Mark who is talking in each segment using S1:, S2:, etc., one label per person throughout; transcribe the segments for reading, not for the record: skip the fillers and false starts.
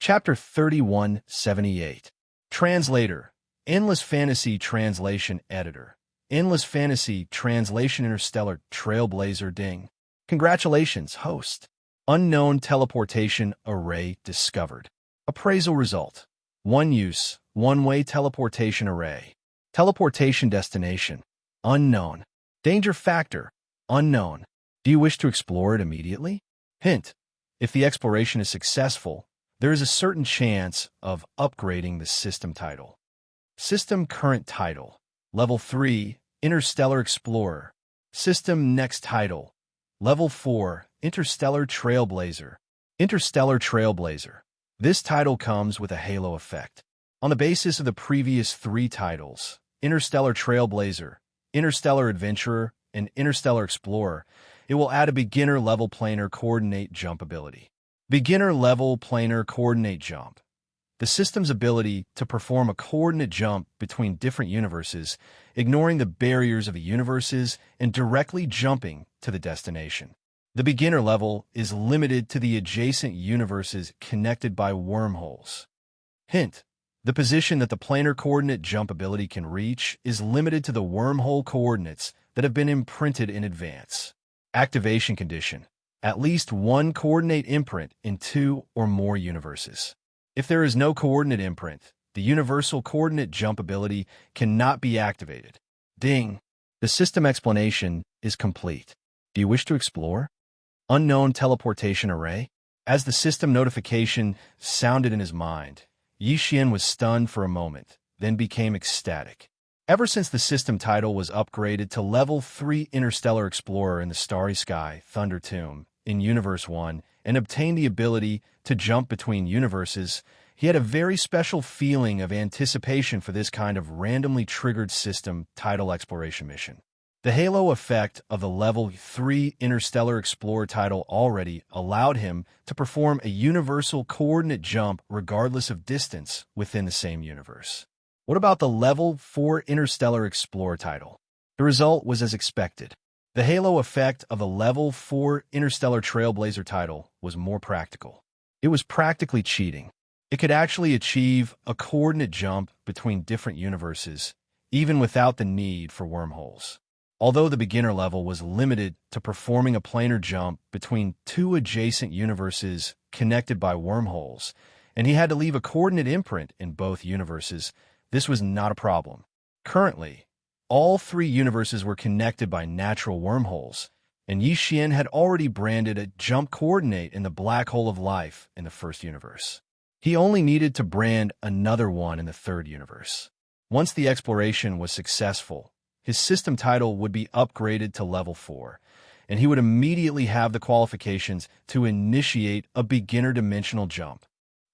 S1: Chapter 3178. Translator. Endless Fantasy Translation Editor. Endless Fantasy Translation Interstellar Trailblazer Ding. Congratulations, host. Unknown teleportation array discovered. Appraisal result. One use, one-way teleportation array. Teleportation destination. Unknown. Danger factor. Unknown. Do you wish to explore it immediately? Hint. If the exploration is successful, there is a certain chance of upgrading the system title. System current title. Level 3, Interstellar Explorer. System next title. Level 4, Interstellar Trailblazer. Interstellar Trailblazer. This title comes with a halo effect. On the basis of the previous 3 titles, Interstellar Trailblazer, Interstellar Adventurer, and Interstellar Explorer, it will add a beginner-level planar coordinate jump ability. Beginner-level planar coordinate jump. The system's ability to perform a coordinate jump between different universes, ignoring the barriers of the universes and directly jumping to the destination. The beginner level is limited to the adjacent universes connected by wormholes. Hint. The position that the planar coordinate jump ability can reach is limited to the wormhole coordinates that have been imprinted in advance. Activation condition. At least one coordinate imprint in 2 or more universes. If there is no coordinate imprint, the universal coordinate jump ability cannot be activated. Ding. The system explanation is complete. Do you wish to explore? Unknown teleportation array. As the system notification sounded in his mind, Yi Xian was stunned for a moment, then became ecstatic. Ever since the system title was upgraded to Level 3 Interstellar Explorer in the Starry Sky Thunder Tomb in Universe 1 and obtained the ability to jump between universes, he had a very special feeling of anticipation for this kind of randomly triggered system title exploration mission. The halo effect of the Level 3 Interstellar Explorer title already allowed him to perform a universal coordinate jump regardless of distance within the same universe. What about the Level 4 Interstellar Explorer title? The result was as expected. The halo effect of the Level 4 Interstellar Trailblazer title was more practical. It was practically cheating. It could actually achieve a coordinate jump between different universes, even without the need for wormholes. Although the beginner level was limited to performing a planar jump between 2 adjacent universes connected by wormholes, and he had to leave a coordinate imprint in both universes, this was not a problem. Currently, all 3 universes were connected by natural wormholes, and Yi Xian had already branded a jump coordinate in the black hole of life in the first universe. He only needed to brand another one in the third universe. Once the exploration was successful, his system title would be upgraded to Level 4, and he would immediately have the qualifications to initiate a beginner dimensional jump.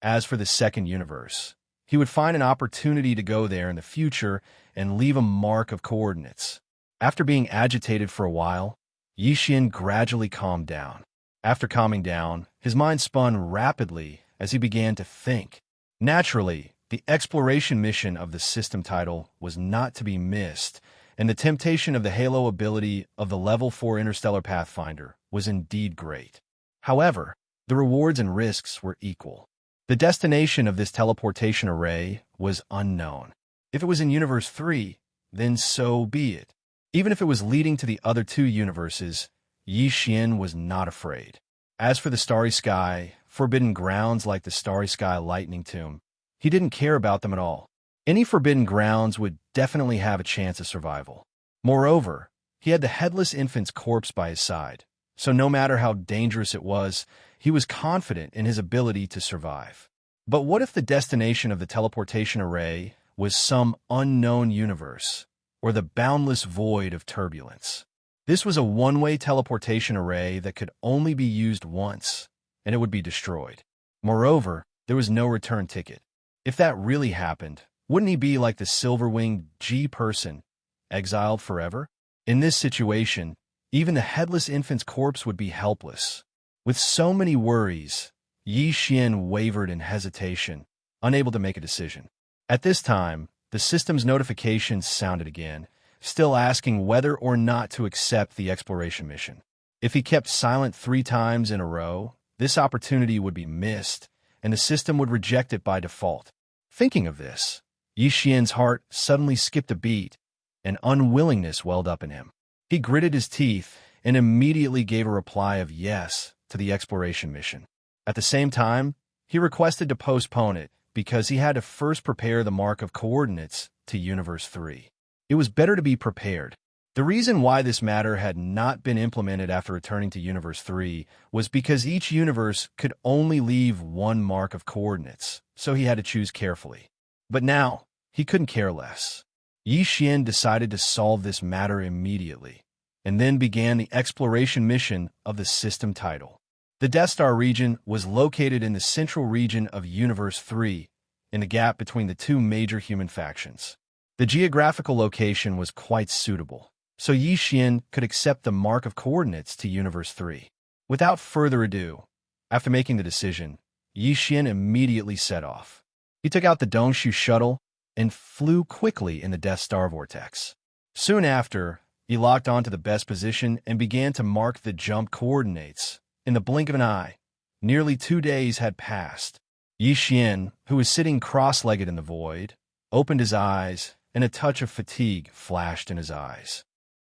S1: As for the second universe, he would find an opportunity to go there in the future and leave a mark of coordinates. After being agitated for a while, Yi Xian gradually calmed down. After calming down, his mind spun rapidly as he began to think. Naturally, the exploration mission of the system title was not to be missed, and the temptation of the halo ability of the Level 4 Interstellar Pathfinder was indeed great. However, the rewards and risks were equal. The destination of this teleportation array was unknown. If it was in Universe 3, then so be it. Even if it was leading to the other 2 universes, Yi Xian was not afraid. As for the Starry Sky, forbidden grounds like the Starry Sky Lightning Tomb, he didn't care about them at all. Any forbidden grounds would definitely have a chance of survival. Moreover, he had the headless infant's corpse by his side, so no matter how dangerous it was, he was confident in his ability to survive. But what if the destination of the teleportation array was some unknown universe, or the boundless void of turbulence? This was a one-way teleportation array that could only be used once, and it would be destroyed. Moreover, there was no return ticket. If that really happened, wouldn't he be like the silver-winged G-person, exiled forever? In this situation, even the headless infant's corpse would be helpless. With so many worries, Yi Xian wavered in hesitation, unable to make a decision. At this time, the system's notifications sounded again, still asking whether or not to accept the exploration mission. If he kept silent 3 times in a row, this opportunity would be missed, and the system would reject it by default. Thinking of this, Yi Xian's heart suddenly skipped a beat, and unwillingness welled up in him. He gritted his teeth and immediately gave a reply of yes to the exploration mission. At the same time, he requested to postpone it because he had to first prepare the mark of coordinates to Universe 3. It was better to be prepared. The reason why this matter had not been implemented after returning to Universe 3 was because each universe could only leave one mark of coordinates, so he had to choose carefully. But now, he couldn't care less. Yi Xian decided to solve this matter immediately, and then began the exploration mission of the system title. The Death Star region was located in the central region of Universe 3, in the gap between the two major human factions. The geographical location was quite suitable, so Yi Xian could accept the mark of coordinates to Universe 3. Without further ado, after making the decision, Yi Xian immediately set off. He took out the Dongshu shuttle and flew quickly in the Death Star vortex. Soon after, he locked onto the best position and began to mark the jump coordinates. In the blink of an eye, nearly 2 days had passed. Yi Xian, who was sitting cross-legged in the void, opened his eyes, and a touch of fatigue flashed in his eyes.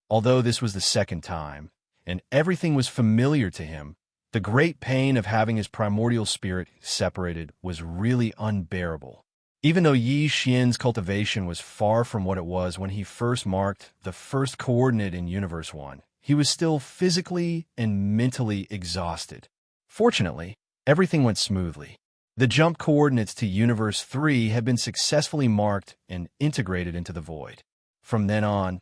S1: Although this was the second time, and everything was familiar to him, the great pain of having his primordial spirit separated was really unbearable. Even though Yi Xian's cultivation was far from what it was when he first marked the first coordinate in Universe 1, he was still physically and mentally exhausted. Fortunately, everything went smoothly. The jump coordinates to Universe 3 had been successfully marked and integrated into the void. From then on,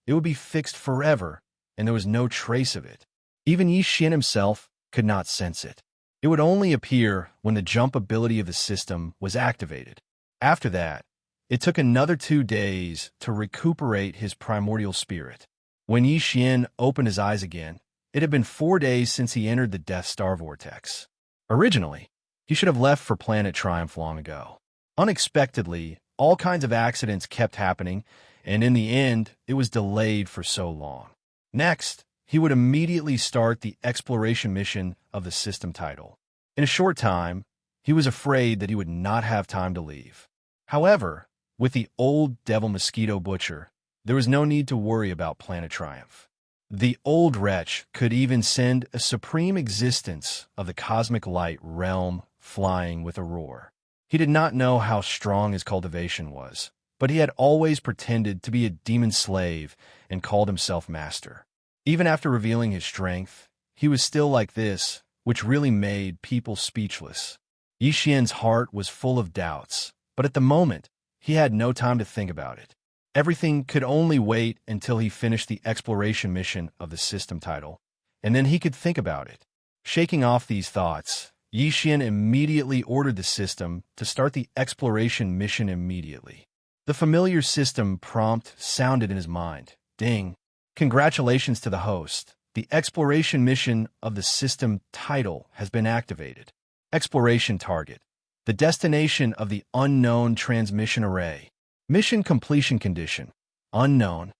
S1: it would be fixed forever, and there was no trace of it. Even Yi Xian himself could not sense it. It would only appear when the jump ability of the system was activated. After that, it took another 2 days to recuperate his primordial spirit. When Yi Xian opened his eyes again, it had been 4 days since he entered the Death Star vortex. Originally, he should have left for Planet Triumph long ago. Unexpectedly, all kinds of accidents kept happening, and in the end, it was delayed for so long. Next, he would immediately start the exploration mission of the system title. In a short time, he was afraid that he would not have time to leave. However, with the old devil mosquito butcher, there was no need to worry about Planet Triumph. The old wretch could even send a supreme existence of the cosmic light realm flying with a roar. He did not know how strong his cultivation was, but he had always pretended to be a demon slave and called himself master. Even after revealing his strength, he was still like this, which really made people speechless. Yi Xian's heart was full of doubts, but at the moment, he had no time to think about it. Everything could only wait until he finished the exploration mission of the system title, and then he could think about it. Shaking off these thoughts, Yi Xian immediately ordered the system to start the exploration mission immediately. The familiar system prompt sounded in his mind. Ding! Congratulations to the host. The exploration mission of the system title has been activated. Exploration target: the destination of the unknown transmission array. Mission completion condition: unknown.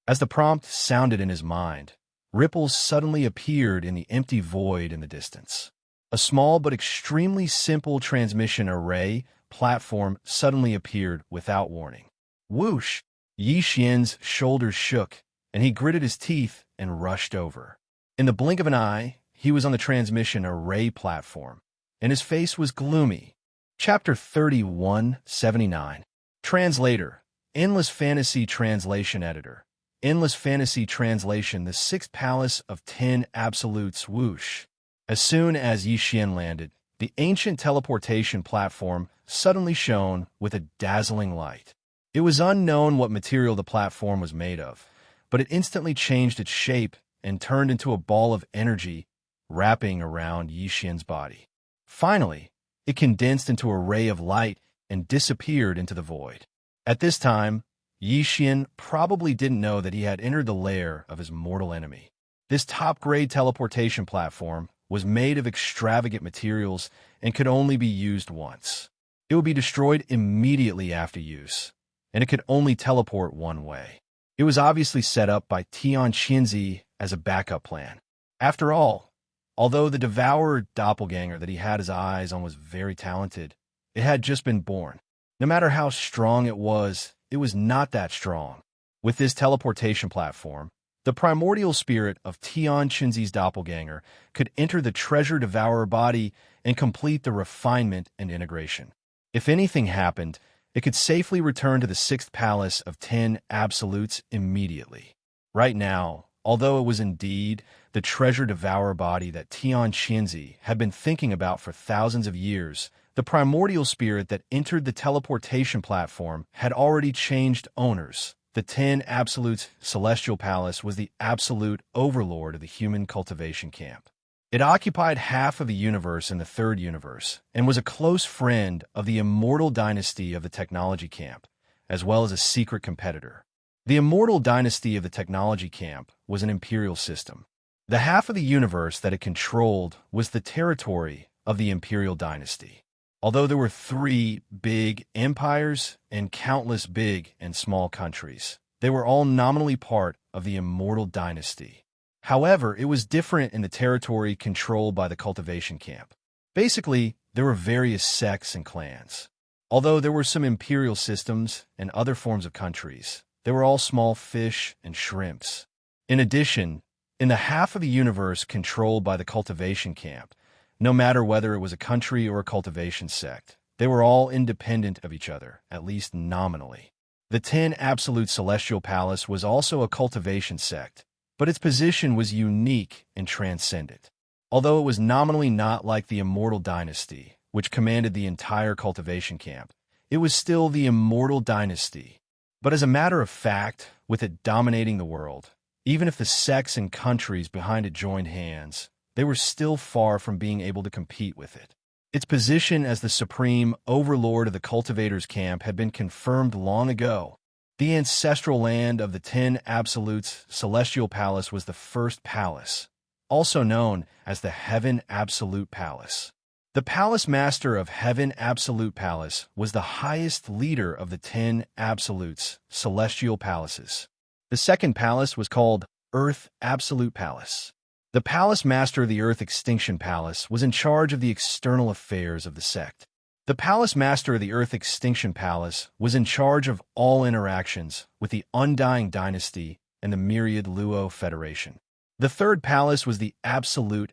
S1: As the prompt sounded in his mind, ripples suddenly appeared in the empty void in the distance. A small but extremely simple transmission array platform suddenly appeared without warning. Whoosh! Yi Xian's shoulders shook, and he gritted his teeth and rushed over. In the blink of an eye, he was on the transmission array platform, and his face was gloomy. Chapter 3179. Translator, Endless Fantasy Translation Editor. Endless Fantasy Translation, the Sixth Palace of 10 Absolutes. Whoosh! As soon as Yi Xian landed, the ancient teleportation platform suddenly shone with a dazzling light. It was unknown what material the platform was made of, but it instantly changed its shape and turned into a ball of energy wrapping around Yi Xian's body. Finally, it condensed into a ray of light and disappeared into the void. At this time, Yi Xian probably didn't know that he had entered the lair of his mortal enemy. This top-grade teleportation platform was made of extravagant materials and could only be used once. It would be destroyed immediately after use, and it could only teleport one way. It was obviously set up by Tian Qinzi as a backup plan. After all, Although the devourer doppelganger that he had his eyes on was very talented, it had just been born. No matter how strong it was not that strong. With this teleportation platform, the primordial spirit of Tian Qinzi's doppelganger could enter the treasure devourer body and complete the refinement and integration. If anything happened, it could safely return to the sixth palace of 10 absolutes immediately. Right now, although it was indeed the treasure devourer body that Tian Qinzi had been thinking about for thousands of years, the primordial spirit that entered the teleportation platform had already changed owners. The 10 Absolutes Celestial Palace was the absolute overlord of the human cultivation camp. It occupied half of the universe in the third universe and was a close friend of the immortal dynasty of the technology camp, as well as a secret competitor. The immortal dynasty of the technology camp was an imperial system. The half of the universe that it controlled was the territory of the imperial dynasty. Although there were 3 big empires and countless big and small countries, they were all nominally part of the immortal dynasty. However, it was different in the territory controlled by the cultivation camp. Basically, there were various sects and clans. Although there were some imperial systems and other forms of countries, they were all small fish and shrimps. In addition, in the half of the universe controlled by the cultivation camp, no matter whether it was a country or a cultivation sect, they were all independent of each other, at least nominally. The 10 Absolute Celestial Palace was also a cultivation sect, but its position was unique and transcendent. Although it was nominally not like the Immortal Dynasty, which commanded the entire cultivation camp, it was still the Immortal Dynasty. But as a matter of fact, with it dominating the world, even if the sects and countries behind it joined hands, they were still far from being able to compete with it. Its position as the supreme overlord of the cultivators' camp had been confirmed long ago. The ancestral land of the 10 Absolutes Celestial Palace was the first palace, also known as the Heaven Absolute Palace. The Palace Master of Heaven Absolute Palace was the highest leader of the 10 Absolutes Celestial Palaces. The second palace was called Earth Absolute Palace. The Palace Master of the Earth Extinction Palace was in charge of the external affairs of the sect. The Palace Master of the Earth Extinction Palace was in charge of all interactions with the Undying Dynasty and the Myriad Luo Federation. The third palace was the Absolute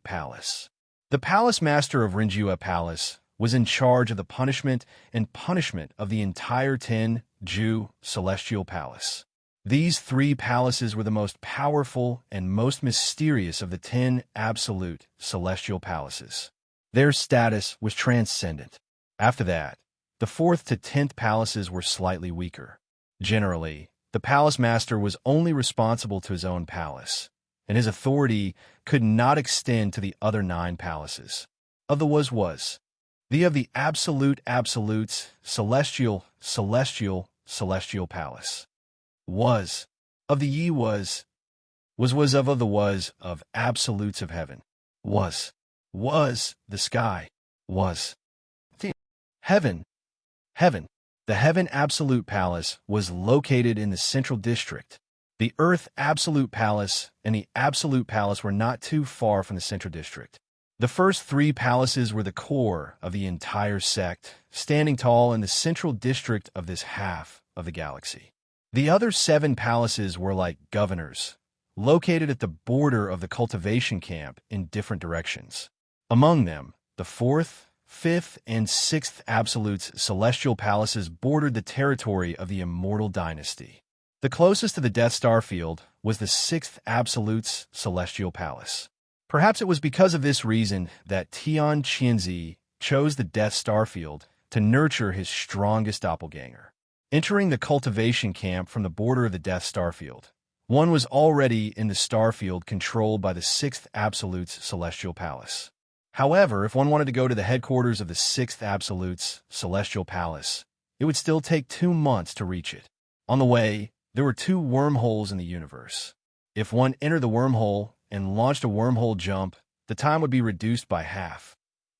S1: Palace. The Palace Master of Rendezvous Palace was in charge of the punishment of the entire 10 Ju Celestial Palace. These 3 palaces were the most powerful and most mysterious of the 10 Absolute Celestial Palaces. Their status was transcendent. After that, the 4th to 10th palaces were slightly weaker. Generally, the Palace Master was only responsible to his own palace, and his authority could not extend to the other 9 palaces. Of the was. The of the Absolutes Celestial Palace. Was. Of the ye was of the was of absolutes of heaven. Was the sky. Was the heaven. The Heaven Absolute Palace was located in the Central District. The Earth Absolute Palace and the Absolute Palace were not too far from the Central District. The first 3 palaces were the core of the entire sect, standing tall in the Central District of this half of the galaxy. The other 7 palaces were like governors, located at the border of the cultivation camp in different directions. Among them, the 4th, 5th, and 6th Absolutes Celestial Palaces bordered the territory of the Immortal Dynasty. The closest to the Death Star Field was the 6th Absolutes Celestial Palace. Perhaps it was because of this reason that Tian Qinzi chose the Death Star Field to nurture his strongest doppelganger. Entering the cultivation camp from the border of the Death Star Field, one was already in the star field controlled by the 6th Absolutes Celestial Palace. However, if one wanted to go to the headquarters of the 6th Absolutes Celestial Palace, it would still take 2 months to reach it. On the way, there were 2 wormholes in the universe. If one entered the wormhole and launched a wormhole jump, the time would be reduced by half.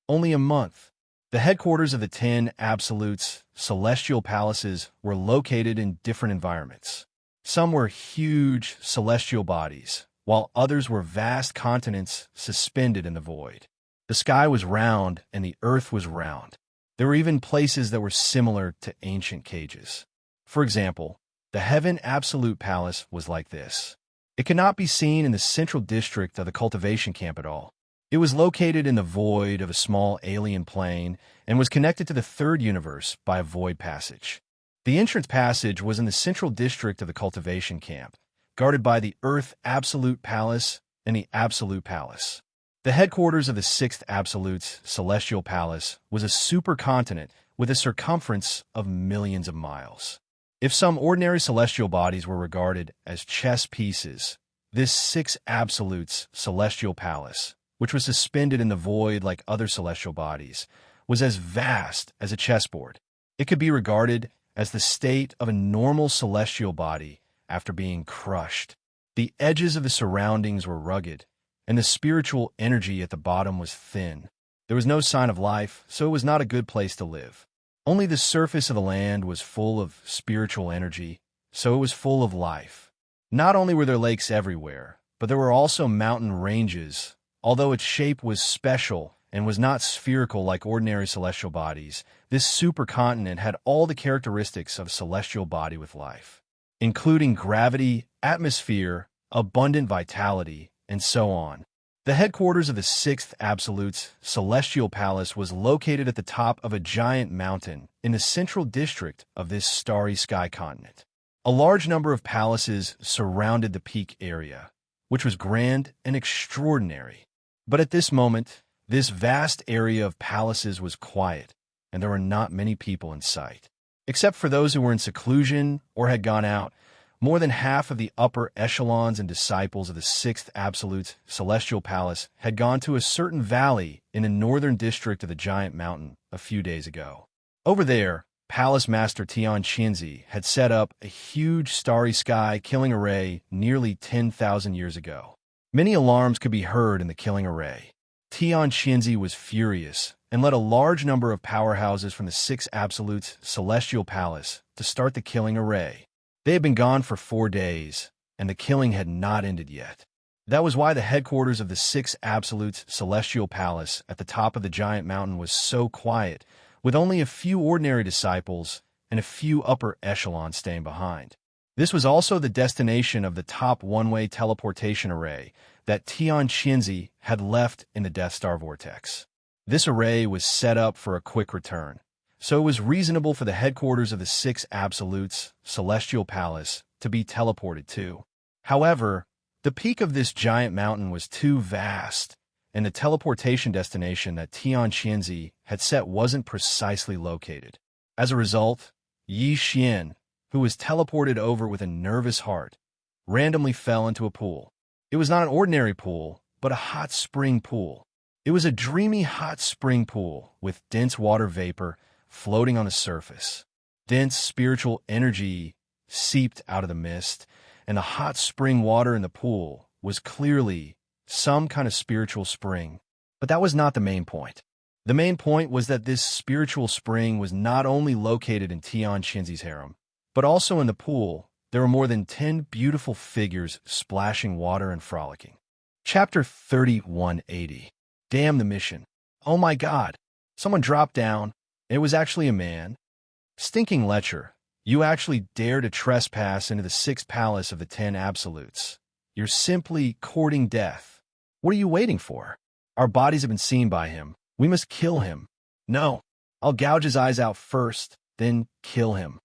S1: Only a month. The headquarters of the 10 Absolutes Celestial Palaces were located in different environments. Some were huge celestial bodies, while others were vast continents suspended in the void. The sky was round and the earth was round. There were even places that were similar to ancient cages. For example, the Heaven Absolute Palace was like this. It could not be seen in the central district of the cultivation camp at all. It was located in the void of a small alien plane and was connected to the third universe by a void passage. The entrance passage was in the central district of the cultivation camp, guarded by the Earth Absolute Palace and the Absolute Palace. The headquarters of the Sixth Absolute's Celestial Palace was a supercontinent with a circumference of millions of miles. If some ordinary celestial bodies were regarded as chess pieces, this Sixth Absolute's Celestial Palace, which was suspended in the void like other celestial bodies, was as vast as a chessboard. It could be regarded as the state of a normal celestial body after being crushed. The edges of the surroundings were rugged, and the spiritual energy at the bottom was thin. There was no sign of life, so it was not a good place to live. Only the surface of the land was full of spiritual energy, so it was full of life. Not only were there lakes everywhere, but there were also mountain ranges. Although its shape was special and was not spherical like ordinary celestial bodies, this supercontinent had all the characteristics of a celestial body with life, including gravity, atmosphere, abundant vitality, and so on. The headquarters of the Sixth Absolute's Celestial Palace was located at the top of a giant mountain in the central district of this starry sky continent. A large number of palaces surrounded the peak area, which was grand and extraordinary. But at this moment, this vast area of palaces was quiet, and there were not many people in sight. Except for those who were in seclusion or had gone out, more than half of the upper echelons and disciples of the Sixth Absolute's Celestial Palace had gone to a certain valley in the northern district of the giant mountain a few days ago. Over there, Palace Master Tian Qinzi had set up a huge starry sky killing array nearly 10,000 years ago. Many alarms could be heard in the killing array. Tian Qinzi was furious and led a large number of powerhouses from the Sixth Absolute's Celestial Palace to start the killing array. They had been gone for 4 days, and the killing had not ended yet. That was why the headquarters of the Sixth Absolute's Celestial Palace at the top of the giant mountain was so quiet, with only a few ordinary disciples and a few upper echelons staying behind. This was also the destination of the top one-way teleportation array that Tian Qinzi had left in the Death Star Vortex. This array was set up for a quick return, so it was reasonable for the headquarters of the Sixth Absolute's Celestial Palace to be teleported to. However, the peak of this giant mountain was too vast, and the teleportation destination that Tian Qinzi had set wasn't precisely located. As a result, Yi Xian, who was teleported over with a nervous heart, randomly fell into a pool. It was not an ordinary pool, but a hot spring pool. It was a dreamy hot spring pool with dense water vapor floating on the surface. Dense spiritual energy seeped out of the mist, and the hot spring water in the pool was clearly some kind of spiritual spring. But that was not the main point. The main point was that this spiritual spring was not only located in Tian Qinzi's harem, but also in the pool. There were more than 10 beautiful figures splashing water and frolicking. Chapter 3180. Damn the mission. Oh my God. Someone dropped down. It was actually a man. Stinking lecher. You actually dare to trespass into the Sixth Palace of the 10 Absolutes. You're simply courting death. What are you waiting for? Our bodies have been seen by him. We must kill him. No. I'll gouge his eyes out first, then kill him.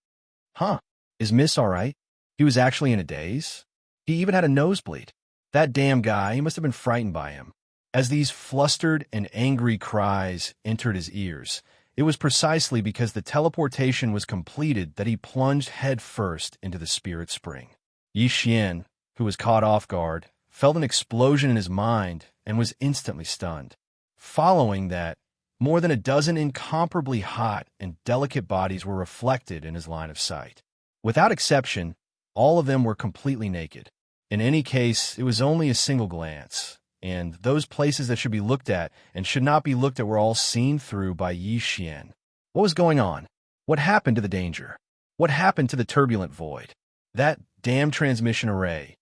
S1: Huh. Is Miss all right? He was actually in a daze. He even had a nosebleed. That damn guy, he must have been frightened by him. As these flustered and angry cries entered his ears, it was precisely because the teleportation was completed that he plunged headfirst into the spirit spring. Yi Xian, who was caught off guard, felt an explosion in his mind and was instantly stunned. Following that, more than a dozen incomparably hot and delicate bodies were reflected in his line of sight. Without exception, all of them were completely naked. In any case, it was only a single glance, and those places that should be looked at and should not be looked at were all seen through by Yi Xian. What was going on? What happened to the danger? What happened to the turbulent void? That damn transmission array.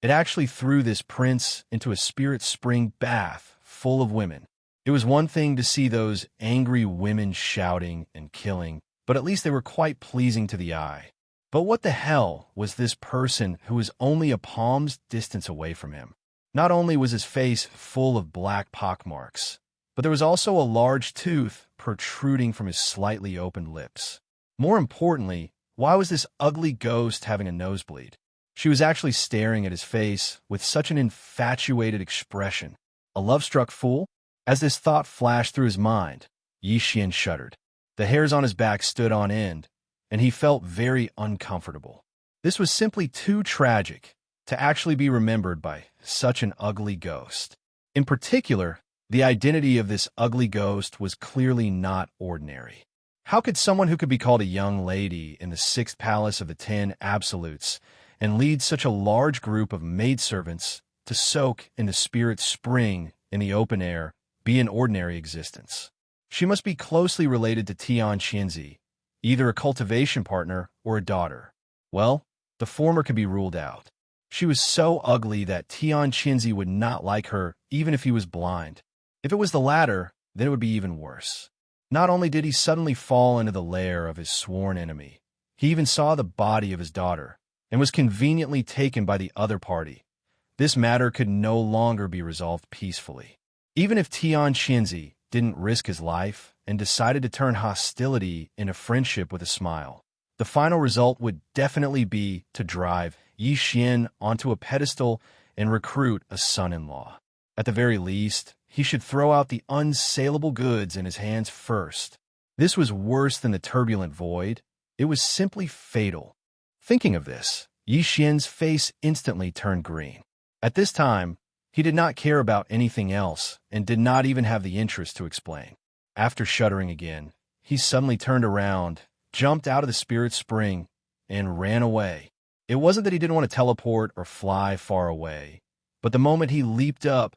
S1: It actually threw this prince into a spirit spring bath full of women. It was one thing to see those angry women shouting and killing, but at least they were quite pleasing to the eye. But what the hell was this person who was only a palm's distance away from him? Not only was his face full of black pockmarks, but there was also a large tooth protruding from his slightly opened lips. More importantly, why was this ugly ghost having a nosebleed? She was actually staring at his face with such an infatuated expression. A love-struck fool? As this thought flashed through his mind, Yi Xian shuddered. The hairs on his back stood on end, and he felt very uncomfortable. This was simply too tragic to actually be remembered by such an ugly ghost. In particular, the identity of this ugly ghost was clearly not ordinary. How could someone who could be called a young lady in the sixth palace of the 10 absolutes and lead such a large group of maidservants to soak in the spirit spring in the open air be an ordinary existence? She must be closely related to Tian Qianzi, either a cultivation partner or a daughter. Well, the former could be ruled out. She was so ugly that Tian Qianzi would not like her even if he was blind. If it was the latter, then it would be even worse. Not only did he suddenly fall into the lair of his sworn enemy, he even saw the body of his daughter and was conveniently taken by the other party. This matter could no longer be resolved peacefully. Even if Tian Qianzi didn't risk his life and decided to turn hostility into friendship with a smile, the final result would definitely be to drive Yi Xian onto a pedestal and recruit a son-in-law. At the very least, he should throw out the unsaleable goods in his hands first. This was worse than the turbulent void. It was simply fatal. Thinking of this, Yi Xian's face instantly turned green. At this time, he did not care about anything else and did not even have the interest to explain. After shuddering again, he suddenly turned around, jumped out of the spirit spring, and ran away. It wasn't that he didn't want to teleport or fly far away, but the moment he leaped up,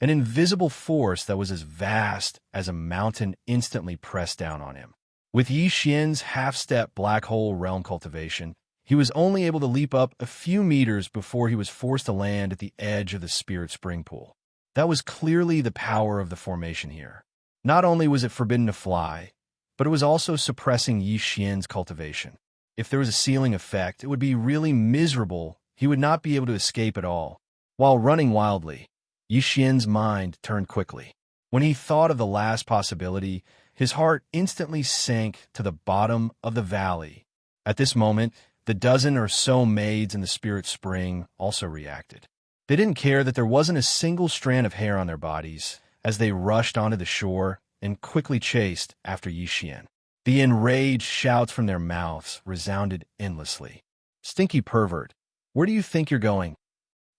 S1: an invisible force that was as vast as a mountain instantly pressed down on him. With Yi Xian's half-step black hole realm cultivation, he was only able to leap up a few meters before he was forced to land at the edge of the spirit spring pool. That was clearly the power of the formation here. Not only was it forbidden to fly, but it was also suppressing Yi Xian's cultivation. If there was a ceiling effect, it would be really miserable. He would not be able to escape at all. While running wildly, Yi Xian's mind turned quickly. When he thought of the last possibility, his heart instantly sank to the bottom of the valley. At this moment, the dozen or so maids in the spirit spring also reacted. They didn't care that there wasn't a single strand of hair on their bodies as they rushed onto the shore and quickly chased after Yi Xian. The enraged shouts from their mouths resounded endlessly. "Stinky pervert, where do you think you're going?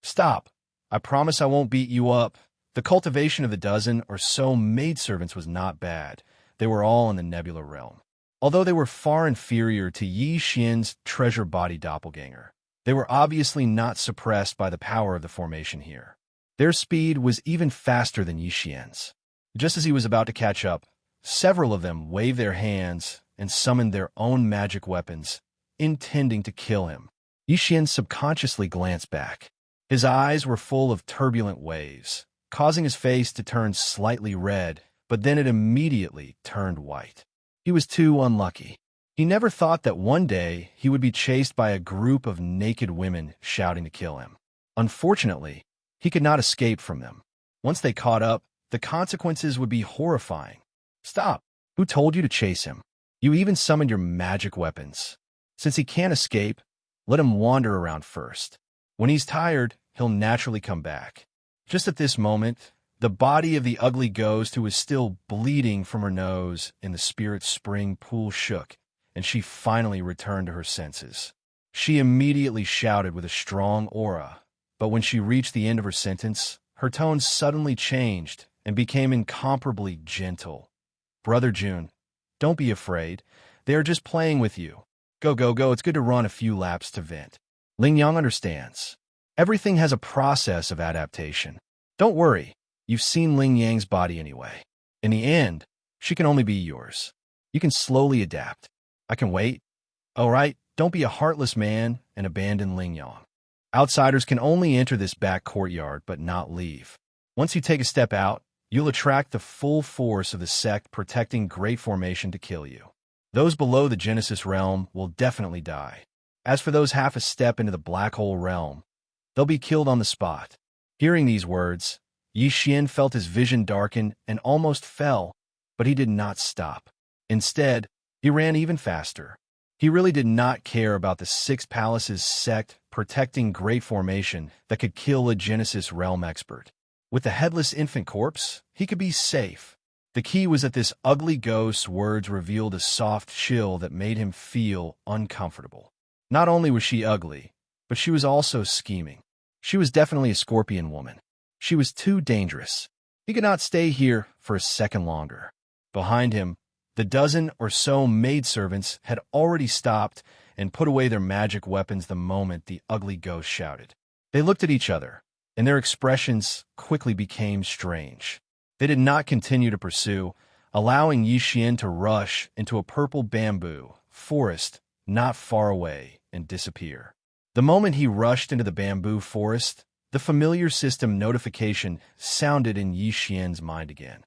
S1: Stop. I promise I won't beat you up." The cultivation of the dozen or so maidservants was not bad. They were all in the nebula realm. Although they were far inferior to Yi Xian's treasure body doppelganger, they were obviously not suppressed by the power of the formation here. Their speed was even faster than Yi Xian's. Just as he was about to catch up, several of them waved their hands and summoned their own magic weapons, intending to kill him. Yi Xian subconsciously glanced back. His eyes were full of turbulent waves, causing his face to turn slightly red, but then it immediately turned white. He was too unlucky. He never thought that one day he would be chased by a group of naked women shouting to kill him. Unfortunately, he could not escape from them. Once they caught up, the consequences would be horrifying. "Stop! Who told you to chase him? You even summoned your magic weapons. Since he can't escape, let him wander around first. When he's tired, he'll naturally come back." Just at this moment, the body of the ugly ghost who was still bleeding from her nose in the spirit spring pool shook, and she finally returned to her senses. She immediately shouted with a strong aura, but when she reached the end of her sentence, her tone suddenly changed and became incomparably gentle. "Brother Jun, don't be afraid. They are just playing with you. Go, go, go. It's good to run a few laps to vent. Ling Yang understands. Everything has a process of adaptation. Don't worry. You've seen Ling Yang's body anyway. In the end, she can only be yours. You can slowly adapt. I can wait. All right, don't be a heartless man and abandon Ling Yang." Outsiders can only enter this back courtyard but not leave. Once you take a step out, you'll attract the full force of the sect protecting Great Formation to kill you. Those below the Genesis realm will definitely die. As for those half a step into the black hole realm, they'll be killed on the spot. Hearing these words, Yi Xian felt his vision darken and almost fell, but he did not stop. Instead, he ran even faster. He really did not care about the Six Palaces sect protecting Great Formation that could kill a Genesis realm expert. With the headless infant corpse, he could be safe. The key was that this ugly ghost's words revealed a soft chill that made him feel uncomfortable. Not only was she ugly, but she was also scheming. She was definitely a scorpion woman. She was too dangerous. He could not stay here for a second longer. Behind him, the dozen or so maidservants had already stopped and put away their magic weapons the moment the ugly ghost shouted. They looked at each other, and their expressions quickly became strange. They did not continue to pursue, allowing Yi Xian to rush into a purple bamboo forest not far away and disappear. The moment he rushed into the bamboo forest, the familiar system notification sounded in Yi Xian's mind again.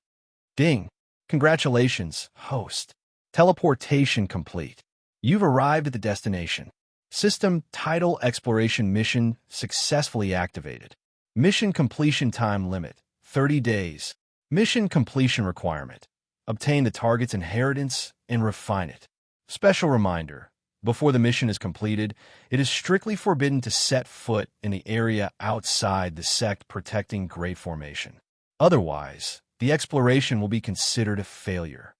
S1: Ding! Congratulations, host. Teleportation complete. You've arrived at the destination. System title exploration mission successfully activated. Mission completion time limit, 30 days. Mission completion requirement. Obtain the target's inheritance and refine it. Special reminder. Before the mission is completed, it is strictly forbidden to set foot in the area outside the sect protecting Great Formation. Otherwise, the exploration will be considered a failure.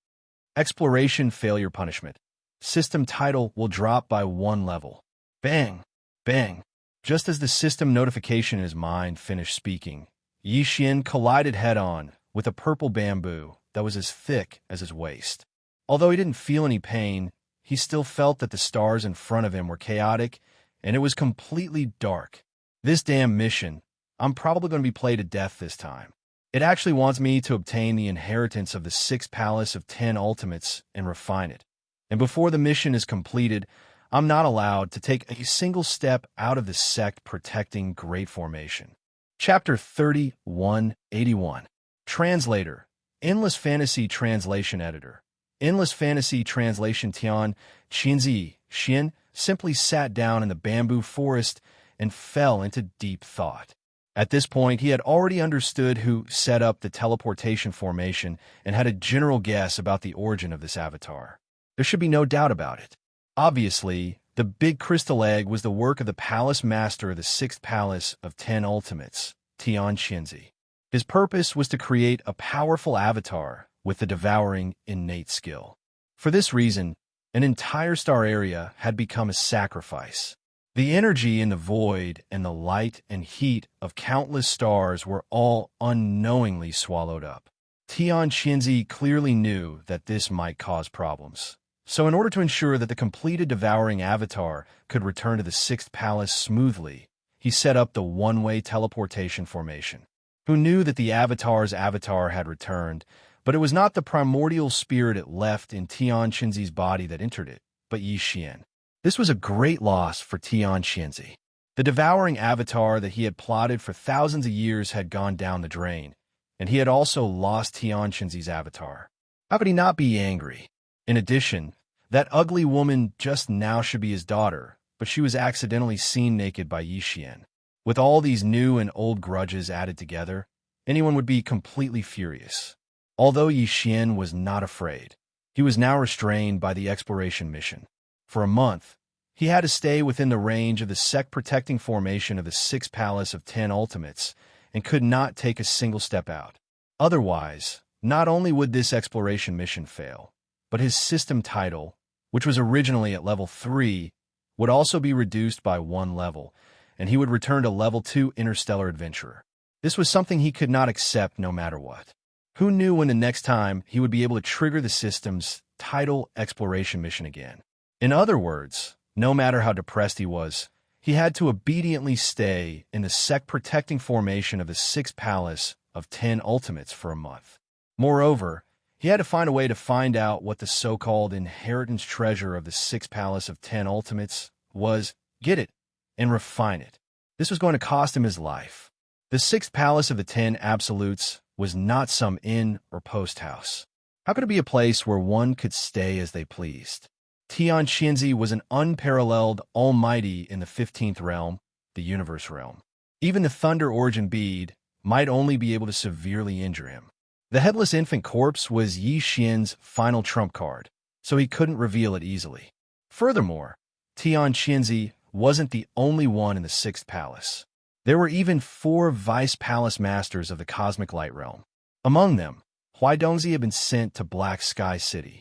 S1: Exploration failure punishment. System title will drop by 1 level. Bang! Bang! Just as the system notification in his mind finished speaking, Yi Xian collided head-on with a purple bamboo that was as thick as his waist. Although he didn't feel any pain, he still felt that the stars in front of him were chaotic, and it was completely dark. This damn mission, I'm probably going to be played to death this time. It actually wants me to obtain the inheritance of the Sixth Palace of 10 Ultimates and refine it. And before the mission is completed, I'm not allowed to take a single step out of the sect protecting Great Formation. Chapter 3181. Translator. Endless Fantasy Translation Editor. Endless Fantasy Translation Tian Qinzi Xian simply sat down in the bamboo forest and fell into deep thought. At this point, he had already understood who set up the teleportation formation and had a general guess about the origin of this avatar. There should be no doubt about it. Obviously, the big crystal egg was the work of the palace master of the Sixth Palace of 10 Ultimates, Tian Qinzi. His purpose was to create a powerful avatar with the devouring innate skill. For this reason, an entire star area had become a sacrifice. The energy in the void and the light and heat of countless stars were all unknowingly swallowed up. Tian Qinzi clearly knew that this might cause problems. So in order to ensure that the completed devouring avatar could return to the Sixth Palace smoothly, he set up the one-way teleportation formation. Who knew that the avatar's avatar had returned, but it was not the primordial spirit it left in Tian Qinzi's body that entered it, but Yi Xian. This was a great loss for Tian Qinzi. The devouring avatar that he had plotted for thousands of years had gone down the drain, and he had also lost Tian Qinzi's avatar. How could he not be angry? In addition, that ugly woman just now should be his daughter, but she was accidentally seen naked by Yi Xian. With all these new and old grudges added together, anyone would be completely furious. Although Yi Xian was not afraid, he was now restrained by the exploration mission. For a month, he had to stay within the range of the sect-protecting formation of the Sixth Palace of 10 Ultimates and could not take a single step out. Otherwise, not only would this exploration mission fail, but his system title, which was originally at level 3, would also be reduced by 1 level, and he would return to level 2 Interstellar Adventurer. This was something he could not accept no matter what. Who knew when the next time he would be able to trigger the system's title exploration mission again? In other words, no matter how depressed he was, he had to obediently stay in the sect-protecting formation of the Sixth Palace of 10 Ultimates for a month. Moreover, he had to find a way to find out what the so-called inheritance treasure of the Sixth Palace of 10 Ultimates was, get it, and refine it. This was going to cost him his life. The sixth palace of the 10 Absolutes was not some inn or post house. How could it be a place where one could stay as they pleased? Tianqinzi was an unparalleled almighty in the 15th realm, the universe realm. Even the Thunder Origin bead might only be able to severely injure him. The headless infant corpse was Yi Xian's final trump card, so he couldn't reveal it easily. Furthermore, Tianqinzi wasn't the only one in the sixth palace. There were even 4 vice palace masters of the cosmic light realm. Among them, Huaidongzi had been sent to Black Sky City.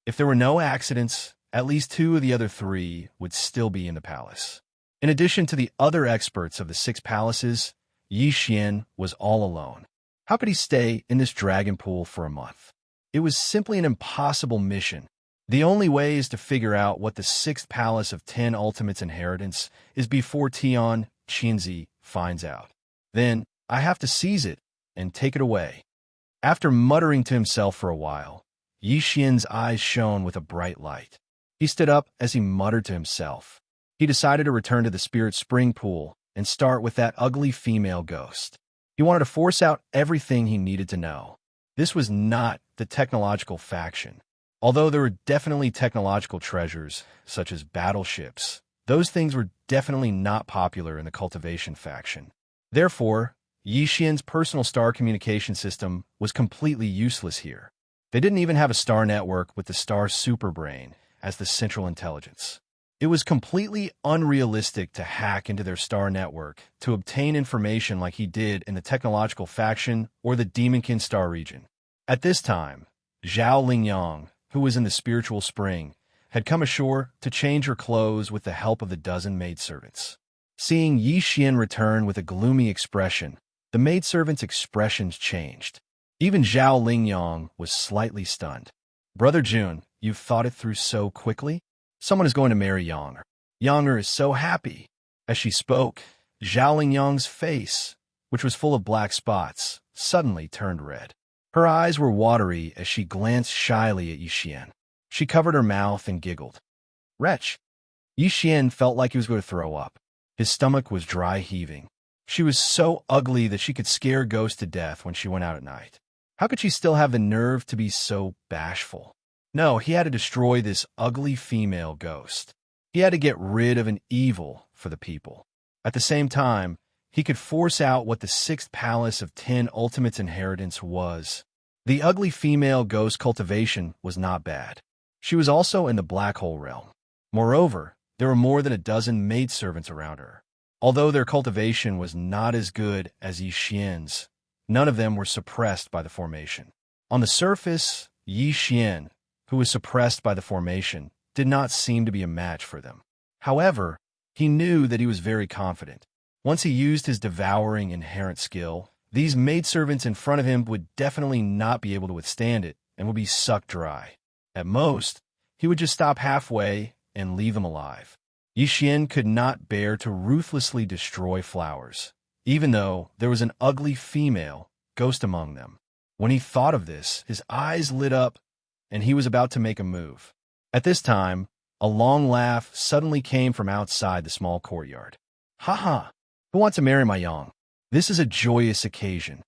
S1: If there were no accidents, at least 2 of the other 3 would still be in the palace. In addition to the other experts of the 6 palaces, Yi Xian was all alone. How could he stay in this dragon pool for a month? It was simply an impossible mission. The only way is to figure out what the 6th palace of 10 Ultimates inheritance is before Tianqinzi finds out. Then, I have to seize it and take it away. After muttering to himself for a while, Yi Xian's eyes shone with a bright light. He stood up as he muttered to himself. He decided to return to the Spirit Spring Pool and start with that ugly female ghost. He wanted to force out everything he needed to know. This was not the technological faction. Although there were definitely technological treasures, such as battleships, those things were definitely not popular in the cultivation faction. Therefore, Yi Xian's personal star communication system was completely useless here. They didn't even have a star network with the star superbrain as the central intelligence. It was completely unrealistic to hack into their star network to obtain information like he did in the technological faction or the Demonkin star region. At this time, Zhao Lingyang, who was in the spiritual spring, had come ashore to change her clothes with the help of the dozen maidservants. Seeing Yi Xian return with a gloomy expression, the maidservants' expressions changed. Even Zhao Lingyang was slightly stunned. "Brother Jun, you've thought it through so quickly? Someone is going to marry Yang. Yang is so happy." As she spoke, Zhao Lingyang's face, which was full of black spots, suddenly turned red. Her eyes were watery as she glanced shyly at Yi Xian. She covered her mouth and giggled. "Wretch!" Yi Xian felt like he was going to throw up. His stomach was dry heaving. She was so ugly that she could scare ghosts to death when she went out at night. How could she still have the nerve to be so bashful? No, he had to destroy this ugly female ghost. He had to get rid of an evil for the people. At the same time, he could force out what the 6th palace of 10 Ultimates inheritance was. The ugly female ghost cultivation was not bad. She was also in the black hole realm. Moreover, there were more than a dozen maidservants around her. Although their cultivation was not as good as Yi Xian's, none of them were suppressed by the formation. On the surface, Yi Xian, who was suppressed by the formation, did not seem to be a match for them. However, he knew that he was very confident. Once he used his devouring inherent skill, these maidservants in front of him would definitely not be able to withstand it and would be sucked dry. At most, he would just stop halfway and leave them alive. Yi Xian could not bear to ruthlessly destroy flowers, even though there was an ugly female ghost among them. When he thought of this, his eyes lit up and he was about to make a move. At this time, a long laugh suddenly came from outside the small courtyard. "Ha ha! Who wants to marry my Yang? This is a joyous occasion."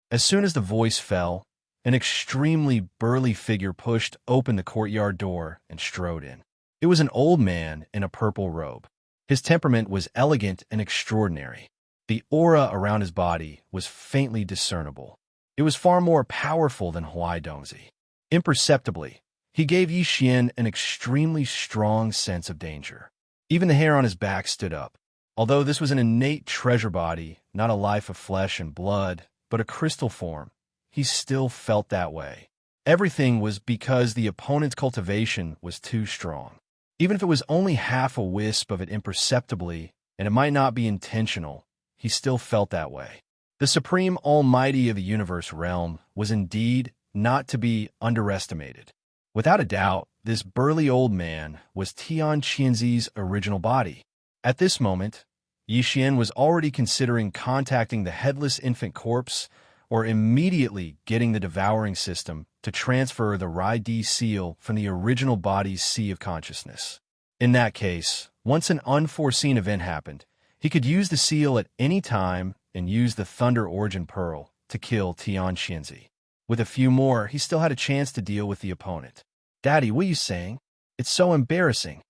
S1: As soon as the voice fell, an extremely burly figure pushed open the courtyard door and strode in. It was an old man in a purple robe. His temperament was elegant and extraordinary. The aura around his body was faintly discernible. It was far more powerful than Huaidongzi. Imperceptibly, he gave Yi Xian an extremely strong sense of danger. Even the hair on his back stood up. Although this was an innate treasure body, not a life of flesh and blood, but a crystal form, he still felt that way. Everything was because the opponent's cultivation was too strong. Even if it was only half a wisp of it imperceptibly, and it might not be intentional, he still felt that way. The supreme almighty of the universe realm was indeed not to be underestimated. Without a doubt, this burly old man was Tianqinzi's original body. At this moment, Yi Xian was already considering contacting the headless infant corpse or immediately getting the devouring system to transfer the Rai-D seal from the original body's sea of consciousness. In that case, once an unforeseen event happened, He could use the seal at any time and use the Thunder Origin Pearl to kill Tian Xinzi. With a few more, he still had a chance to deal with the opponent. "Daddy, what are you saying? It's so embarrassing."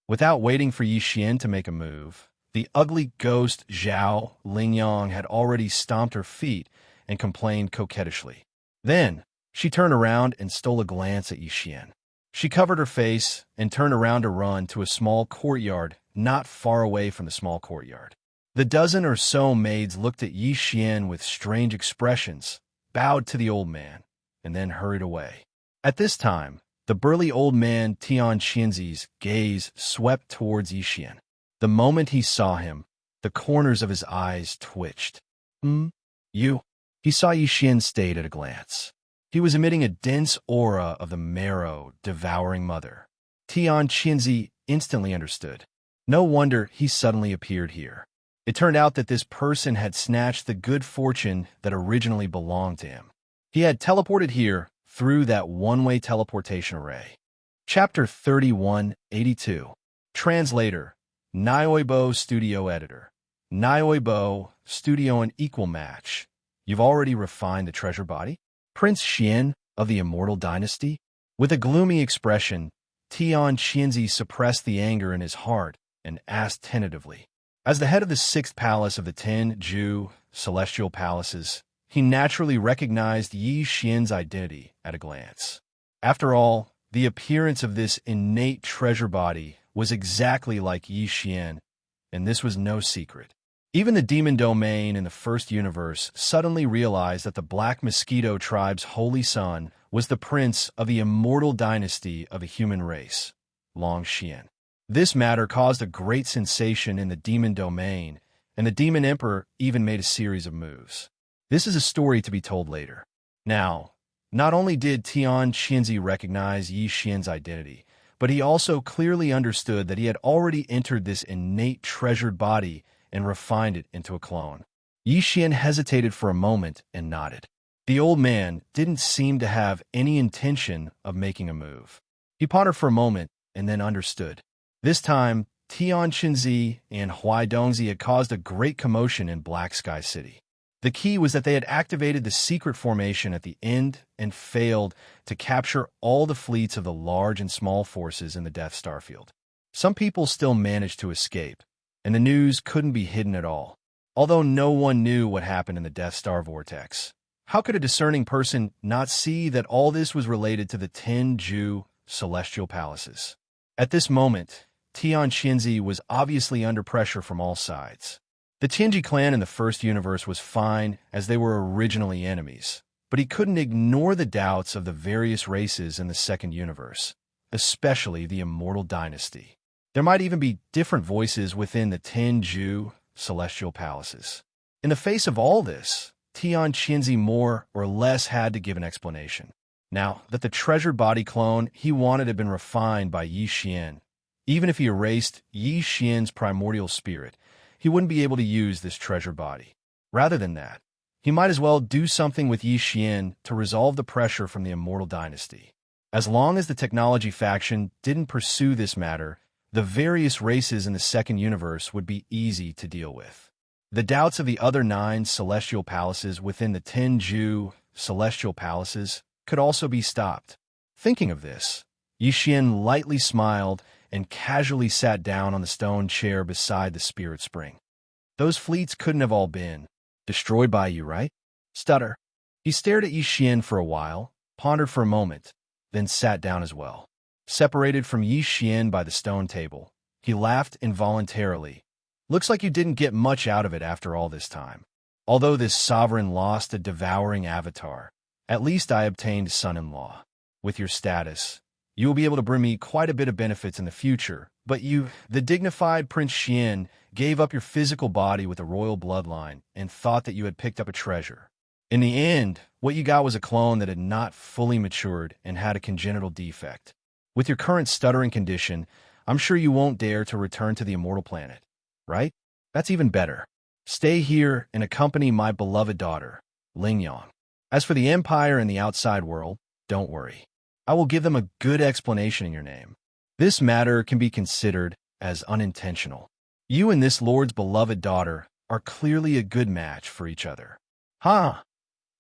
S1: Without waiting for Yi Xian to make a move, the ugly ghost Zhao Lingyang had already stomped her feet and complained coquettishly. Then, she turned around and stole a glance at Yi Xian. She covered her face and turned around to run to a small courtyard not far away from the small courtyard. The dozen or so maids looked at Yi Xian with strange expressions, bowed to the old man, and then hurried away. At this time, the burly old man Tian Xinzi's gaze swept towards Yi Xian. The moment he saw him, the corners of his eyes twitched. You?" He saw Yi Xian stayed at a glance. He was emitting a dense aura of the marrow, devouring mother. Tian Xinzi instantly understood. No wonder he suddenly appeared here. It turned out that this person had snatched the good fortune that originally belonged to him. He had teleported here through that one-way teleportation array. Chapter 3182. Translator, Nioibo Studio Editor. Nioibo, Studio an equal match. You've already refined the treasure body? Prince Xian of the Immortal Dynasty? With a gloomy expression, Tian Xinzi suppressed the anger in his heart and asked tentatively. As the head of the 6th palace of the 10 Ju celestial palaces, he naturally recognized Yi Xian's identity at a glance. After all, the appearance of this innate treasure body was exactly like Yi Xian, and this was no secret. Even the demon domain in the first universe suddenly realized that the Black Mosquito tribe's holy son was the prince of the immortal dynasty of the human race, Long Xian. This matter caused a great sensation in the demon domain, and the demon emperor even made a series of moves. This is a story to be told later. Now, not only did Tian Xinzi recognize Yi Xian's identity, but he also clearly understood that he had already entered this innate treasured body and refined it into a clone. Yi Xian hesitated for a moment and nodded. The old man didn't seem to have any intention of making a move. He pondered for a moment and then understood. This time, Tian Xinzi and Huai Dongzi had caused a great commotion in Black Sky City. The key was that they had activated the secret formation at the end and failed to capture all the fleets of the large and small forces in the Death Star field. Some people still managed to escape, and the news couldn't be hidden at all. Although no one knew what happened in the Death Star vortex, how could a discerning person not see that all this was related to the 10 Ju celestial palaces? At this moment, Tian Xinzi was obviously under pressure from all sides. The Tianji clan in the first universe was fine, as they were originally enemies, but he couldn't ignore the doubts of the various races in the second universe, especially the Immortal Dynasty. There might even be different voices within the 10 Ju celestial palaces. In the face of all this, Tian Xinzi more or less had to give an explanation. Now that the treasured body clone he wanted had been refined by Yi Xian, even if he erased Yi Xian's primordial spirit, he wouldn't be able to use this treasure body. Rather than that, he might as well do something with Yi Xian to resolve the pressure from the Immortal Dynasty. As long as the technology faction didn't pursue this matter, the various races in the second universe would be easy to deal with. The doubts of the other 9 celestial palaces within the 10 Ju celestial palaces could also be stopped. Thinking of this, Yi Xian lightly smiled and casually sat down on the stone chair beside the spirit spring. Those fleets couldn't have all been destroyed by you, right? Stutter. He stared at Yi Xian for a while, pondered for a moment, then sat down as well. Separated from Yi Xian by the stone table, he laughed involuntarily. Looks like you didn't get much out of it after all this time. Although this sovereign lost a devouring avatar, at least I obtained son-in-law. With your status, you will be able to bring me quite a bit of benefits in the future, but you, the dignified Prince Xian, gave up your physical body with a royal bloodline and thought that you had picked up a treasure. In the end, what you got was a clone that had not fully matured and had a congenital defect. With your current stuttering condition, I'm sure you won't dare to return to the immortal planet, right? That's even better. Stay here and accompany my beloved daughter, Lingyang. As for the Empire and the outside world, don't worry. I will give them a good explanation in your name. This matter can be considered as unintentional. You and this lord's beloved daughter are clearly a good match for each other. Ha!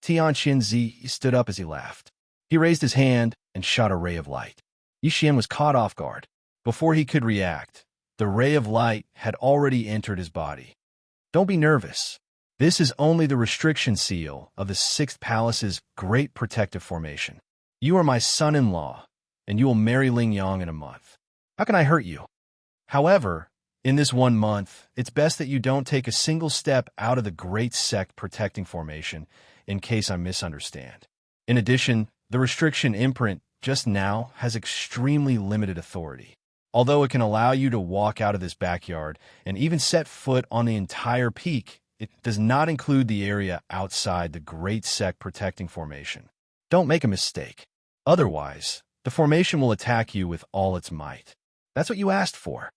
S1: Tian Xinzi stood up as he laughed. He raised his hand and shot a ray of light. Yi Xian was caught off guard. Before he could react, the ray of light had already entered his body. Don't be nervous. This is only the restriction seal of the Sixth Palace's Great Protective Formation. You are my son-in-law, and you will marry Ling Yang in a month. How can I hurt you? However, in this 1 month, it's best that you don't take a single step out of the Great Sect Protecting Formation in case I misunderstand. In addition, the restriction imprint just now has extremely limited authority. Although it can allow you to walk out of this backyard and even set foot on the entire peak, it does not include the area outside the Great Sect Protecting Formation. Don't make a mistake. Otherwise, the formation will attack you with all its might. That's what you asked for.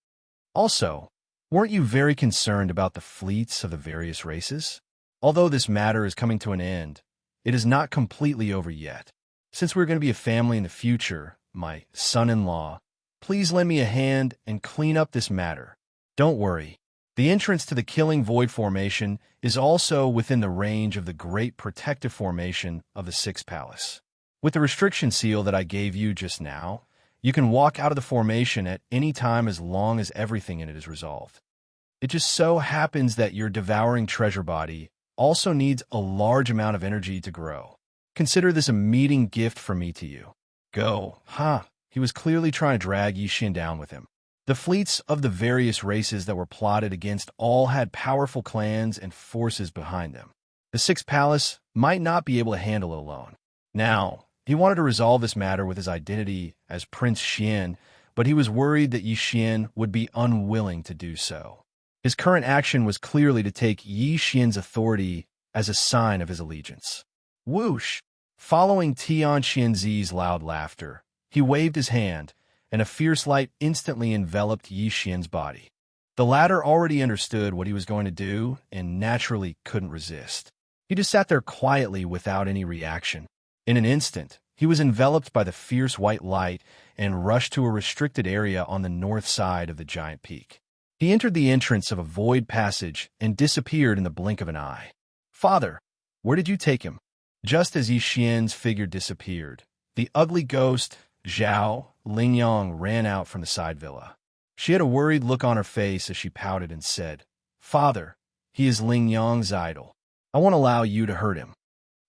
S1: Also, weren't you very concerned about the fleets of the various races? Although this matter is coming to an end, it is not completely over yet. Since we're going to be a family in the future, my son-in-law, please lend me a hand and clean up this matter. Don't worry. The entrance to the Killing Void Formation is also within the range of the Great Protective Formation of the Sixth Palace. With the restriction seal that I gave you just now, you can walk out of the formation at any time as long as everything in it is resolved. It just so happens that your devouring treasure body also needs a large amount of energy to grow. Consider this a meeting gift from me to you. Go. Ha! He was clearly trying to drag Yi Xian down with him. The fleets of the various races that were plotted against all had powerful clans and forces behind them. The Sixth Palace might not be able to handle it alone. Now, he wanted to resolve this matter with his identity as Prince Xian, but he was worried that Yi Xian would be unwilling to do so. His current action was clearly to take Yi Xian's authority as a sign of his allegiance. Whoosh! Following Tian Xianzi's loud laughter, he waved his hand, and a fierce light instantly enveloped Yi Xian's body. The latter already understood what he was going to do and naturally couldn't resist. He just sat there quietly without any reaction. In an instant, he was enveloped by the fierce white light and rushed to a restricted area on the north side of the giant peak. He entered the entrance of a void passage and disappeared in the blink of an eye. Father, where did you take him? Just as Yi Xian's figure disappeared, the ugly ghost, Zhao Lingyang, ran out from the side villa. She had a worried look on her face as she pouted and said, Father, he is Lingyang's idol. I won't allow you to hurt him.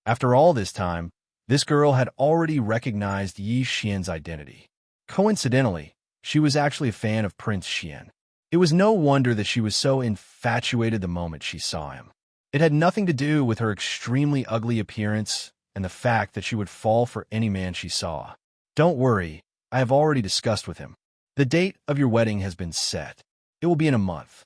S1: After all this time, this girl had already recognized Yi Xian's identity. Coincidentally, she was actually a fan of Prince Xian. It was no wonder that she was so infatuated the moment she saw him. It had nothing to do with her extremely ugly appearance and the fact that she would fall for any man she saw. Don't worry, I have already discussed with him. The date of your wedding has been set. It will be in a month.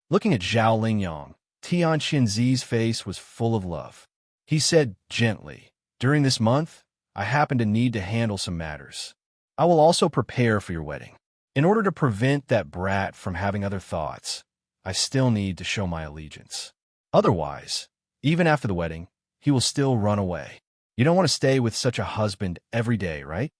S1: Looking at Zhao Lingyang, Tian Xinzi's face was full of love. He said gently, During this month, I happen to need to handle some matters. I will also prepare for your wedding. In order to prevent that brat from having other thoughts, I still need to show my allegiance. Otherwise, even after the wedding, he will still run away. You don't want to stay with such a husband every day, right?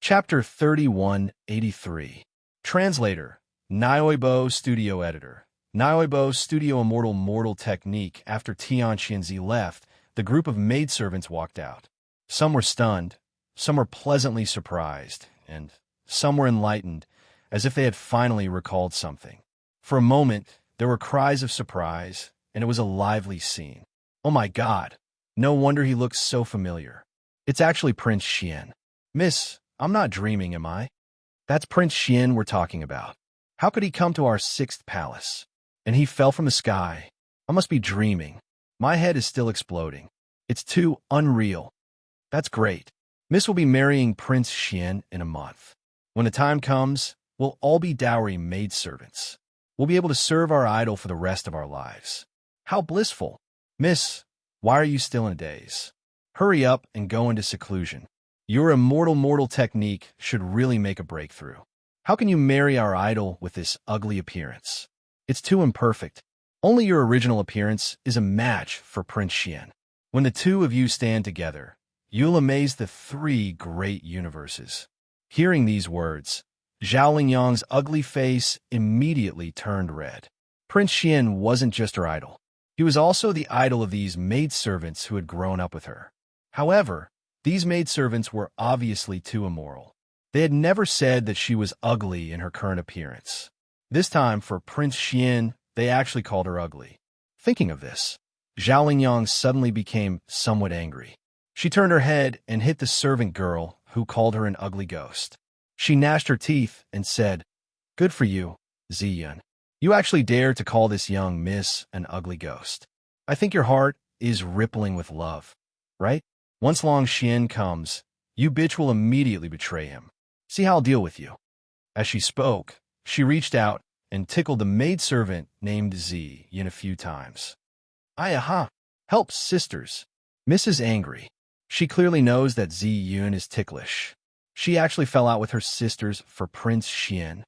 S1: Chapter 3183. Translator, Nioibo Studio Editor. Nioibo Studio Immortal Mortal Technique. After Tian Xinzi left, the group of maidservants walked out. Some were stunned, some were pleasantly surprised, and some were enlightened, as if they had finally recalled something. For a moment, there were cries of surprise, and it was a lively scene. Oh my God! No wonder he looks so familiar. It's actually Prince Xian. Miss, I'm not dreaming, am I? That's Prince Xian we're talking about. How could he come to our sixth palace? And he fell from the sky. I must be dreaming. My head is still exploding. It's too unreal. That's great. Miss will be marrying Prince Xian in a month. When the time comes, we'll all be dowry maidservants. We'll be able to serve our idol for the rest of our lives. How blissful. Miss, why are you still in a daze? Hurry up and go into seclusion. Your immortal mortal technique should really make a breakthrough. How can you marry our idol with this ugly appearance? It's too imperfect. Only your original appearance is a match for Prince Xian. When the two of you stand together, you'll amaze the three great universes. Hearing these words, Zhao Lingyang's ugly face immediately turned red. Prince Xian wasn't just her idol. He was also the idol of these maidservants who had grown up with her. However, these maidservants were obviously too immoral. They had never said that she was ugly in her current appearance. This time, for Prince Xian, they actually called her ugly. Thinking of this, Zhao Lingyang suddenly became somewhat angry. She turned her head and hit the servant girl who called her an ugly ghost. She gnashed her teeth and said, "Good for you, Ziyun. You actually dare to call this young miss an ugly ghost. I think your heart is rippling with love, right? Once Long Xian comes, you bitch will immediately betray him. See how I'll deal with you." As she spoke, she reached out and tickled the maidservant named Ziyun a few times. Aha! Help, sisters. Mrs. Angry. She clearly knows that Ziyun is ticklish. She actually fell out with her sisters for Prince Xian.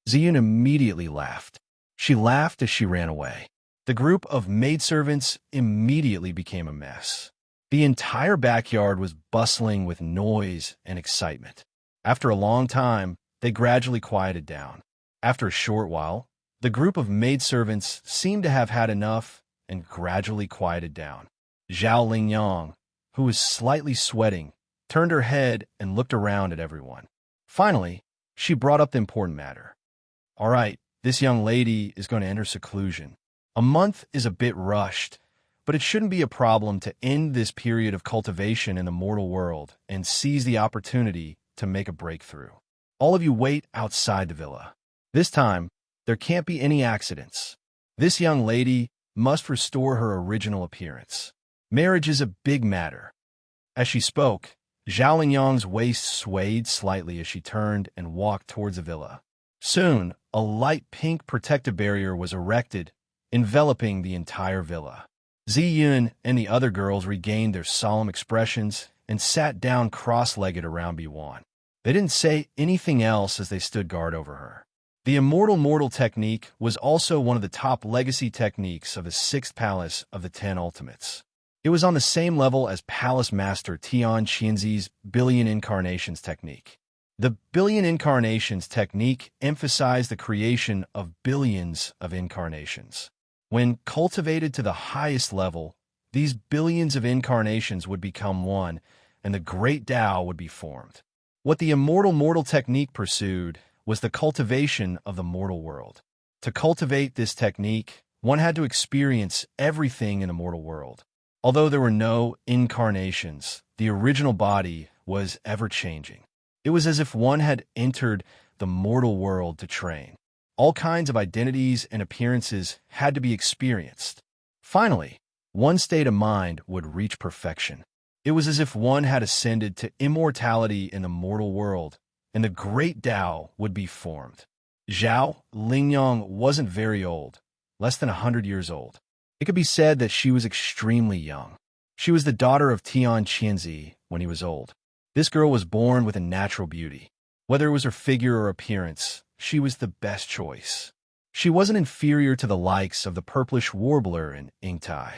S1: Ziyun immediately laughed. She laughed as she ran away. The group of maidservants immediately became a mess. The entire backyard was bustling with noise and excitement. After a long time, they gradually quieted down. After a short while, the group of maidservants seemed to have had enough and gradually quieted down. Zhao Lingyang, who was slightly sweating, turned her head and looked around at everyone. Finally, she brought up the important matter. "All right, this young lady is going to enter seclusion. A month is a bit rushed, but it shouldn't be a problem to end this period of cultivation in the mortal world and seize the opportunity to make a breakthrough. All of you wait outside the villa. This time, there can't be any accidents. This young lady must restore her original appearance. Marriage is a big matter." As she spoke, Zhao Lingyang's waist swayed slightly as she turned and walked towards the villa. Soon, a light pink protective barrier was erected, enveloping the entire villa. Ziyun and the other girls regained their solemn expressions and sat down cross-legged around Biwan. They didn't say anything else as they stood guard over her. The Immortal Mortal technique was also one of the top legacy techniques of the 6th Palace of the 10 Ultimates. It was on the same level as Palace Master Tian Qinzi's Billion Incarnations technique. The Billion Incarnations technique emphasized the creation of billions of incarnations. When cultivated to the highest level, these billions of incarnations would become one, and the Great Tao would be formed. What the Immortal Mortal technique pursued was the cultivation of the mortal world. To cultivate this technique, one had to experience everything in the mortal world. Although there were no incarnations, the original body was ever-changing. It was as if one had entered the mortal world to train. All kinds of identities and appearances had to be experienced. Finally, one's state of mind would reach perfection. It was as if one had ascended to immortality in the mortal world, and the Great Tao would be formed. Zhao Lingyang wasn't very old, less than 100 years old. It could be said that she was extremely young. She was the daughter of Tian Qinzi when he was old. This girl was born with a natural beauty. Whether it was her figure or appearance, she was the best choice. She wasn't inferior to the likes of the purplish warbler and inktai.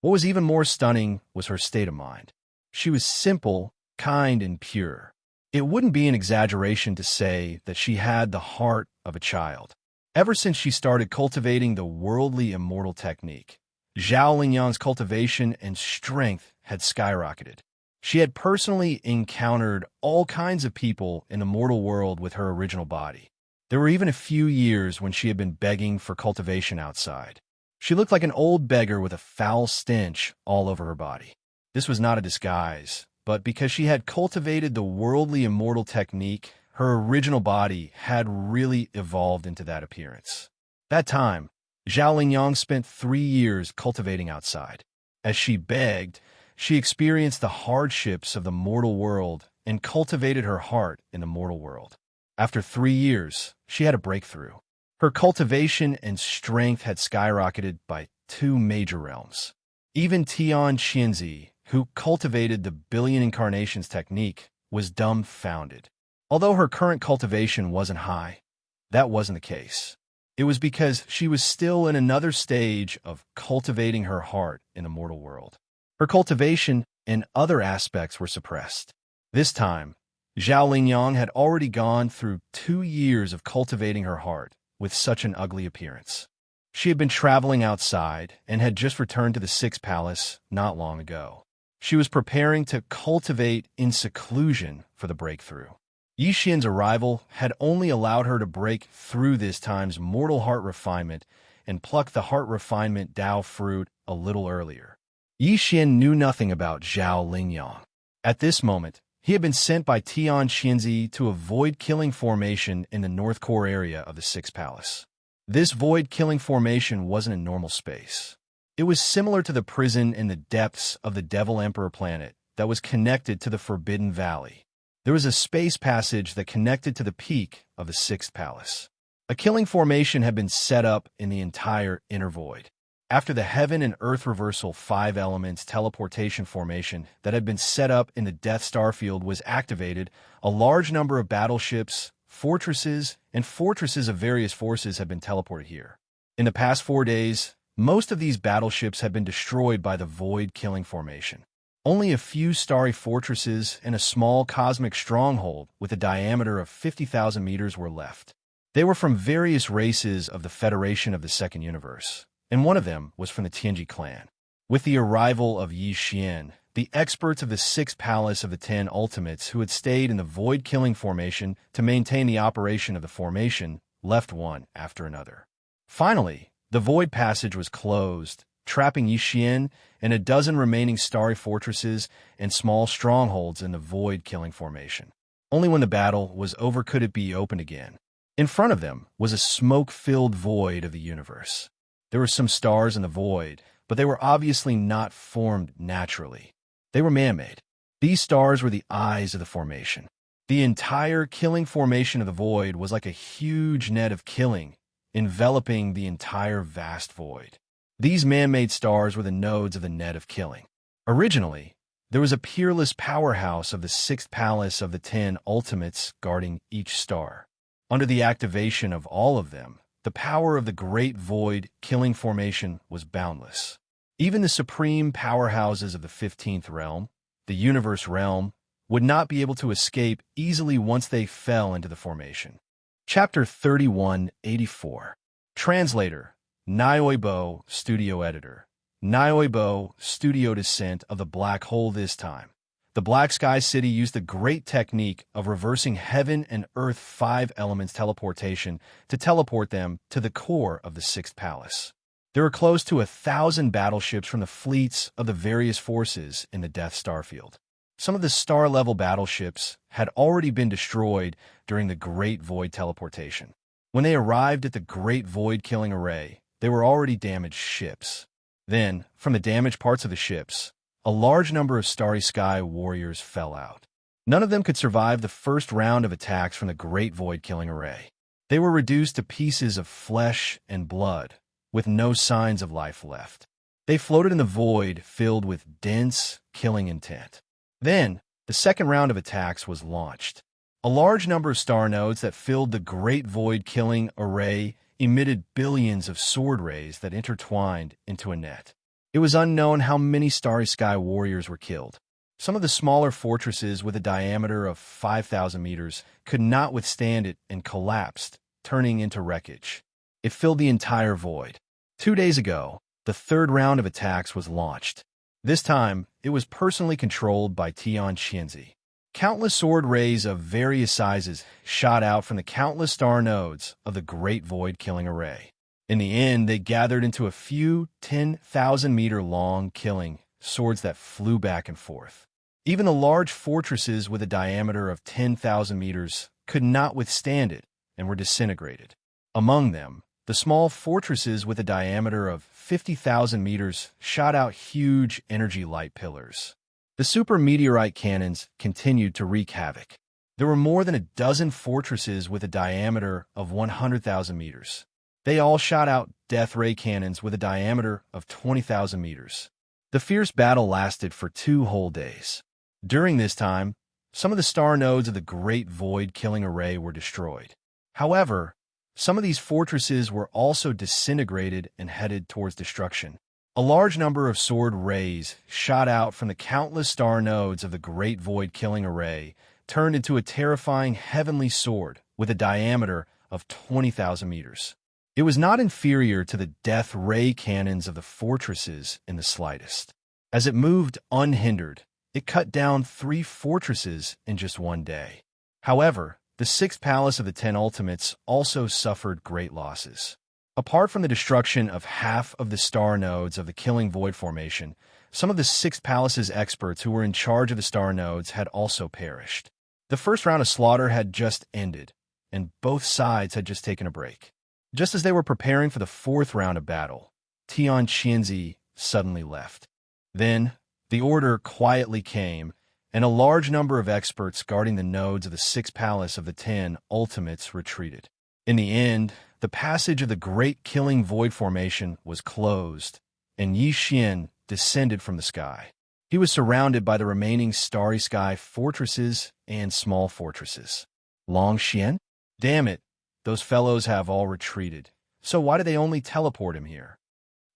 S1: What was even more stunning was her state of mind. She was simple, kind, and pure. It wouldn't be an exaggeration to say that she had the heart of a child. Ever since she started cultivating the worldly immortal technique, Zhao Lingyang's cultivation and strength had skyrocketed. She had personally encountered all kinds of people in the mortal world with her original body. There were even a few years when she had been begging for cultivation outside. She looked like an old beggar with a foul stench all over her body. This was not a disguise, but because she had cultivated the worldly immortal technique, her original body had really evolved into that appearance. That time, Zhao Lingyang spent 3 years cultivating outside. As she begged, she experienced the hardships of the mortal world and cultivated her heart in the mortal world. After 3 years, she had a breakthrough. Her cultivation and strength had skyrocketed by 2 major realms. Even Tian Qinzi, who cultivated the Billion Incarnations technique, was dumbfounded. Although her current cultivation wasn't high, that wasn't the case. It was because she was still in another stage of cultivating her heart in the mortal world. Her cultivation and other aspects were suppressed. This time, Zhao Lingyang had already gone through 2 years of cultivating her heart with such an ugly appearance. She had been traveling outside and had just returned to the Sixth Palace not long ago. She was preparing to cultivate in seclusion for the breakthrough. Yi Xian's arrival had only allowed her to break through this time's mortal heart refinement and pluck the heart refinement Dao fruit a little earlier. Yi Xian knew nothing about Zhao Lingyang. At this moment, he had been sent by Tian Xianzi to a void-killing formation in the North Core area of the Sixth Palace. This void-killing formation wasn't a normal space. It was similar to the prison in the depths of the Devil Emperor planet that was connected to the Forbidden Valley. There was a space passage that connected to the peak of the Sixth Palace. A killing formation had been set up in the entire inner void. After the Heaven and Earth Reversal 5 Elements teleportation formation that had been set up in the Death Star field was activated, a large number of battleships, fortresses, and fortresses of various forces had been teleported here. In the past 4 days, most of these battleships had been destroyed by the Void Killing Formation. Only a few starry fortresses and a small cosmic stronghold with a diameter of 50,000 meters were left. They were from various races of the Federation of the Second Universe, and one of them was from the Tianji clan. With the arrival of Yi Xian, the experts of the Sixth Palace of the 10 Ultimates who had stayed in the Void Killing Formation to maintain the operation of the formation left one after another. Finally, the Void Passage was closed, trapping Yi Xian and a dozen remaining starry fortresses and small strongholds in the Void Killing Formation. Only when the battle was over could it be opened again. In front of them was a smoke-filled void of the universe. There were some stars in the void, but they were obviously not formed naturally. They were man-made. These stars were the eyes of the formation. The entire killing formation of the void was like a huge net of killing, enveloping the entire vast void. These man-made stars were the nodes of the net of killing. Originally, there was a peerless powerhouse of the Sixth Palace of the 10 Ultimates guarding each star. Under the activation of all of them, the power of the Great Void Killing Formation was boundless. Even the supreme powerhouses of the 15th Realm, the Universe Realm, would not be able to escape easily once they fell into the formation. Chapter 3184. Translator, Nioibo, Studio Editor. Nioibo, Studio Descent of the Black Hole this time. The Black Sky City used the great technique of reversing Heaven and Earth 5 Elements teleportation to teleport them to the core of the Sixth Palace. There were close to 1,000 battleships from the fleets of the various forces in the Death Star field. Some of the star-level battleships had already been destroyed during the Great Void teleportation. When they arrived at the Great Void Killing Array, they were already damaged ships. Then, from the damaged parts of the ships, a large number of Starry Sky warriors fell out. None of them could survive the first round of attacks from the Great Void Killing Array. They were reduced to pieces of flesh and blood, with no signs of life left. They floated in the void filled with dense, killing intent. Then, the second round of attacks was launched. A large number of star nodes that filled the Great Void Killing Array emitted billions of sword rays that intertwined into a net. It was unknown how many Starry Sky warriors were killed. Some of the smaller fortresses with a diameter of 5,000 meters could not withstand it and collapsed, turning into wreckage. It filled the entire void. 2 days ago, the third round of attacks was launched. This time, it was personally controlled by Tian Xianzi. Countless sword rays of various sizes shot out from the countless star nodes of the Great Void Killing Array. In the end, they gathered into a few 10,000-meter-long killing swords that flew back and forth. Even the large fortresses with a diameter of 10,000 meters could not withstand it and were disintegrated. Among them, the small fortresses with a diameter of 50,000 meters shot out huge energy light pillars. The super meteorite cannons continued to wreak havoc. There were more than a dozen fortresses with a diameter of 100,000 meters. They all shot out death ray cannons with a diameter of 20,000 meters. The fierce battle lasted for 2 whole days. During this time, some of the star nodes of the Great Void Killing Array were destroyed. However, some of these fortresses were also disintegrated and headed towards destruction. A large number of sword rays shot out from the countless star nodes of the Great Void Killing Array, turned into a terrifying heavenly sword with a diameter of 20,000 meters. It was not inferior to the death ray cannons of the fortresses in the slightest. As it moved unhindered, it cut down 3 fortresses in just one day. However, the 6th palace of the 10 Ultimates also suffered great losses. Apart from the destruction of half of the star nodes of the Killing Void formation, some of the 6th palace's experts who were in charge of the star nodes had also perished. The first round of slaughter had just ended, and both sides had just taken a break. Just as they were preparing for the 4th round of battle, Tian Qianzi suddenly left. Then, the order quietly came, and a large number of experts guarding the nodes of the 6th palace of the 10 Ultimates retreated. In the end, the passage of the Great Killing Void formation was closed, and Yi Xian descended from the sky. He was surrounded by the remaining Starry Sky fortresses and small fortresses. Long Xian? Damn it, those fellows have all retreated. So why did they only teleport him here?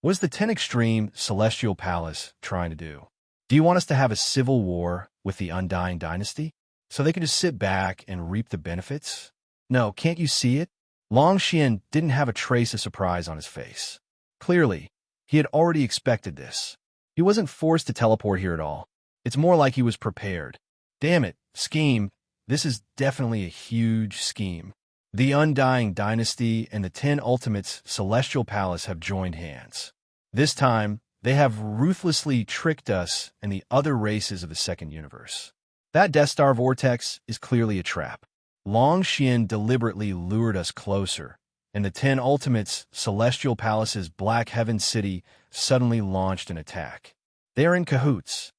S1: What is the 10 Extreme Celestial Palace trying to do? Do you want us to have a civil war with the Undying Dynasty? So they can just sit back and reap the benefits? No, can't you see it? Long Xian didn't have a trace of surprise on his face. Clearly, he had already expected this. He wasn't forced to teleport here at all. It's more like he was prepared. Damn it, scheme. This is definitely a huge scheme. The Undying Dynasty and the 10 Ultimates Celestial Palace have joined hands. This time, they have ruthlessly tricked us and the other races of the second universe. That Death Star vortex is clearly a trap. Long Xian deliberately lured us closer, and the 10 Ultimates Celestial Palace's Black Heaven City suddenly launched an attack. They are in cahoots.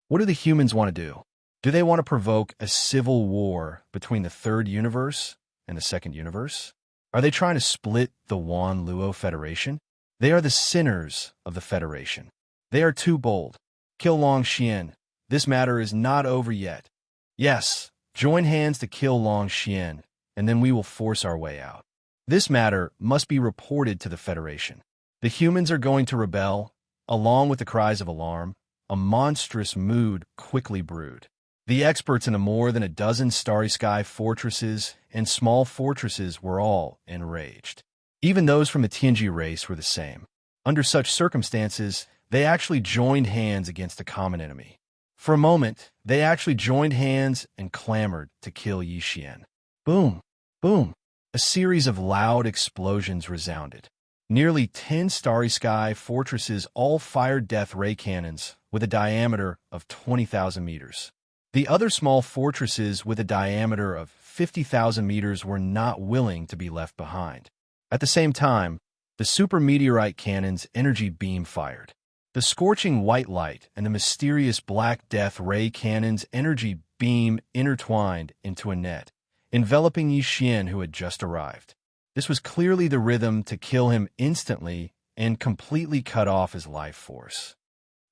S1: What do the humans want to do? Do they want to provoke a civil war between the third universe and the second universe? Are they trying to split the Wan Luo Federation? They are the sinners of the Federation. They are too bold. Kill Long Xian. This matter is not over yet. Yes, join hands to kill Long Xian, and then we will force our way out. This matter must be reported to the Federation. The humans are going to rebel. Along with the cries of alarm, a monstrous mood quickly brewed. The experts in the more than a dozen Starry Sky fortresses and small fortresses were all enraged. Even those from the Tianji race were the same. Under such circumstances, they actually joined hands against a common enemy. For a moment, they actually joined hands and clamored to kill Yi Xian. Boom! Boom! A series of loud explosions resounded. Nearly 10 Starry Sky fortresses all fired death ray cannons with a diameter of 20,000 meters. The other small fortresses with a diameter of 50,000 meters were not willing to be left behind. At the same time, the super meteorite cannon's energy beam fired. The scorching white light and the mysterious black death ray cannon's energy beam intertwined into a net, enveloping Yi Xian, who had just arrived. This was clearly the rhythm to kill him instantly and completely cut off his life force.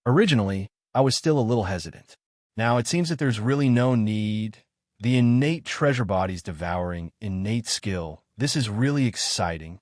S1: Originally, I was still a little hesitant. Now it seems that there's really no need. The innate treasure body's devouring innate skill. This is really exciting.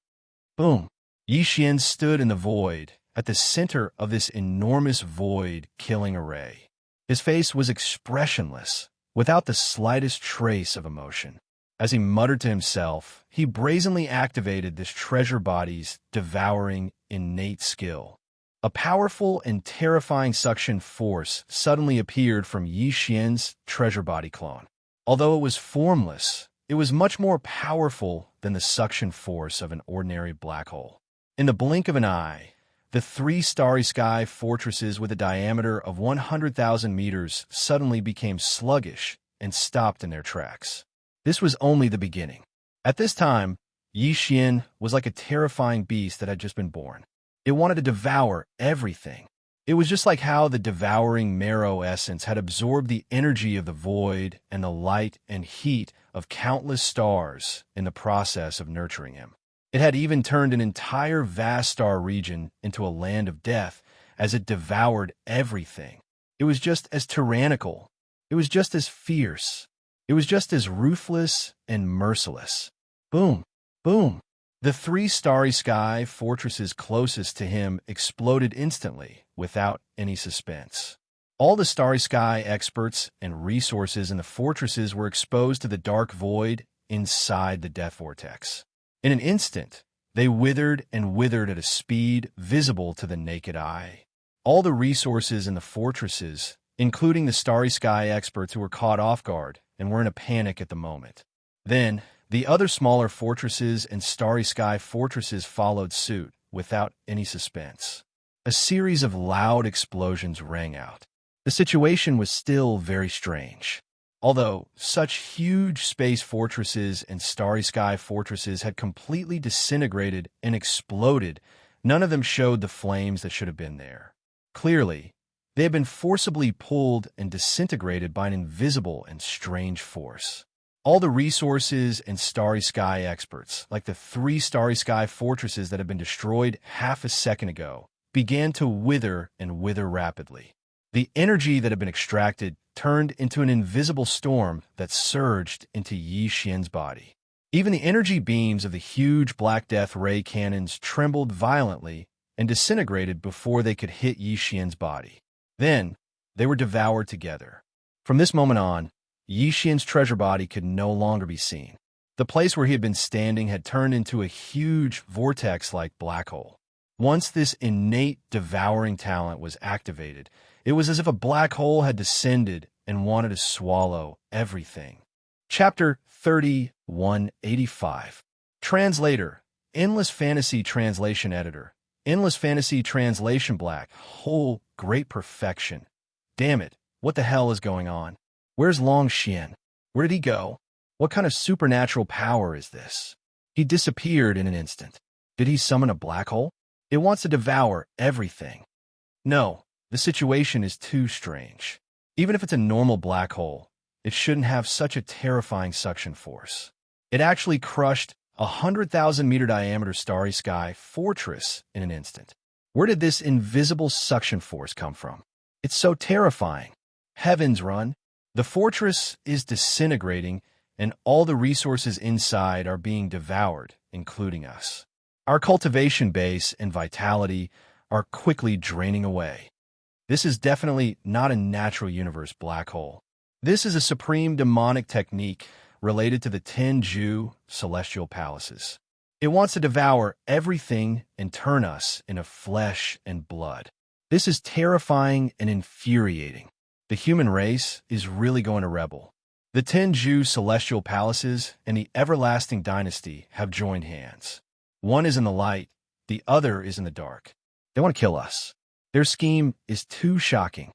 S1: Boom. Yi Xian stood in the void, at the center of this enormous void-killing array. His face was expressionless, without the slightest trace of emotion. As he muttered to himself, he brazenly activated this treasure body's devouring innate skill. A powerful and terrifying suction force suddenly appeared from Yi Xian's treasure body clone. Although it was formless, it was much more powerful than the suction force of an ordinary black hole. In the blink of an eye, the 3 Starry Sky fortresses with a diameter of 100,000 meters suddenly became sluggish and stopped in their tracks. This was only the beginning. At this time, Yi Xian was like a terrifying beast that had just been born. It wanted to devour everything. It was just like how the devouring marrow essence had absorbed the energy of the void and the light and heat of countless stars in the process of nurturing him. It had even turned an entire vast star region into a land of death as it devoured everything. It was just as tyrannical. It was just as fierce. It was just as ruthless and merciless. Boom, boom. The 3 Starry Sky fortresses closest to him exploded instantly, without any suspense. All the Starry Sky experts and resources in the fortresses were exposed to the dark void inside the death vortex. In an instant, They withered and withered at a speed visible to the naked eye. All the resources in the fortresses, including the Starry Sky experts who were caught off guard and were in a panic at the moment. Then, the other smaller fortresses and Starry Sky fortresses followed suit without any suspense. A series of loud explosions rang out. The situation was still very strange. Although such huge space fortresses and Starry Sky fortresses had completely disintegrated and exploded, none of them showed the flames that should have been there. Clearly, they had been forcibly pulled and disintegrated by an invisible and strange force. All the resources and Starry Sky experts, like the 3 Starry Sky fortresses that had been destroyed half a second ago, began to wither and wither rapidly. The energy that had been extracted turned into an invisible storm that surged into Yi Xian's body. Even the energy beams of the huge Black Death ray cannons trembled violently and disintegrated before they could hit Yi Xian's body. Then, they were devoured together. From this moment on, Yi Xian's treasure body could no longer be seen. The place where he had been standing had turned into a huge vortex-like black hole. Once this innate devouring talent was activated, it was as if a black hole had descended and wanted to swallow everything. Chapter 3185. Translator, Endless Fantasy Translation Editor. Endless Fantasy Translation Black Hole, great perfection. Damn it, what the hell is going on? Where's Long Xian? Where did he go? What kind of supernatural power is this? He disappeared in an instant. Did he summon a black hole? It wants to devour everything. No, the situation is too strange. Even if it's a normal black hole, it shouldn't have such a terrifying suction force. It actually crushed a 100,000-meter diameter Starry Sky fortress in an instant. Where did this invisible suction force come from? It's so terrifying. Heavens, run! The fortress is disintegrating, and all the resources inside are being devoured, including us. Our cultivation base and vitality are quickly draining away. This is definitely not a natural universe black hole. This is a supreme demonic technique related to the Tenju celestial palaces. It wants to devour everything and turn us into flesh and blood. This is terrifying and infuriating. The human race is really going to rebel. The Tenju celestial palaces and the everlasting dynasty have joined hands. One is in the light, the other is in the dark. They want to kill us. Their scheme is too shocking.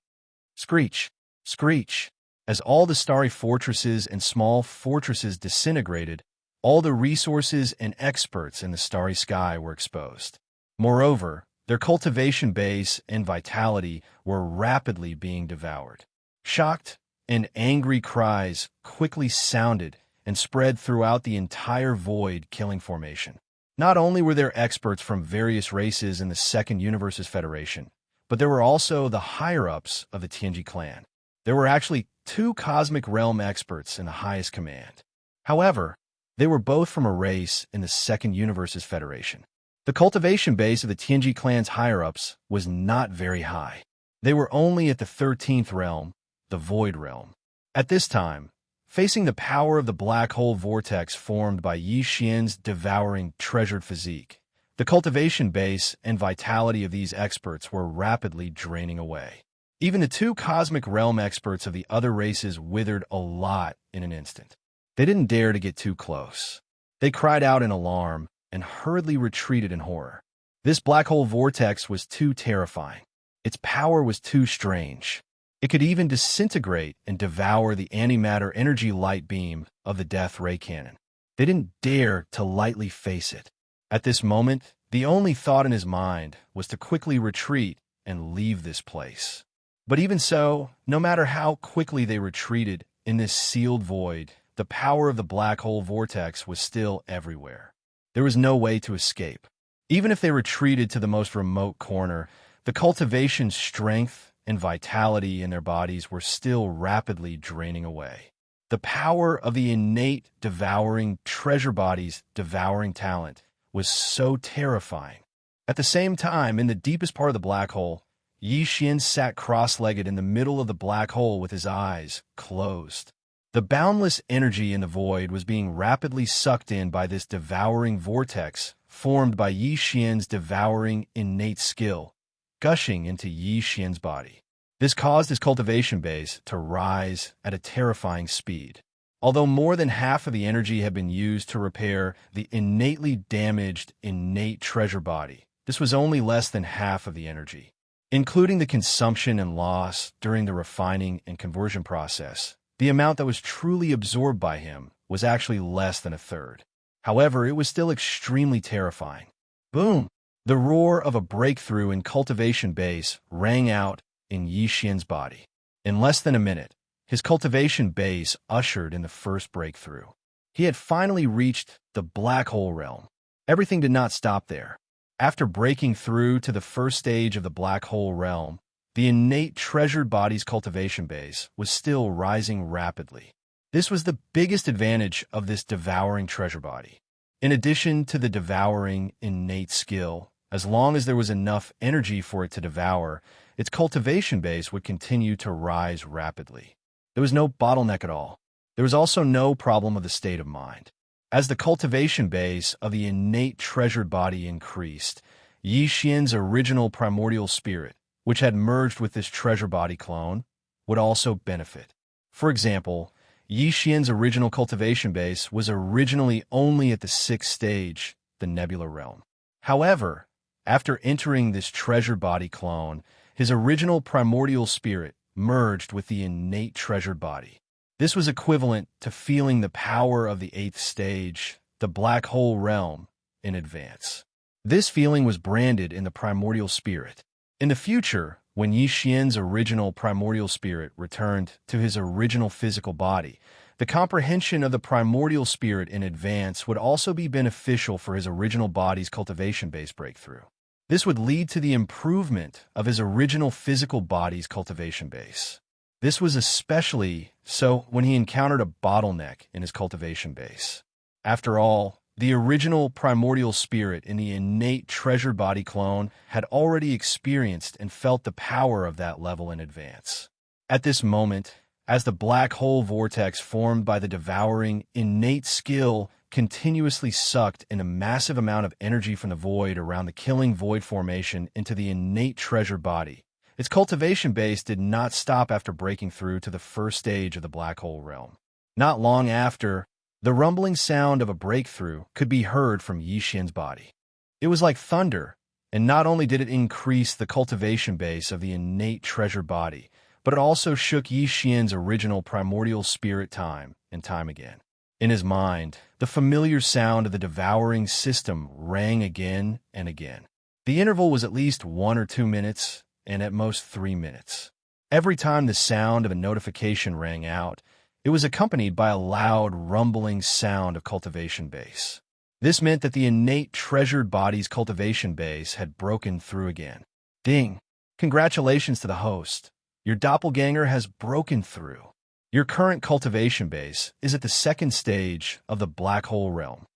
S1: Screech, screech. As all the starry fortresses and small fortresses disintegrated, all the resources and experts in the Starry Sky were exposed. Moreover, their cultivation base and vitality were rapidly being devoured. Shocked and angry cries quickly sounded and spread throughout the entire void killing formation. Not only were there experts from various races in the Second Universes Federation, but there were also the higher-ups of the Tianji clan. There were actually 2 Cosmic Realm experts in the highest command. However, they were both from a race in the Second Universes Federation. The cultivation base of the Tianji clan's higher-ups was not very high. They were only at the 13th realm, the Void Realm. At this time, facing the power of the black hole vortex formed by Yi Xian's devouring treasured physique, the cultivation base and vitality of these experts were rapidly draining away. Even the 2 Cosmic Realm experts of the other races withered a lot in an instant. They didn't dare to get too close. They cried out in alarm and hurriedly retreated in horror. This black hole vortex was too terrifying. Its power was too strange. It could even disintegrate and devour the antimatter energy light beam of the death ray cannon. They didn't dare to lightly face it. At this moment, the only thought in his mind was to quickly retreat and leave this place. But even so, no matter how quickly they retreated in this sealed void, the power of the black hole vortex was still everywhere. There was no way to escape. Even if they retreated to the most remote corner, the cultivation strength and vitality in their bodies were still rapidly draining away. The power of the innate devouring treasure body's devouring talent was so terrifying. At the same time, in the deepest part of the black hole, Yi Xian sat cross-legged in the middle of the black hole with his eyes closed. The boundless energy in the void was being rapidly sucked in by this devouring vortex formed by Yi Xian's devouring innate skill, gushing into Yi Xian's body. This caused his cultivation base to rise at a terrifying speed. Although more than half of the energy had been used to repair the innately damaged innate treasure body, this was only less than half of the energy. Including the consumption and loss during the refining and conversion process, the amount that was truly absorbed by him was actually less than a third. However, it was still extremely terrifying. Boom! The roar of a breakthrough in cultivation base rang out in Yi Xian's body. In less than a minute, his cultivation base ushered in the first breakthrough. He had finally reached the black hole realm. Everything did not stop there. After breaking through to the first stage of the black hole realm, the innate treasured body's cultivation base was still rising rapidly. This was the biggest advantage of this devouring treasure body. In addition to the devouring innate skill, as long as there was enough energy for it to devour, its cultivation base would continue to rise rapidly. There was no bottleneck at all. There was also no problem of the state of mind. As the cultivation base of the innate treasured body increased, Yi Xian's original primordial spirit, which had merged with this treasure body clone, would also benefit. For example, Yi Xian's original cultivation base was originally only at the 6th stage, the nebula realm. However, after entering this treasure body clone, his original primordial spirit merged with the innate treasured body. This was equivalent to feeling the power of the 8th stage, the black hole realm, in advance. This feeling was branded in the primordial spirit. In the future, when Yi Xian's original primordial spirit returned to his original physical body, the comprehension of the primordial spirit in advance would also be beneficial for his original body's cultivation-based breakthrough. This would lead to the improvement of his original physical body's cultivation base. This was especially so when he encountered a bottleneck in his cultivation base. After all, the original primordial spirit in the innate treasured body clone had already experienced and felt the power of that level in advance. At this moment, as the black hole vortex formed by the devouring innate skill continuously sucked in a massive amount of energy from the void around the killing void formation into the innate treasure body, its cultivation base did not stop after breaking through to the first stage of the black hole realm. Not long after, the rumbling sound of a breakthrough could be heard from Yi Xian's body. It was like thunder, and not only did it increase the cultivation base of the innate treasure body, but it also shook Yi Xian's original primordial spirit time and time again. In his mind, the familiar sound of the devouring system rang again and again. The interval was at least 1 or 2 minutes, and at most 3 minutes. Every time the sound of a notification rang out, it was accompanied by a loud, rumbling sound of cultivation base. This meant that the innate treasured body's cultivation base had broken through again. Ding! Congratulations to the host. Your doppelganger has broken through. Your current cultivation base is at the 2nd stage of the black hole realm.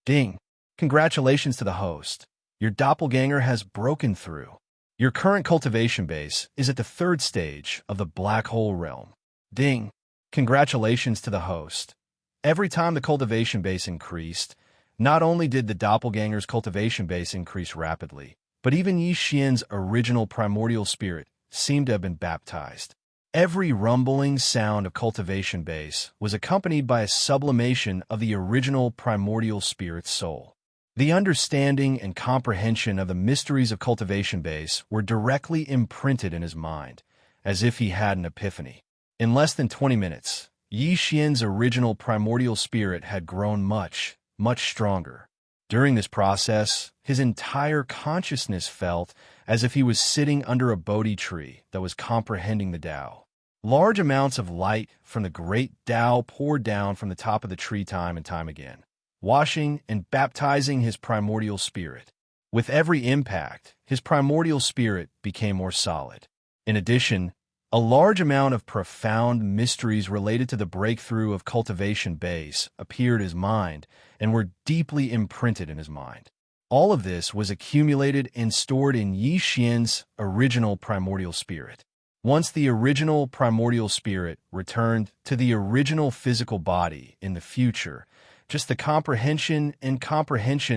S1: Ding! Congratulations to the host. Your doppelganger has broken through. Your current cultivation base is at the 3rd stage of the black hole realm. Ding! Congratulations to the host. Every time the cultivation base increased, not only did the doppelganger's cultivation base increase rapidly, but even Yi Xian's original primordial spirit seemed to have been baptized. Every rumbling sound of cultivation base was accompanied by a sublimation of the original primordial spirit's soul. The understanding and comprehension of the mysteries of cultivation base were directly imprinted in his mind, as if he had an epiphany. In less than 20 minutes, Yi Xian's original primordial spirit had grown much, much stronger. During this process, his entire consciousness felt as if he was sitting under a Bodhi tree that was comprehending the Tao. Large amounts of light from the great Tao poured down from the top of the tree time and time again, washing and baptizing his primordial spirit. With every impact, his primordial spirit became more solid. In addition, a large amount of profound mysteries related to the breakthrough of cultivation base appeared in his mind and were deeply imprinted in his mind. All of this was accumulated and stored in Yi Xian's original primordial spirit. Once the original primordial spirit returned to the original physical body in the future, Just the comprehension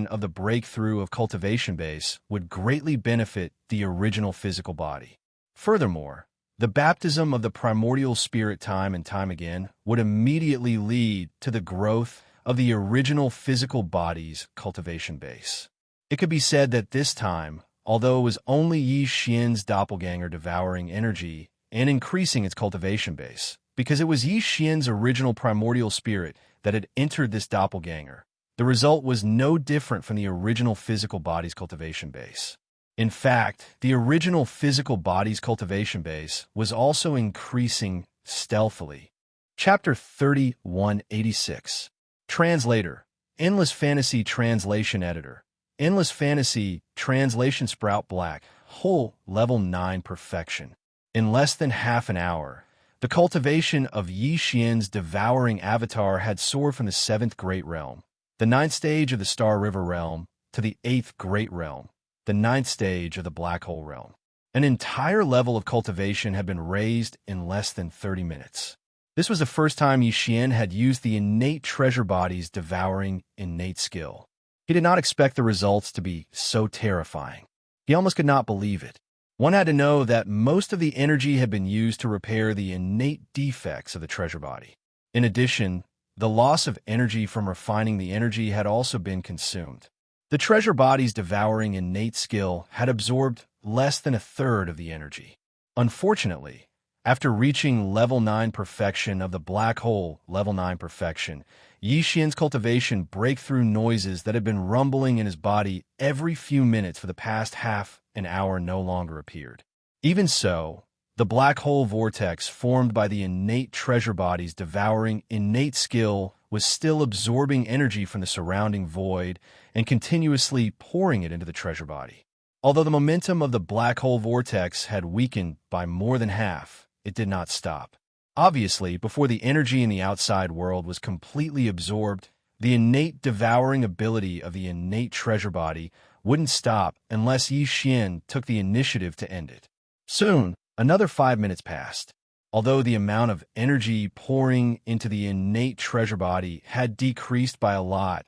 S1: of the breakthrough of cultivation base would greatly benefit the original physical body. Furthermore, the baptism of the primordial spirit time and time again would immediately lead to the growth of the original physical body's cultivation base. It could be said that this time, although it was only Yi Xian's doppelganger devouring energy and increasing its cultivation base, because it was Yi Xian's original primordial spirit that had entered this doppelganger, the result was no different from the original physical body's cultivation base. In fact, the original physical body's cultivation base was also increasing stealthily. Chapter 3186. Translator, Endless Fantasy Translation Editor. Endless Fantasy Translation Sprout Black, Hole, Level 9 Perfection. In less than half an hour, the cultivation of Yi Xian's devouring avatar had soared from the 7th Great Realm, the 9th stage of the Star River Realm, to the 8th Great Realm, the 9th stage of the Black Hole Realm. An entire level of cultivation had been raised in less than 30 minutes. This was the first time Yi Xian had used the innate treasure body's devouring innate skill. He did not expect the results to be so terrifying. He almost could not believe it. One had to know that most of the energy had been used to repair the innate defects of the treasure body. In addition, the loss of energy from refining the energy had also been consumed. The treasure body's devouring innate skill had absorbed less than a third of the energy. Unfortunately, after reaching level 9 perfection of the black hole, level 9 perfection, Yi Xian's cultivation breakthrough noises that had been rumbling in his body every few minutes for the past half an hour no longer appeared. Even so, the black hole vortex formed by the innate treasure body's devouring innate skill was still absorbing energy from the surrounding void and continuously pouring it into the treasure body. Although the momentum of the black hole vortex had weakened by more than half, it did not stop. Obviously, before the energy in the outside world was completely absorbed, the innate devouring ability of the innate treasure body wouldn't stop unless Yi Xian took the initiative to end it. Soon, another 5 minutes passed. Although the amount of energy pouring into the innate treasure body had decreased by a lot,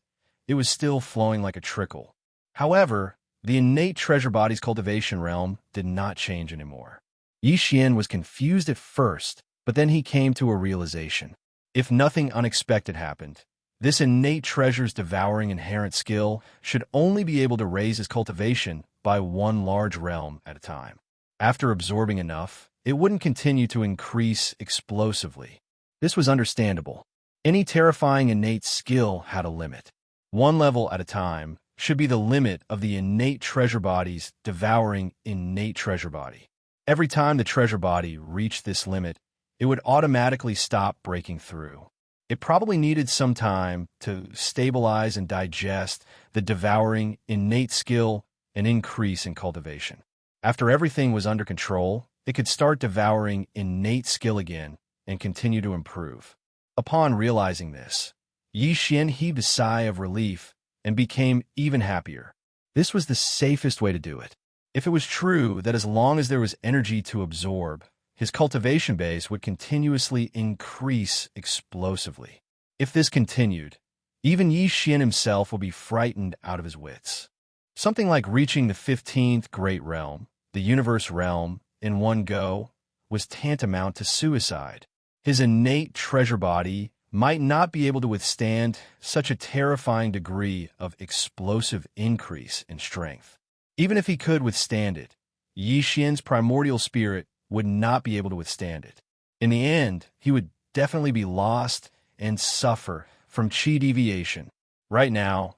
S1: it was still flowing like a trickle. However, the innate treasure body's cultivation realm did not change anymore. Yi Xian was confused at first, but then he came to a realization. If nothing unexpected happened, this innate treasure's devouring inherent skill should only be able to raise his cultivation by one large realm at a time. After absorbing enough, it wouldn't continue to increase explosively. This was understandable. Any terrifying innate skill had a limit. One level at a time should be the limit of the innate treasure body's devouring innate treasure body. Every time the treasure body reached this limit, it would automatically stop breaking through. It probably needed some time to stabilize and digest the devouring innate skill and increase in cultivation. After everything was under control, it could start devouring innate skill again and continue to improve. Upon realizing this, Yi Xian heaved a sigh of relief and became even happier. This was the safest way to do it. If it was true that as long as there was energy to absorb, his cultivation base would continuously increase explosively. If this continued, even Yi Xian himself would be frightened out of his wits. Something like reaching the 15th Great Realm, the Universe Realm, in one go, was tantamount to suicide. His innate treasure body might not be able to withstand such a terrifying degree of explosive increase in strength. Even if he could withstand it, Yi Xian's primordial spirit would not be able to withstand it. In the end, he would definitely be lost and suffer from chi deviation. Right now,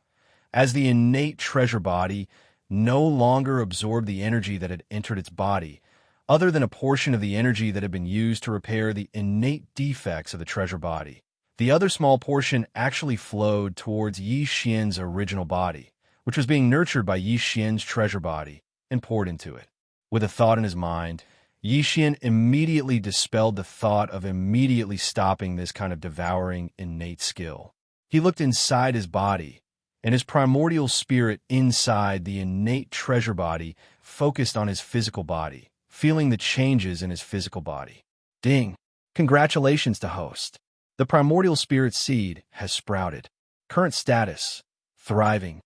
S1: as the innate treasure body no longer absorbed the energy that had entered its body, other than a portion of the energy that had been used to repair the innate defects of the treasure body, the other small portion actually flowed towards Yi Xian's original body, which was being nurtured by Yi Xian's treasure body, and poured into it. With a thought in his mind, Yi Xian immediately dispelled the thought of immediately stopping this kind of devouring innate skill. He looked inside his body, and his primordial spirit inside the innate treasure body focused on his physical body, feeling the changes in his physical body. Ding! Congratulations to host. The primordial spirit seed has sprouted. Current status: thriving.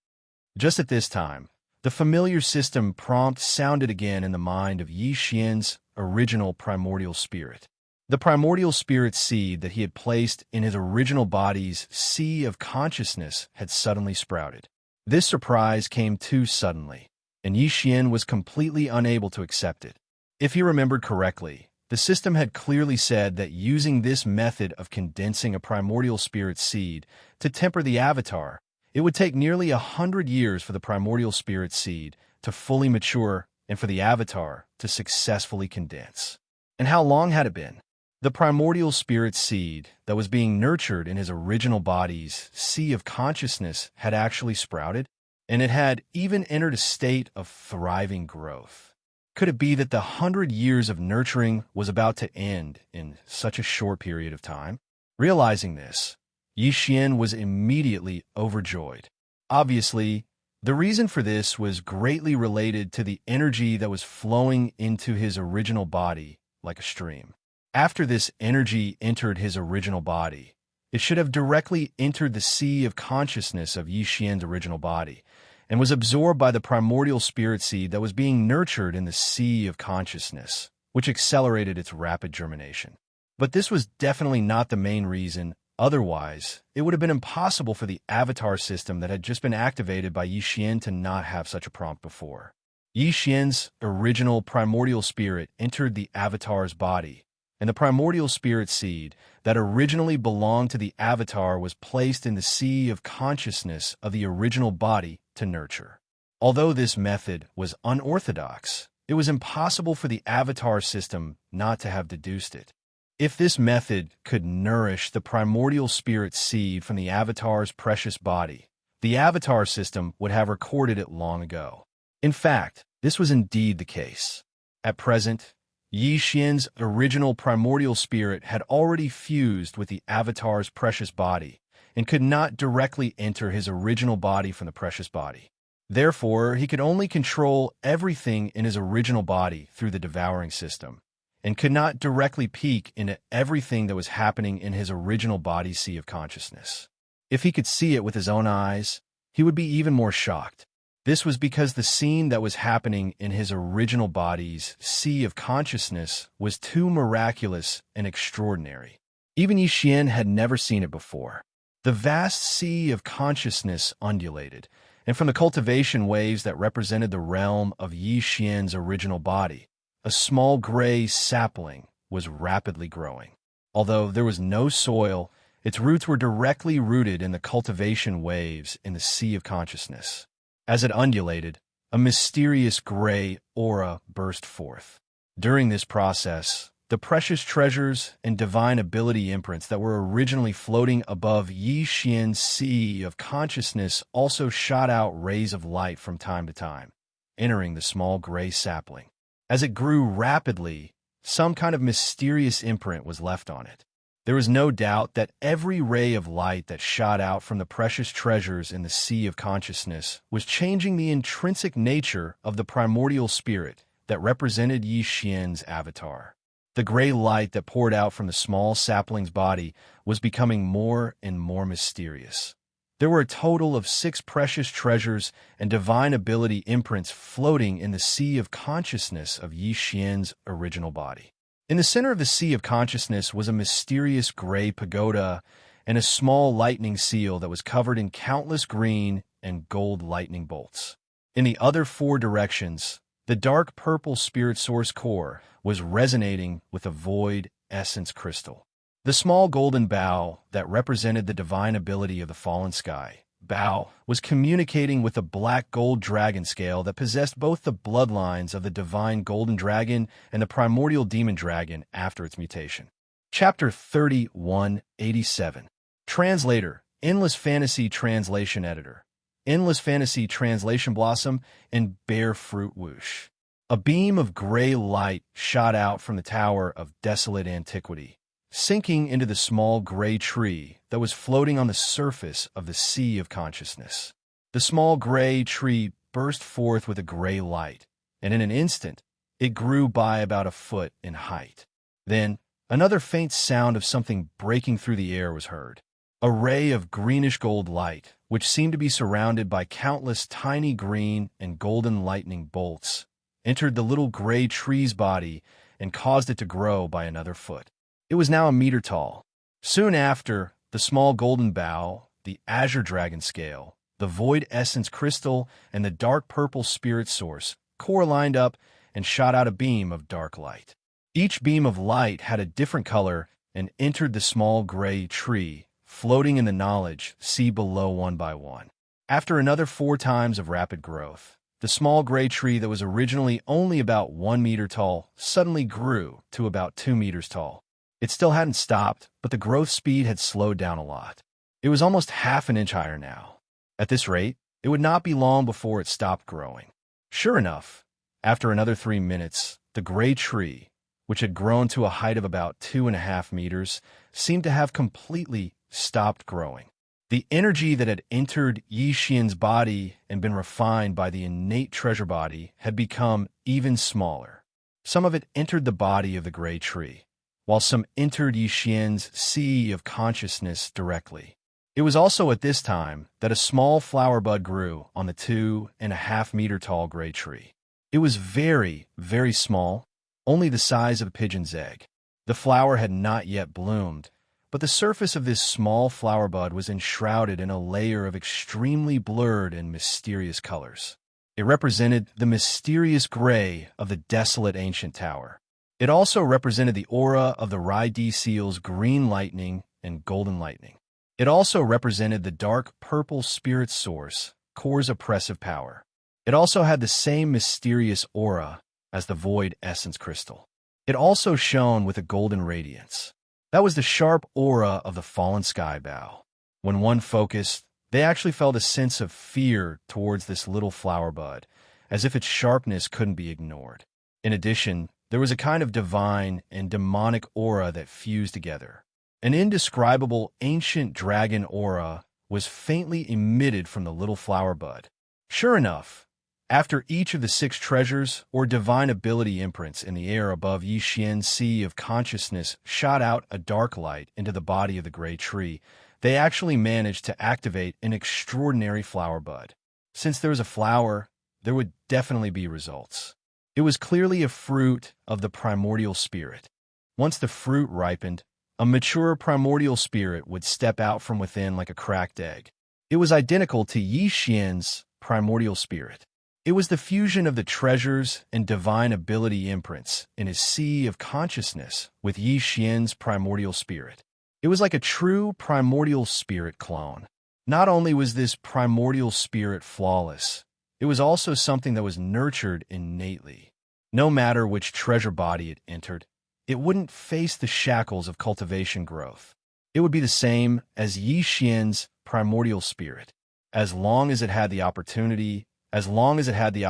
S1: Just at this time, the familiar system prompt sounded again in the mind of Yi Xian's original primordial spirit. The primordial spirit seed that he had placed in his original body's sea of consciousness had suddenly sprouted. This surprise came too suddenly, and Yi Xian was completely unable to accept it. If he remembered correctly, the system had clearly said that using this method of condensing a primordial spirit seed to temper the avatar, it would take nearly 100 years for the primordial spirit seed to fully mature and for the avatar to successfully condense. And how long had it been? The primordial spirit seed that was being nurtured in his original body's sea of consciousness had actually sprouted, and it had even entered a state of thriving growth. Could it be that the 100 years of nurturing was about to end in such a short period of time? Realizing this, Yi Xian was immediately overjoyed. Obviously, the reason for this was greatly related to the energy that was flowing into his original body like a stream. After this energy entered his original body, it should have directly entered the sea of consciousness of Yi Xian's original body and was absorbed by the primordial spirit seed that was being nurtured in the sea of consciousness, which accelerated its rapid germination. But this was definitely not the main reason. Otherwise, it would have been impossible for the avatar system that had just been activated by Yi Xian to not have such a prompt before. Yi Xian's original primordial spirit entered the avatar's body, and the primordial spirit seed that originally belonged to the avatar was placed in the sea of consciousness of the original body to nurture. Although this method was unorthodox, it was impossible for the avatar system not to have deduced it. If this method could nourish the primordial spirit seed from the avatar's precious body, the avatar system would have recorded it long ago. In fact, this was indeed the case. At present, Yi Xian's original primordial spirit had already fused with the avatar's precious body and could not directly enter his original body from the precious body. Therefore, he could only control everything in his original body through the devouring system, and could not directly peek into everything that was happening in his original body's sea of consciousness. If he could see it with his own eyes, he would be even more shocked. This was because the scene that was happening in his original body's sea of consciousness was too miraculous and extraordinary. Even Yi Xian had never seen it before. The vast sea of consciousness undulated, and from the cultivation waves that represented the realm of Yi Xian's original body, a small gray sapling was rapidly growing. Although there was no soil, its roots were directly rooted in the cultivation waves in the sea of consciousness. As it undulated, a mysterious gray aura burst forth. During this process, the precious treasures and divine ability imprints that were originally floating above Yi Xian's sea of consciousness also shot out rays of light from time to time, entering the small gray sapling. As it grew rapidly, some kind of mysterious imprint was left on it. There was no doubt that every ray of light that shot out from the precious treasures in the sea of consciousness was changing the intrinsic nature of the primordial spirit that represented Yi Xian's avatar. The gray light that poured out from the small sapling's body was becoming more and more mysterious. There were a total of 6 precious treasures and divine ability imprints floating in the sea of consciousness of Yi Xian's original body. In the center of the sea of consciousness was a mysterious gray pagoda and a small lightning seal that was covered in countless green and gold lightning bolts. In the other 4 directions, the dark purple spirit source core was resonating with a void essence crystal. The small golden bow that represented the divine ability of the fallen sky, Bao, was communicating with a black gold dragon scale that possessed both the bloodlines of the divine golden dragon and the primordial demon dragon after its mutation. Chapter 3187. Translator, Endless Fantasy Translation Editor, Endless Fantasy Translation Blossom, and Bear Fruit Whoosh. A beam of gray light shot out from the Tower of Desolate Antiquity, sinking into the small gray tree that was floating on the surface of the sea of consciousness. The small gray tree burst forth with a gray light, and in an instant, it grew by about a foot in height. Then, another faint sound of something breaking through the air was heard. A ray of greenish-gold light, which seemed to be surrounded by countless tiny green and golden lightning bolts, entered the little gray tree's body and caused it to grow by another foot. It was now a meter tall. Soon after, the small golden bough, the azure dragon scale, the void essence crystal, and the dark purple spirit source core lined up and shot out a beam of dark light. Each beam of light had a different color and entered the small gray tree, floating in the knowledge sea below one by one. After another 4 times of rapid growth, the small gray tree that was originally only about 1 meter tall suddenly grew to about 2 meters tall. It still hadn't stopped, but the growth speed had slowed down a lot. It was almost half an inch higher now. At this rate, it would not be long before it stopped growing. Sure enough, after another 3 minutes, the gray tree, which had grown to a height of about 2.5 meters, seemed to have completely stopped growing. The energy that had entered Yi Xian's body and been refined by the innate treasure body had become even smaller. Some of it entered the body of the gray tree, while some entered Yi Xian's sea of consciousness directly. It was also at this time that a small flower bud grew on the 2.5 meter tall gray tree. It was very, very small, only the size of a pigeon's egg. The flower had not yet bloomed, but the surface of this small flower bud was enshrouded in a layer of extremely blurred and mysterious colors. It represented the mysterious gray of the desolate ancient tower. It also represented the aura of the Rai seal's green lightning and golden lightning. It also represented the dark purple spirit source, core's oppressive power. It also had the same mysterious aura as the void essence crystal. It also shone with a golden radiance. That was the sharp aura of the fallen sky bow. When one focused, they actually felt a sense of fear towards this little flower bud, as if its sharpness couldn't be ignored. In addition, there was a kind of divine and demonic aura that fused together. An indescribable ancient dragon aura was faintly emitted from the little flower bud. Sure enough, after each of the 6 treasures or divine ability imprints in the air above Yi Xian's sea of consciousness shot out a dark light into the body of the gray tree, they actually managed to activate an extraordinary flower bud. Since there was a flower, there would definitely be results. It was clearly a fruit of the primordial spirit. Once the fruit ripened, a mature primordial spirit would step out from within like a cracked egg. It was identical to Yi Xian's primordial spirit. It was the fusion of the treasures and divine ability imprints in his sea of consciousness with Yi Xian's primordial spirit. It was like a true primordial spirit clone. Not only was this primordial spirit flawless, it was also something that was nurtured innately. No matter which treasure body it entered, it wouldn't face the shackles of cultivation growth. It would be the same as Yi Xian's primordial spirit. As long as it had the opportunity, as long as it had the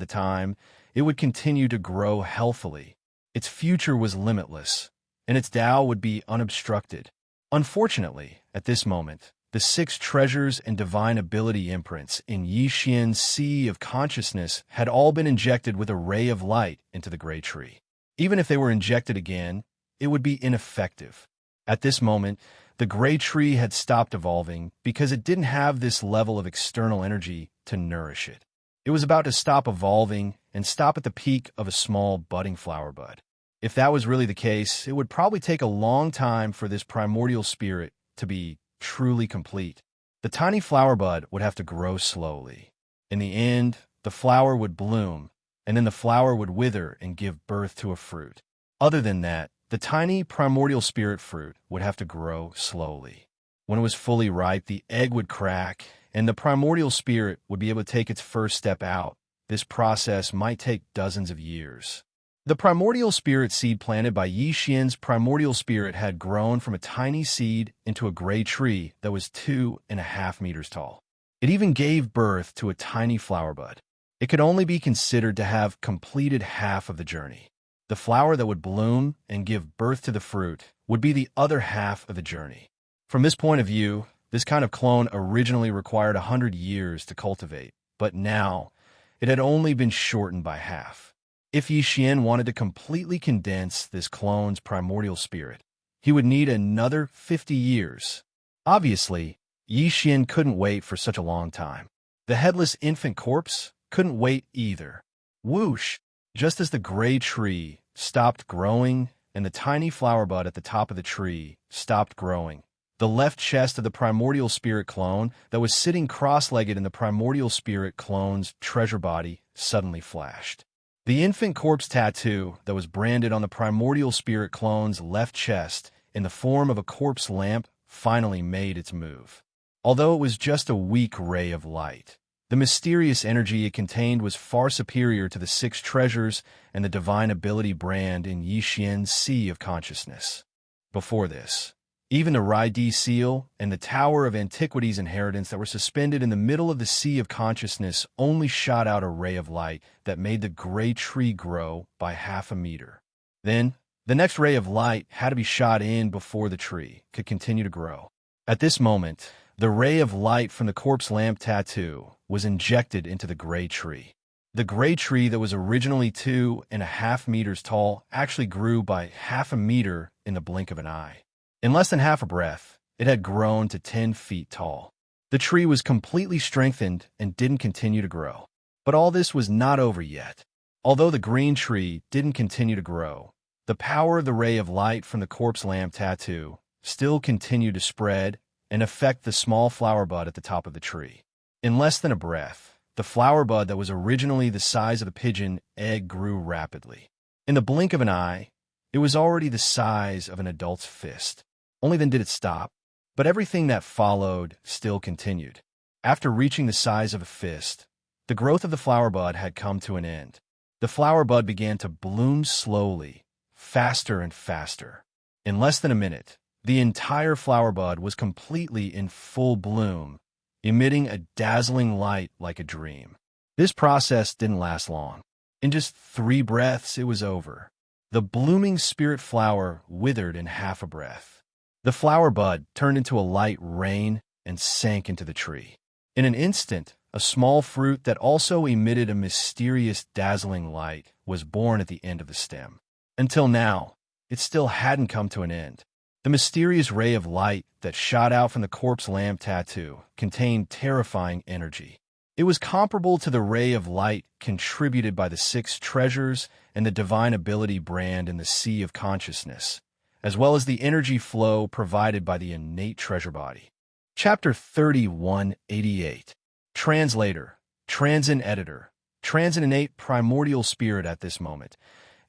S1: time, it would continue to grow healthily. Its future was limitless, and its Tao would be unobstructed. Unfortunately, at this moment, the 6 treasures and divine ability imprints in Yi Xian's sea of consciousness had all been injected with a ray of light into the gray tree. Even if they were injected again, it would be ineffective. At this moment, the gray tree had stopped evolving because it didn't have this level of external energy to nourish it. It was about to stop evolving and stop at the peak of a small budding flower bud. If that was really the case, it would probably take a long time for this primordial spirit to be truly complete. The tiny flower bud would have to grow slowly. In the end, the flower would bloom, and then the flower would wither and give birth to a fruit. Other than that, the tiny primordial spirit fruit would have to grow slowly. When it was fully ripe, the egg would crack, and the primordial spirit would be able to take its first step out. This process might take dozens of years. The primordial spirit seed planted by Yi Xian's primordial spirit had grown from a tiny seed into a gray tree that was 2.5 meters tall. It even gave birth to a tiny flower bud. It could only be considered to have completed half of the journey. The flower that would bloom and give birth to the fruit would be the other half of the journey. From this point of view, this kind of clone originally required 100 years to cultivate, but now it had only been shortened by half. If Yi Xian wanted to completely condense this clone's primordial spirit, he would need another 50 years. Obviously, Yi Xian couldn't wait for such a long time. The headless infant corpse couldn't wait either. Whoosh! Just as the gray tree stopped growing and the tiny flower bud at the top of the tree stopped growing, the left chest of the primordial spirit clone that was sitting cross-legged in the primordial spirit clone's treasure body suddenly flashed. The infant corpse tattoo that was branded on the primordial spirit clone's left chest in the form of a corpse lamp finally made its move. Although it was just a weak ray of light, the mysterious energy it contained was far superior to the 6 treasures and the divine ability brand in Yi Xian's Sea of Consciousness. Before this, even the Rai-Di seal and the Tower of Antiquities inheritance that were suspended in the middle of the Sea of Consciousness only shot out a ray of light that made the gray tree grow by half a meter. Then, the next ray of light had to be shot in before the tree could continue to grow. At this moment, the ray of light from the corpse lamp tattoo was injected into the gray tree. The gray tree that was originally 2.5 meters tall actually grew by half a meter in the blink of an eye. In less than half a breath, it had grown to 10 feet tall. The tree was completely strengthened and didn't continue to grow. But all this was not over yet. Although the green tree didn't continue to grow, the power of the ray of light from the corpse lamp tattoo still continued to spread and affect the small flower bud at the top of the tree. In less than a breath, the flower bud that was originally the size of a pigeon egg grew rapidly. In the blink of an eye, it was already the size of an adult's fist. Only then did it stop, but everything that followed still continued. After reaching the size of a fist, the growth of the flower bud had come to an end. The flower bud began to bloom slowly, faster and faster. In less than a minute, the entire flower bud was completely in full bloom, emitting a dazzling light like a dream. This process didn't last long. In just 3 breaths, it was over. The blooming spirit flower withered in half a breath. The flower bud turned into a light rain and sank into the tree. In an instant, a small fruit that also emitted a mysterious dazzling light was born at the end of the stem. Until now, it still hadn't come to an end. The mysterious ray of light that shot out from the corpse lamp tattoo contained terrifying energy. It was comparable to the ray of light contributed by the 6 treasures and the divine ability brand in the Sea of Consciousness, as well as the energy flow provided by the innate treasure body. Chapter 3188. Translator, Transin Editor, Transin Innate Primordial Spirit. At this moment,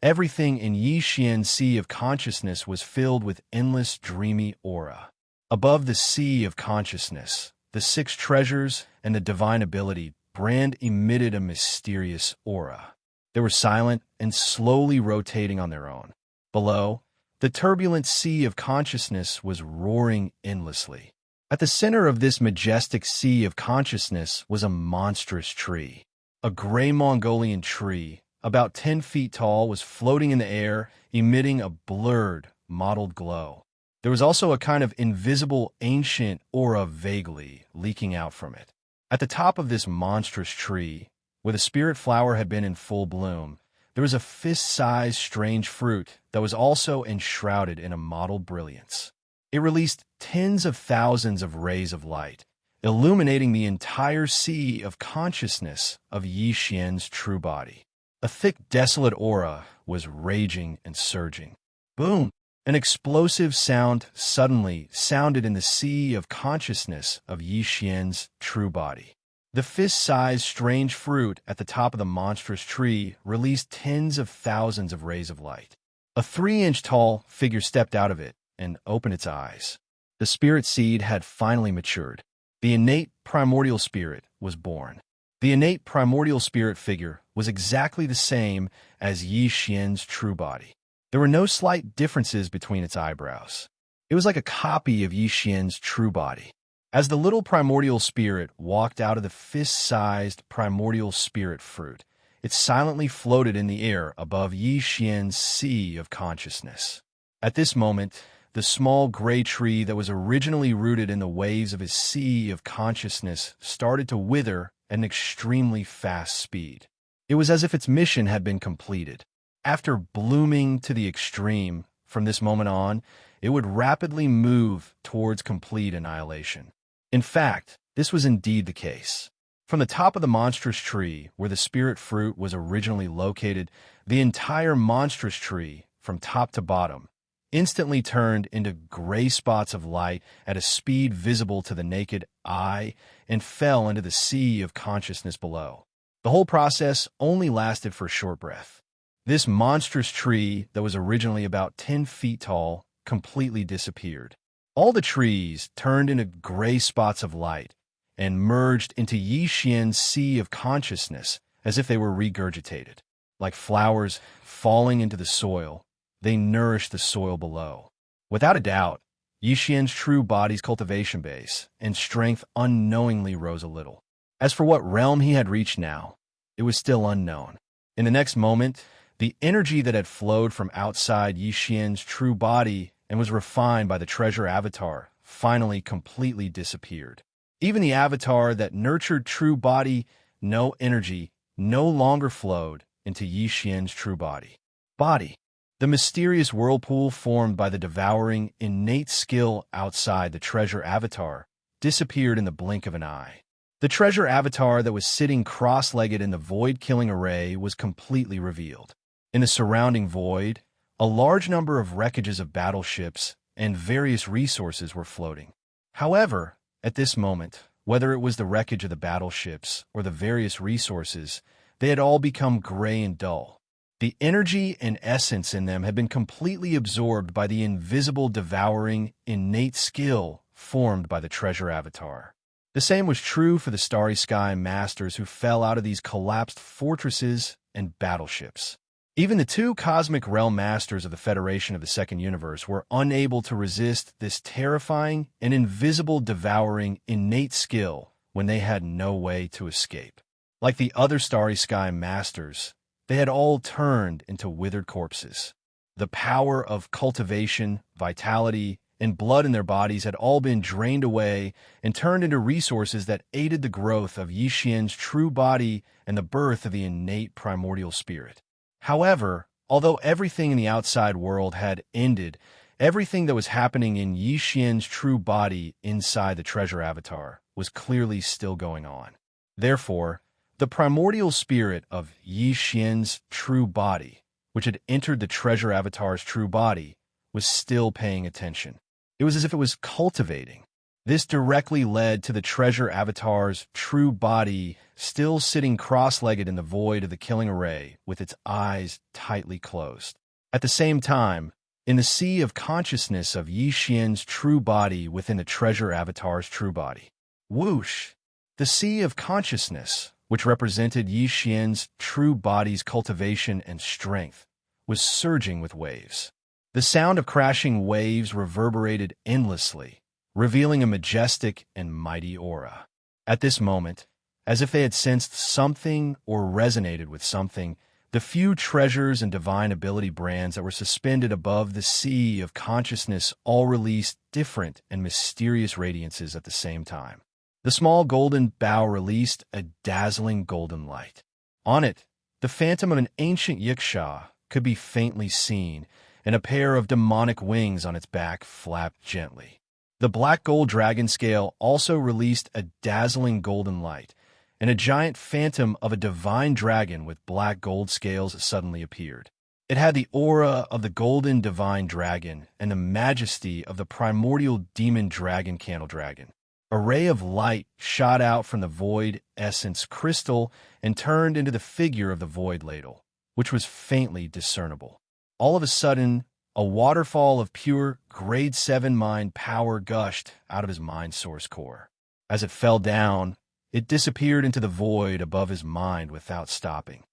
S1: everything in Yi Xian's Sea of Consciousness was filled with endless dreamy aura. Above the Sea of Consciousness, the 6 treasures and the divine ability brand emitted a mysterious aura. They were silent and slowly rotating on their own. Below, the turbulent Sea of Consciousness was roaring endlessly. At the center of this majestic Sea of Consciousness was a monstrous tree. A gray Mongolian tree, about 10 feet tall, was floating in the air, emitting a blurred, mottled glow. There was also a kind of invisible, ancient aura vaguely leaking out from it. At the top of this monstrous tree, where the spirit flower had been in full bloom, there was a fist-sized strange fruit that was also enshrouded in a mottled brilliance. It released tens of thousands of rays of light, illuminating the entire Sea of Consciousness of Yi Xian's true body. A thick, desolate aura was raging and surging. Boom! An explosive sound suddenly sounded in the Sea of Consciousness of Yi Xian's true body. The fist-sized strange fruit at the top of the monstrous tree released tens of thousands of rays of light. A 3-inch tall figure stepped out of it and opened its eyes. The spirit seed had finally matured. The innate primordial spirit was born. The innate primordial spirit figure was exactly the same as Yi Xian's true body. There were no slight differences between its eyebrows. It was like a copy of Yi Xian's true body. As the little primordial spirit walked out of the fist-sized primordial spirit fruit, it silently floated in the air above Yi Xian's Sea of Consciousness. At this moment, the small gray tree that was originally rooted in the waves of his Sea of Consciousness started to wither at an extremely fast speed. It was as if its mission had been completed. After blooming to the extreme, from this moment on, it would rapidly move towards complete annihilation. In fact, this was indeed the case. From the top of the monstrous tree, where the spirit fruit was originally located, the entire monstrous tree, from top to bottom, instantly turned into gray spots of light at a speed visible to the naked eye and fell into the sea of consciousness below. The whole process only lasted for a short breath. This monstrous tree that was originally about 10 feet tall completely disappeared. All the trees turned into gray spots of light and merged into Yi Xian's sea of consciousness as if they were regurgitated. Like flowers falling into the soil, they nourished the soil below. Without a doubt, Yi Xian's true body's cultivation base and strength unknowingly rose a little. As for what realm he had reached now, it was still unknown. In the next moment, the energy that had flowed from outside Yi Xian's true body and was refined by the treasure avatar finally completely disappeared. Even the avatar that nurtured true body, no energy, no longer flowed into Yi Xian's true body. The mysterious whirlpool formed by the devouring innate skill outside the treasure avatar disappeared in the blink of an eye. The treasure avatar that was sitting cross-legged in the void-killing array was completely revealed. In the surrounding void, a large number of wreckages of battleships and various resources were floating. However, at this moment, whether it was the wreckage of the battleships or the various resources, they had all become gray and dull. The energy and essence in them had been completely absorbed by the invisible devouring innate skill formed by the treasure avatar. The same was true for the Starry Sky Masters who fell out of these collapsed fortresses and battleships. Even the two Cosmic Realm Masters of the Federation of the Second Universe were unable to resist this terrifying and invisible devouring innate skill when they had no way to escape. Like the other Starry Sky Masters, they had all turned into withered corpses. The power of cultivation, vitality, and blood in their bodies had all been drained away and turned into resources that aided the growth of Yi Xian's true body and the birth of the innate primordial spirit. However, although everything in the outside world had ended, everything that was happening in Yi Xian's true body inside the treasure avatar was clearly still going on. Therefore, the primordial spirit of Yi Xian's true body, which had entered the treasure avatar's true body, was still paying attention. It was as if it was cultivating. This directly led to the treasure avatar's true body still sitting cross-legged in the void of the killing array with its eyes tightly closed. At the same time, in the sea of consciousness of Yi Xian's true body within the treasure avatar's true body. Whoosh! The sea of consciousness, which represented Yi Xian's true body's cultivation and strength, was surging with waves. The sound of crashing waves reverberated endlessly, revealing a majestic and mighty aura. At this moment, as if they had sensed something or resonated with something, the few treasures and divine ability brands that were suspended above the sea of consciousness all released different and mysterious radiances at the same time. The small golden bow released a dazzling golden light. On it, the phantom of an ancient yiksha could be faintly seen, and a pair of demonic wings on its back flapped gently. The black gold dragon scale also released a dazzling golden light, and a giant phantom of a divine dragon with black gold scales suddenly appeared. It had the aura of the golden divine dragon and the majesty of the primordial demon dragon candle dragon. A ray of light shot out from the void essence crystal and turned into the figure of the void ladle, which was faintly discernible. All of a sudden, a waterfall of pure grade 7 mind power gushed out of his mind source core. As it fell down, it disappeared into the void above his mind without stopping.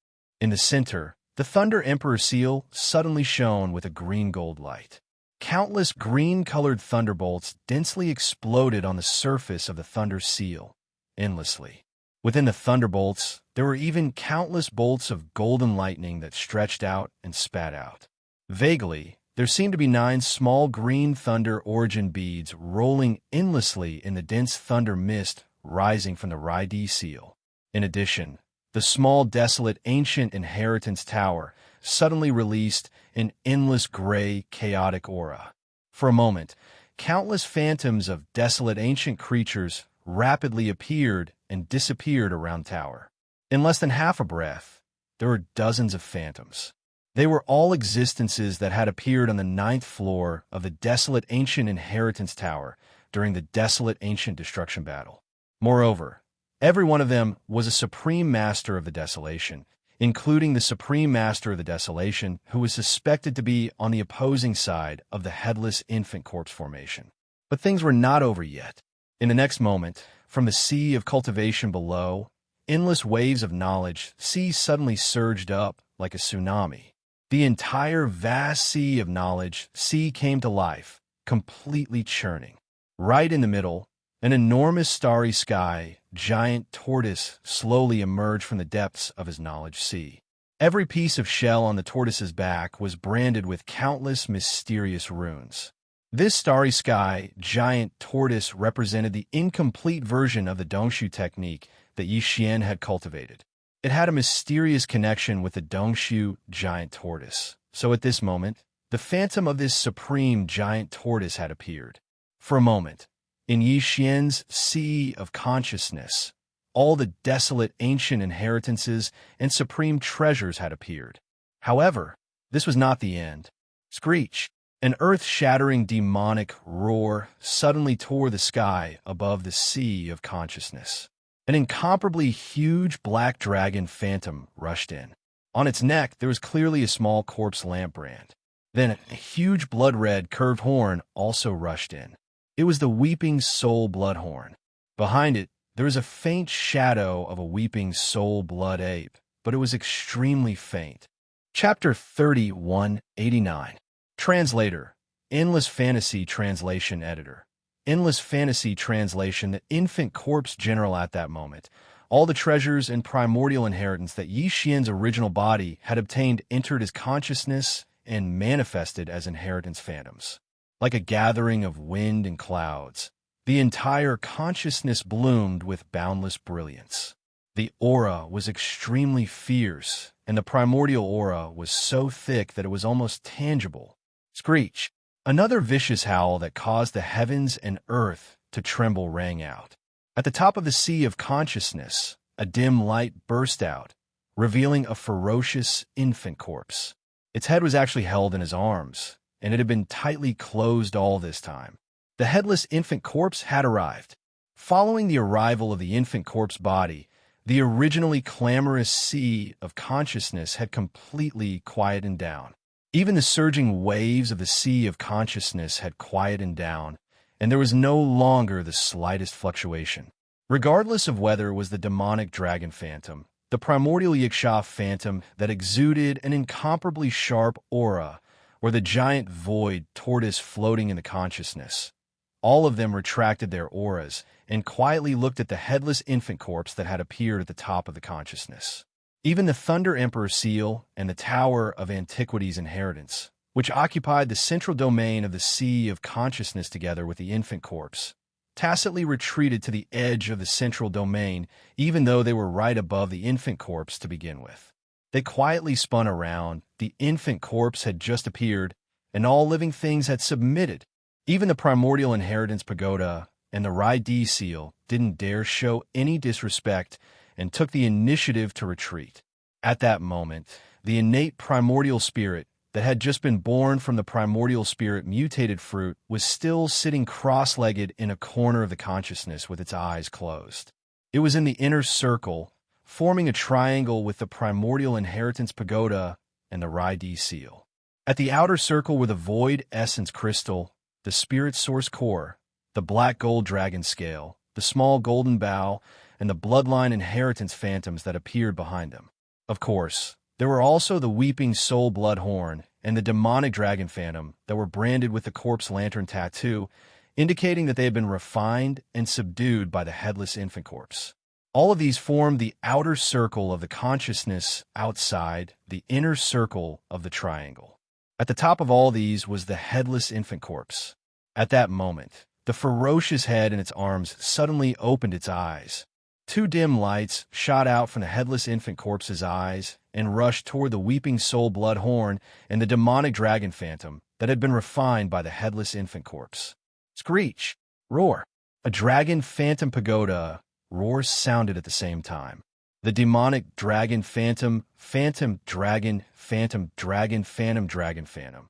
S1: In the center, the Thunder Emperor seal suddenly shone with a green-gold light. Countless green-colored thunderbolts densely exploded on the surface of the Thunder seal, endlessly. Within the thunderbolts, there were even countless bolts of golden lightning that stretched out and spat out. Vaguely, there seemed to be 9 small green thunder origin beads rolling endlessly in the dense thunder mist rising from the Raidi seal. In addition, the small desolate ancient inheritance tower suddenly released an endless gray chaotic aura. For a moment, countless phantoms of desolate ancient creatures rapidly appeared and disappeared around the tower. In less than half a breath, there were dozens of phantoms. They were all existences that had appeared on the 9th floor of the desolate ancient inheritance tower during the desolate ancient destruction battle. Moreover, every one of them was a supreme master of the desolation, including the supreme master of the desolation who was suspected to be on the opposing side of the headless infant corpse formation. But things were not over yet. In the next moment, from the sea of cultivation below, endless waves of knowledge suddenly surged up like a tsunami. The entire vast sea of knowledge came to life, completely churning. Right in the middle, an enormous starry sky, giant tortoise slowly emerged from the depths of his knowledge sea. Every piece of shell on the tortoise's back was branded with countless mysterious runes. This starry sky, giant tortoise represented the incomplete version of the Dongshu technique that Yi Xian had cultivated. It had a mysterious connection with the Dongshu giant tortoise. So at this moment, the phantom of this supreme giant tortoise had appeared. For a moment, in Yi Xian's sea of consciousness, all the desolate ancient inheritances and supreme treasures had appeared. However, this was not the end. Screech! An earth-shattering demonic roar suddenly tore the sky above the sea of consciousness. An incomparably huge black dragon phantom rushed in. On its neck, there was clearly a small corpse lamp brand. Then a huge blood-red curved horn also rushed in. It was the Weeping Soul Bloodhorn. Behind it, there was a faint shadow of a Weeping Soul Blood Ape, but it was extremely faint. Chapter 3189. Translator, Endless Fantasy Translation Editor. Endless Fantasy Translation. The infant corpse general at that moment. All the treasures and primordial inheritance that Yi Xian's original body had obtained entered his consciousness and manifested as inheritance phantoms. Like a gathering of wind and clouds, the entire consciousness bloomed with boundless brilliance. The aura was extremely fierce, and the primordial aura was so thick that it was almost tangible. Screech! Another vicious howl that caused the heavens and earth to tremble rang out. At the top of the sea of consciousness, a dim light burst out, revealing a ferocious infant corpse. Its head was actually held in his arms, and it had been tightly closed all this time. The headless infant corpse had arrived. Following the arrival of the infant corpse body, the originally clamorous sea of consciousness had completely quieted down. Even the surging waves of the sea of consciousness had quieted down, and there was no longer the slightest fluctuation. Regardless of whether it was the demonic dragon phantom, the primordial Yiksha phantom that exuded an incomparably sharp aura, or the giant void tortoise floating in the consciousness, all of them retracted their auras and quietly looked at the headless infant corpse that had appeared at the top of the consciousness. Even the Thunder Emperor seal and the Tower of Antiquity's inheritance, which occupied the central domain of the sea of consciousness together with the infant corpse, tacitly retreated to the edge of the central domain, even though they were right above the infant corpse to begin with. They quietly spun around, the infant corpse had just appeared, and all living things had submitted. Even the primordial inheritance pagoda and the Rai-D seal didn't dare show any disrespect and took the initiative to retreat. At that moment, the innate primordial spirit that had just been born from the primordial spirit mutated fruit was still sitting cross-legged in a corner of the consciousness with its eyes closed. It was in the inner circle, forming a triangle with the primordial inheritance pagoda and the Rai-D seal. At the outer circle were the void essence crystal, the spirit source core, the black gold dragon scale, the small golden bow, and the bloodline inheritance phantoms that appeared behind them. Of course, there were also the Weeping Soul Bloodhorn and the demonic dragon phantom that were branded with the corpse lantern tattoo, indicating that they had been refined and subdued by the headless infant corpse. All of these formed the outer circle of the consciousness outside the inner circle of the triangle. At the top of all these was the headless infant corpse. At that moment, the ferocious head in its arms suddenly opened its eyes. Two dim lights shot out from the headless infant corpse's eyes and rushed toward the Weeping Soul Bloodhorn and the demonic dragon phantom, that had been refined by the headless infant corpse. Screech! Roar! A dragon phantom pagoda roar sounded at the same time. The demonic dragon phantom, phantom dragon, phantom dragon, phantom dragon, phantom.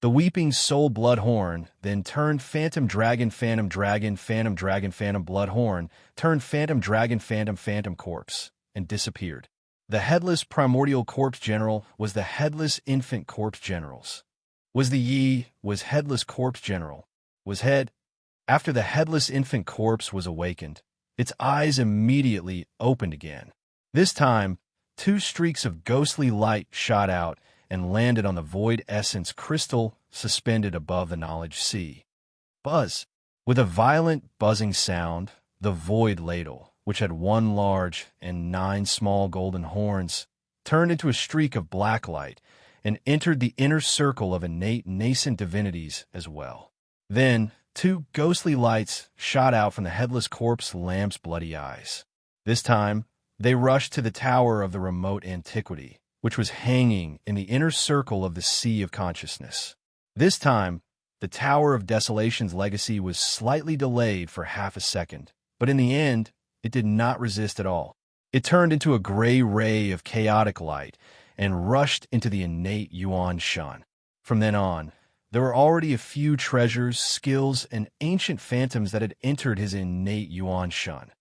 S1: The weeping soul blood horn then turned phantom dragon, phantom dragon, phantom dragon, phantom blood horn, turned phantom dragon, phantom, phantom corpse, and disappeared. The headless primordial corpse general was the headless infant corpse generals. Was headless corpse general. Was head. After the headless infant corpse was awakened, its eyes immediately opened again. This time, 2 streaks of ghostly light shot out and landed on the void essence crystal suspended above the knowledge sea. Buzz! With a violent buzzing sound, the void ladle, which had 1 large and 9 small golden horns, turned into a streak of black light and entered the inner circle of innate nascent divinities as well. Then, 2 ghostly lights shot out from the headless corpse lamp's bloody eyes. This time, they rushed to the tower of the remote antiquity, which was hanging in the inner circle of the sea of consciousness. This time, the Tower of Desolation's legacy was slightly delayed for half a second, but in the end, it did not resist at all. It turned into a gray ray of chaotic light and rushed into the innate Yuan Shan. From then on, there were already a few treasures, skills, and ancient phantoms that had entered his innate Yuan Shan.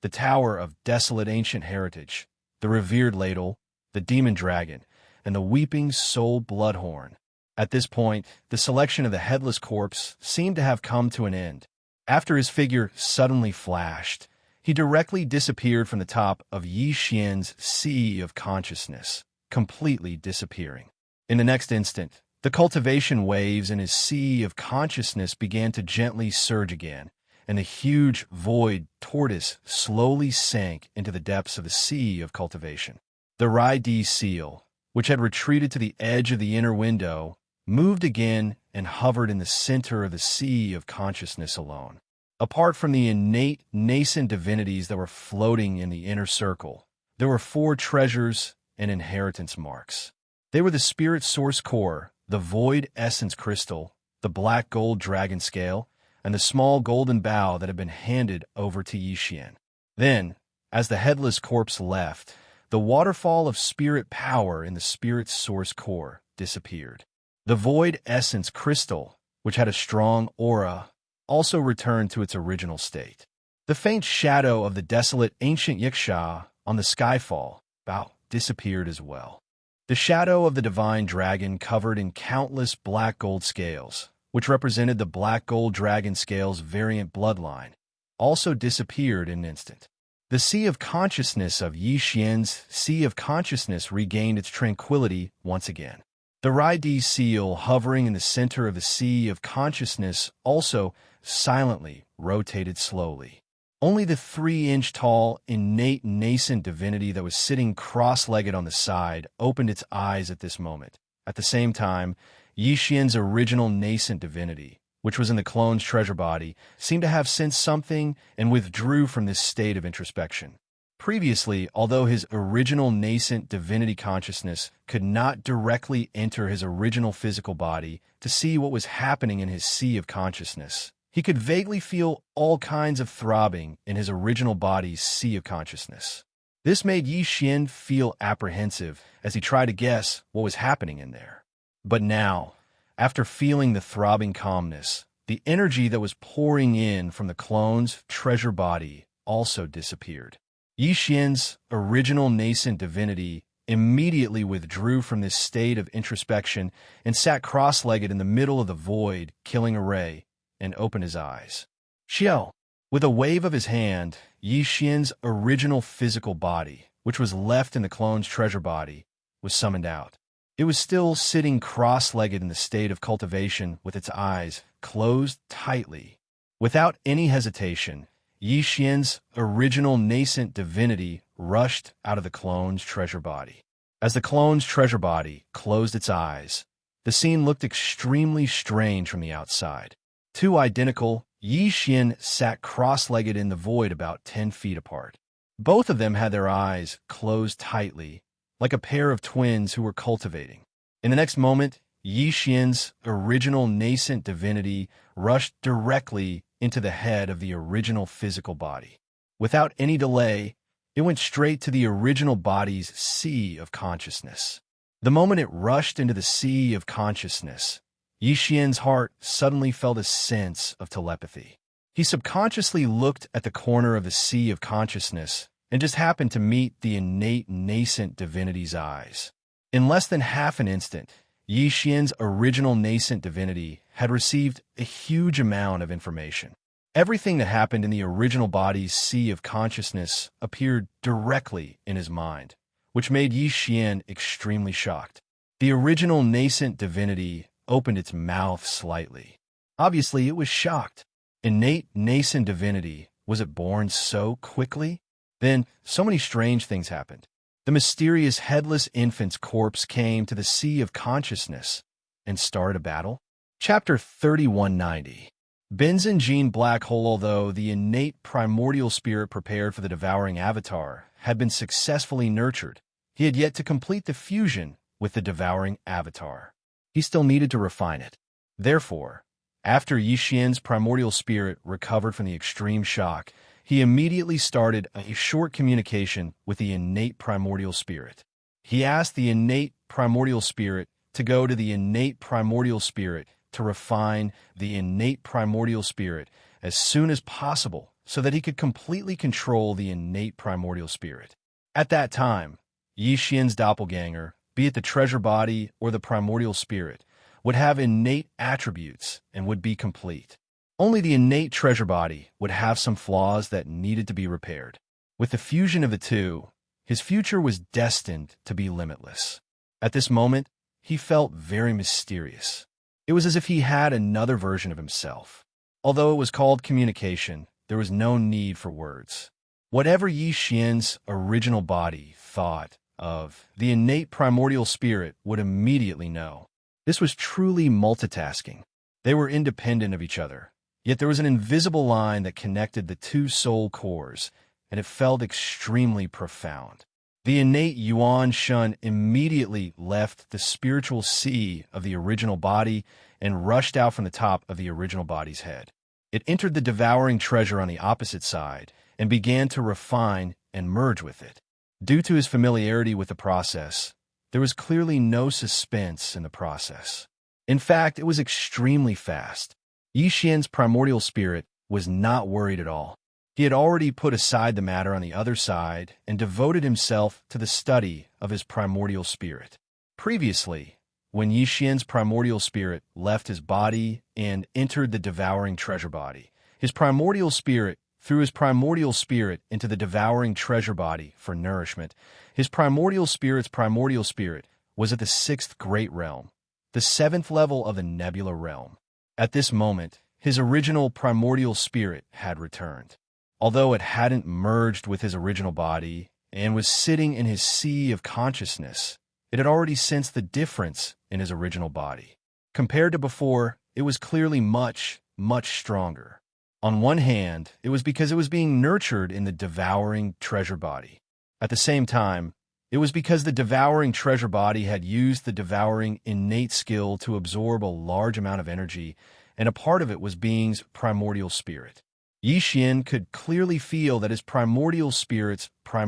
S1: The Tower of Desolate Ancient Heritage, the Revered Ladle, the Demon Dragon, and the Weeping Soul Bloodhorn. At this point, the selection of the headless corpse seemed to have come to an end. After his figure suddenly flashed, he directly disappeared from the top of Yi Xian's sea of consciousness, completely disappearing. In the next instant, the cultivation waves in his sea of consciousness began to gently surge again, and the huge void tortoise slowly sank into the depths of the sea of cultivation. The Rai-D seal, which had retreated to the edge of the inner window, moved again and hovered in the center of the sea of consciousness alone. Apart from the innate, nascent divinities that were floating in the inner circle, there were 4 treasures and inheritance marks. They were the spirit source core, the void essence crystal, the black gold dragon scale, and the small golden bow that had been handed over to Yi Xian. Then, as the headless corpse left, the waterfall of spirit power in the spirit source core disappeared. The void essence crystal, which had a strong aura, also returned to its original state. The faint shadow of the desolate ancient Yiksha on the skyfall bow disappeared as well. The shadow of the divine dragon covered in countless black gold scales, which represented the black gold dragon scale's variant bloodline, also disappeared in an instant. The sea of consciousness of Yi Xian's sea of consciousness regained its tranquility once again. The Rai-D seal hovering in the center of the sea of consciousness also silently rotated slowly. Only the 3-inch-tall, innate nascent divinity that was sitting cross-legged on the side opened its eyes at this moment. At the same time, Yi Xian's original nascent divinity, which was in the clone's treasure body, seemed to have sensed something and withdrew from this state of introspection. Previously, although his original nascent divinity consciousness could not directly enter his original physical body to see what was happening in his sea of consciousness, he could vaguely feel all kinds of throbbing in his original body's sea of consciousness. This made Yi Xian feel apprehensive as he tried to guess what was happening in there. But now, after feeling the throbbing calmness, the energy that was pouring in from the clone's treasure body also disappeared. Yi Xian's original nascent divinity immediately withdrew from this state of introspection and sat cross-legged in the middle of the void, killing a ray, and opened his eyes. Xiao! With a wave of his hand, Yi Xian's original physical body, which was left in the clone's treasure body, was summoned out. It was still sitting cross-legged in the state of cultivation with its eyes closed tightly. Without any hesitation, Yi Xian's original nascent divinity rushed out of the clone's treasure body. As the clone's treasure body closed its eyes, the scene looked extremely strange from the outside. 2 identical Yi Xian sat cross-legged in the void about 10 feet apart. Both of them had their eyes closed tightly, like a pair of twins who were cultivating. In the next moment, Yi Xian's original nascent divinity rushed directly into the head of the original physical body. Without any delay, it went straight to the original body's sea of consciousness. The moment it rushed into the sea of consciousness, Yi Xian's heart suddenly felt a sense of telepathy. He subconsciously looked at the corner of the sea of consciousness and just happened to meet the innate nascent divinity's eyes. In less than half an instant, Yi Xian's original nascent divinity had received a huge amount of information. Everything that happened in the original body's sea of consciousness appeared directly in his mind, which made Yi Xian extremely shocked. The original nascent divinity opened its mouth slightly. Obviously, it was shocked. Innate nascent divinity, was it born so quickly? Then, so many strange things happened. The mysterious headless infant's corpse came to the sea of consciousness and started a battle. Chapter 3190. Benzin Gene Black Hole. Although the innate primordial spirit prepared for the devouring avatar had been successfully nurtured, he had yet to complete the fusion with the devouring avatar. He still needed to refine it. Therefore, after Yi Xian's primordial spirit recovered from the extreme shock, he immediately started a short communication with the innate primordial spirit. He asked the innate primordial spirit to go to the innate primordial spirit to refine the innate primordial spirit as soon as possible so that he could completely control the innate primordial spirit. At that time, Yi Xian's doppelganger, be it the treasure body or the primordial spirit, would have innate attributes and would be complete. Only the innate treasure body would have some flaws that needed to be repaired. With the fusion of the two, his future was destined to be limitless. At this moment, he felt very mysterious. It was as if he had another version of himself. Although it was called communication, there was no need for words. Whatever Yi Xian's original body thought of, the innate primordial spirit would immediately know. This was truly multitasking. They were independent of each other. Yet there was an invisible line that connected the two soul cores, and it felt extremely profound. The innate Yuan Shun immediately left the spiritual sea of the original body and rushed out from the top of the original body's head. It entered the devouring treasure on the opposite side and began to refine and merge with it. Due to his familiarity with the process, there was clearly no suspense in the process. In fact, it was extremely fast. Yi Xian's primordial spirit was not worried at all. He had already put aside the matter on the other side and devoted himself to the study of his primordial spirit. Previously, when Yi Xian's primordial spirit left his body and entered the devouring treasure body, his primordial spirit threw his primordial spirit into the devouring treasure body for nourishment. His primordial spirit's primordial spirit was at the 6th great realm, the 7th level of the nebula realm. At this moment, his original primordial spirit had returned. Although it hadn't merged with his original body and was sitting in his sea of consciousness, it had already sensed the difference in his original body. Compared to before, it was clearly much, much stronger. On one hand, it was because it was being nurtured in the devouring treasure body. At the same time, it was because the devouring treasure body had used the devouring innate skill to absorb a large amount of energy, and a part of it was being's primordial spirit. Yi Xian could clearly feel that his primordial spirit was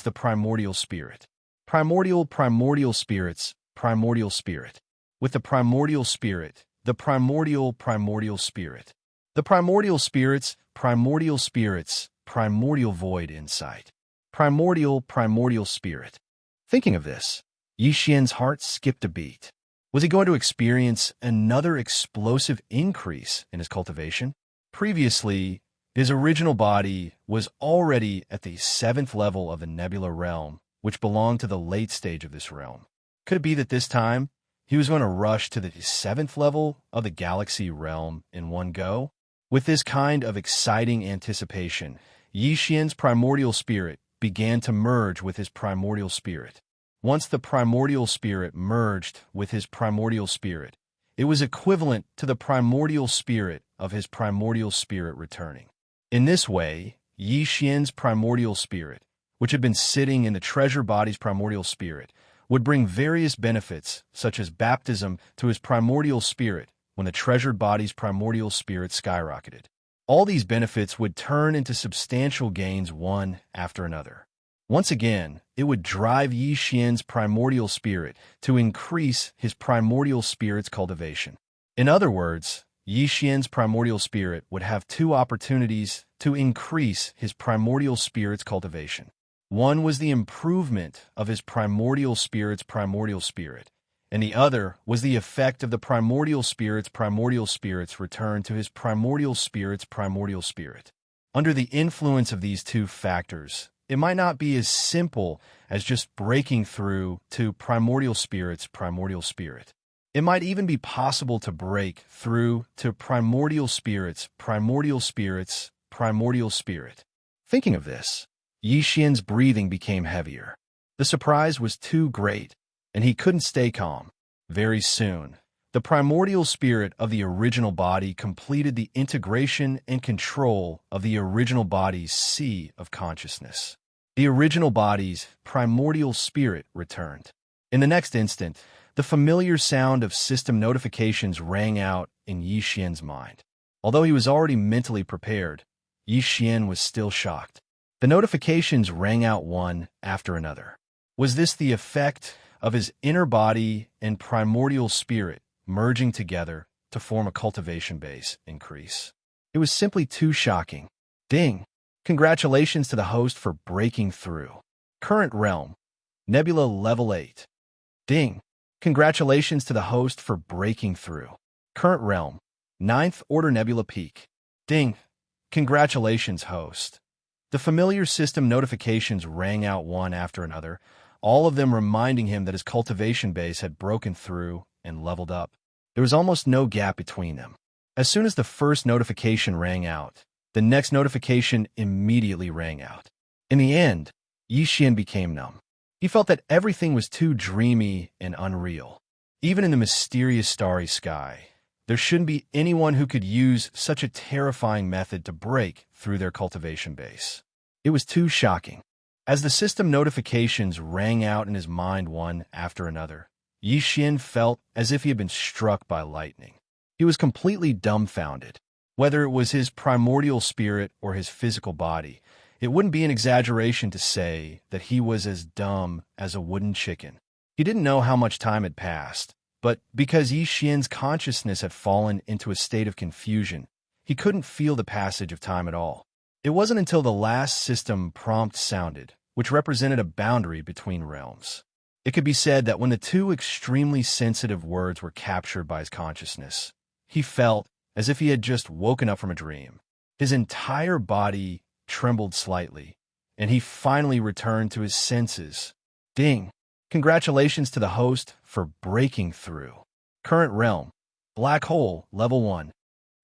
S1: the primordial spirit. Primordial spirit's primordial spirit. With the primordial spirit, the primordial spirit. The primordial spirit's primordial void insight. Primordial spirit. Thinking of this, Yi Xian's heart skipped a beat. Was he going to experience another explosive increase in his cultivation? Previously, his original body was already at the 7th level of the nebula realm, which belonged to the late stage of this realm. Could it be that this time, he was going to rush to the 7th level of the galaxy realm in one go? With this kind of exciting anticipation, Yi Xian's primordial spirit began to merge with his primordial spirit. Once the primordial spirit merged with his primordial spirit, it was equivalent to the primordial spirit of his primordial spirit returning. In this way, Yi Xian's primordial spirit, which had been sitting in the treasure body's primordial spirit, would bring various benefits, such as baptism, to his primordial spirit when the treasured body's primordial spirit skyrocketed. All these benefits would turn into substantial gains one after another. Once again, it would drive Yi Xian's primordial spirit to increase his primordial spirit's cultivation. In other words, Yi Xian's primordial spirit would have two opportunities to increase his primordial spirit's cultivation. One was the improvement of his primordial spirit's primordial spirit, and the other was the effect of the primordial spirit's return to his primordial spirit's primordial spirit. Under the influence of these two factors, it might not be as simple as just breaking through to primordial spirit's primordial spirit. It might even be possible to break through to primordial spirit's primordial spirit's primordial spirit. Thinking of this, Yi Xian's breathing became heavier. The surprise was too great, and he couldn't stay calm. Very soon, the primordial spirit of the original body completed the integration and control of the original body's sea of consciousness. The original body's primordial spirit returned. In the next instant, the familiar sound of system notifications rang out in Yi Xian's mind. Although he was already mentally prepared, Yi Xian was still shocked. The notifications rang out one after another. Was this the effect of his inner body and primordial spirit merging together to form a cultivation base increase? It was simply too shocking. Ding! Congratulations to the host for breaking through. Current realm, Nebula Level 8. Ding! Congratulations to the host for breaking through. Current realm, 9th Order Nebula Peak. Ding! Congratulations, host. The familiar system notifications rang out one after another, all of them reminding him that his cultivation base had broken through and leveled up. There was almost no gap between them. As soon as the first notification rang out, the next notification immediately rang out. In the end, Yi Xian became numb. He felt that everything was too dreamy and unreal. Even in the mysterious starry sky, there shouldn't be anyone who could use such a terrifying method to break through their cultivation base. It was too shocking. As the system notifications rang out in his mind one after another, Yi Xian felt as if he had been struck by lightning. He was completely dumbfounded. Whether it was his primordial spirit or his physical body, it wouldn't be an exaggeration to say that he was as dumb as a wooden chicken. He didn't know how much time had passed, but because Yi Xian's consciousness had fallen into a state of confusion, he couldn't feel the passage of time at all. It wasn't until the last system prompt sounded, which represented a boundary between realms. It could be said that when the two extremely sensitive words were captured by his consciousness, he felt as if he had just woken up from a dream. His entire body trembled slightly, and he finally returned to his senses. Ding! Congratulations to the host for breaking through. Current realm, Black Hole, Level 1.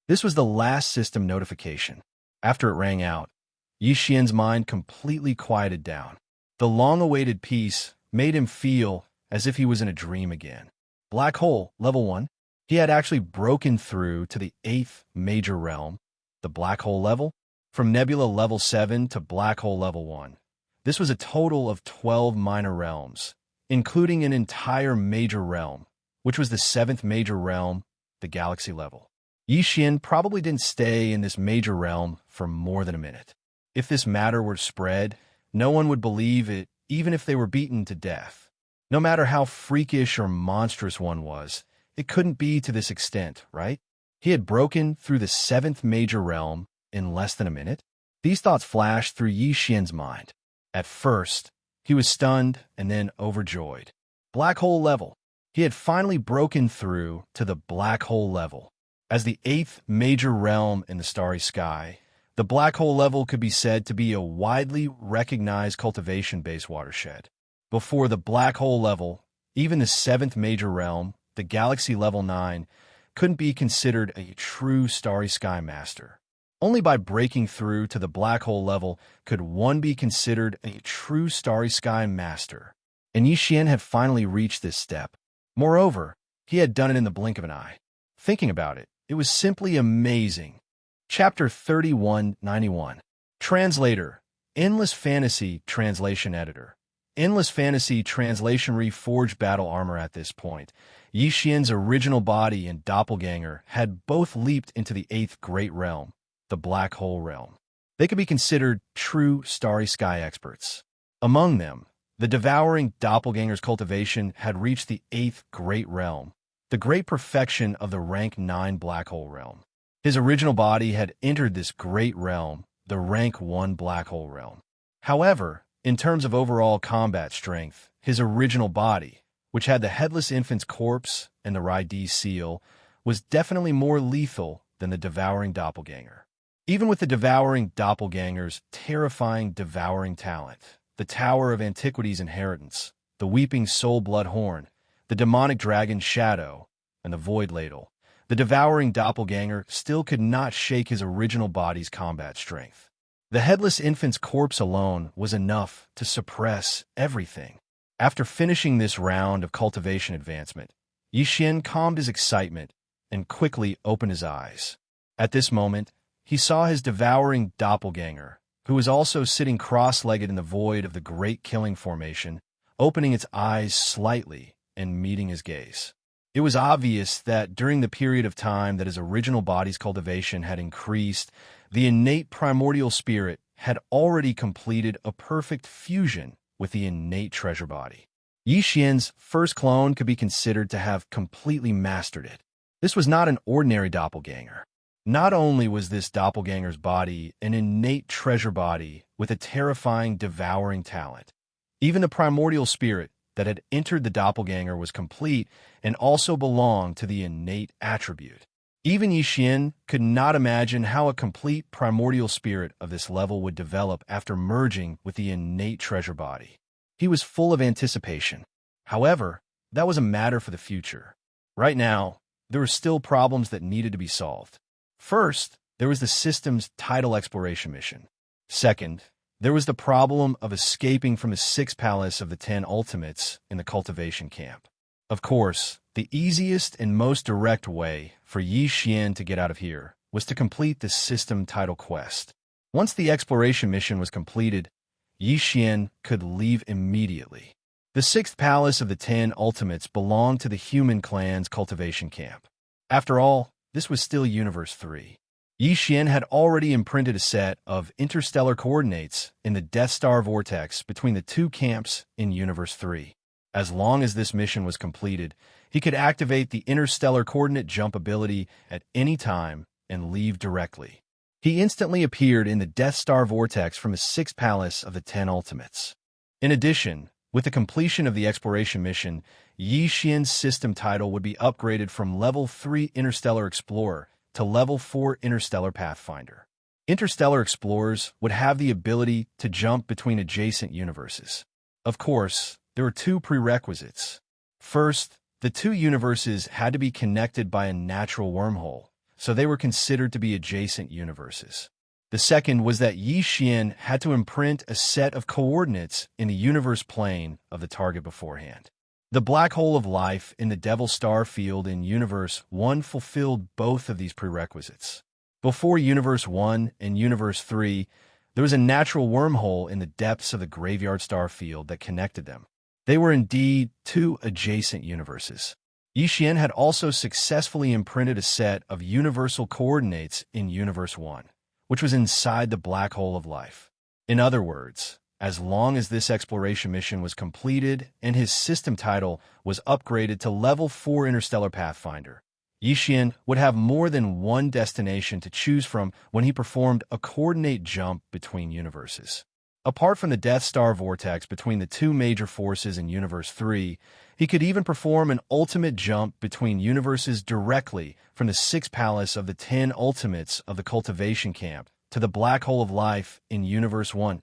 S1: This was the last system notification. After it rang out, Yi Xian's mind completely quieted down. The long-awaited peace made him feel as if he was in a dream again. Black Hole, Level 1. He had actually broken through to the 8th major realm, the Black Hole level, from Nebula Level 7 to Black Hole Level 1. This was a total of 12 minor realms, including an entire major realm, which was the 7th major realm, the Galaxy level. Yi Xian probably didn't stay in this major realm for more than a minute. If this matter were spread, no one would believe it, even if they were beaten to death. No matter how freakish or monstrous one was, it couldn't be to this extent, right? He had broken through the 7th major realm in less than a minute. These thoughts flashed through Yi Xian's mind. At first, he was stunned and then overjoyed. Black Hole level. He had finally broken through to the Black Hole level. As the 8th major realm in the starry sky, the Black Hole level could be said to be a widely recognized cultivation-based watershed. Before the Black Hole level, even the 7th major realm, the Galaxy Level 9, couldn't be considered a true starry sky master. Only by breaking through to the Black Hole level could one be considered a true starry sky master. And Yi Xian had finally reached this step. Moreover, he had done it in the blink of an eye. Thinking about it, it was simply amazing. Chapter 3191. Translator, Endless Fantasy Translation Editor. Endless Fantasy Translation Reforged Battle Armor. At this point, Yi Xian's original body and doppelganger had both leaped into the 8th Great Realm, the Black Hole Realm. They could be considered true Starry Sky experts. Among them, the devouring doppelganger's cultivation had reached the 8th Great Realm, the great perfection of the rank 9 Black Hole Realm. His original body had entered this great realm, the rank 1 Black Hole Realm. However, in terms of overall combat strength, his original body, which had the Headless Infant's corpse and the Raidi seal, was definitely more lethal than the devouring doppelganger. Even with the devouring doppelganger's terrifying devouring talent, the Tower of Antiquity's inheritance, the Weeping Soul Blood Horn, the demonic dragon Shadow, and the Void Ladle, the devouring doppelganger still could not shake his original body's combat strength. The Headless Infant's corpse alone was enough to suppress everything. After finishing this round of cultivation advancement, Yi Xian calmed his excitement and quickly opened his eyes. At this moment, he saw his devouring doppelganger, who was also sitting cross-legged in the void of the Great Killing Formation, opening its eyes slightly and meeting his gaze. It was obvious that during the period of time that his original body's cultivation had increased, the innate primordial spirit had already completed a perfect fusion with the innate treasure body. Yi Xian's first clone could be considered to have completely mastered it. This was not an ordinary doppelganger. Not only was this doppelganger's body an innate treasure body with a terrifying devouring talent, even the primordial spirit that had entered the doppelganger was complete and also belonged to the innate attribute. Even Yi Xian could not imagine how a complete primordial spirit of this level would develop after merging with the innate treasure body. He was full of anticipation. However, that was a matter for the future. Right now, there were still problems that needed to be solved. First, there was the system's tidal exploration mission. Second, there was the problem of escaping from the 6th Palace of the 10 Ultimates in the cultivation camp. Of course, the easiest and most direct way for Yi Xian to get out of here was to complete the system title quest. Once the exploration mission was completed, Yi Xian could leave immediately. The 6th Palace of the 10 Ultimates belonged to the human clan's cultivation camp. After all, this was still Universe 3. Yi Xian had already imprinted a set of interstellar coordinates in the Death Star vortex between the two camps in Universe 3. As long as this mission was completed, he could activate the interstellar coordinate jump ability at any time and leave directly. He instantly appeared in the Death Star vortex from the 6th Palace of the 10 Ultimates. In addition, with the completion of the exploration mission, Yi Xian's system title would be upgraded from Level 3 Interstellar Explorer to Level 4 Interstellar Pathfinder. Interstellar Explorers would have the ability to jump between adjacent universes. Of course, there were two prerequisites. First, the two universes had to be connected by a natural wormhole, so they were considered to be adjacent universes. The second was that Yi Xian had to imprint a set of coordinates in the universe plane of the target beforehand. The black hole of life in the Devil Star field in Universe 1 fulfilled both of these prerequisites. Before Universe 1 and Universe 3, there was a natural wormhole in the depths of the Graveyard Star field that connected them. They were indeed two adjacent universes. Yi Xian had also successfully imprinted a set of universal coordinates in Universe 1, which was inside the black hole of life. In other words, as long as this exploration mission was completed and his system title was upgraded to Level 4 Interstellar Pathfinder, Yi Xian would have more than one destination to choose from when he performed a coordinate jump between universes. Apart from the Death Star vortex between the two major forces in Universe 3, he could even perform an ultimate jump between universes directly from the 6th Palace of the 10 Ultimates of the Cultivation Camp to the Black Hole of Life in Universe 1.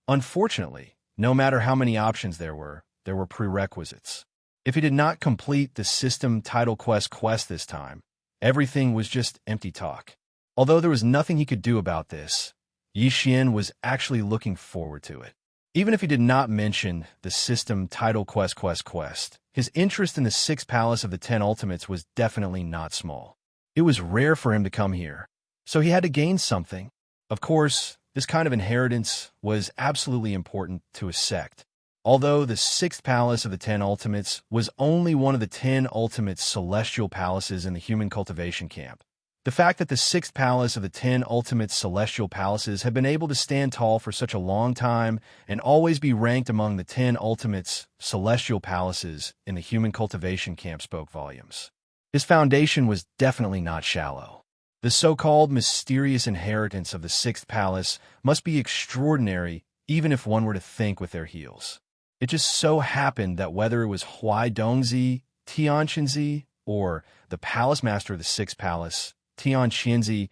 S1: Unfortunately, no matter how many options there were prerequisites. If he did not complete the System Title Quest this time, everything was just empty talk. Although there was nothing he could do about this, Yi Xian was actually looking forward to it. Even if he did not mention the System Title Quest, his interest in the 6th Palace of the 10 Ultimates was definitely not small. It was rare for him to come here, so he had to gain something. Of course, this kind of inheritance was absolutely important to his sect. Although the sixth palace of the 10 ultimates was only one of the 10 ultimate celestial palaces in the human cultivation camp, the fact that the sixth palace of the 10 ultimate celestial palaces had been able to stand tall for such a long time and always be ranked among the 10 ultimates celestial palaces in the human cultivation camp spoke volumes. His foundation was definitely not shallow. The so-called mysterious inheritance of the sixth palace must be extraordinary even if one were to think with their heels. It just so happened that whether it was Huai Dongzi, Tianqinzi, or the palace master of the sixth palace, Tianqinzi,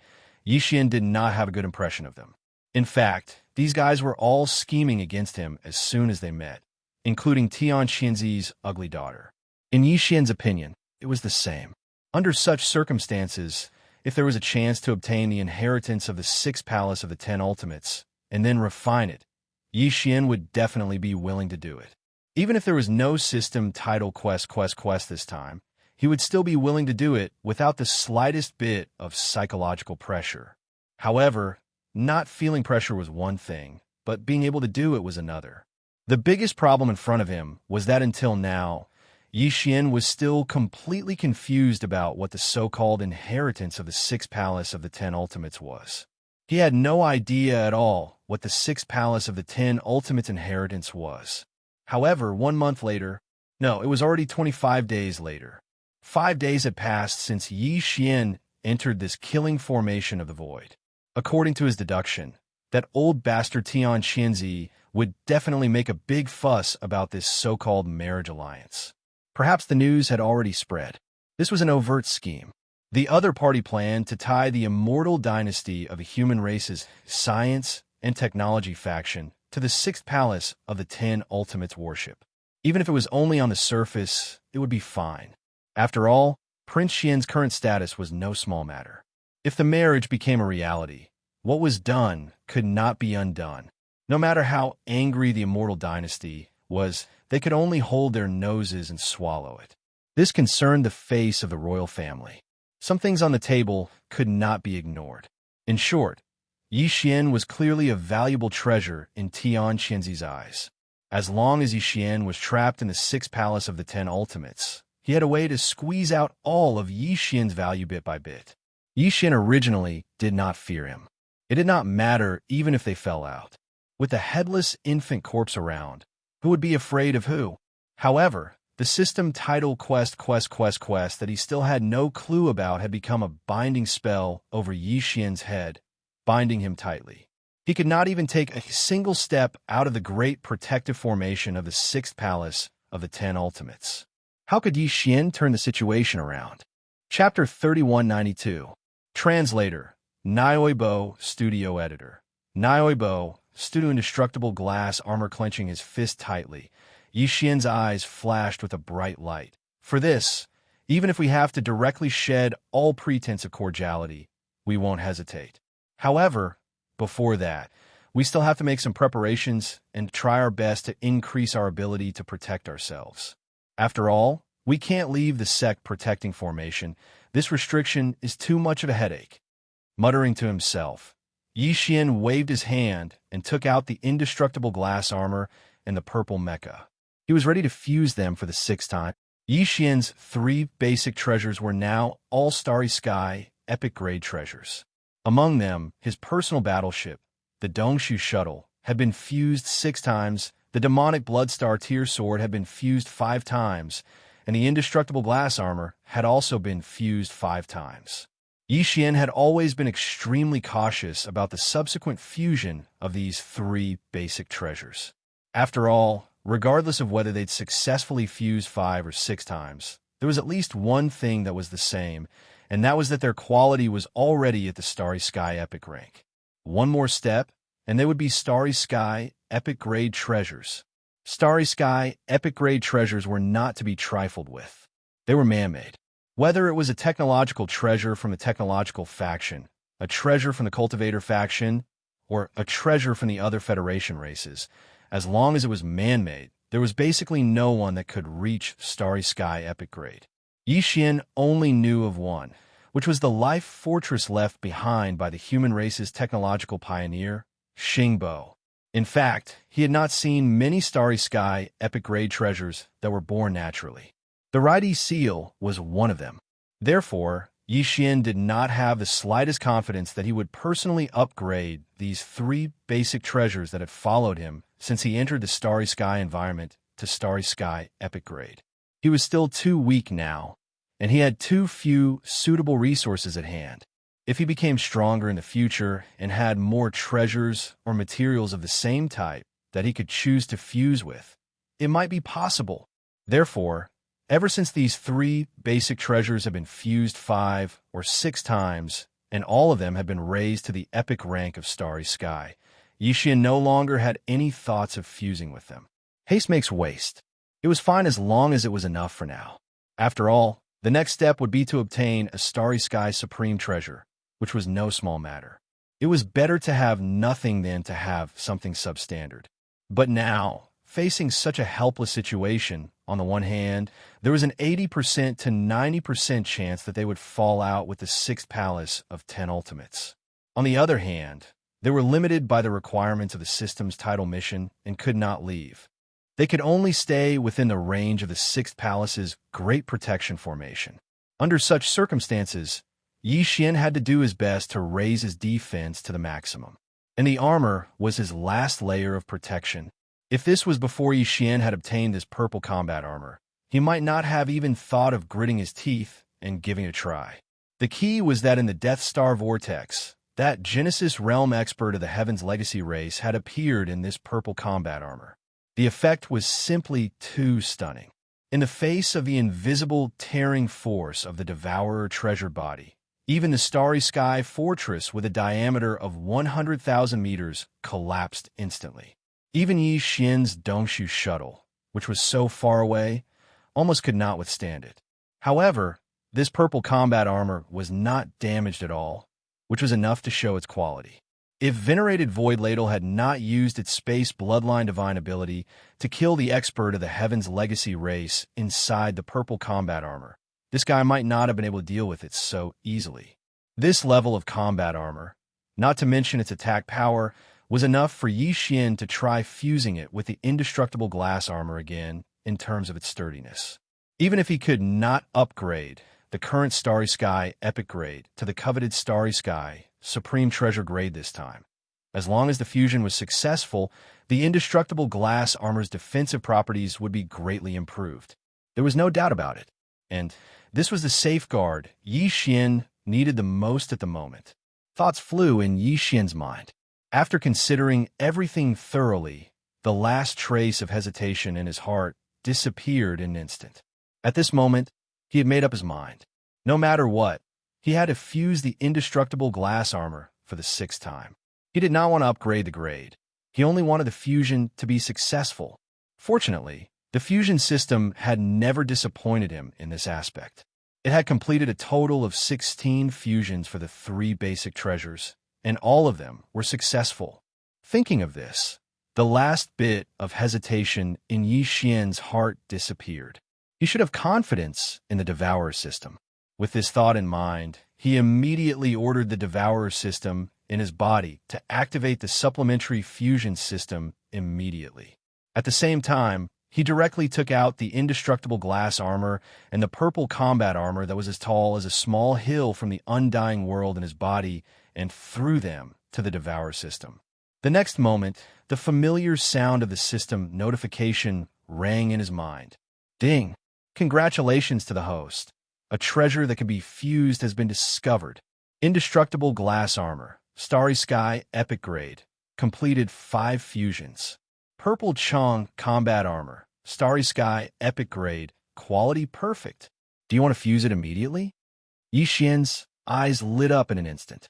S1: Yixin did not have a good impression of them. In fact, these guys were all scheming against him as soon as they met, including Tianqinzi's ugly daughter. In Yixin's opinion, it was the same. Under such circumstances, if there was a chance to obtain the inheritance of the sixth palace of the 10 ultimates, and then refine it, Yixin would definitely be willing to do it. Even if there was no system title quest this time, he would still be willing to do it without the slightest bit of psychological pressure. However, not feeling pressure was one thing, but being able to do it was another. The biggest problem in front of him was that until now, Yixin was still completely confused about what the so-called inheritance of the sixth palace of the 10 ultimates was. He had no idea at all what the sixth palace of the 10 ultimate inheritance was. However, 1 month later, no, it was already 25 days later. 5 days had passed since Yixin entered this killing formation of the void. According to his deduction, that old bastard Tianqinzi would definitely make a big fuss about this so-called marriage alliance. Perhaps the news had already spread. This was an overt scheme. The other party planned to tie the immortal dynasty of the human race's science and technology faction to the sixth palace of the 10 ultimates worship. Even if it was only on the surface, it would be fine. After all, Prince Xian's current status was no small matter. If the marriage became a reality, what was done could not be undone. No matter how angry the immortal dynasty was, they could only hold their noses and swallow it. This concerned the face of the royal family. Some things on the table could not be ignored. In short, Yixin was clearly a valuable treasure in Tianqinzi's eyes. As long as Yixin was trapped in the sixth palace of the 10 ultimates, he had a way to squeeze out all of Yixin's value bit by bit. Yixin originally did not fear him. It did not matter even if they fell out. With the headless infant corpse around, who would be afraid of who? However, the system title quest that he still had no clue about had become a binding spell over Yixin's head, binding him tightly. He could not even take a single step out of the great protective formation of the sixth palace of the 10 ultimates. How could Yixin turn the situation around? Chapter 3192. Translator, Nioibo, Studio Editor. Nioibo stood indestructible glass armor clenching his fist tightly. Yixin's eyes flashed with a bright light. For this, even if we have to directly shed all pretense of cordiality, we won't hesitate. However, before that, we still have to make some preparations and try our best to increase our ability to protect ourselves. After all, we can't leave the sect protecting formation. This restriction is too much of a headache. Muttering to himself, Yixin waved his hand and took out the indestructible glass armor and the purple mecha. He was ready to fuse them for the 6th time. Yixin's 3 basic treasures were now all Starry Sky epic grade treasures. Among them, his personal battleship, the Dongshu shuttle, had been fused 6 times, the demonic Bloodstar Tear Sword had been fused 5 times, and the indestructible glass armor had also been fused 5 times. Yixin had always been extremely cautious about the subsequent fusion of these 3 basic treasures. After all, regardless of whether they'd successfully fused 5 or 6 times, there was at least one thing that was the same, and that was that their quality was already at the Starry Sky epic rank. One more step, and they would be Starry Sky epic grade treasures. Starry Sky epic grade treasures were not to be trifled with. They were man-made. Whether it was a technological treasure from the technological faction, a treasure from the cultivator faction, or a treasure from the other Federation races, as long as it was man-made, there was basically no one that could reach Starry Sky epic grade. Yixin only knew of one, which was the life fortress left behind by the human race's technological pioneer, Xingbo. In fact, he had not seen many Starry Sky epic grade treasures that were born naturally. The Righty Seal was one of them. Therefore, Yi Xian did not have the slightest confidence that he would personally upgrade these three basic treasures that had followed him since he entered the Starry Sky environment to Starry Sky epic grade. He was still too weak now, and he had too few suitable resources at hand. If he became stronger in the future and had more treasures or materials of the same type that he could choose to fuse with, it might be possible. Therefore, ever since these three basic treasures have been fused 5 or 6 times, and all of them have been raised to the epic rank of Starry Sky, Yi Xian no longer had any thoughts of fusing with them. Haste makes waste. It was fine as long as it was enough for now. After all, the next step would be to obtain a Starry Sky Supreme Treasure, which was no small matter. It was better to have nothing than to have something substandard. But now, facing such a helpless situation, on the one hand, there was an 80% to 90% chance that they would fall out with the 6th palace of 10 ultimates. On the other hand, they were limited by the requirements of the system's title mission and could not leave. They could only stay within the range of the 6th palace's Great Protection Formation. Under such circumstances, Yi Xian had to do his best to raise his defense to the maximum, and the armor was his last layer of protection. If this was before Yi Xian had obtained this purple combat armor, he might not have even thought of gritting his teeth and giving it a try. The key was that in the Death Star Vortex, that Genesis Realm expert of the Heaven's Legacy race had appeared in this purple combat armor. The effect was simply too stunning. In the face of the invisible, tearing force of the Devourer treasure body, even the Starry Sky fortress with a diameter of 100,000 meters collapsed instantly. Even Yi Xian's Dongshu shuttle, which was so far away, almost could not withstand it. However, this purple combat armor was not damaged at all, which was enough to show its quality. If Venerated Void Ladle had not used its Space Bloodline Divine ability to kill the expert of the Heaven's Legacy race inside the purple combat armor, this guy might not have been able to deal with it so easily. This level of combat armor, not to mention its attack power, was enough for Yi Xian to try fusing it with the indestructible glass armor again in terms of its sturdiness. Even if he could not upgrade the current Starry Sky Epic grade to the coveted Starry Sky Supreme Treasure grade this time, as long as the fusion was successful, the indestructible glass armor's defensive properties would be greatly improved. There was no doubt about it, and this was the safeguard Yi Xian needed the most at the moment. Thoughts flew in Yi Xian's mind. After considering everything thoroughly, the last trace of hesitation in his heart disappeared in an instant. At this moment, he had made up his mind. No matter what, he had to fuse the indestructible glass armor for the 6th time. He did not want to upgrade the grade. He only wanted the fusion to be successful. Fortunately, the fusion system had never disappointed him in this aspect. It had completed a total of 16 fusions for the 3 basic treasures, and all of them were successful. Thinking of this, the last bit of hesitation in Yi Xian's heart disappeared. He should have confidence in the Devourer system. With this thought in mind, he immediately ordered the Devourer system in his body to activate the supplementary fusion system immediately. At the same time, he directly took out the indestructible glass armor and the purple combat armor that was as tall as a small hill from the undying world in his body and threw them to the Devourer system. The next moment, the familiar sound of the system notification rang in his mind. Ding! Congratulations to the host. A treasure that can be fused has been discovered. Indestructible glass armor, Starry Sky Epic grade, completed 5 fusions. Purple Chong combat armor, Starry Sky Epic grade, quality perfect. Do you want to fuse it immediately? Yi Xian's eyes lit up in an instant.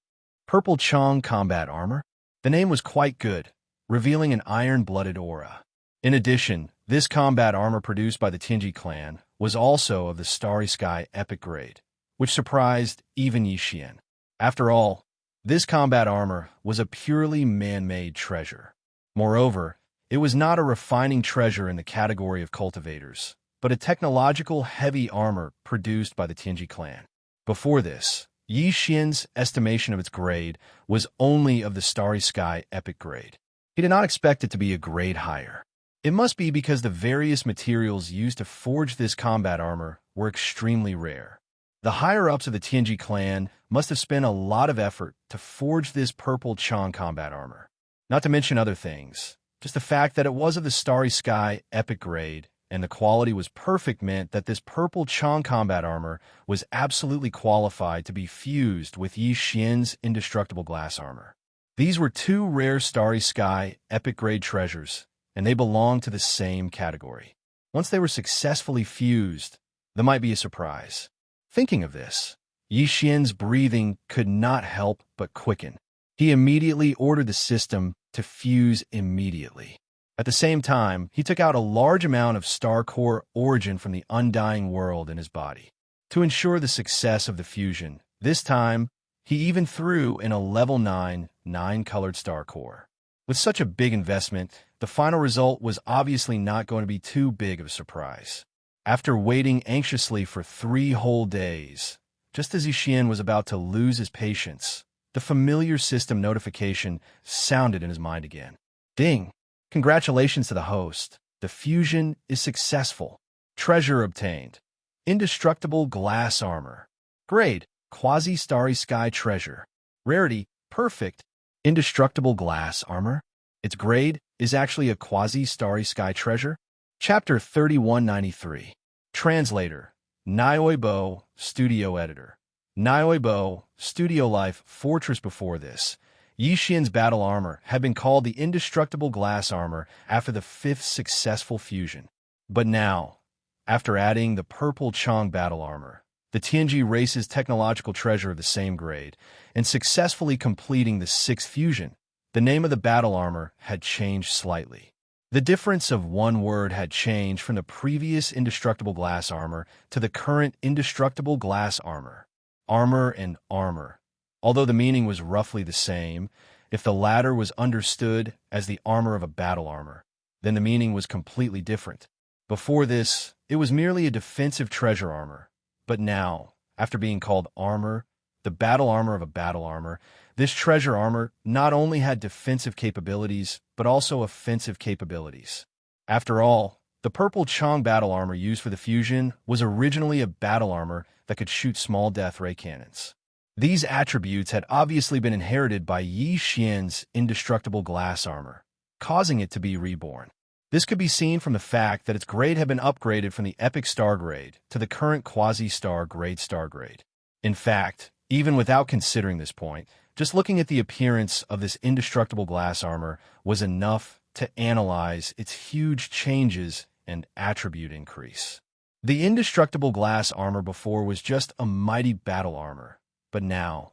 S1: Purple Chong combat armor? The name was quite good, revealing an iron-blooded aura. In addition, this combat armor produced by the Tianji clan was also of the Starry Sky Epic grade, which surprised even Yi Xian. After all, this combat armor was a purely man-made treasure. Moreover, it was not a refining treasure in the category of cultivators, but a technological heavy armor produced by the Tianji clan. Before this, Yi Xian's estimation of its grade was only of the Starry Sky Epic grade. He did not expect it to be a grade higher. It must be because the various materials used to forge this combat armor were extremely rare. The higher-ups of the Tianji clan must have spent a lot of effort to forge this purple Chang combat armor. Not to mention other things. Just the fact that it was of the Starry Sky epic grade and the quality was perfect meant that this purple Chang combat armor was absolutely qualified to be fused with Yi Xian's indestructible glass armor. These were two rare Starry Sky epic grade treasures, and they belonged to the same category. Once they were successfully fused, there might be a surprise. Thinking of this, Yi Xian's breathing could not help but quicken. He immediately ordered the system to fuse immediately. At the same time, he took out a large amount of Star Core origin from the undying world in his body. To ensure the success of the fusion, this time, he even threw in a level 9, 9-colored Star Core. With such a big investment, the final result was obviously not going to be too big of a surprise. After waiting anxiously for 3 whole days, just as Yi Xian was about to lose his patience, the familiar system notification sounded in his mind again. Ding! Congratulations to the host. The fusion is successful. Treasure obtained. Indestructible glass armor. Grade: Quasi-Starry Sky treasure. Rarity: Perfect. Indestructible glass armor? Its grade is actually a Quasi-Starry Sky treasure? Chapter 3193. Translator: Nioibo, Studio Editor. Nioibo, Studio Life Fortress. Before this, Yi Xian's battle armor had been called the Indestructible Glass Armor after the 5th successful fusion. But now, after adding the purple Chang battle armor, the Tianji race's technological treasure of the same grade, and successfully completing the 6th fusion, the name of the battle armor had changed slightly. The difference of one word had changed from the previous Indestructible Glass Armor to the current Indestructible Glass Armor. Armor and armor. Although the meaning was roughly the same, if the latter was understood as the armor of a battle armor, then the meaning was completely different. Before this, it was merely a defensive treasure armor. But now, after being called armor, the battle armor of a battle armor, this treasure armor not only had defensive capabilities, but also offensive capabilities. After all, the purple Chang battle armor used for the fusion was originally a battle armor that could shoot small death ray cannons. These attributes had obviously been inherited by Yi Xian's indestructible glass armor, causing it to be reborn. This could be seen from the fact that its grade had been upgraded from the epic star grade to the current quasi-star grade star grade. In fact, even without considering this point, just looking at the appearance of this indestructible glass armor was enough to analyze its huge changes and attribute increase. The indestructible glass armor before was just a mighty battle armor, but now,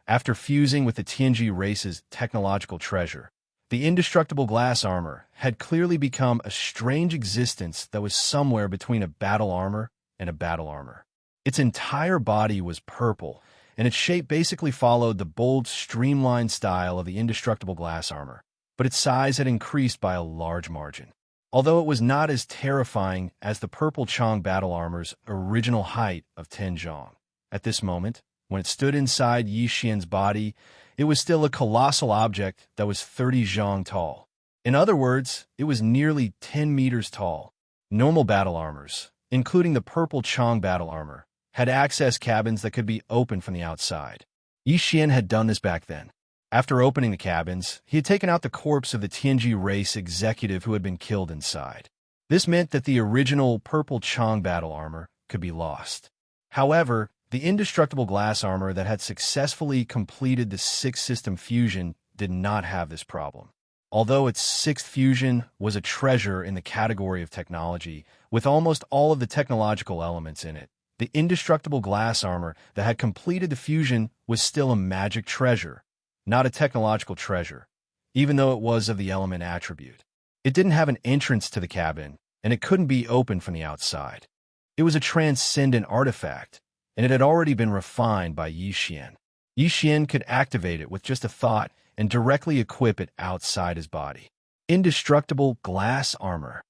S1: after fusing with the Tianji race's technological treasure, the indestructible glass armor had clearly become a strange existence that was somewhere between a battle armor and a battle armor. Its entire body was purple, and its shape basically followed the bold, streamlined style of the indestructible glass armor, but its size had increased by a large margin. Although it was not as terrifying as the purple Chang battle armor's original height of 10 zhong. At this moment, when it stood inside Yi Xian's body, it was still a colossal object that was 30 zhong tall. In other words, it was nearly 10 meters tall. Normal battle armors, including the purple Chang battle armor, had access cabins that could be opened from the outside. Yi Xian had done this back then. After opening the cabins, he had taken out the corpse of the Tianji race executive who had been killed inside. This meant that the original purple Chang battle armor could be lost. However, the indestructible glass armor that had successfully completed the 6th system fusion did not have this problem. Although its 6th fusion was a treasure in the category of technology, with almost all of the technological elements in it, the indestructible glass armor that had completed the fusion was still a magic treasure, not a technological treasure, even though it was of the element attribute. It didn't have an entrance to the cabin, and it couldn't be opened from the outside. It was a transcendent artifact, and it had already been refined by Yi Xian. Yi Xian could activate it with just a thought and directly equip it outside his body. Indestructible glass armor.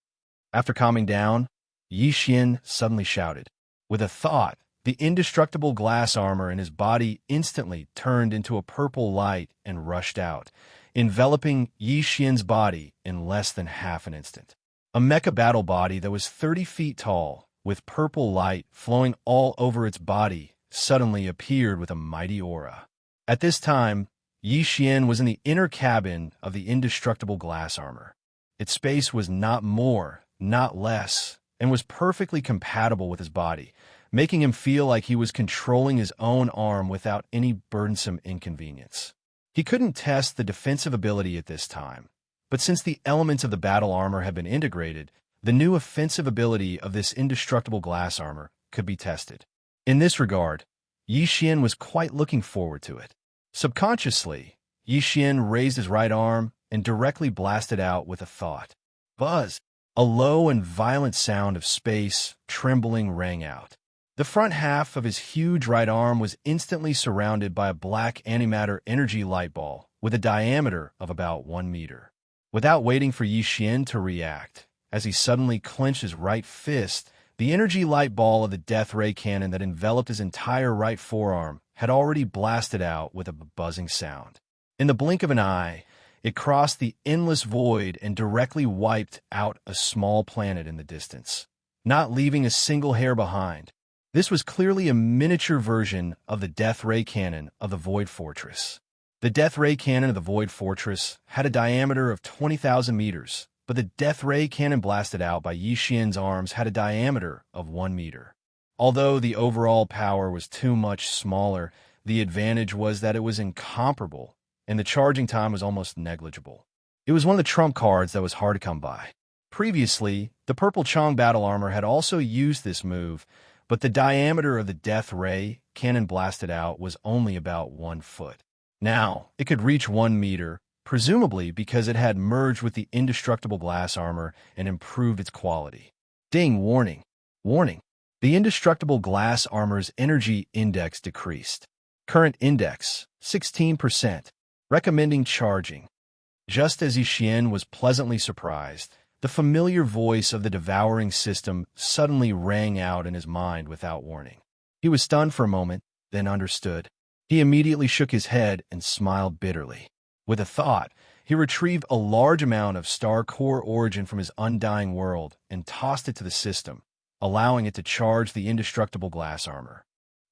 S1: After calming down, Yi Xian suddenly shouted. With a thought, the indestructible glass armor in his body instantly turned into a purple light and rushed out, enveloping Yi Xian's body in less than half an instant. A mecha battle body that was 30 feet tall, with purple light flowing all over its body, suddenly appeared with a mighty aura. At this time, Yi Xian was in the inner cabin of the indestructible glass armor. Its space was not more, not less, and was perfectly compatible with his body, making him feel like he was controlling his own arm without any burdensome inconvenience. He couldn't test the defensive ability at this time, but since the elements of the battle armor had been integrated, the new offensive ability of this indestructible glass armor could be tested. In this regard, Yi Xian was quite looking forward to it. Subconsciously, Yi Xian raised his right arm and directly blasted out with a thought. Buzz! A low and violent sound of space trembling rang out. The front half of his huge right arm was instantly surrounded by a black antimatter energy light ball with a diameter of about 1 meter. Without waiting for Yi Xian to react, as he suddenly clenched his right fist, the energy light ball of the death ray cannon that enveloped his entire right forearm had already blasted out with a buzzing sound. In the blink of an eye, it crossed the endless void and directly wiped out a small planet in the distance, not leaving a single hair behind. This was clearly a miniature version of the death ray cannon of the Void Fortress. The death ray cannon of the Void Fortress had a diameter of 20,000 meters, but the death ray cannon blasted out by Yi Xian's arms had a diameter of 1 meter. Although the overall power was too much smaller, the advantage was that it was incomparable, and the charging time was almost negligible. It was one of the trump cards that was hard to come by. Previously, the Purple Chong battle armor had also used this move, but the diameter of the death ray cannon blasted out was only about 1 foot. Now, it could reach 1 meter, presumably because it had merged with the indestructible glass armor and improved its quality. Ding! Warning! Warning! The indestructible glass armor's energy index decreased. Current index, 16%. Recommending charging. Just as Yi Xian was pleasantly surprised, the familiar voice of the devouring system suddenly rang out in his mind without warning. He was stunned for a moment, then understood. He immediately shook his head and smiled bitterly. With a thought, he retrieved a large amount of star core origin from his undying world and tossed it to the system, allowing it to charge the indestructible glass armor.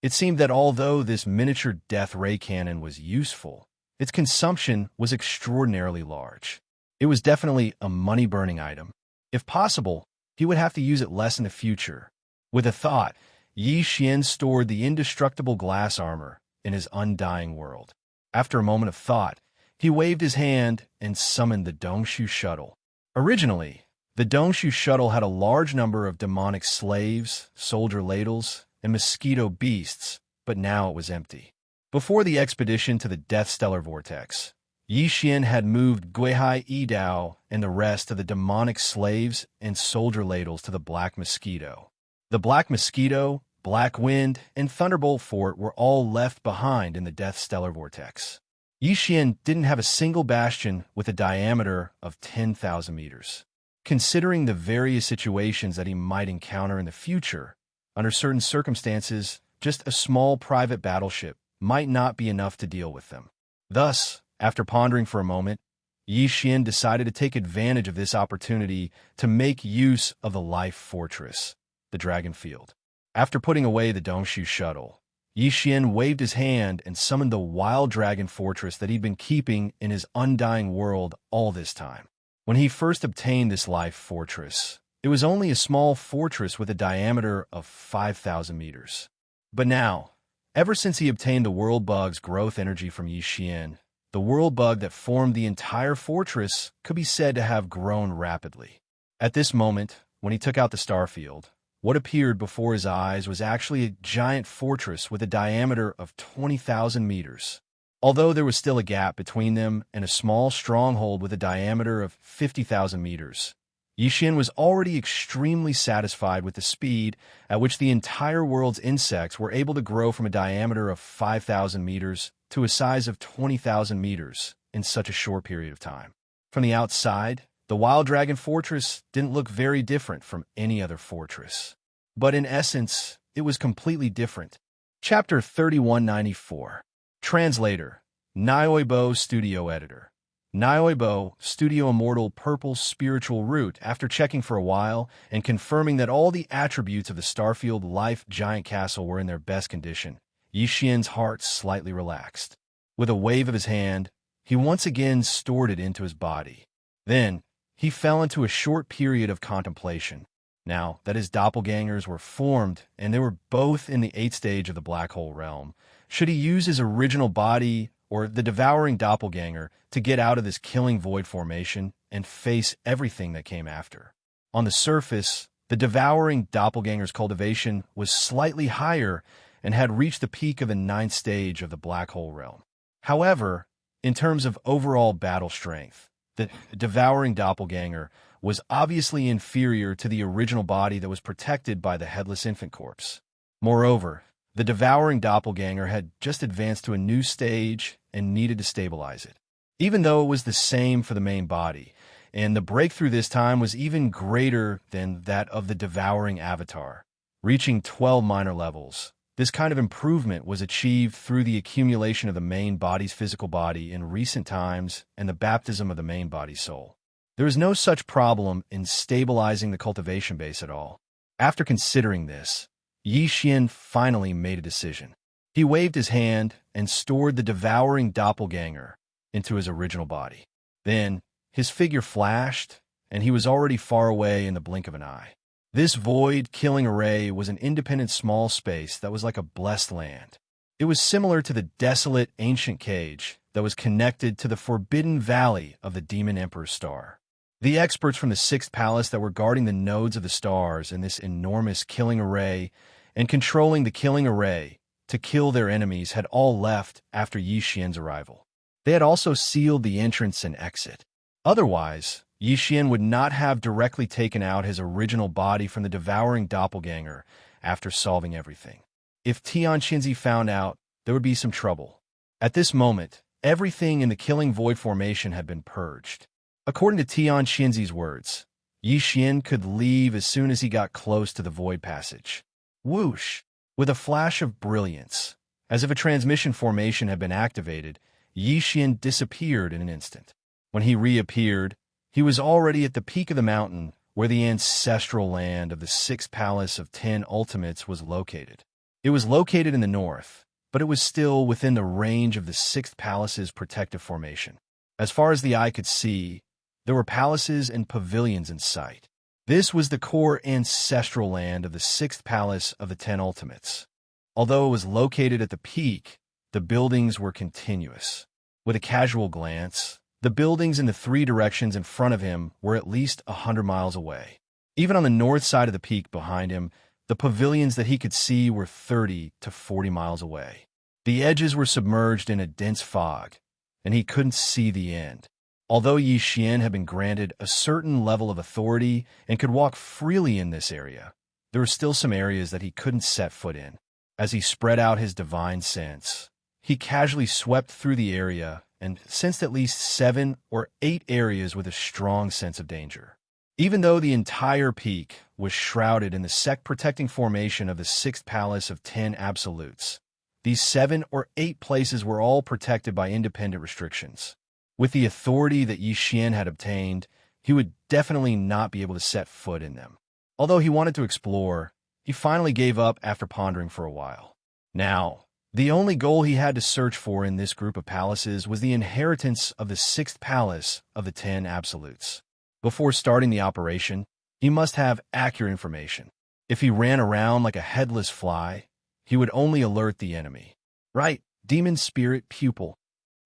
S1: It seemed that although this miniature death ray cannon was useful, its consumption was extraordinarily large. It was definitely a money-burning item. If possible, he would have to use it less in the future. With a thought, Yi Xian stored the indestructible glass armor in his undying world. After a moment of thought, he waved his hand and summoned the Dongshu shuttle. Originally, the Dongshu shuttle had a large number of demonic slaves, soldier ladles, and mosquito beasts, but now it was empty. Before the expedition to the Death Stellar Vortex, Yi Xian had moved Guihai Yidao and the rest of the demonic slaves and soldier ladles to the Black Mosquito. The Black Mosquito, Black Wind, and Thunderbolt Fort were all left behind in the Death Stellar Vortex. Yi Xian didn't have a single bastion with a diameter of 10,000 meters. Considering the various situations that he might encounter in the future, under certain circumstances, just a small private battleship might not be enough to deal with them. Thus, after pondering for a moment, Yi Xian decided to take advantage of this opportunity to make use of the Life Fortress, the Dragon Field. After putting away the Dongshu shuttle, Yi Xian waved his hand and summoned the Wild Dragon Fortress that he'd been keeping in his undying world all this time. When he first obtained this Life Fortress, it was only a small fortress with a diameter of 5,000 meters. But now, ever since he obtained the World Bug's growth energy from Yi Xian, the World Bug that formed the entire fortress could be said to have grown rapidly. At this moment, when he took out the starfield, what appeared before his eyes was actually a giant fortress with a diameter of 20,000 meters. Although there was still a gap between them and a small stronghold with a diameter of 50,000 meters, Yi Xian was already extremely satisfied with the speed at which the entire world's insects were able to grow from a diameter of 5,000 meters to a size of 20,000 meters in such a short period of time. From the outside, the Wild Dragon Fortress didn't look very different from any other fortress. But in essence, it was completely different. Chapter 3194. Translator, Nioibo Studio Editor. Nioibo, Studio Immortal Purple Spiritual Root. After checking for a while and confirming that all the attributes of the Starfield Life Giant Castle were in their best condition, Yi Xian's heart slightly relaxed. With a wave of his hand, he once again stored it into his body. Then, he fell into a short period of contemplation. Now that his doppelgangers were formed and they were both in the 8th stage of the black hole realm, should he use his original body or the devouring doppelganger to get out of this killing void formation and face everything that came after? On the surface, the devouring doppelganger's cultivation was slightly higher and had reached the peak of the 9th stage of the black hole realm. However, in terms of overall battle strength, the devouring doppelganger was obviously inferior to the original body that was protected by the headless infant corpse. Moreover, the devouring doppelganger had just advanced to a new stage and needed to stabilize it. Even though it was the same for the main body, and the breakthrough this time was even greater than that of the devouring avatar, reaching 12 minor levels. This kind of improvement was achieved through the accumulation of the main body's physical body in recent times and the baptism of the main body's soul. There is no such problem in stabilizing the cultivation base at all. After considering this, Yi Xian finally made a decision. He waved his hand and stored the devouring doppelganger into his original body. Then, his figure flashed, and he was already far away in the blink of an eye. This void-killing array was an independent small space that was like a blessed land. It was similar to the desolate ancient cage that was connected to the forbidden valley of the Demon Emperor's star. The experts from the 6th palace that were guarding the nodes of the stars in this enormous killing array and controlling the killing array to kill their enemies had all left after Yi Xian's arrival. They had also sealed the entrance and exit. Otherwise, Yi Xian would not have directly taken out his original body from the devouring doppelganger after solving everything. If Tian Qinzi found out, there would be some trouble. At this moment, everything in the killing void formation had been purged. According to Tian Qinzi's words, Yi Xian could leave as soon as he got close to the void passage. Whoosh! With a flash of brilliance, as if a transmission formation had been activated, Yi Xian disappeared in an instant. When he reappeared, he was already at the peak of the mountain where the ancestral land of the 6th Palace of 10 Ultimates was located. It was located in the north, but it was still within the range of the 6th Palace's protective formation. As far as the eye could see, there were palaces and pavilions in sight. This was the core ancestral land of the 6th Palace of the 10 Ultimates. Although it was located at the peak, the buildings were continuous. With a casual glance, the buildings in the 3 directions in front of him were at least 100 miles away. Even on the north side of the peak behind him, the pavilions that he could see were 30 to 40 miles away. The edges were submerged in a dense fog, and he couldn't see the end. Although Yi Xian had been granted a certain level of authority and could walk freely in this area, there were still some areas that he couldn't set foot in. As he spread out his divine sense, he casually swept through the area and sensed at least 7 or 8 areas with a strong sense of danger. Even though the entire peak was shrouded in the sect-protecting formation of the 6th Palace of 10 Absolutes, these 7 or 8 places were all protected by independent restrictions. With the authority that Yi Xian had obtained, he would definitely not be able to set foot in them. Although he wanted to explore, he finally gave up after pondering for a while. Now, the only goal he had to search for in this group of palaces was the inheritance of the 6th Palace of the 10 Absolutes. Before starting the operation, he must have accurate information. If he ran around like a headless fly, he would only alert the enemy. Right, demon spirit pupil.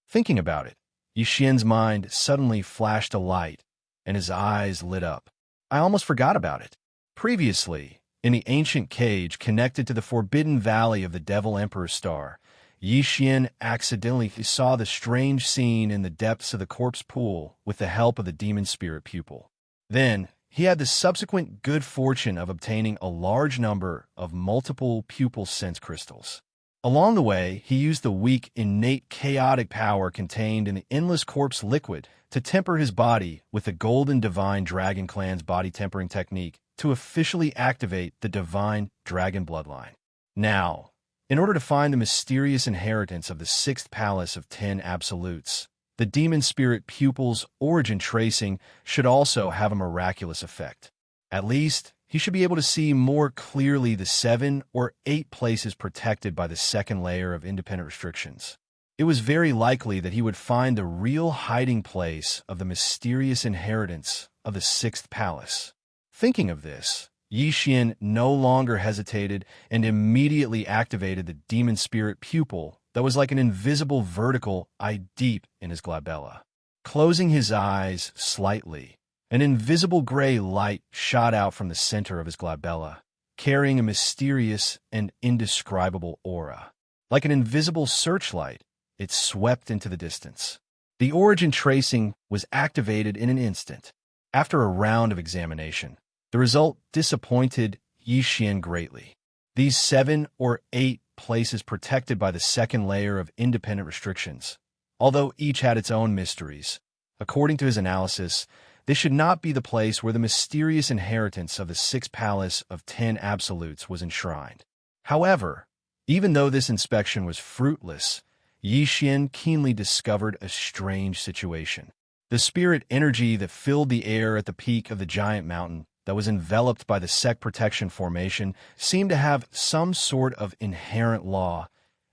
S1: Thinking about it, Yi Xian's mind suddenly flashed a light, and his eyes lit up. I almost forgot about it. Previously, in the ancient cage connected to the forbidden valley of the Devil Emperor's star, Yi Xian accidentally saw the strange scene in the depths of the corpse pool with the help of the demon spirit pupil. Then, he had the subsequent good fortune of obtaining a large number of multiple pupil sense crystals. Along the way, he used the weak, innate chaotic power contained in the endless corpse liquid to temper his body with the golden divine dragon clan's body tempering technique to officially activate the divine dragon bloodline. Now, in order to find the mysterious inheritance of the 6th Palace of 10 Absolutes, the demon spirit pupil's origin tracing should also have a miraculous effect. At least, he should be able to see more clearly the 7 or 8 places protected by the second layer of independent restrictions. It was very likely that he would find the real hiding place of the mysterious inheritance of the 6th palace. Thinking of this, Yi Xian no longer hesitated and immediately activated the demon spirit pupil that was like an invisible vertical eye deep in his glabella. Closing his eyes slightly, an invisible gray light shot out from the center of his glabella, carrying a mysterious and indescribable aura. Like an invisible searchlight, it swept into the distance. The origin tracing was activated in an instant. After a round of examination, the result disappointed Yi Xian greatly. These 7 or 8 places protected by the second layer of independent restrictions, although each had its own mysteries, according to his analysis, this should not be the place where the mysterious inheritance of the 6th palace of 10 absolutes was enshrined. However, even though this inspection was fruitless, Yi Xian keenly discovered a strange situation. The spirit energy that filled the air at the peak of the giant mountain that was enveloped by the sect protection formation seemed to have some sort of inherent law,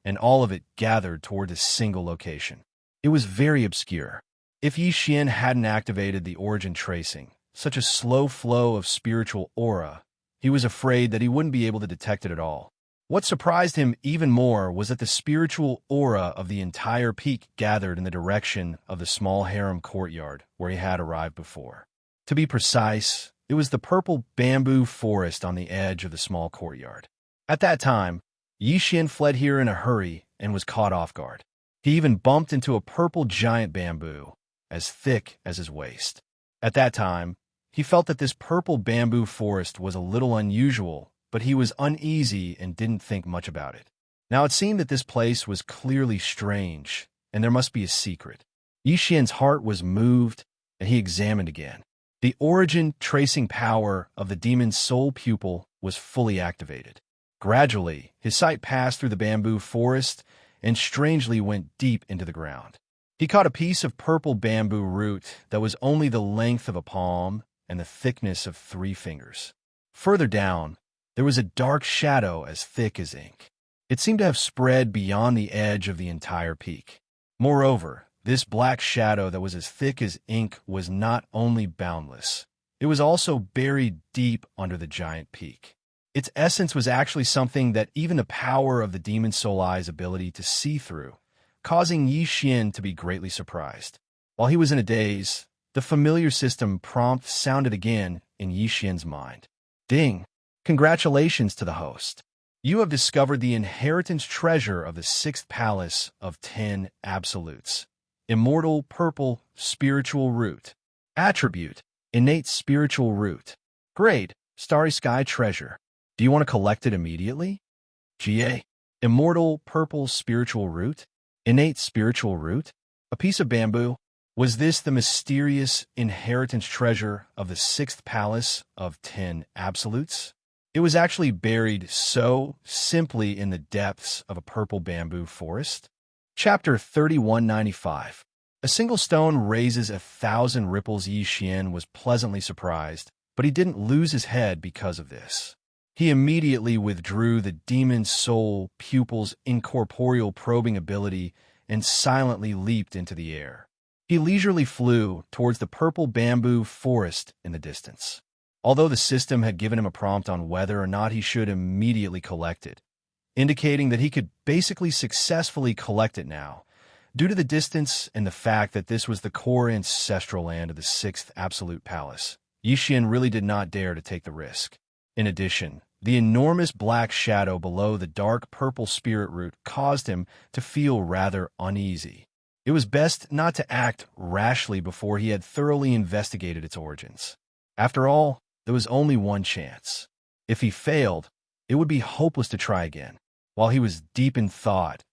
S1: and all of it gathered toward a single location. It was very obscure. If Yi Xian hadn't activated the origin tracing, such a slow flow of spiritual aura, he was afraid that he wouldn't be able to detect it at all. What surprised him even more was that the spiritual aura of the entire peak gathered in the direction of the small harem courtyard where he had arrived before. To be precise, it was the purple bamboo forest on the edge of the small courtyard. At that time, Yi Xian fled here in a hurry and was caught off guard. He even bumped into a purple giant bamboo, as thick as his waist. At that time, he felt that this purple bamboo forest was a little unusual, but he was uneasy and didn't think much about it. Now it seemed that this place was clearly strange, and there must be a secret. Yi Xian's heart was moved, and he examined again. The origin tracing power of the demon's soul pupil was fully activated. Gradually, his sight passed through the bamboo forest and strangely went deep into the ground. He caught a piece of purple bamboo root that was only the length of a palm and the thickness of 3 fingers. Further down, there was a dark shadow as thick as ink. It seemed to have spread beyond the edge of the entire peak. Moreover, this black shadow that was as thick as ink was not only boundless, it was also buried deep under the giant peak. Its essence was actually something that even the power of the demon soul eye's ability to see through, causing Yi Xian to be greatly surprised. While he was in a daze, the familiar system prompt sounded again in Yi Xian's mind. Ding! Congratulations to the host. You have discovered the inheritance treasure of the 6th palace of 10 absolutes. Immortal purple spiritual root. Attribute: innate spiritual root. Grade: starry sky treasure. Do you want to collect it immediately? GA: immortal purple spiritual root. Innate spiritual root. A piece of bamboo. Was this the mysterious inheritance treasure of the 6th palace of 10 absolutes? It was actually buried so simply in the depths of a purple bamboo forest. Chapter 3195. A single stone raises 1,000 ripples. Yi Xian was pleasantly surprised, but he didn't lose his head because of this. He immediately withdrew the demon soul pupil's incorporeal probing ability and silently leaped into the air. He leisurely flew towards the purple bamboo forest in the distance. Although the system had given him a prompt on whether or not he should immediately collect it, indicating that he could basically successfully collect it now, due to the distance and the fact that this was the core ancestral land of the 6th absolute palace, Yi Xian really did not dare to take the risk. In addition, the enormous black shadow below the dark purple spirit root caused him to feel rather uneasy. It was best not to act rashly before he had thoroughly investigated its origins. After all, there was only one chance. If he failed, it would be hopeless to try again. While he was deep in thought,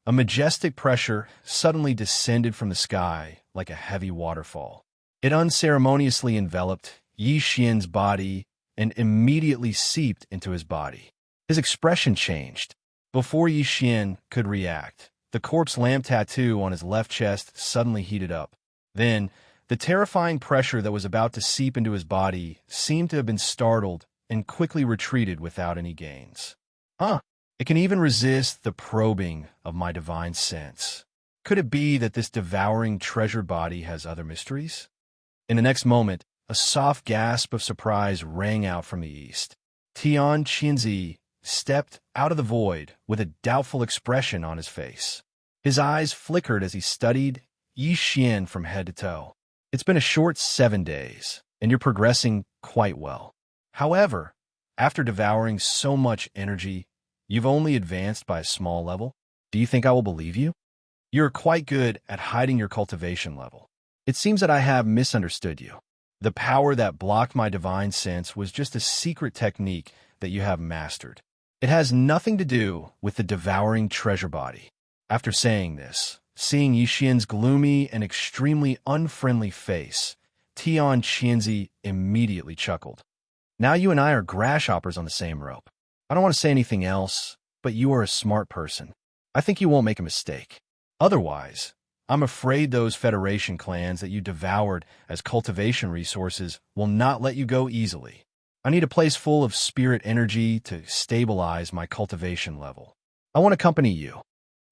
S1: a majestic pressure suddenly descended from the sky like a heavy waterfall. It unceremoniously enveloped Yi Xian's body and immediately seeped into his body. His expression changed. Before Yi Xian could react, the The corpse lamp tattoo on his left chest suddenly heated up. Then, the terrifying pressure that was about to seep into his body seemed to have been startled and quickly retreated without any gains. Huh. It can even resist the probing of my divine sense. Could it be that this devouring treasured body has other mysteries? In the next moment, a soft gasp of surprise rang out from the east. Tian Qinzi stepped out of the void with a doubtful expression on his face. His eyes flickered as he studied Yi Xian from head to toe. It's been a short 7 days, and you're progressing quite well. However, after devouring so much energy, you've only advanced by a small level. Do you think I will believe you? You're quite good at hiding your cultivation level. It seems that I have misunderstood you. The power that blocked my divine sense was just a secret technique that you have mastered. It has nothing to do with the devouring treasure body. After saying this, seeing Yixian's gloomy and extremely unfriendly face, Tian Qinzi immediately chuckled. Now you and I are grasshoppers on the same rope. I don't want to say anything else, but you are a smart person. I think you won't make a mistake. Otherwise, I'm afraid those Federation clans that you devoured as cultivation resources will not let you go easily. I need a place full of spirit energy to stabilize my cultivation level. I want to accompany you.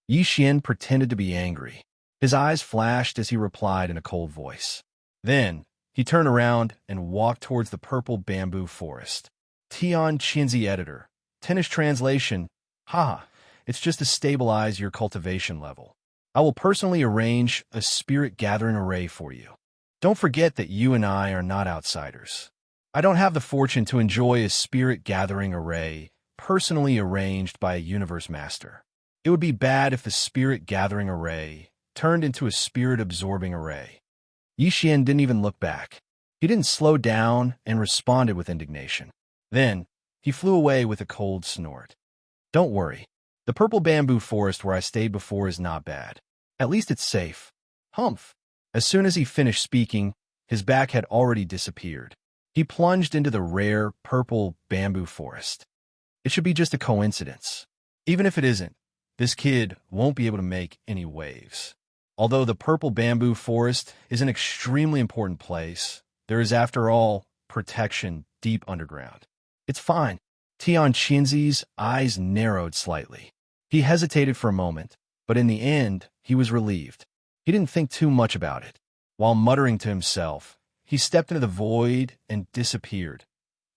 S1: Yi Xian pretended to be angry. His eyes flashed as he replied in a cold voice. Then, he turned around and walked towards the purple bamboo forest. Tian Qinzi editor. Tennis translation. Haha, it's just to stabilize your cultivation level. I will personally arrange a spirit gathering array for you. Don't forget that you and I are not outsiders. I don't have the fortune to enjoy a spirit gathering array personally arranged by a universe master. It would be bad if the spirit gathering array turned into a spirit absorbing array. Yi Xian didn't even look back. He didn't slow down and responded with indignation. Then, he flew away with a cold snort. Don't worry. The purple bamboo forest where I stayed before is not bad. At least it's safe. Humph. As soon as he finished speaking, his back had already disappeared. He plunged into the rare purple bamboo forest. It should be just a coincidence. Even if it isn't, this kid won't be able to make any waves. Although the purple bamboo forest is an extremely important place, there is, after all, protection deep underground. It's fine. Tian Qinzi's eyes narrowed slightly. He hesitated for a moment, but in the end, he was relieved. He didn't think too much about it. While muttering to himself, he stepped into the void and disappeared.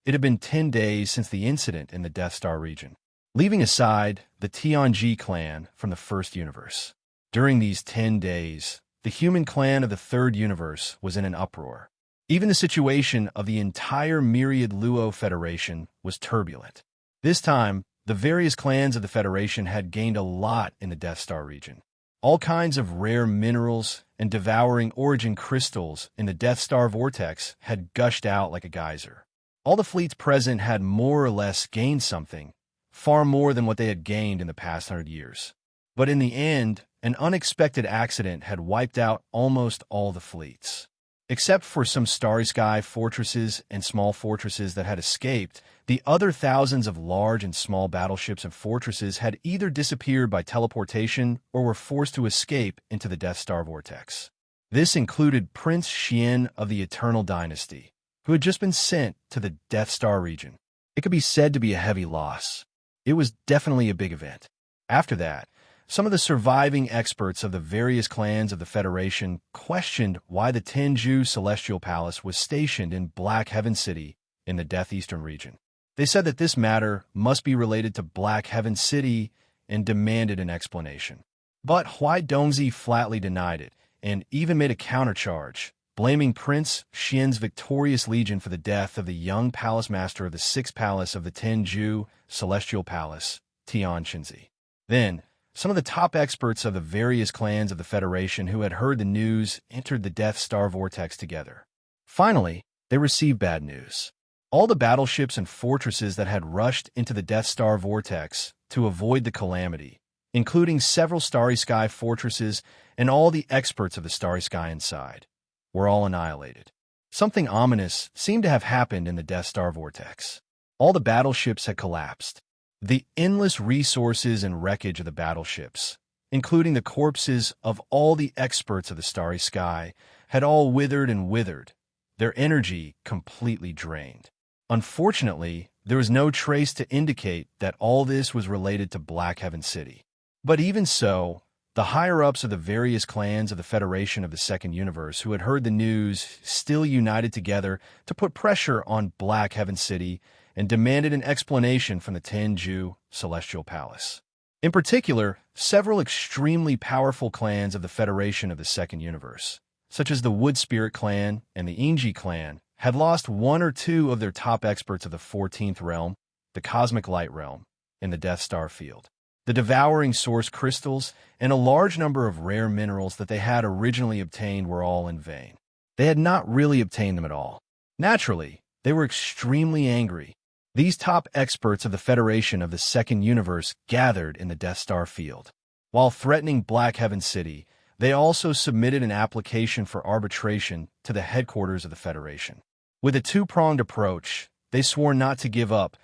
S1: It had been 10 days since the incident in the Death Star region, leaving aside the Tianji clan from the first universe. During these 10 days, the human clan of the third universe was in an uproar. Even the situation of the entire Myriad Luo Federation was turbulent. This time, the various clans of the Federation had gained a lot in the Death Star region. All kinds of rare minerals and devouring origin crystals in the Death Star vortex had gushed out like a geyser. All the fleets present had more or less gained something, far more than what they had gained in the past 100 years. But in the end, an unexpected accident had wiped out almost all the fleets. Except for some starry sky fortresses and small fortresses that had escaped, the other thousands of large and small battleships and fortresses had either disappeared by teleportation or were forced to escape into the Death Star vortex. This included Prince Xian of the Eternal Dynasty, who had just been sent to the Death Star region. It could be said to be a heavy loss. It was definitely a big event. After that, some of the surviving experts of the various clans of the Federation questioned why the Tenju Celestial Palace was stationed in Black Heaven City in the Death Eastern region. They said that this matter must be related to Black Heaven City and demanded an explanation. But Huai Dongzi flatly denied it and even made a countercharge, blaming Prince Xian's victorious legion for the death of the young palace master of the sixth palace of the Tenju Celestial Palace, Tian Qinzi. Then, some of the top experts of the various clans of the Federation who had heard the news entered the Death Star vortex together. Finally, they received bad news. All the battleships and fortresses that had rushed into the Death Star vortex to avoid the calamity, including several Starry Sky fortresses and all the experts of the Starry Sky inside, were all annihilated. Something ominous seemed to have happened in the Death Star vortex. All the battleships had collapsed. The endless resources and wreckage of the battleships, including the corpses of all the experts of the starry sky, had all withered and withered, their energy completely drained. Unfortunately, there was no trace to indicate that all this was related to Black Heaven City. But even so, the higher-ups of the various clans of the Federation of the Second Universe who had heard the news still united together to put pressure on Black Heaven City and demanded an explanation from the Tenju Celestial Palace. In particular, several extremely powerful clans of the Federation of the Second Universe, such as the Wood Spirit clan and the Inji clan, had lost one or two of their top experts of the 14th realm, the Cosmic Light realm, in the Death Star field. The devouring source crystals and a large number of rare minerals that they had originally obtained were all in vain. They had not really obtained them at all. Naturally, they were extremely angry. These top experts of the Federation of the Second Universe gathered in the Death Star field. While threatening Black Heaven City, they also submitted an application for arbitration to the headquarters of the Federation. With a two-pronged approach, they swore not to give up,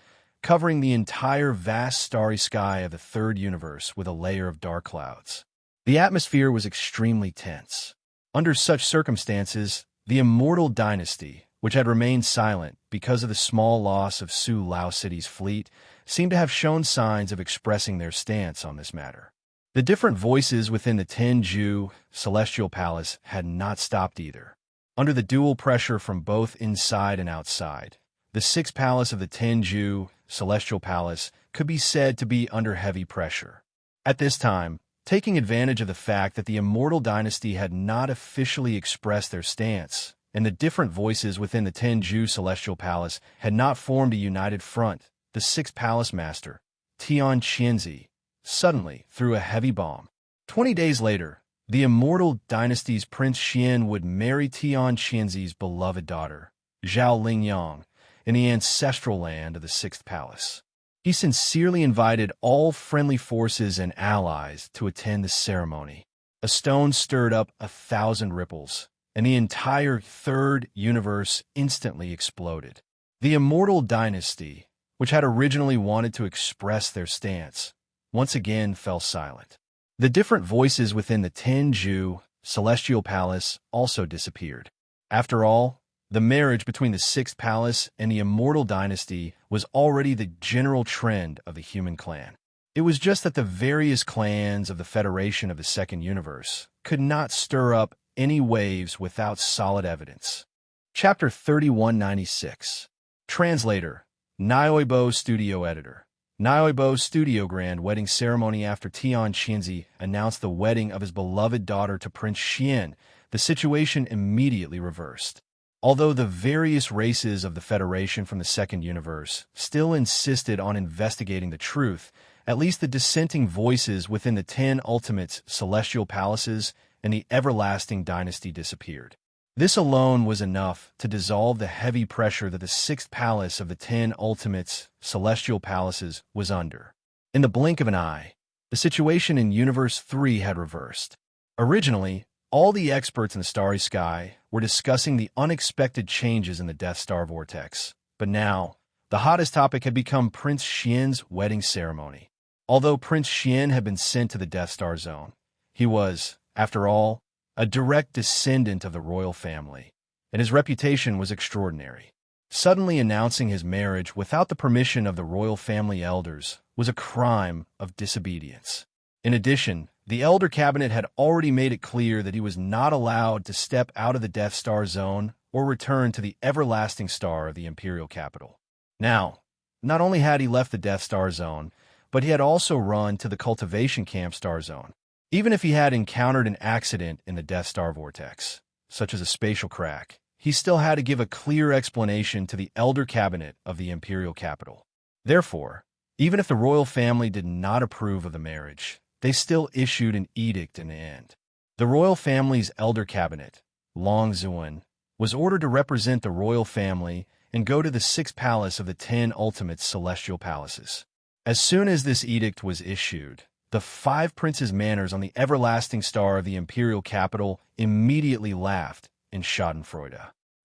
S1: covering the entire vast starry sky of the third universe with a layer of dark clouds. The atmosphere was extremely tense. Under such circumstances, the Immortal Dynasty, which had remained silent because of the small loss of Su Lao City's fleet, seemed to have shown signs of expressing their stance on this matter. The different voices within the Tenju Celestial Palace had not stopped either. Under the dual pressure from both inside and outside, the sixth palace of the Tenju Celestial Palace could be said to be under heavy pressure. At this time, taking advantage of the fact that the Immortal Dynasty had not officially expressed their stance, and the different voices within the Tenju Celestial Palace had not formed a united front, the sixth palace master, Tian Qianzi, suddenly threw a heavy bomb. 20 days later, the Immortal Dynasty's Prince Xian would marry Tian Qianzi's beloved daughter, Zhao Lingyang, in the ancestral land of the Sixth Palace. He sincerely invited all friendly forces and allies to attend the ceremony. A stone stirred up 1,000 ripples, and the entire third universe instantly exploded. The Immortal Dynasty, which had originally wanted to express their stance, once again fell silent. The different voices within the Tenju Celestial Palace also disappeared. After all, the marriage between the Sixth Palace and the Immortal Dynasty was already the general trend of the human clan. It was just that the various clans of the Federation of the Second Universe could not stir up any waves without solid evidence. Chapter 3196. Translator, Nyoibo Studio Editor. Nyoibo's studio grand wedding ceremony after Tian Qianzi announced the wedding of his beloved daughter to Prince Xian, the situation immediately reversed. Although the various races of the Federation from the Second Universe still insisted on investigating the truth, at least the dissenting voices within the 10 Ultimates Celestial Palaces and the Everlasting Dynasty disappeared. This alone was enough to dissolve the heavy pressure that the Sixth Palace of the 10 Ultimates Celestial Palaces was under. In the blink of an eye, the situation in Universe 3 had reversed. Originally, all the experts in the starry sky were discussing the unexpected changes in the Death Star vortex, but now, the hottest topic had become Prince Xian's wedding ceremony. Although Prince Xian had been sent to the Death Star zone, he was, after all, a direct descendant of the royal family, and his reputation was extraordinary. Suddenly announcing his marriage without the permission of the royal family elders was a crime of disobedience. In addition, the Elder Cabinet had already made it clear that he was not allowed to step out of the Death Star zone or return to the everlasting star of the Imperial capital. Now, not only had he left the Death Star zone, but he had also run to the Cultivation Camp Star Zone. Even if he had encountered an accident in the Death Star vortex, such as a spatial crack, he still had to give a clear explanation to the Elder Cabinet of the Imperial capital. Therefore, even if the royal family did not approve of the marriage, they still issued an edict in the end. The royal family's Elder Cabinet, Long Zuan, was ordered to represent the royal family and go to the Sixth Palace of the 10 Ultimate Celestial Palaces. As soon as this edict was issued, the 5 princes' manors on the everlasting star of the imperial capital immediately laughed in schadenfreude.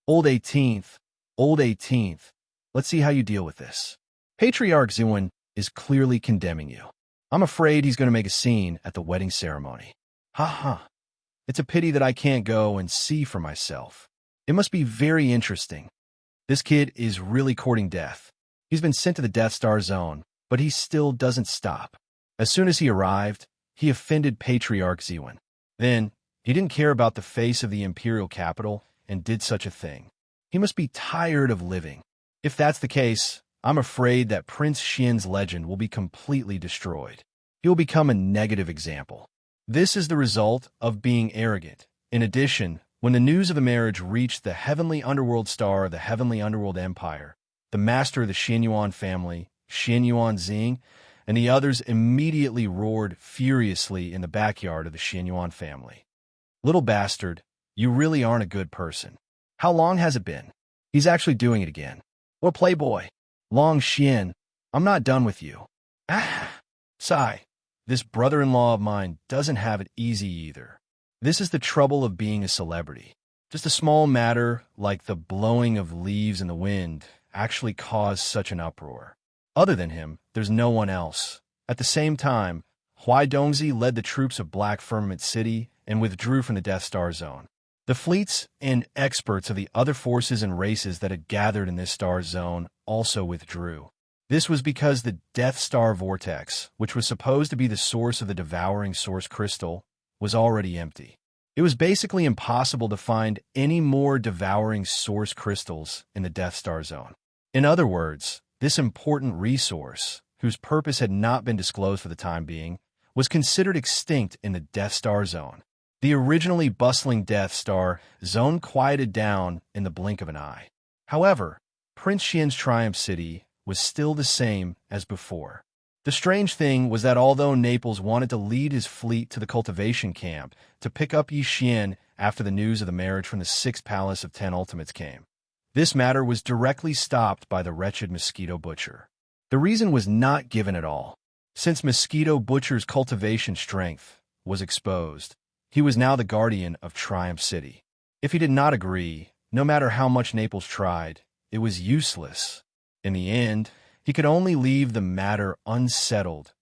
S1: Old 18th, let's see how you deal with this. Patriarch Zuan is clearly condemning you. I'm afraid he's going to make a scene at the wedding ceremony. Ha ha. It's a pity that I can't go and see for myself. It must be very interesting. This kid is really courting death. He's been sent to the Death Star zone, but he still doesn't stop. As soon as he arrived, he offended Patriarch Zewin. Then, he didn't care about the face of the Imperial capital and did such a thing. He must be tired of living. If that's the case, I'm afraid that Prince Xian's legend will be completely destroyed. He will become a negative example. This is the result of being arrogant. In addition, when the news of the marriage reached the heavenly underworld star of the heavenly underworld empire, the master of the Xianyuan family, Xianyuan Xing, and the others immediately roared furiously in the backyard of the Xianyuan family. Little bastard, you really aren't a good person. How long has it been? He's actually doing it again. What playboy? Long Xian, I'm not done with you. Ah, sigh. This brother-in-law of mine doesn't have it easy either. This is the trouble of being a celebrity. Just a small matter like the blowing of leaves in the wind actually caused such an uproar. Other than him, there's no one else. At the same time, Huai Dongzi led the troops of Black Firmament City and withdrew from the Death Star zone. The fleets and experts of the other forces and races that had gathered in this star zone also withdrew. This was because the Death Star vortex, which was supposed to be the source of the devouring source crystal, was already empty. It was basically impossible to find any more devouring source crystals in the Death Star zone. In other words, this important resource, whose purpose had not been disclosed for the time being, was considered extinct in the Death Star zone. The originally bustling Death Star zone quieted down in the blink of an eye. However, Prince Xian's Triumph City was still the same as before. The strange thing was that although Naples wanted to lead his fleet to the cultivation camp to pick up Yi Xian after the news of the marriage from the Sixth Palace of 10 Ultimates came, this matter was directly stopped by the wretched Mosquito Butcher. The reason was not given at all. Since Mosquito Butcher's cultivation strength was exposed, he was now the guardian of Triumph City. If he did not agree, no matter how much Naples tried, it was useless. In the end, he could only leave the matter unsettled.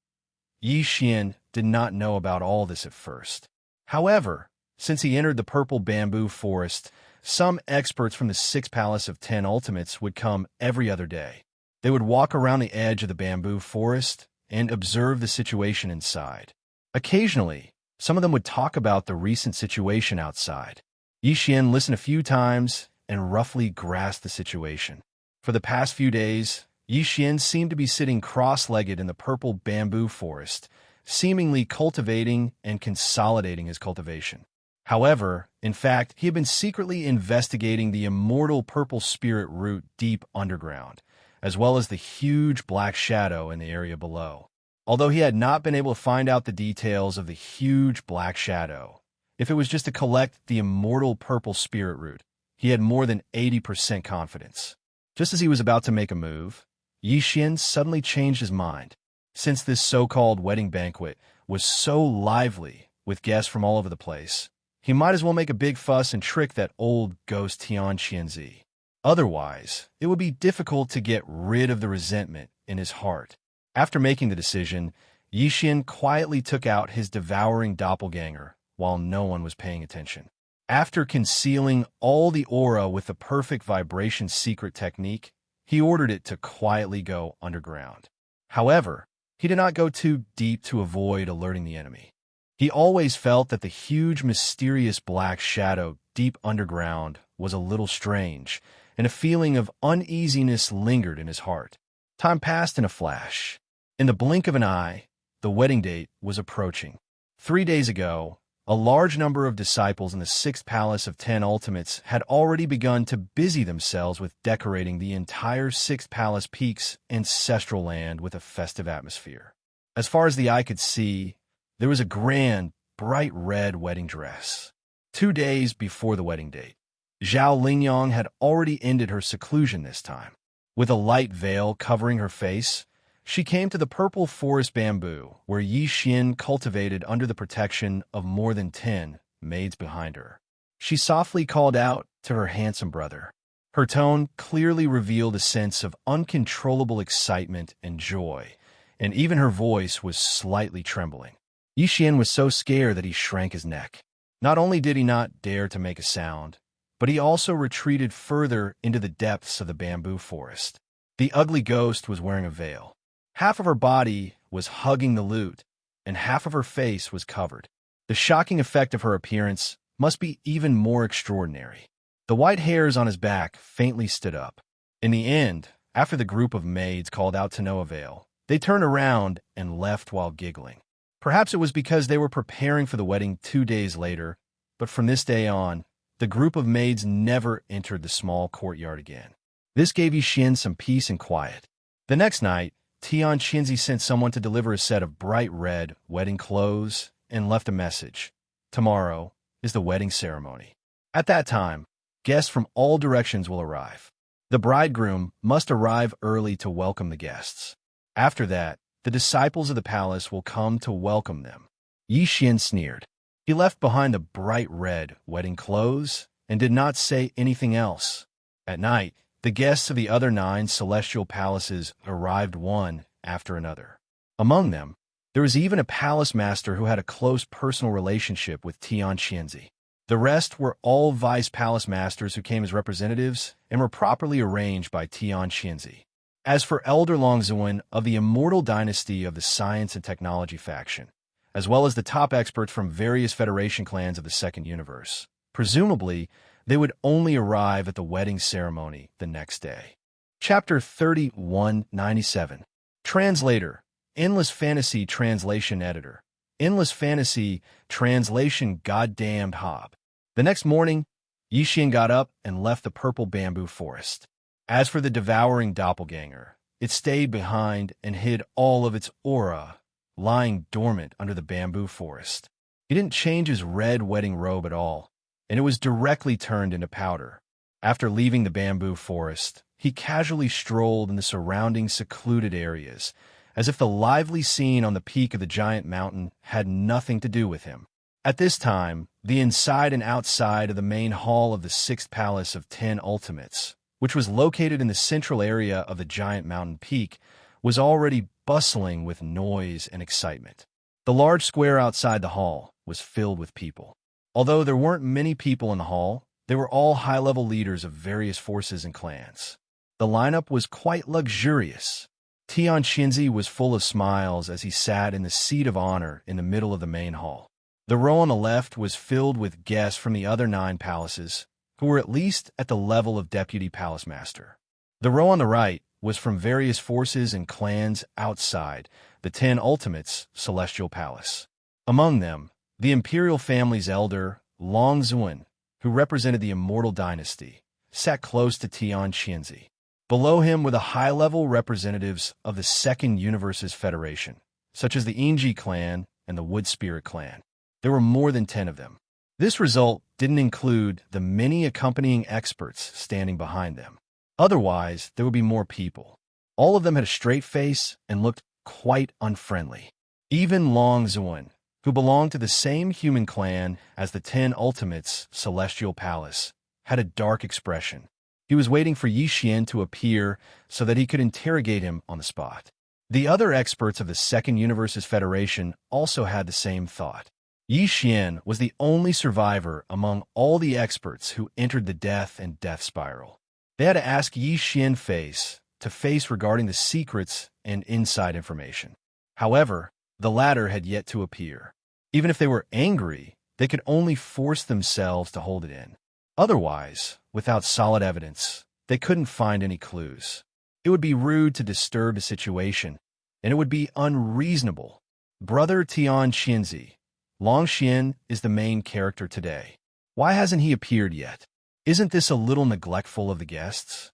S1: Yi Xian did not know about all this at first. However, since he entered the purple bamboo forest, some experts from the Sixth Palace of 10 Ultimates would come every other day. They would walk around the edge of the bamboo forest and observe the situation inside. Occasionally, some of them would talk about the recent situation outside. Yi Xian listened a few times and roughly grasped the situation. For the past few days, Yi Xian seemed to be sitting cross-legged in the purple bamboo forest, seemingly cultivating and consolidating his cultivation. However, in fact, he had been secretly investigating the immortal purple spirit root deep underground, as well as the huge black shadow in the area below. Although he had not been able to find out the details of the huge black shadow, if it was just to collect the immortal purple spirit root, he had more than 80% confidence. Just as he was about to make a move, Yi Xian suddenly changed his mind. Since this so-called wedding banquet was so lively with guests from all over the place, he might as well make a big fuss and trick that old ghost Tian Qianzi. Otherwise, it would be difficult to get rid of the resentment in his heart. After making the decision, Yi Xian quietly took out his devouring doppelganger while no one was paying attention. After concealing all the aura with the perfect vibration secret technique, he ordered it to quietly go underground. However, he did not go too deep to avoid alerting the enemy. He always felt that the huge, mysterious black shadow deep underground was a little strange, and a feeling of uneasiness lingered in his heart. Time passed in a flash. In the blink of an eye, the wedding date was approaching. 3 days ago, a large number of disciples in the Sixth Palace of 10 Ultimates had already begun to busy themselves with decorating the entire Sixth Palace Peak's ancestral land with a festive atmosphere. As far as the eye could see, there was a grand, bright red wedding dress. 2 days before the wedding date, Zhao Lingyang had already ended her seclusion this time. With a light veil covering her face, she came to the purple forest bamboo, where Yi Xian cultivated under the protection of more than 10 maids behind her. She softly called out to her handsome brother. Her tone clearly revealed a sense of uncontrollable excitement and joy, and even her voice was slightly trembling. Yi Xian was so scared that he shrank his neck. Not only did he not dare to make a sound, but he also retreated further into the depths of the bamboo forest. The ugly ghost was wearing a veil. Half of her body was hugging the lute, and half of her face was covered. The shocking effect of her appearance must be even more extraordinary. The white hairs on his back faintly stood up. In the end, after the group of maids called out to no avail, they turned around and left while giggling. Perhaps it was because they were preparing for the wedding 2 days later, but from this day on, the group of maids never entered the small courtyard again. This gave Yi Xian some peace and quiet. The next night, Tian Qinzi sent someone to deliver a set of bright red wedding clothes and left a message. Tomorrow is the wedding ceremony. At that time, guests from all directions will arrive. The bridegroom must arrive early to welcome the guests. After that, the disciples of the palace will come to welcome them. Yi Xian sneered. He left behind the bright red wedding clothes and did not say anything else. At night, the guests of the other 9 celestial palaces arrived one after another. Among them, there was even a palace master who had a close personal relationship with Tian Qinzi. The rest were all vice palace masters who came as representatives and were properly arranged by Tian Qinzi. As for Elder Longzuan of the immortal dynasty of the Science and Technology faction, as well as the top experts from various Federation clans of the Second Universe, presumably, they would only arrive at the wedding ceremony the next day. Chapter 3197. Translator, Endless Fantasy Translation Editor. Endless Fantasy Translation Goddamned Hob. The next morning, Yi Xian got up and left the purple bamboo forest. As for the devouring doppelganger, it stayed behind and hid all of its aura, lying dormant under the bamboo forest. He didn't change his red wedding robe at all, and it was directly turned into powder. After leaving the bamboo forest, he casually strolled in the surrounding secluded areas, as if the lively scene on the peak of the giant mountain had nothing to do with him. At this time, the inside and outside of the main hall of the 6th Palace of 10 Ultimates, which was located in the central area of the giant mountain peak, was already bustling with noise and excitement. The large square outside the hall was filled with people. Although there weren't many people in the hall, they were all high-level leaders of various forces and clans. The lineup was quite luxurious. Tian Qinzi was full of smiles as he sat in the seat of honor in the middle of the main hall. The row on the left was filled with guests from the other 9 palaces, who were at least at the level of Deputy Palace Master. The row on the right was from various forces and clans outside the 10 Ultimates Celestial Palace. Among them, the Imperial family's elder, Longzuan, who represented the immortal dynasty, sat close to Tian Qinzi. Below him were the high-level representatives of the Second Universe's Federation, such as the Inji clan and the Wood Spirit clan. There were more than 10 of them. This result didn't include the many accompanying experts standing behind them. Otherwise, there would be more people. All of them had a straight face and looked quite unfriendly. Even Longzuan, who belonged to the same human clan as the 10 Ultimates Celestial Palace, had a dark expression. He was waiting for Yi Xian to appear so that he could interrogate him on the spot. The other experts of the Second Universe's Federation also had the same thought. Yi Xian was the only survivor among all the experts who entered the death and death spiral. They had to ask Yi Xian face to face regarding the secrets and inside information. However, the latter had yet to appear. Even if they were angry, they could only force themselves to hold it in. Otherwise, without solid evidence, they couldn't find any clues. It would be rude to disturb the situation, and it would be unreasonable. Brother Tian Qinzi, Longxian is the main character today. Why hasn't he appeared yet? Isn't this a little neglectful of the guests?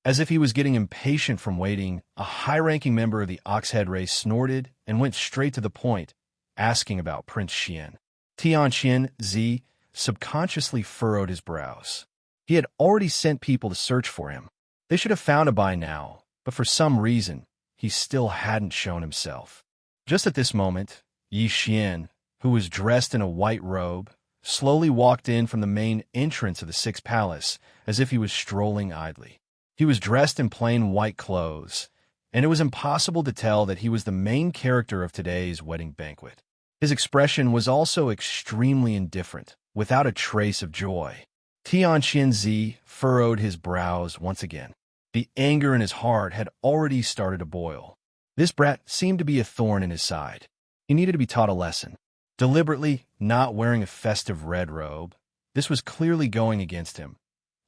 S1: As if he was getting impatient from waiting, a high-ranking member of the Oxhead race snorted and went straight to the point, asking about Prince Xian. Tian Qinzi subconsciously furrowed his brows. He had already sent people to search for him. They should have found him by now, but for some reason, he still hadn't shown himself. Just at this moment, Yi Xian, who was dressed in a white robe, slowly walked in from the main entrance of the 6th Palace as if he was strolling idly. He was dressed in plain white clothes, and it was impossible to tell that he was the main character of today's wedding banquet. His expression was also extremely indifferent, without a trace of joy. Tian Qianzi furrowed his brows once again. The anger in his heart had already started to boil. This brat seemed to be a thorn in his side. He needed to be taught a lesson. Deliberately not wearing a festive red robe, this was clearly going against him,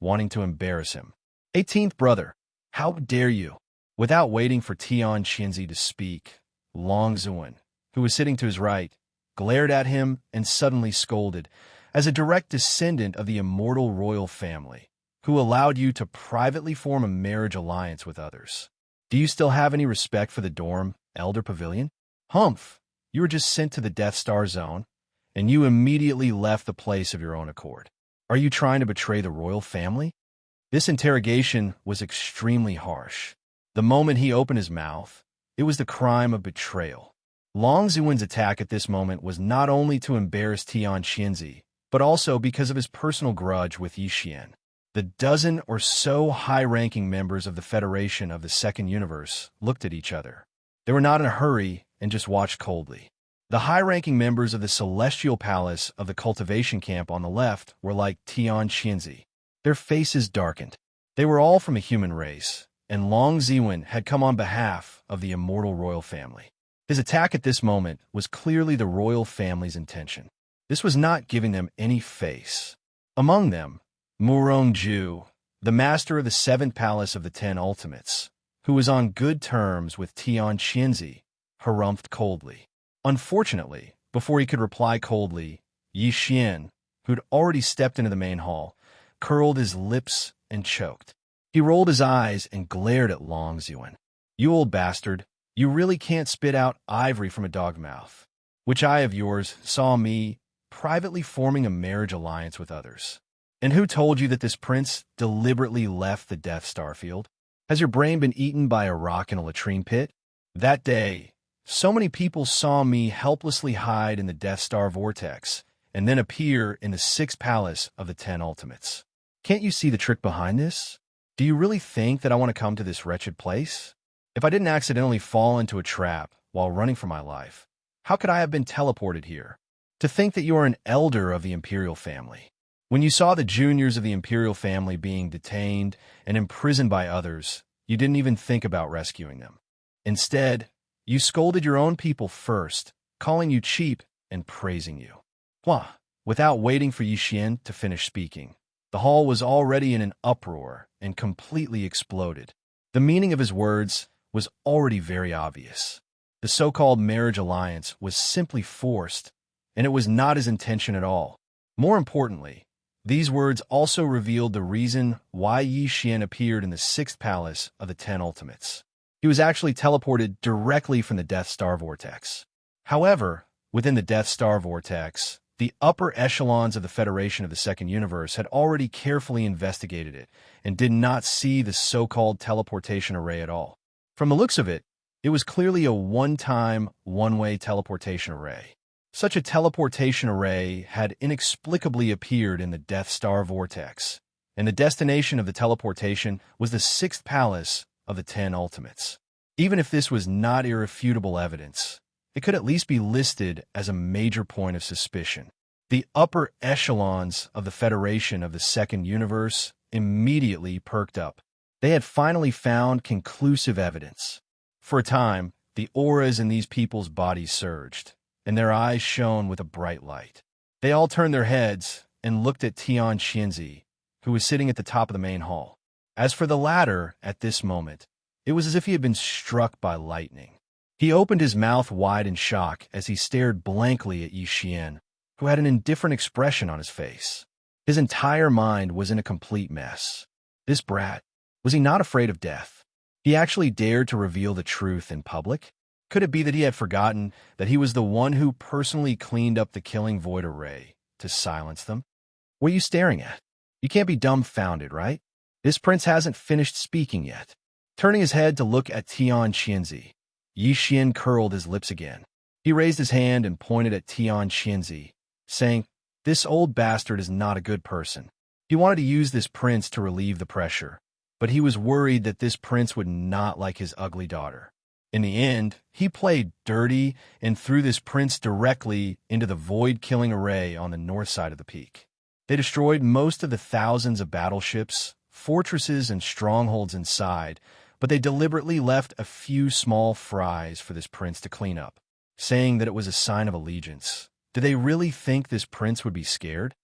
S1: wanting to embarrass him. 18th brother, how dare you? Without waiting for Tian Qianzi to speak, Long Zuan, who was sitting to his right, glared at him and suddenly scolded, as a direct descendant of the immortal royal family, who allowed you to privately form a marriage alliance with others. Do you still have any respect for the dorm, Elder Pavilion? Humph, you were just sent to the Death Star Zone, and you immediately left the place of your own accord. Are you trying to betray the royal family? This interrogation was extremely harsh. The moment he opened his mouth, it was the crime of betrayal. Long Zuan's attack at this moment was not only to embarrass Tian Qianzi, but also because of his personal grudge with Yi Xian. The dozen or so high-ranking members of the Federation of the Second Universe looked at each other. They were not in a hurry and just watched coldly. The high-ranking members of the Celestial Palace of the Cultivation Camp on the left were like Tian Qianzi. Their faces darkened. They were all from a human race, and Long Zuan had come on behalf of the immortal royal family. His attack at this moment was clearly the royal family's intention. This was not giving them any face. Among them, Murong Ju, the master of the Seventh Palace of the Ten Ultimates, who was on good terms with Tian Qianzi, harumphed coldly. Unfortunately, before he could reply coldly, Yi Xian, who'd already stepped into the main hall, curled his lips and choked. He rolled his eyes and glared at Long Zuan. You old bastard, you really can't spit out ivory from a dog mouth. Which eye of yours saw me privately forming a marriage alliance with others? And who told you that this prince deliberately left the Death Star field? Has your brain been eaten by a rock in a latrine pit? That day, so many people saw me helplessly hide in the Death Star vortex and then appear in the Sixth Palace of the Ten Ultimates. Can't you see the trick behind this? Do you really think that I want to come to this wretched place? If I didn't accidentally fall into a trap while running for my life, how could I have been teleported here? To think that you are an elder of the Imperial family. When you saw the juniors of the Imperial family being detained and imprisoned by others, you didn't even think about rescuing them. Instead, you scolded your own people first, calling you cheap and praising you. Wah! Without waiting for Yi Xian to finish speaking, the hall was already in an uproar and completely exploded. The meaning of his words was already very obvious. The so-called marriage alliance was simply forced, and it was not his intention at all. More importantly, these words also revealed the reason why Yi Xian appeared in the Sixth Palace of the Ten Ultimates. He was actually teleported directly from the Death Star Vortex. However, within the Death Star Vortex, the upper echelons of the Federation of the Second Universe had already carefully investigated it and did not see the so-called teleportation array at all. From the looks of it, it was clearly a one-time, one-way teleportation array. Such a teleportation array had inexplicably appeared in the Death Star Vortex, and the destination of the teleportation was the Sixth Palace of the Ten Ultimates. Even if this was not irrefutable evidence, it could at least be listed as a major point of suspicion. The upper echelons of the Federation of the Second Universe immediately perked up. They had finally found conclusive evidence. For a time, the auras in these people's bodies surged, and their eyes shone with a bright light. They all turned their heads and looked at Tian Qianzi, who was sitting at the top of the main hall. As for the latter, at this moment, it was as if he had been struck by lightning. He opened his mouth wide in shock as he stared blankly at Yi Xian, who had an indifferent expression on his face. His entire mind was in a complete mess. This brat, was he not afraid of death? He actually dared to reveal the truth in public? Could it be that he had forgotten that he was the one who personally cleaned up the killing void array to silence them? What are you staring at? You can't be dumbfounded, right? This prince hasn't finished speaking yet. Turning his head to look at Tian Qianzi, Yi Xian curled his lips again. He raised his hand and pointed at Tian Qianzi, saying, "This old bastard is not a good person. He wanted to use this prince to relieve the pressure, but he was worried that this prince would not like his ugly daughter. In the end, he played dirty and threw this prince directly into the void-killing array on the north side of the peak. They destroyed most of the thousands of battleships, fortresses, and strongholds inside, but they deliberately left a few small fries for this prince to clean up, saying that it was a sign of allegiance. Did they really think this prince would be scared?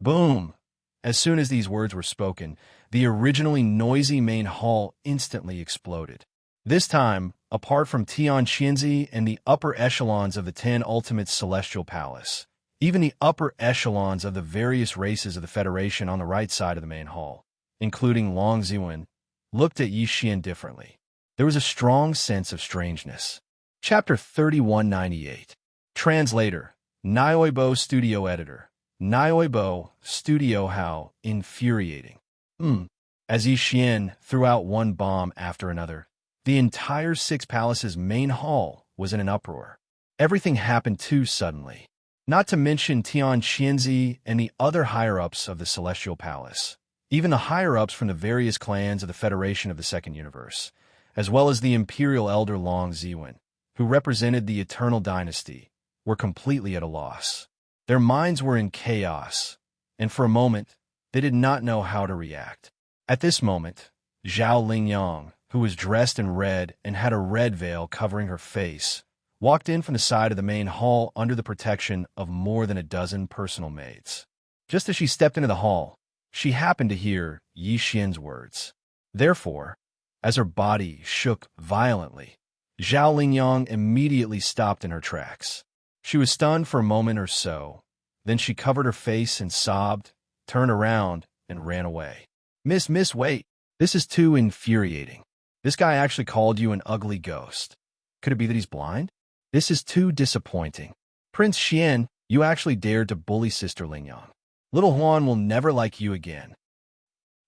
S1: Boom! As soon as these words were spoken, the originally noisy main hall instantly exploded. This time, apart from Tianqinzi and the upper echelons of the 10 Ultimates Celestial Palace, even the upper echelons of the various races of the Federation on the right side of the main hall, including Long Ziwen, looked at Yi Xian differently. There was a strong sense of strangeness. Chapter 3198. Translator, Nioibo Studio Editor. Nioibo Studio. How infuriating. As Yi Xian threw out one bomb after another, the entire Six Palaces' main hall was in an uproar. Everything happened too suddenly. Not to mention Tianqinzi and the other higher-ups of the Celestial Palace. Even the higher-ups from the various clans of the Federation of the Second Universe, as well as the Imperial Elder Long Ziwen, who represented the Eternal Dynasty, were completely at a loss. Their minds were in chaos, and for a moment, they did not know how to react. At this moment, Zhao Lingyang, who was dressed in red and had a red veil covering her face, walked in from the side of the main hall under the protection of more than a dozen personal maids. Just as she stepped into the hall, she happened to hear Yi Xian's words. Therefore, as her body shook violently, Zhao Lingyang immediately stopped in her tracks. She was stunned for a moment or so. Then she covered her face and sobbed, turned around, and ran away. Miss, wait. This is too infuriating. This guy actually called you an ugly ghost. Could it be that he's blind? This is too disappointing. Prince Xian, you actually dared to bully Sister Lingyang. Little Huan will never like you again.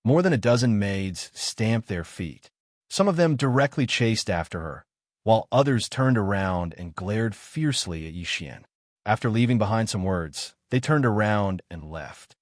S1: More than a dozen maids stamped their feet. Some of them directly chased after her, while others turned around and glared fiercely at Yi Xian. After leaving behind some words, they turned around and left.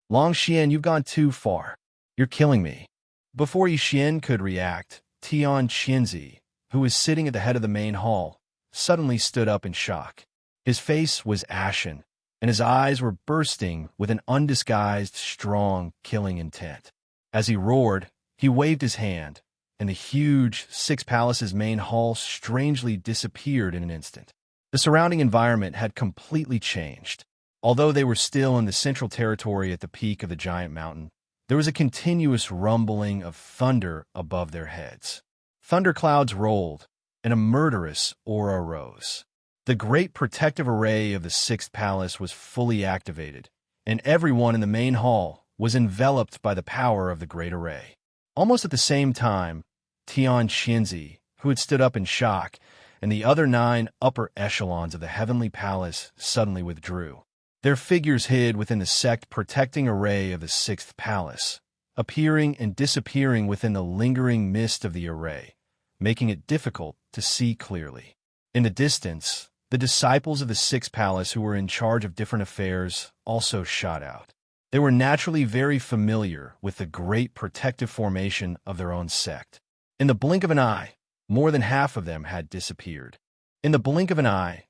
S1: Long Xian, you've gone too far. You're killing me. Before Yi Xian could react, Tianqinzi, who was sitting at the head of the main hall, suddenly stood up in shock. His face was ashen, and his eyes were bursting with an undisguised, strong, killing intent. As he roared, he waved his hand, and the huge Six Palaces main hall strangely disappeared in an instant. The surrounding environment had completely changed. Although they were still in the central territory at the peak of the giant mountain, there was a continuous rumbling of thunder above their heads. Thunderclouds rolled, and a murderous aura rose. The great protective array of the Sixth Palace was fully activated, and everyone in the main hall was enveloped by the power of the great array. Almost at the same time, Tianqinzi, who had stood up in shock, and the other 9 upper echelons of the Heavenly Palace suddenly withdrew. Their figures hid within the sect-protecting array of the Sixth Palace, appearing and disappearing within the lingering mist of the array, making it difficult to see clearly. In the distance, the disciples of the Sixth Palace who were in charge of different affairs also shot out. They were naturally very familiar with the great protective formation of their own sect. In the blink of an eye, more than half of them had disappeared. In the blink of an eye,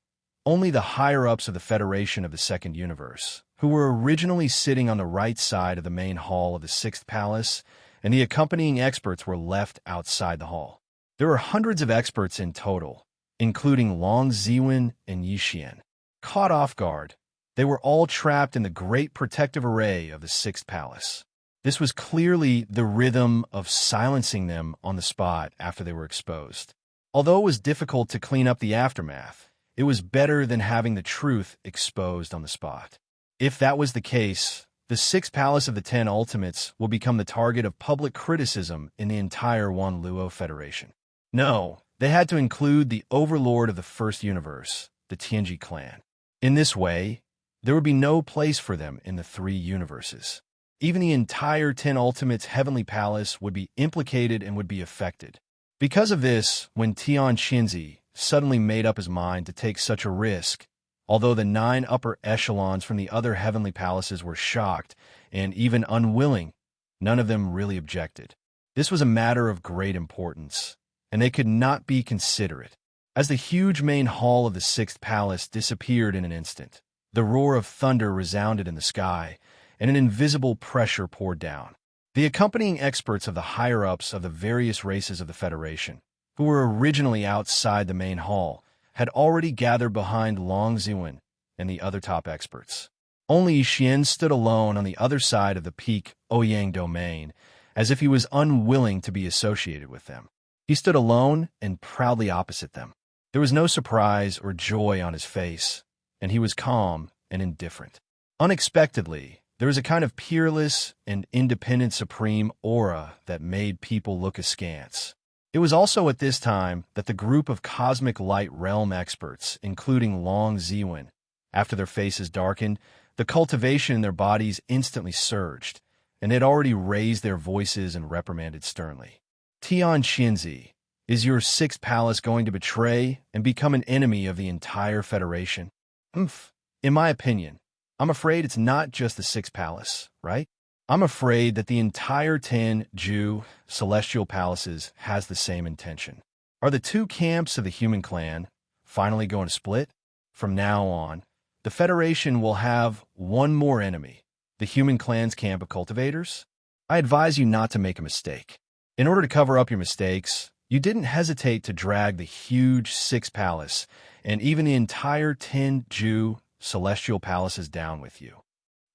S1: only the higher-ups of the Federation of the Second Universe, who were originally sitting on the right side of the main hall of the Sixth Palace, and the accompanying experts were left outside the hall. There were hundreds of experts in total, including Long Ziwen and Yi Xian. Caught off guard, they were all trapped in the great protective array of the Sixth Palace. This was clearly the rhythm of silencing them on the spot after they were exposed. Although it was difficult to clean up the aftermath, it was better than having the truth exposed on the spot. If that was the case, the Sixth Palace of the 10 Ultimates will become the target of public criticism in the entire One Luo Federation. No, they had to include the overlord of the First Universe, the Tianji clan. In this way, there would be no place for them in the 3 universes. Even the entire 10 Ultimates Heavenly Palace would be implicated and would be affected. Because of this, when Tianqinzi suddenly made up his mind to take such a risk, although the 9 upper echelons from the other heavenly palaces were shocked and even unwilling, none of them really objected. This was a matter of great importance, and they could not be considerate. As the huge main hall of the Sixth Palace disappeared in an instant, the roar of thunder resounded in the sky, and an invisible pressure poured down. The accompanying experts of the higher-ups of the various races of the Federation, who were originally outside the main hall, had already gathered behind Long Ziwen and the other top experts. Only Xian stood alone on the other side of the peak Ouyang domain, as if he was unwilling to be associated with them. He stood alone and proudly opposite them. There was no surprise or joy on his face, and he was calm and indifferent. Unexpectedly, there was a kind of peerless and independent supreme aura that made people look askance. It was also at this time that the group of cosmic light realm experts, including Long Ziwen, after their faces darkened, the cultivation in their bodies instantly surged, and they had already raised their voices and reprimanded sternly. Tian Xinzi, is your Sixth Palace going to betray and become an enemy of the entire Federation? In my opinion, I'm afraid it's not just the Sixth Palace, right? I'm afraid that the entire 10 Ju celestial palaces has the same intention. Are the two camps of the human clan finally going to split? From now on, the Federation will have one more enemy, the human clan's camp of cultivators. I advise you not to make a mistake. In order to cover up your mistakes, you didn't hesitate to drag the huge Sixth Palace and even the entire 10 Ju celestial palaces down with you.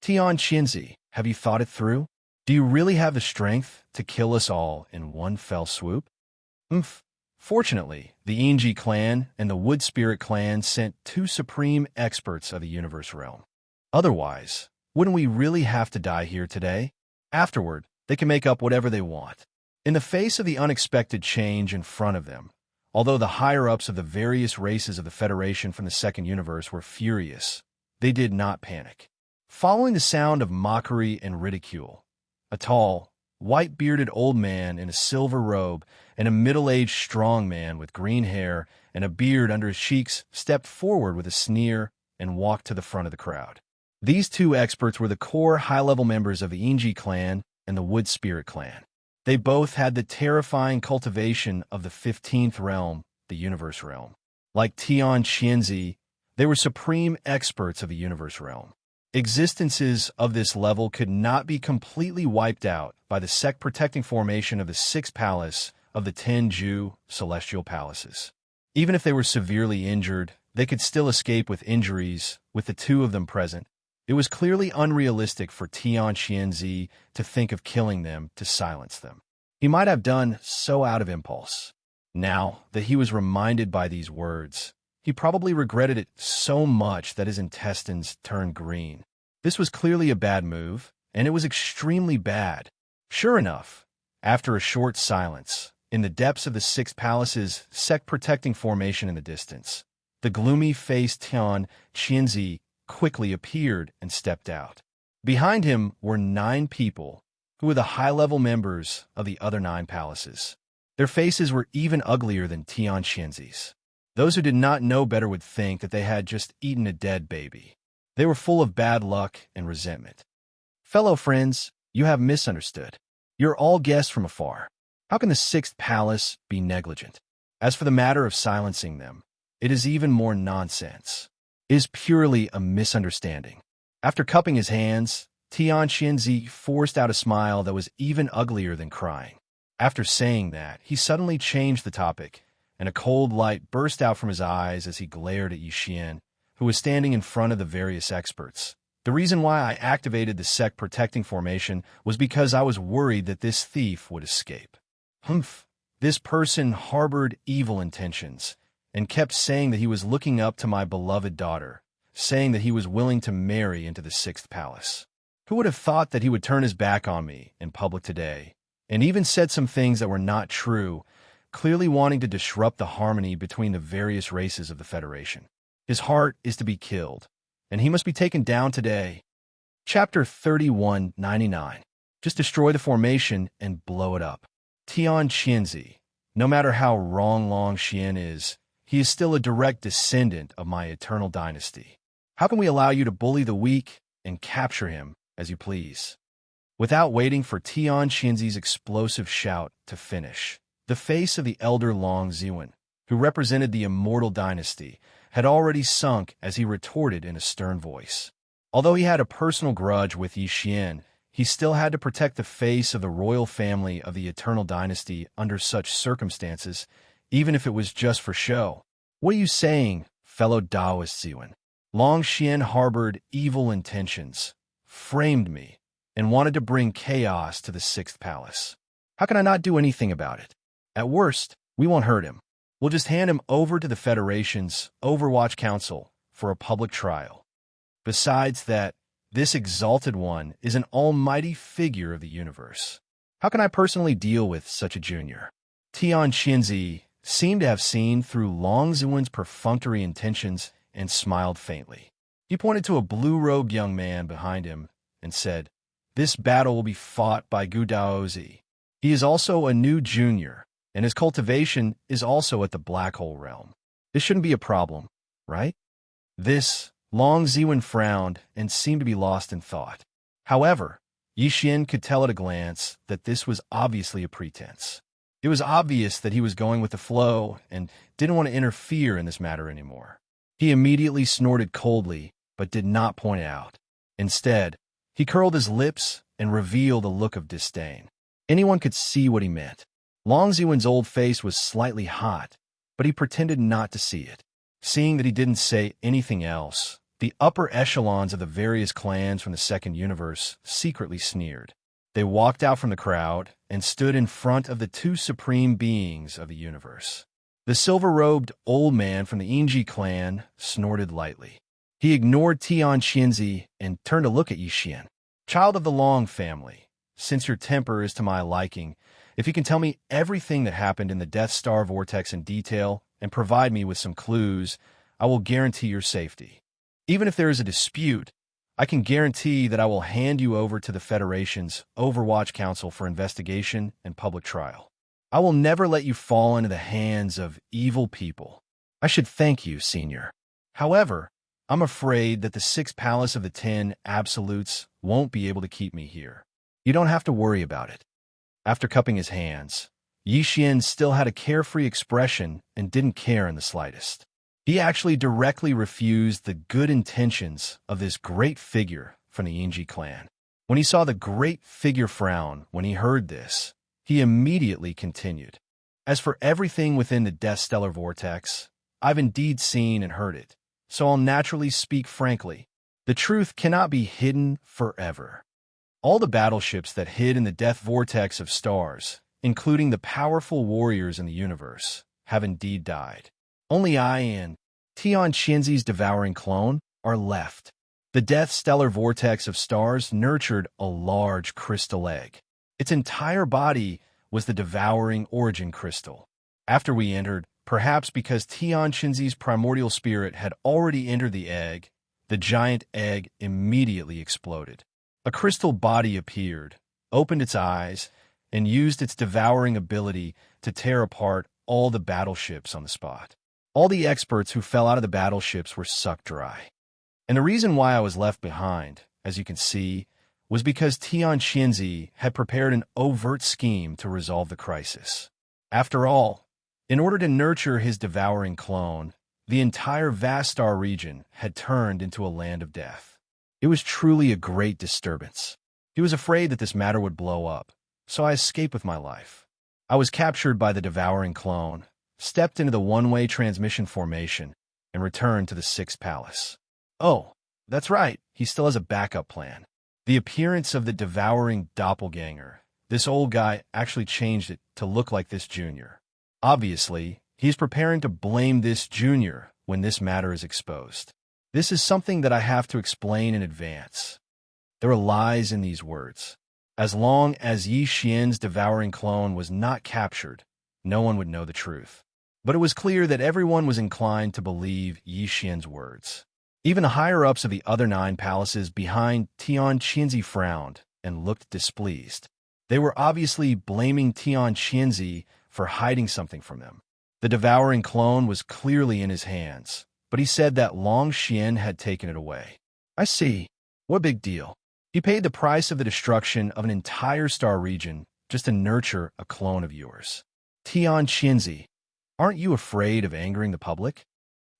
S1: Tian Xinzi, have you thought it through? Do you really have the strength to kill us all in one fell swoop? Fortunately, the Enji clan and the Wood Spirit clan sent two supreme experts of the universe realm. Otherwise, wouldn't we really have to die here today? Afterward, they can make up whatever they want. In the face of the unexpected change in front of them, although the higher-ups of the various races of the Federation from the Second Universe were furious, they did not panic. Following the sound of mockery and ridicule, a tall, white-bearded old man in a silver robe and a middle-aged strong man with green hair and a beard under his cheeks stepped forward with a sneer and walked to the front of the crowd. These two experts were the core high-level members of the Enji clan and the Wood Spirit clan. They both had the terrifying cultivation of the 15th realm, the universe realm. Like Tian Xinzi, they were supreme experts of the universe realm. Existences of this level could not be completely wiped out by the sect-protecting formation of the Sixth Palace of the 10 Ju celestial palaces. Even if they were severely injured, they could still escape with injuries with the two of them present. It was clearly unrealistic for Tian Xinzi to think of killing them to silence them. He might have done so out of impulse. Now that he was reminded by these words, he probably regretted it so much that his intestines turned green. This was clearly a bad move, and it was extremely bad. Sure enough, after a short silence, in the depths of the Sixth Palace's sect-protecting formation in the distance, the gloomy-faced Tian Xinzi quickly appeared and stepped out. Behind him were 9 people who were the high-level members of the other 9 palaces. Their faces were even uglier than Tian Xinzi's. Those who did not know better would think that they had just eaten a dead baby. They were full of bad luck and resentment. Fellow friends, you have misunderstood. You're all guests from afar. How can the Sixth Palace be negligent? As for the matter of silencing them, it is even more nonsense. It is purely a misunderstanding. After cupping his hands, Tian Xinzi forced out a smile that was even uglier than crying. After saying that, he suddenly changed the topic, and a cold light burst out from his eyes as he glared at Yixian, who was standing in front of the various experts. The reason why I activated the sect protecting formation was because I was worried that this thief would escape. This person harbored evil intentions and kept saying that he was looking up to my beloved daughter, saying that he was willing to marry into the Sixth Palace. Who would have thought that he would turn his back on me in public today, and even said some things that were not true, clearly wanting to disrupt the harmony between the various races of the Federation. His heart is to be killed, and he must be taken down today. Chapter 3199. Just destroy the formation and blow it up. Tian Xinzi. No matter how wrong Long Xian is, he is still a direct descendant of my eternal dynasty. How can we allow you to bully the weak and capture him as you please? Without waiting for Tian Xinzi's explosive shout to finish, the face of the elder Long Ziwen, who represented the immortal dynasty, had already sunk as he retorted in a stern voice. Although he had a personal grudge with Yi Xian, he still had to protect the face of the royal family of the eternal dynasty under such circumstances, even if it was just for show. What are you saying, fellow Taoist Ziwen? Long Xian harbored evil intentions, framed me, and wanted to bring chaos to the Sixth Palace. How can I not do anything about it? At worst, we won't hurt him. We'll just hand him over to the Federation's Overwatch Council for a public trial. Besides that, this exalted one is an almighty figure of the universe. How can I personally deal with such a junior? Tian Xinzi seemed to have seen through Long Ziwen's perfunctory intentions and smiled faintly. He pointed to a blue-robed young man behind him and said, "This battle will be fought by Gu Daozi. He is also a new junior, and his cultivation is also at the Black Hole realm. This shouldn't be a problem, right?" This, Long Ziwen frowned and seemed to be lost in thought. However, Yi Xian could tell at a glance that this was obviously a pretense. It was obvious that he was going with the flow and didn't want to interfere in this matter anymore. He immediately snorted coldly, but did not point it out. Instead, he curled his lips and revealed a look of disdain. Anyone could see what he meant. Long Ziwen's old face was slightly hot, but he pretended not to see it. Seeing that he didn't say anything else, the upper echelons of the various clans from the Second Universe secretly sneered. They walked out from the crowd and stood in front of the two supreme beings of the universe. The silver-robed old man from the Enji clan snorted lightly. He ignored Tian Xinzi and turned to look at Yi Xian. "Child of the Long family, since your temper is to my liking, if you can tell me everything that happened in the Death Star Vortex in detail and provide me with some clues, I will guarantee your safety. Even if there is a dispute, I can guarantee that I will hand you over to the Federation's Overwatch Council for investigation and public trial. I will never let you fall into the hands of evil people. I should thank you, Senior. However, I'm afraid that the Sixth Palace of the 10 Absolutes won't be able to keep me here. You don't have to worry about it." After cupping his hands, Yi Xian still had a carefree expression and didn't care in the slightest. He actually directly refused the good intentions of this great figure from the Enji clan. When he saw the great figure frown when he heard this, he immediately continued. "As for everything within the Death Stellar Vortex, I've indeed seen and heard it, so I'll naturally speak frankly. The truth cannot be hidden forever. All the battleships that hid in the Death Vortex of stars, including the powerful warriors in the universe, have indeed died. Only I and Tian Xinzi's devouring clone are left. The Death Stellar Vortex of stars nurtured a large crystal egg. Its entire body was the devouring origin crystal. After we entered, perhaps because Tian Xinzi's primordial spirit had already entered the egg, the giant egg immediately exploded. A crystal body appeared, opened its eyes, and used its devouring ability to tear apart all the battleships on the spot. All the experts who fell out of the battleships were sucked dry. And the reason why I was left behind, as you can see, was because Tian Xinzi had prepared an overt scheme to resolve the crisis. After all, in order to nurture his devouring clone, the entire vast star region had turned into a land of death. It was truly a great disturbance. He was afraid that this matter would blow up, so I escaped with my life. I was captured by the devouring clone, stepped into the one-way transmission formation, and returned to the Sixth Palace. Oh, that's right, he still has a backup plan. The appearance of the devouring doppelganger, this old guy actually changed it to look like this junior. Obviously, he's preparing to blame this junior when this matter is exposed. This is something that I have to explain in advance. There are lies in these words. As long as Yi Xian's devouring clone was not captured, no one would know the truth. But it was clear that everyone was inclined to believe Yi Xian's words. Even the higher-ups of the other 9 palaces behind Tian Xinzi frowned and looked displeased. They were obviously blaming Tian Xinzi for hiding something from them. The devouring clone was clearly in his hands, but he said that Long Xian had taken it away. I see. What big deal? He paid the price of the destruction of an entire star region just to nurture a clone of yours. Tian Qinzi, aren't you afraid of angering the public?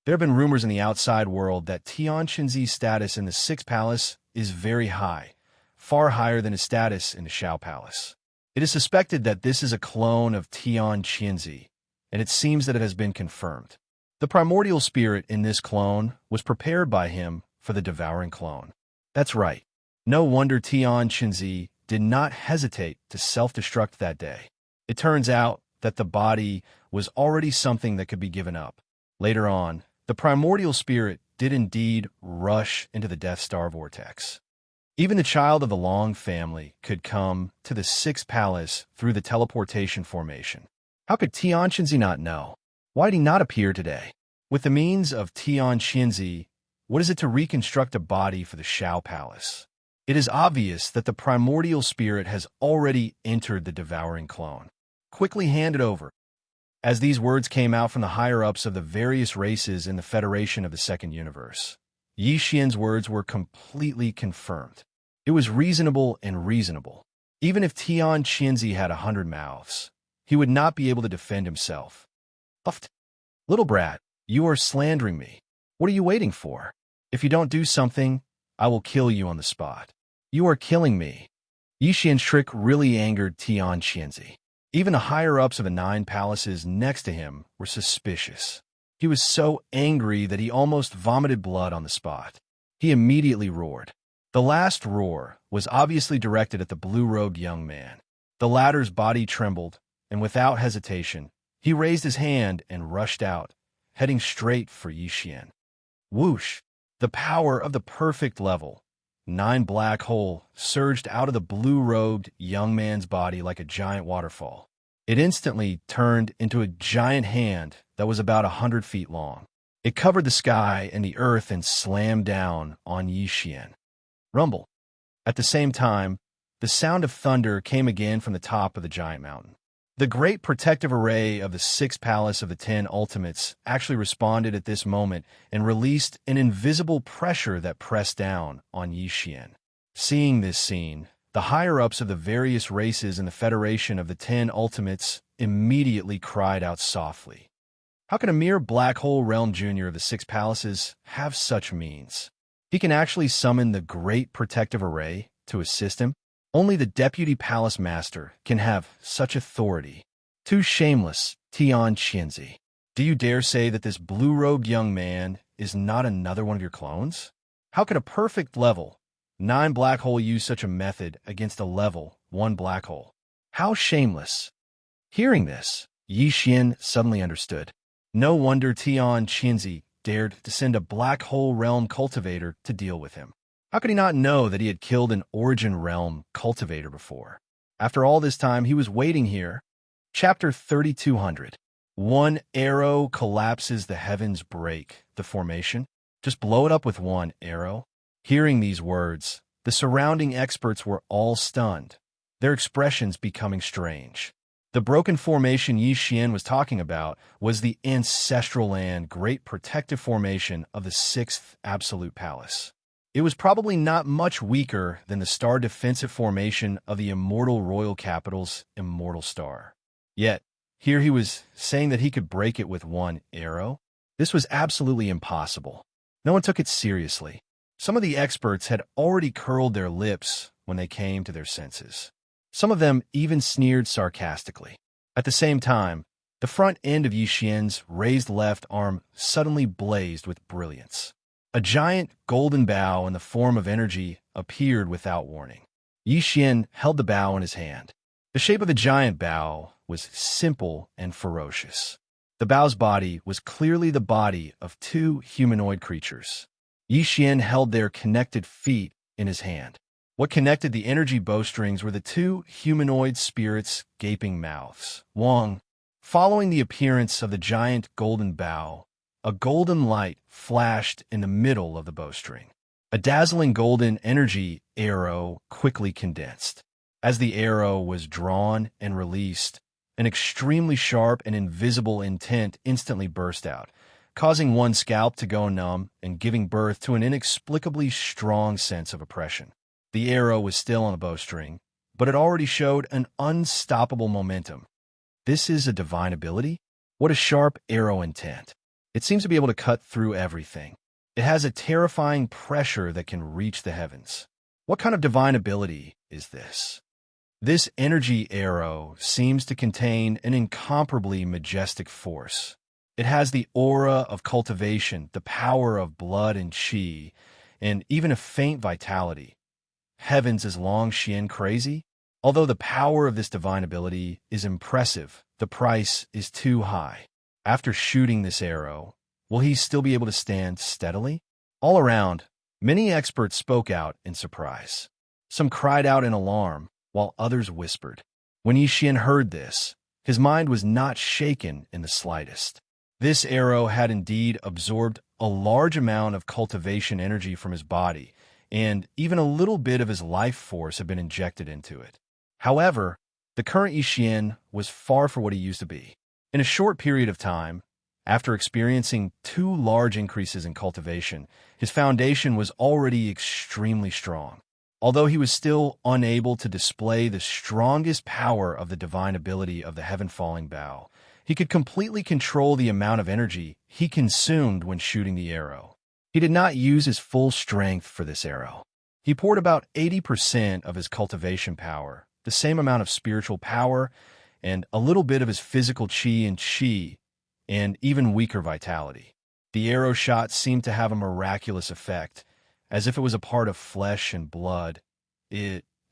S1: There have been rumors in the outside world that Tian Qinzi's status in the Sixth Palace is very high, far higher than his status in the Shao Palace. It is suspected that this is a clone of Tian Qinzi, and it seems that it has been confirmed. The primordial spirit in this clone was prepared by him for the devouring clone. That's right. No wonder Tian Qinzi did not hesitate to self-destruct that day. It turns out that the body was already something that could be given up. Later on, the primordial spirit did indeed rush into the Death Star vortex. Even the child of the Long family could come to the Sixth Palace through the teleportation formation. How could Tian Qinzi not know? Why did he not appear today? With the means of Tian Qinzi, what is it to reconstruct a body for the Shao Palace? It is obvious that the primordial spirit has already entered the devouring clone. Quickly hand it over. As these words came out from the higher-ups of the various races in the Federation of the Second Universe, Yi Xian's words were completely confirmed. It was reasonable and reasonable. Even if Tian Qinzi had 100 mouths, he would not be able to defend himself. Huffed. Little brat, you are slandering me. What are you waiting for? If you don't do something, I will kill you on the spot. You are killing me. Yi Xian's trick really angered Tian Qinzi. Even the higher-ups of the 9 palaces next to him were suspicious. He was so angry that he almost vomited blood on the spot. He immediately roared. The last roar was obviously directed at the blue-robed young man. The latter's body trembled, and without hesitation, he raised his hand and rushed out, heading straight for Yi Xian. Whoosh! The power of the perfect level. 9 black hole surged out of the blue-robed young man's body like a giant waterfall. It instantly turned into a giant hand that was about 100 feet long. It covered the sky and the earth and slammed down on Yi Xian. Rumble. At the same time, the sound of thunder came again from the top of the giant mountain. The great protective array of the Sixth Palace of the 10 Ultimates actually responded at this moment and released an invisible pressure that pressed down on Yi Xian. Seeing this scene, the higher-ups of the various races in the Federation of the 10 Ultimates immediately cried out softly. How can a mere Black Hole Realm Jr. of the 6 Palaces have such means? He can actually summon the Great Protective Array to assist him? Only the Deputy Palace Master can have such authority. Too shameless, Tian Qinzi. Do you dare say that this blue-robed young man is not another one of your clones? How could a perfect level 9 black hole use such a method against a level 1 black hole? How shameless. Hearing this, Yi Xian suddenly understood. No wonder Tian Qinzi dared to send a black hole realm cultivator to deal with him. How could he not know that he had killed an Origin Realm cultivator before? After all this time, he was waiting here. Chapter 3200. One arrow collapses, the heavens break. The formation? Just blow it up with one arrow? Hearing these words, the surrounding experts were all stunned, their expressions becoming strange. The broken formation Yi Xian was talking about was the ancestral land great protective formation of the 6th Absolute Palace. It was probably not much weaker than the star defensive formation of the immortal royal capital's immortal star. Yet, here he was saying that he could break it with one arrow? This was absolutely impossible. No one took it seriously. Some of the experts had already curled their lips when they came to their senses. Some of them even sneered sarcastically. At the same time, the front end of Yi Xian's raised left arm suddenly blazed with brilliance. A giant golden bow in the form of energy appeared without warning. Yi Xian held the bow in his hand. The shape of the giant bow was simple and ferocious. The bow's body was clearly the body of 2 humanoid creatures. Yi Xian held their connected feet in his hand. What connected the energy bowstrings were the 2 humanoid spirits' gaping mouths. Wong. Following the appearance of the giant golden bow, a golden light flashed in the middle of the bowstring. A dazzling golden energy arrow quickly condensed. As the arrow was drawn and released, an extremely sharp and invisible intent instantly burst out, causing one's scalp to go numb and giving birth to an inexplicably strong sense of oppression. The arrow was still on the bowstring, but it already showed an unstoppable momentum. This is a divine ability? What a sharp arrow intent. It seems to be able to cut through everything. It has a terrifying pressure that can reach the heavens. What kind of divine ability is this? This energy arrow seems to contain an incomparably majestic force. It has the aura of cultivation, the power of blood and chi, and even a faint vitality. Heavens, is Long Xian crazy? Although the power of this divine ability is impressive, the price is too high. After shooting this arrow, will he still be able to stand steadily? All around, many experts spoke out in surprise. Some cried out in alarm, while others whispered. When Yi Xian heard this, his mind was not shaken in the slightest. This arrow had indeed absorbed a large amount of cultivation energy from his body, and even a little bit of his life force had been injected into it. However, the current Yi Xian was far from what he used to be. In a short period of time, after experiencing 2 large increases in cultivation, his foundation was already extremely strong. Although he was still unable to display the strongest power of the divine ability of the heaven-falling bow, he could completely control the amount of energy he consumed when shooting the arrow. He did not use his full strength for this arrow. He poured about 80% of his cultivation power, the same amount of spiritual power, and a little bit of his physical chi, and even weaker vitality. The arrow shot seemed to have a miraculous effect, as if it was a part of flesh and blood.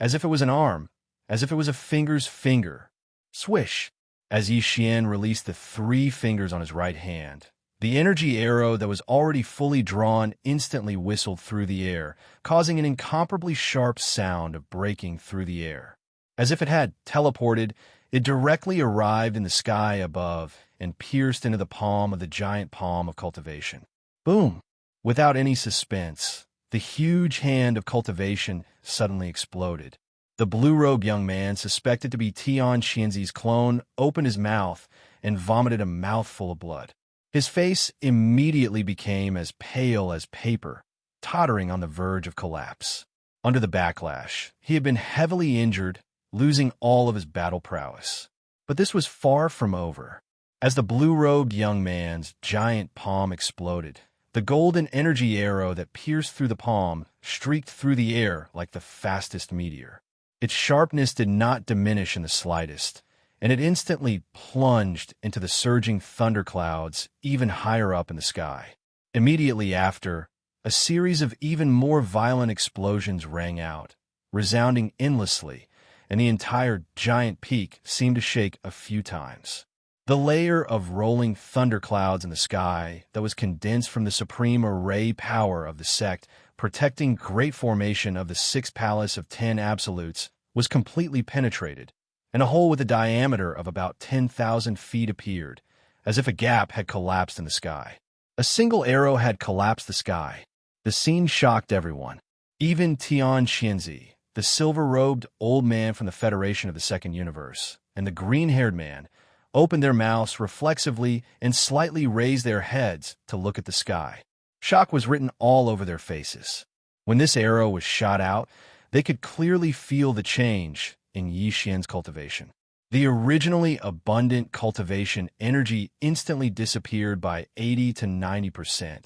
S1: As if it was an arm, as if it was a finger's finger. Swish! As Yi Xian released the 3 fingers on his right hand, the energy arrow that was already fully drawn instantly whistled through the air, causing an incomparably sharp sound of breaking through the air. As if it had teleported, it directly arrived in the sky above and pierced into the palm of the giant palm of cultivation. Boom! Without any suspense, the huge hand of cultivation suddenly exploded. The blue-robed young man, suspected to be Tian Xianzi's clone, opened his mouth and vomited a mouthful of blood. His face immediately became as pale as paper, tottering on the verge of collapse. Under the backlash, he had been heavily injured, losing all of his battle prowess. But this was far from over. As the blue-robed young man's giant palm exploded, the golden energy arrow that pierced through the palm streaked through the air like the fastest meteor. Its sharpness did not diminish in the slightest, and it instantly plunged into the surging thunderclouds even higher up in the sky. Immediately after, a series of even more violent explosions rang out, resounding endlessly, and the entire giant peak seemed to shake a few times. The layer of rolling thunderclouds in the sky that was condensed from the supreme array power of the sect protecting great formation of the 6th palace of 10 absolutes was completely penetrated, and a hole with a diameter of about 10,000 feet appeared, as if a gap had collapsed in the sky. A single arrow had collapsed the sky. The scene shocked everyone. Even Tian Xianzi, the silver-robed old man from the Federation of the Second Universe, and the green-haired man, opened their mouths reflexively and slightly raised their heads to look at the sky. Shock was written all over their faces. When this arrow was shot out, they could clearly feel the change in Yi Xian's cultivation. The originally abundant cultivation energy instantly disappeared by 80 to 90%.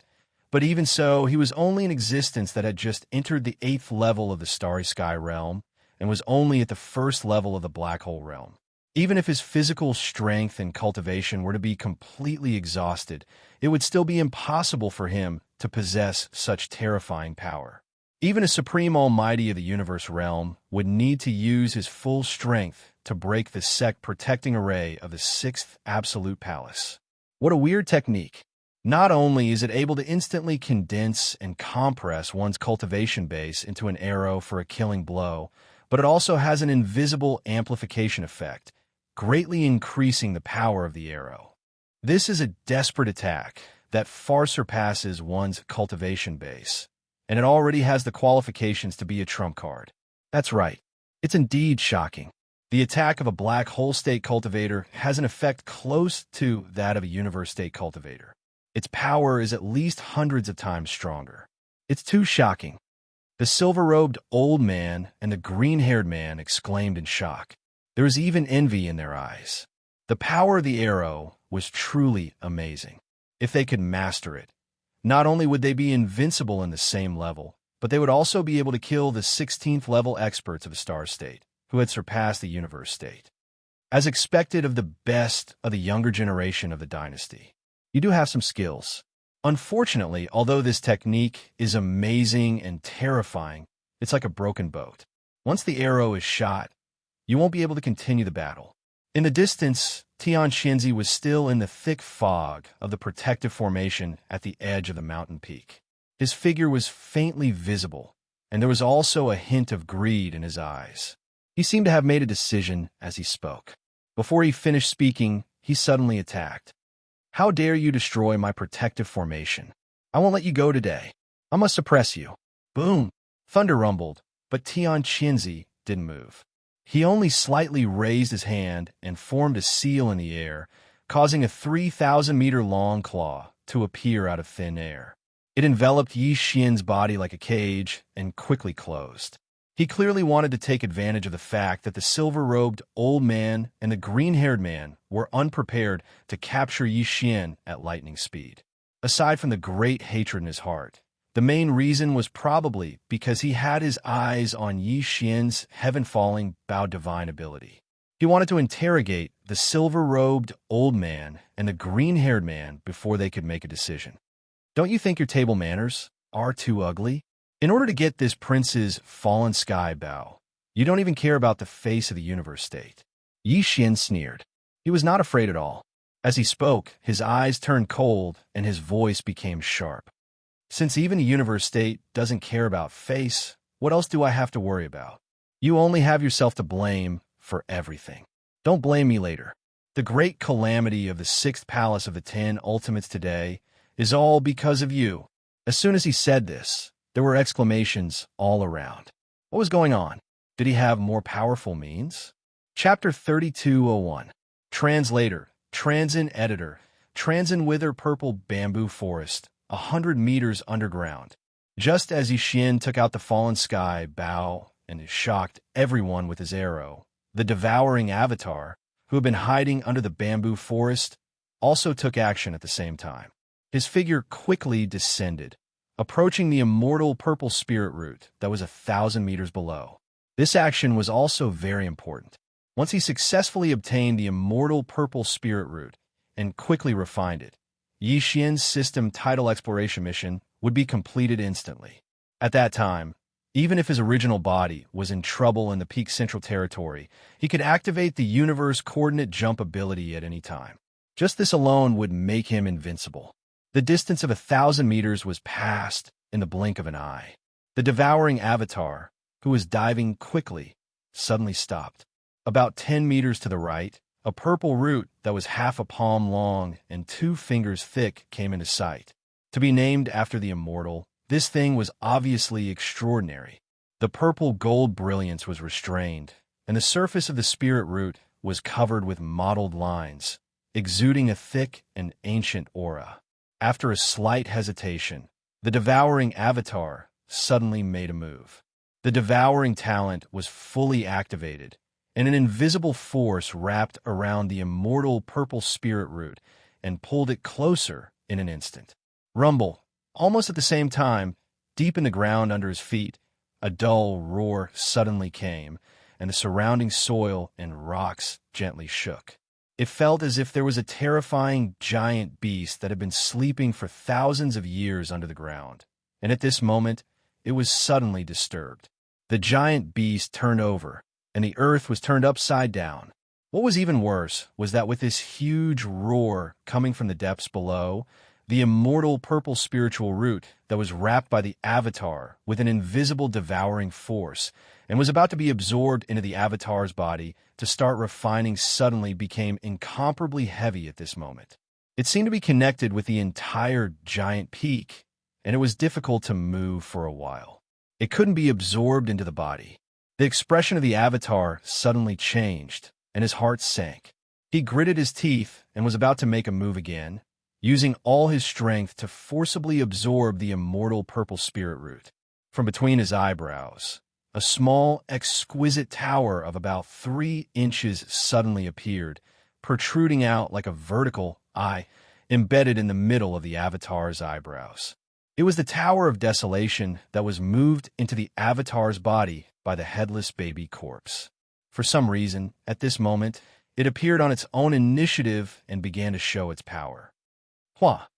S1: But even so, he was only in existence that had just entered the 8th level of the Starry Sky realm and was only at the 1st level of the Black Hole realm. Even if his physical strength and cultivation were to be completely exhausted, it would still be impossible for him to possess such terrifying power. Even a supreme almighty of the universe realm would need to use his full strength to break the sect protecting array of the 6th absolute palace. What a weird technique. Not only is it able to instantly condense and compress one's cultivation base into an arrow for a killing blow, but it also has an invisible amplification effect, greatly increasing the power of the arrow. This is a desperate attack that far surpasses one's cultivation base, and it already has the qualifications to be a trump card. That's right. It's indeed shocking. The attack of a black hole state cultivator has an effect close to that of a universe state cultivator. Its power is at least hundreds of times stronger. It's too shocking. The silver-robed old man and the green-haired man exclaimed in shock. There was even envy in their eyes. The power of the arrow was truly amazing. If they could master it, not only would they be invincible in the same level, but they would also be able to kill the 16th level experts of the Star State, who had surpassed the Universe State. As expected of the best of the younger generation of the dynasty, you do have some skills. Unfortunately, although this technique is amazing and terrifying, it's like a broken boat. Once the arrow is shot, you won't be able to continue the battle. In the distance, Tian Xinzi was still in the thick fog of the protective formation at the edge of the mountain peak. His figure was faintly visible, and there was also a hint of greed in his eyes. He seemed to have made a decision as he spoke. Before he finished speaking, he suddenly attacked. How dare you destroy my protective formation? I won't let you go today. I must suppress you. Boom! Thunder rumbled, but Tian Xinzi didn't move. He only slightly raised his hand and formed a seal in the air, causing a 3,000-meter-long claw to appear out of thin air. It enveloped Yi Xian's body like a cage and quickly closed. He clearly wanted to take advantage of the fact that the silver-robed old man and the green-haired man were unprepared to capture Yi Xian at lightning speed. Aside from the great hatred in his heart, the main reason was probably because he had his eyes on Yi Xian's heaven-falling Bao divine ability. He wanted to interrogate the silver-robed old man and the green-haired man before they could make a decision. Don't you think your table manners are too ugly? In order to get this prince's fallen sky Bao, you don't even care about the face of the Universe State. Yi Xian sneered. He was not afraid at all. As he spoke, his eyes turned cold and his voice became sharp. Since even the Universe State doesn't care about face, what else do I have to worry about? You only have yourself to blame for everything. Don't blame me later. The great calamity of the 6th palace of the 10 ultimates today is all because of you. As soon as he said this, there were exclamations all around. What was going on? Did he have more powerful means? Chapter 3201. Translator, Transin Editor, Transin Wither Purple Bamboo Forest, 100 meters underground. Just as Yi Xian took out the fallen sky Bao and shocked everyone with his arrow, the devouring avatar, who had been hiding under the bamboo forest, also took action at the same time. His figure quickly descended, approaching the immortal purple spirit root that was 1,000 meters below. This action was also very important. Once he successfully obtained the immortal purple spirit root and quickly refined it, Yi Xian's system tidal exploration mission would be completed instantly. At that time, even if his original body was in trouble in the Peak Central Territory, he could activate the universe coordinate jump ability at any time. Just this alone would make him invincible. The distance of 1,000 meters was passed in the blink of an eye. The devouring avatar, who was diving quickly, suddenly stopped. About 10 meters to the right, a purple root that was half a palm long and 2 fingers thick came into sight. To be named after the immortal, this thing was obviously extraordinary. The purple gold brilliance was restrained, and the surface of the spirit root was covered with mottled lines, exuding a thick and ancient aura. After a slight hesitation, the devouring avatar suddenly made a move. The devouring talent was fully activated, and an invisible force wrapped around the immortal purple spirit root and pulled it closer in an instant. Rumble. Almost at the same time, deep in the ground under his feet, a dull roar suddenly came, and the surrounding soil and rocks gently shook. It felt as if there was a terrifying giant beast that had been sleeping for thousands of years under the ground, and at this moment, it was suddenly disturbed. The giant beast turned over, and the earth was turned upside down. What was even worse was that with this huge roar coming from the depths below, the immortal purple spiritual root that was wrapped by the avatar with an invisible devouring force and was about to be absorbed into the avatar's body to start refining suddenly became incomparably heavy at this moment. It seemed to be connected with the entire giant peak, and it was difficult to move for a while. It couldn't be absorbed into the body. The expression of the avatar suddenly changed, and his heart sank. He gritted his teeth and was about to make a move again, using all his strength to forcibly absorb the immortal purple spirit root. From between his eyebrows, a small, exquisite tower of about 3 inches suddenly appeared, protruding out like a vertical eye embedded in the middle of the avatar's eyebrows. It was the Tower of Desolation that was moved into the avatar's body by the headless baby corpse. For some reason, at this moment, it appeared on its own initiative and began to show its power. Hua!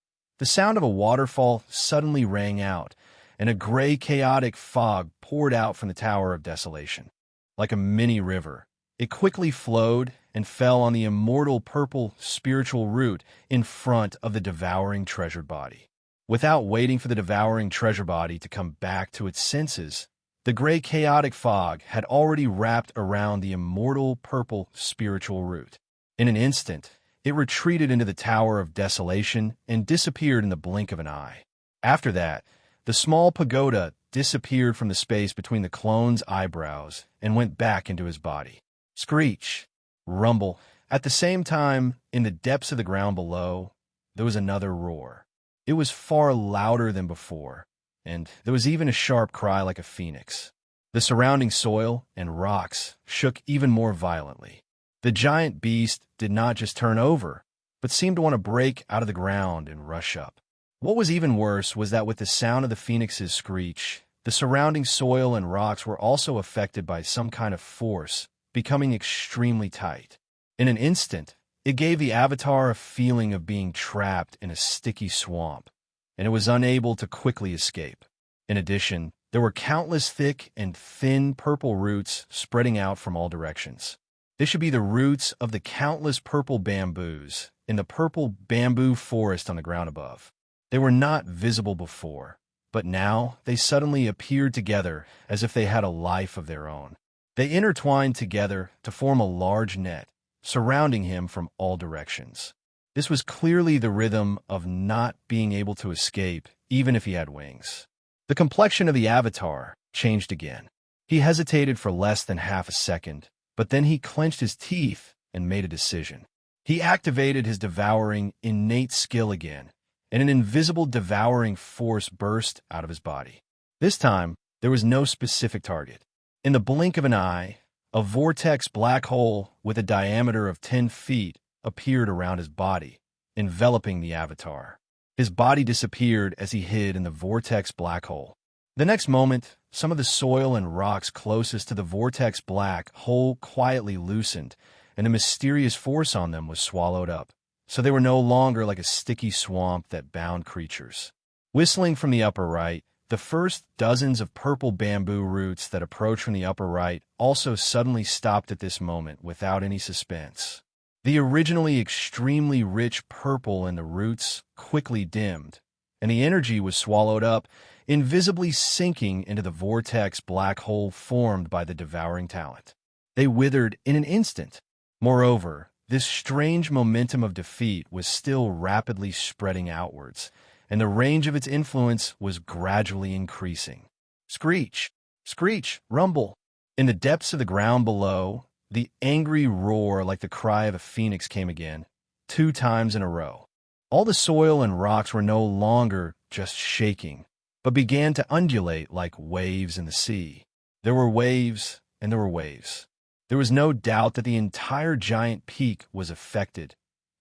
S1: The sound of a waterfall suddenly rang out, and a gray, chaotic fog poured out from the Tower of Desolation. Like a mini river, it quickly flowed and fell on the immortal purple spiritual root in front of the devouring treasured body. Without waiting for the devouring treasure body to come back to its senses, the gray chaotic fog had already wrapped around the immortal purple spiritual root. In an instant, it retreated into the Tower of Desolation and disappeared in the blink of an eye. After that, the small pagoda disappeared from the space between the clone's eyebrows and went back into his body. Screech, rumble. At the same time, in the depths of the ground below, there was another roar. It was far louder than before, and there was even a sharp cry like a phoenix. The surrounding soil and rocks shook even more violently. The giant beast did not just turn over, but seemed to want to break out of the ground and rush up. What was even worse was that with the sound of the phoenix's screech, the surrounding soil and rocks were also affected by some kind of force, becoming extremely tight. In an instant, it gave the avatar a feeling of being trapped in a sticky swamp, and it was unable to quickly escape. In addition, there were countless thick and thin purple roots spreading out from all directions. They should be the roots of the countless purple bamboos in the purple bamboo forest on the ground above. They were not visible before, but now they suddenly appeared together as if they had a life of their own. They intertwined together to form a large net, surrounding him from all directions. This was clearly the rhythm of not being able to escape, even if he had wings. The complexion of the avatar changed again. He hesitated for less than half a second, but then he clenched his teeth and made a decision. He activated his devouring innate skill again, and an invisible devouring force burst out of his body. This time, there was no specific target. In the blink of an eye, a vortex black hole with a diameter of 10 feet appeared around his body, enveloping the avatar. His body disappeared as he hid in the vortex black hole. The next moment, some of the soil and rocks closest to the vortex black hole quietly loosened, and the mysterious force on them was swallowed up, so they were no longer like a sticky swamp that bound creatures. Whistling from the upper right, the first dozens of purple bamboo roots that approached from the upper right also suddenly stopped at this moment without any suspense. The originally extremely rich purple in the roots quickly dimmed, and the energy was swallowed up, invisibly sinking into the vortex black hole formed by the devouring talent. They withered in an instant. Moreover, this strange momentum of defeat was still rapidly spreading outwards, and the range of its influence was gradually increasing. Screech! Screech! Rumble! In the depths of the ground below, the angry roar like the cry of a phoenix came again, 2 times in a row. All the soil and rocks were no longer just shaking, but began to undulate like waves in the sea. There were waves, and there were waves. There was no doubt that the entire giant peak was affected,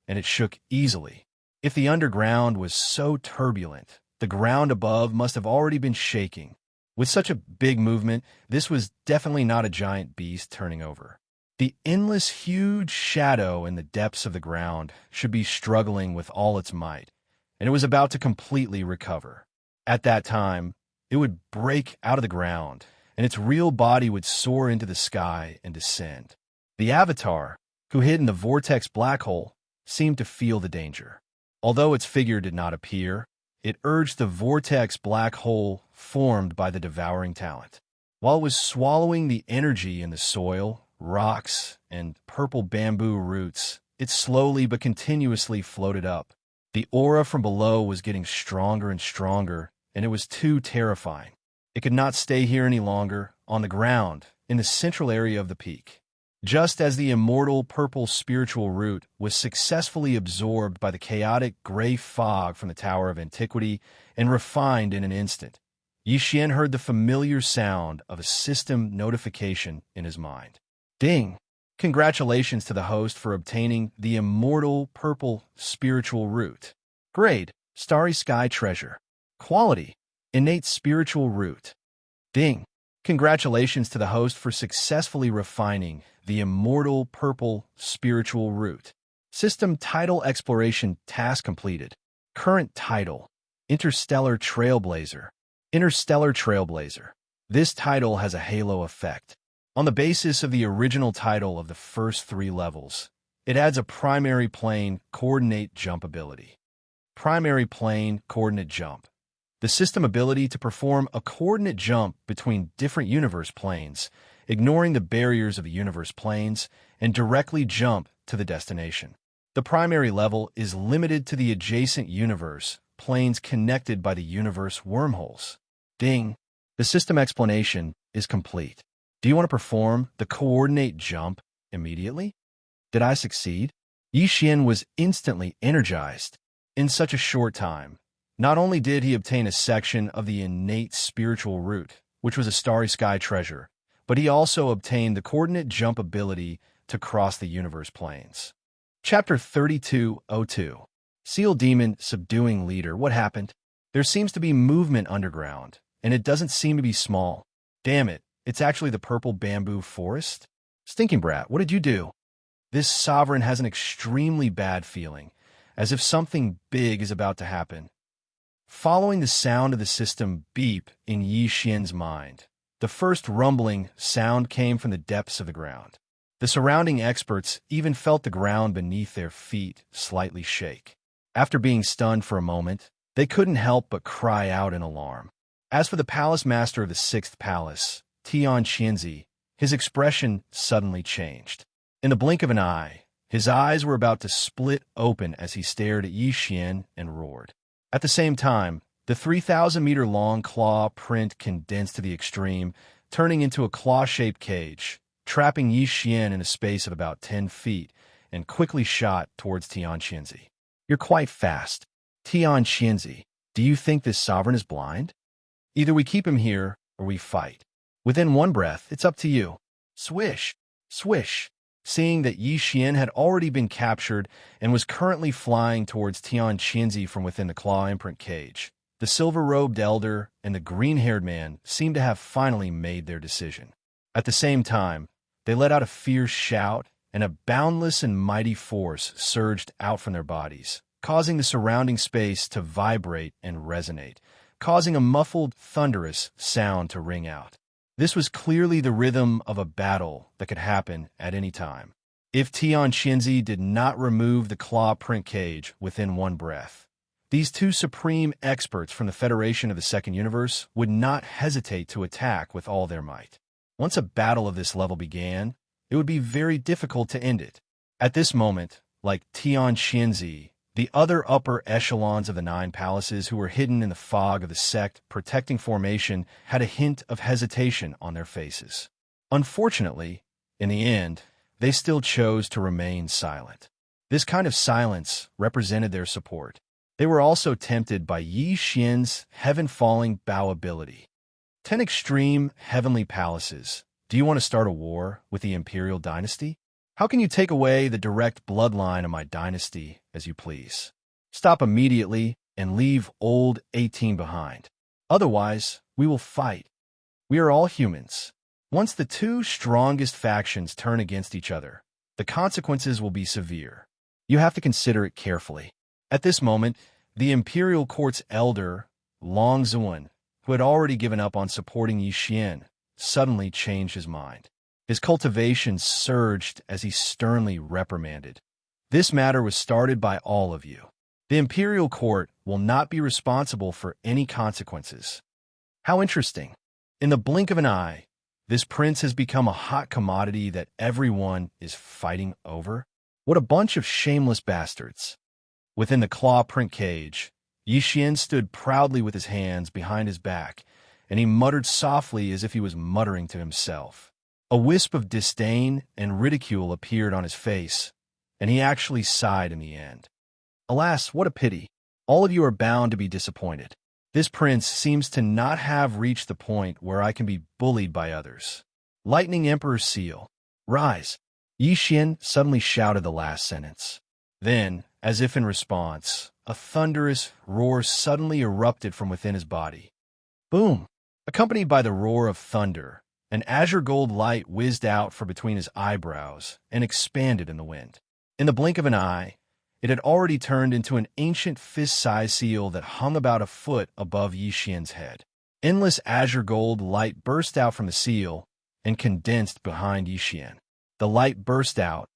S1: and it shook easily. If the underground was so turbulent, the ground above must have already been shaking. With such a big movement, this was definitely not a giant beast turning over. The endless huge shadow in the depths of the ground should be struggling with all its might, and it was about to completely recover. At that time, it would break out of the ground, and its real body would soar into the sky and descend. The avatar, who hid in the vortex black hole, seemed to feel the danger. Although its figure did not appear, it urged the vortex black hole formed by the devouring talent. While it was swallowing the energy in the soil, rocks, and purple bamboo roots, it slowly but continuously floated up. The aura from below was getting stronger and stronger, and it was too terrifying. It could not stay here any longer, on the ground, in the central area of the peak. Just as the immortal purple spiritual root was successfully absorbed by the chaotic gray fog from the Tower of Antiquity and refined in an instant, Yi Xian heard the familiar sound of a system notification in his mind. Ding! Congratulations to the host for obtaining the immortal purple spiritual root. Grade: Starry Sky Treasure. Quality: Innate Spiritual Root. Ding! Congratulations to the host for successfully refining the immortal purple spiritual root. System Title Exploration Task completed. Current title: Interstellar Trailblazer. Interstellar Trailblazer. This title has a halo effect. On the basis of the original title of the first 3 levels, it adds a primary plane coordinate jump ability. Primary plane coordinate jump. The system ability to perform a coordinate jump between different universe planes, ignoring the barriers of the universe planes, and directly jump to the destination. The primary level is limited to the adjacent universe planes connected by the universe wormholes. Ding! The system explanation is complete. Do you want to perform the coordinate jump immediately? Did I succeed? Yi Xian was instantly energized. In such a short time, not only did he obtain a section of the innate spiritual root, which was a starry sky treasure, but he also obtained the coordinate jump ability to cross the universe planes. Chapter 3202. Seal Demon Subduing Leader. What happened? There seems to be movement underground, and it doesn't seem to be small. Damn it, it's actually the purple bamboo forest? Stinking brat, what did you do? This sovereign has an extremely bad feeling, as if something big is about to happen. Following the sound of the system beep in Yi Xian's mind, the first rumbling sound came from the depths of the ground. The surrounding experts even felt the ground beneath their feet slightly shake. After being stunned for a moment, they couldn't help but cry out in alarm. As for the palace master of the 6th palace, Tian Qianzi, his expression suddenly changed. In the blink of an eye, his eyes were about to split open as he stared at Yi Xian and roared. At the same time, the 3,000-meter-long claw print condensed to the extreme, turning into a claw-shaped cage, trapping Yi Xian in a space of about 10 feet, and quickly shot towards Tian Qianzi. You're quite fast. Tian Qianzi, do you think this sovereign is blind? Either we keep him here, or we fight. Within one breath, it's up to you. Swish! Swish! Seeing that Yi Xian had already been captured and was currently flying towards Tian Qianzi from within the claw imprint cage, the silver-robed elder and the green-haired man seemed to have finally made their decision. At the same time, they let out a fierce shout, and a boundless and mighty force surged out from their bodies, causing the surrounding space to vibrate and resonate, causing a muffled, thunderous sound to ring out. This was clearly the rhythm of a battle that could happen at any time. If Tian Qianzi did not remove the claw print cage within one breath, these 2 supreme experts from the Federation of the Second Universe would not hesitate to attack with all their might. Once a battle of this level began, it would be very difficult to end it. At this moment, like Tian Qianzi, the other upper echelons of the 9 palaces who were hidden in the fog of the sect protecting formation had a hint of hesitation on their faces. Unfortunately, in the end, they still chose to remain silent. This kind of silence represented their support. They were also tempted by Yi Xian's heaven-falling bow ability. 10 extreme heavenly palaces. Do you want to start a war with the imperial dynasty? How can you take away the direct bloodline of my dynasty as you please? Stop immediately and leave old 18 behind. Otherwise, we will fight. We are all humans. Once the 2 strongest factions turn against each other, the consequences will be severe. You have to consider it carefully. At this moment, the imperial court's elder, Long Zuan, who had already given up on supporting Yi Xian, suddenly changed his mind. His cultivation surged as he sternly reprimanded. This matter was started by all of you. The imperial court will not be responsible for any consequences. How interesting. In the blink of an eye, this prince has become a hot commodity that everyone is fighting over. What a bunch of shameless bastards. Within the claw print cage, Yi Xian stood proudly with his hands behind his back, and he muttered softly as if he was muttering to himself. A wisp of disdain and ridicule appeared on his face, and he actually sighed in the end. Alas, what a pity. All of you are bound to be disappointed. This prince seems to not have reached the point where I can be bullied by others. Lightning Emperor's seal. Rise. Yi Xian suddenly shouted the last sentence. Then, as if in response, a thunderous roar suddenly erupted from within his body. Boom! Accompanied by the roar of thunder, an azure gold light whizzed out from between his eyebrows and expanded in the wind. In the blink of an eye, it had already turned into an ancient fist-sized seal that hung about a foot above Yi Xian's head. Endless azure gold light burst out from the seal and condensed behind Yi Xian. The light burst out,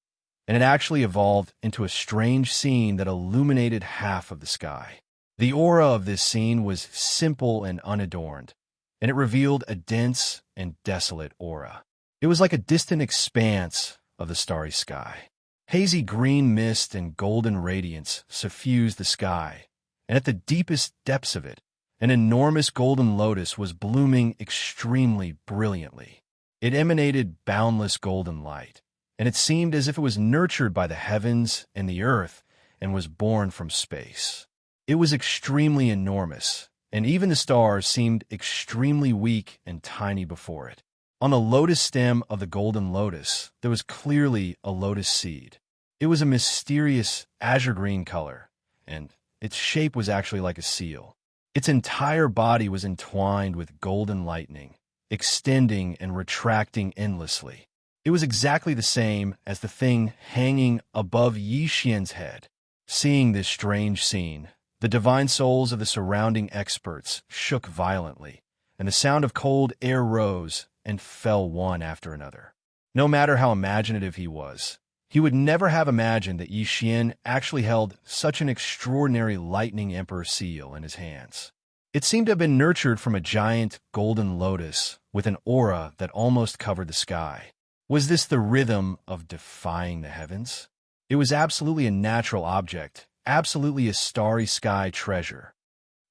S1: and it actually evolved into a strange scene that illuminated half of the sky. The aura of this scene was simple and unadorned, and it revealed a dense and desolate aura. It was like a distant expanse of the starry sky. Hazy green mist and golden radiance suffused the sky, and at the deepest depths of it, an enormous golden lotus was blooming extremely brilliantly. It emanated boundless golden light, and it seemed as if it was nurtured by the heavens and the earth and was born from space. It was extremely enormous, and even the stars seemed extremely weak and tiny before it. On the lotus stem of the golden lotus, there was clearly a lotus seed. It was a mysterious azure-green color, and its shape was actually like a seal. Its entire body was entwined with golden lightning, extending and retracting endlessly. It was exactly the same as the thing hanging above Yi Xian's head. Seeing this strange scene, the divine souls of the surrounding experts shook violently, and the sound of cold air rose and fell one after another. No matter how imaginative he was, he would never have imagined that Yi Xian actually held such an extraordinary Lightning Emperor seal in his hands. It seemed to have been nurtured from a giant golden lotus with an aura that almost covered the sky. Was this the rhythm of defying the heavens? It was absolutely a natural object, absolutely a starry sky treasure.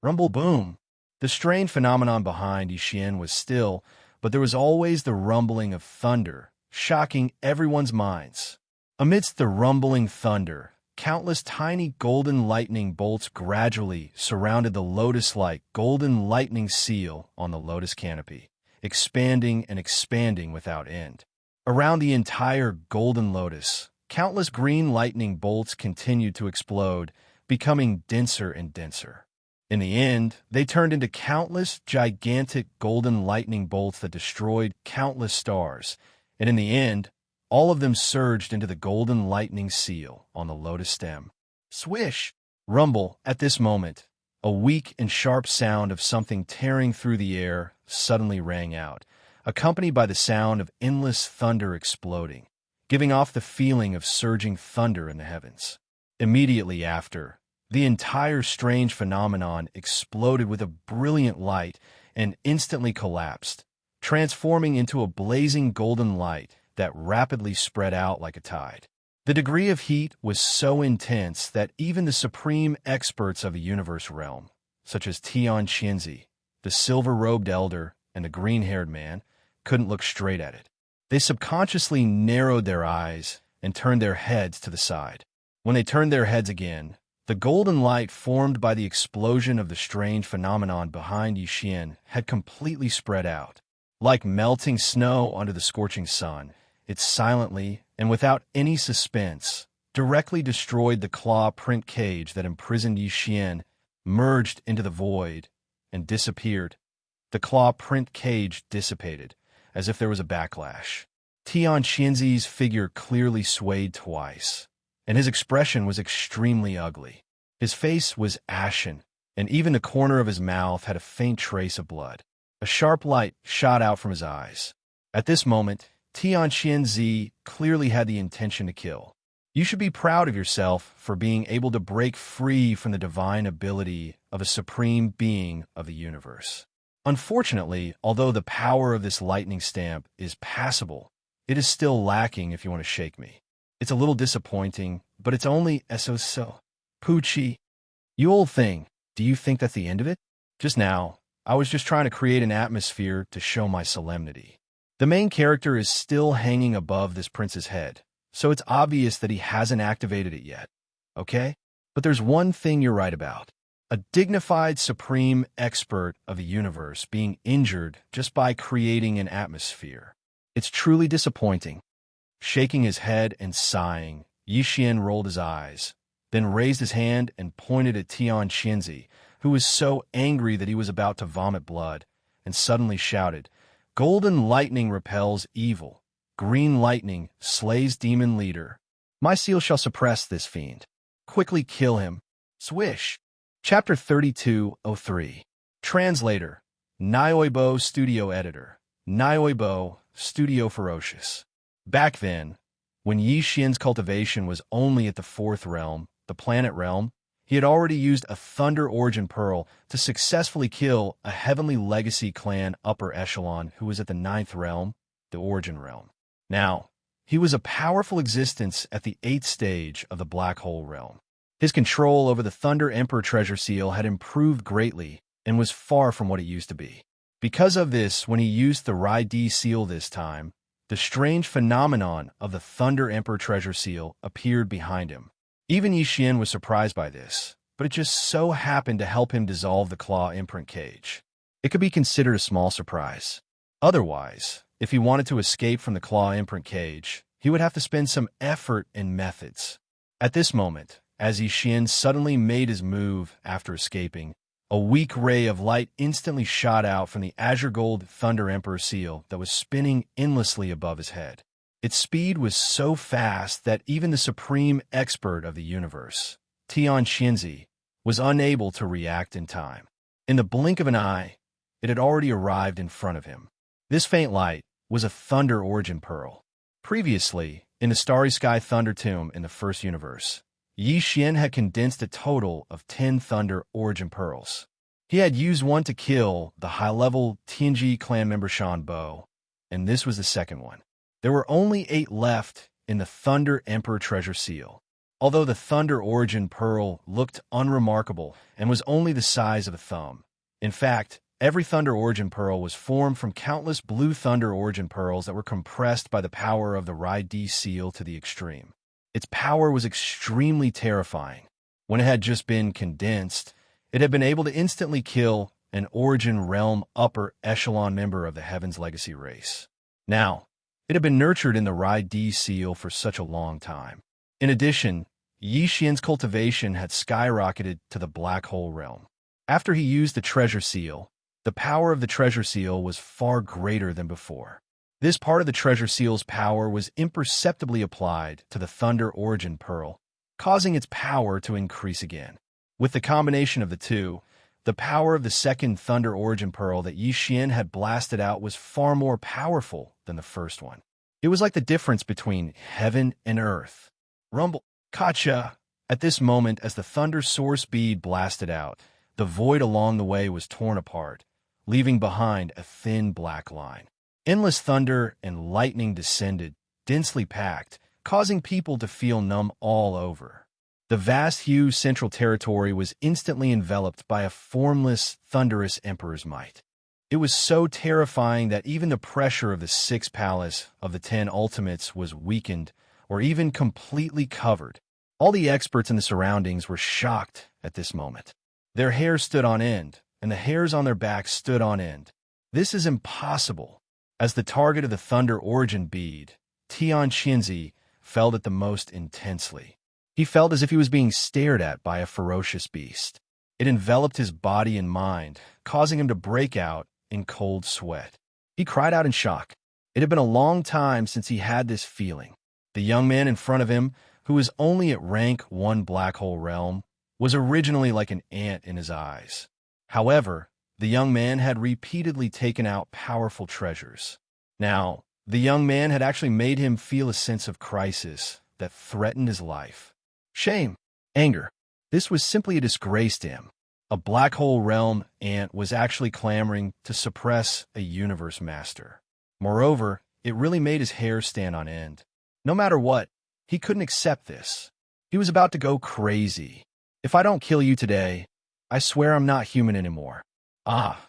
S1: Rumble boom! The strange phenomenon behind Yi Xian was still, but there was always the rumbling of thunder, shocking everyone's minds. Amidst the rumbling thunder, countless tiny golden lightning bolts gradually surrounded the lotus-like golden lightning seal on the lotus canopy, expanding and expanding without end. Around the entire golden lotus, countless green lightning bolts continued to explode, becoming denser and denser. In the end, they turned into countless gigantic golden lightning bolts that destroyed countless stars, and in the end, all of them surged into the golden lightning seal on the lotus stem. Swish! Rumble, at this moment, a weak and sharp sound of something tearing through the air suddenly rang out, accompanied by the sound of endless thunder exploding, giving off the feeling of surging thunder in the heavens. Immediately after, the entire strange phenomenon exploded with a brilliant light and instantly collapsed, transforming into a blazing golden light that rapidly spread out like a tide. The degree of heat was so intense that even the supreme experts of the universe realm, such as Tian Qianzi, the silver-robed elder, and the green-haired man, couldn't look straight at it. They subconsciously narrowed their eyes and turned their heads to the side. When they turned their heads again, the golden light formed by the explosion of the strange phenomenon behind Yi Xian had completely spread out. Like melting snow under the scorching sun, it silently, and without any suspense, directly destroyed the claw print cage that imprisoned Yi Xian, merged into the void, and disappeared. The claw print cage dissipated, as if there was a backlash. Tian Qianzi's figure clearly swayed twice, and his expression was extremely ugly. His face was ashen, and even the corner of his mouth had a faint trace of blood. A sharp light shot out from his eyes. At this moment, Tian Qianzi clearly had the intention to kill. You should be proud of yourself for being able to break free from the divine ability of a supreme being of the universe. Unfortunately, although the power of this lightning stamp is passable, it is still lacking if you want to shake me. It's a little disappointing, but it's only so. Poochie. You old thing, do you think that's the end of it? Just now, I was just trying to create an atmosphere to show my solemnity. The main character is still hanging above this prince's head, so it's obvious that he hasn't activated it yet. Okay? But there's one thing you're right about. A dignified supreme expert of the universe being injured just by creating an atmosphere. It's truly disappointing. Shaking his head and sighing, Yi Xian rolled his eyes, then raised his hand and pointed at Tian Xinzi, who was so angry that he was about to vomit blood, and suddenly shouted, "Golden lightning repels evil. Green lightning slays demon leader. My seal shall suppress this fiend. Quickly kill him." Swish. Chapter 3203. Translator. Nioibo Studio Editor. Nioibo, Studio Ferocious. Back then, when Yi Xian's cultivation was only at the 4th realm, the planet realm, he had already used a Thunder Origin Pearl to successfully kill a Heavenly Legacy clan upper echelon who was at the 9th realm, the Origin realm. Now, he was a powerful existence at the 8th stage of the Black Hole realm. His control over the Thunder Emperor treasure seal had improved greatly and was far from what it used to be. Because of this, when he used the Rai-D seal this time, the strange phenomenon of the Thunder Emperor treasure seal appeared behind him. Even Yi Xian was surprised by this, but it just so happened to help him dissolve the claw imprint cage. It could be considered a small surprise. Otherwise, if he wanted to escape from the claw imprint cage, he would have to spend some effort and methods. At this moment, as Yi Xian suddenly made his move after escaping, a weak ray of light instantly shot out from the azure gold Thunder Emperor seal that was spinning endlessly above his head. Its speed was so fast that even the supreme expert of the universe, Tian Xinzi, was unable to react in time. In the blink of an eye, it had already arrived in front of him. This faint light was a Thunder Origin Pearl. Previously, in the Starry Sky Thunder Tomb in the first universe, Yi Xian had condensed a total of 10 Thunder Origin Pearls. He had used one to kill the high-level Tianji clan member Shan Bo, and this was the second one. There were only 8 left in the Thunder Emperor treasure seal. Although the Thunder Origin Pearl looked unremarkable and was only the size of a thumb. In fact, every Thunder Origin Pearl was formed from countless blue Thunder Origin Pearls that were compressed by the power of the Rai-D seal to the extreme. Its power was extremely terrifying. When it had just been condensed, it had been able to instantly kill an Origin Realm upper echelon member of the Heaven's Legacy race. Now, it had been nurtured in the Rai-D seal for such a long time. In addition, Yi Xian's cultivation had skyrocketed to the Black Hole realm. After he used the treasure seal, the power of the treasure seal was far greater than before. This part of the treasure seal's power was imperceptibly applied to the Thunder Origin Pearl, causing its power to increase again. With the combination of the two, the power of the second Thunder Origin Pearl that Yi Xian had blasted out was far more powerful than the first one. It was like the difference between heaven and earth. Rumble, Kacha! At this moment, as the thunder source bead blasted out, the void along the way was torn apart, leaving behind a thin black line. Endless thunder and lightning descended, densely packed, causing people to feel numb all over. The vast Hu Central Territory was instantly enveloped by a formless, thunderous emperor's might. It was so terrifying that even the pressure of the 6th palace of the 10 ultimates was weakened or even completely covered. All the experts in the surroundings were shocked at this moment. Their hair stood on end, and the hairs on their backs stood on end. This is impossible. As the target of the Thunder Origin bead, Tian Xinzi felt it the most intensely. He felt as if he was being stared at by a ferocious beast. It enveloped his body and mind, causing him to break out in cold sweat. He cried out in shock. It had been a long time since he had this feeling. The young man in front of him, who was only at rank 1 Black Hole realm, was originally like an ant in his eyes. However, the young man had repeatedly taken out powerful treasures. Now, the young man had actually made him feel a sense of crisis that threatened his life. Shame, anger. This was simply a disgrace to him. A Black Hole realm ant was actually clamoring to suppress a universe master. Moreover, it really made his hair stand on end. No matter what, he couldn't accept this. He was about to go crazy. If I don't kill you today, I swear I'm not human anymore. Ah,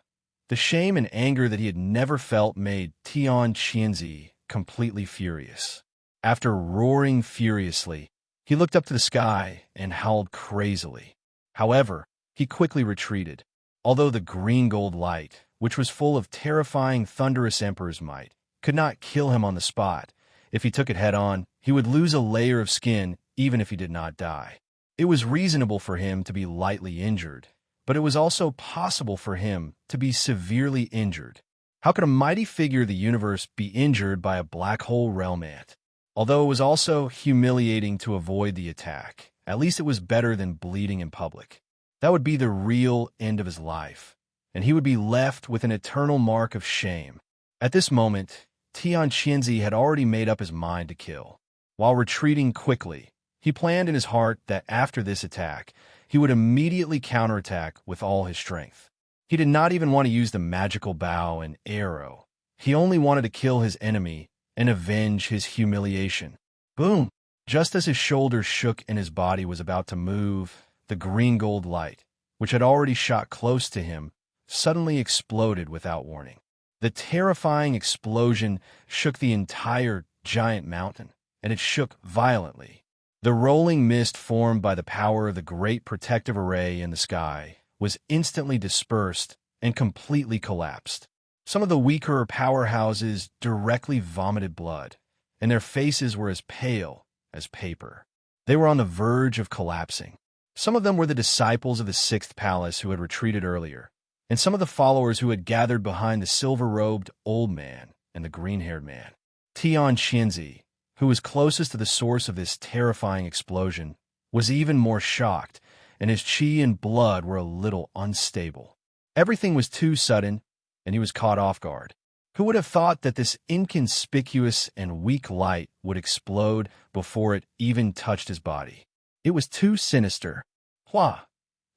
S1: the shame and anger that he had never felt made Tian Xinzi completely furious. After roaring furiously, he looked up to the sky and howled crazily. However, he quickly retreated. Although the green gold light, which was full of terrifying thunderous emperor's might, could not kill him on the spot, if he took it head-on, he would lose a layer of skin even if he did not die. It was reasonable for him to be lightly injured, but it was also possible for him to be severely injured. How could a mighty figure of the universe be injured by a black hole realm ant? Although it was also humiliating to avoid the attack, at least it was better than bleeding in public. That would be the real end of his life, and he would be left with an eternal mark of shame. At this moment, Tian Qinzi had already made up his mind to kill. While retreating quickly, he planned in his heart that after this attack, he would immediately counterattack with all his strength. He did not even want to use the magical bow and arrow. He only wanted to kill his enemy and avenge his humiliation. Boom! Just as his shoulders shook and his body was about to move, the green gold light, which had already shot close to him, suddenly exploded without warning. The terrifying explosion shook the entire giant mountain, and it shook violently. The rolling mist formed by the power of the great protective array in the sky was instantly dispersed and completely collapsed. Some of the weaker powerhouses directly vomited blood, and their faces were as pale as paper. They were on the verge of collapsing. Some of them were the disciples of the sixth palace who had retreated earlier, and some of the followers who had gathered behind the silver-robed old man and the green-haired man. Tian Qinzi, who was closest to the source of this terrifying explosion, was even more shocked, and his qi and blood were a little unstable. Everything was too sudden, and he was caught off guard. Who would have thought that this inconspicuous and weak light would explode before it even touched his body? It was too sinister. Hua!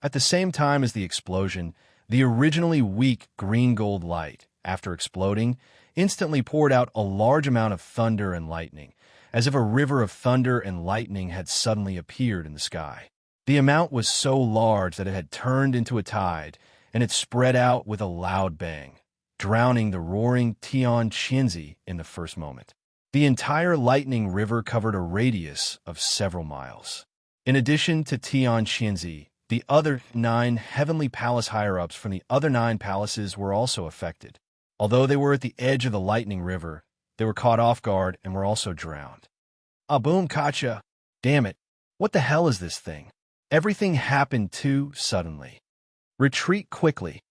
S1: At the same time as the explosion, the originally weak green gold light, after exploding, instantly poured out a large amount of thunder and lightning, as if a river of thunder and lightning had suddenly appeared in the sky. The amount was so large that it had turned into a tide, and it spread out with a loud bang, drowning the roaring Tian Qinzi in the first moment. The entire lightning river covered a radius of several miles. In addition to Tian Qinzi, the other 9 heavenly palace higher-ups from the other 9 palaces were also affected. Although they were at the edge of the lightning river, they were caught off guard and were also drowned. Ah, boom, Katya! Damn it! What the hell is this thing? Everything happened too suddenly. Retreat quickly.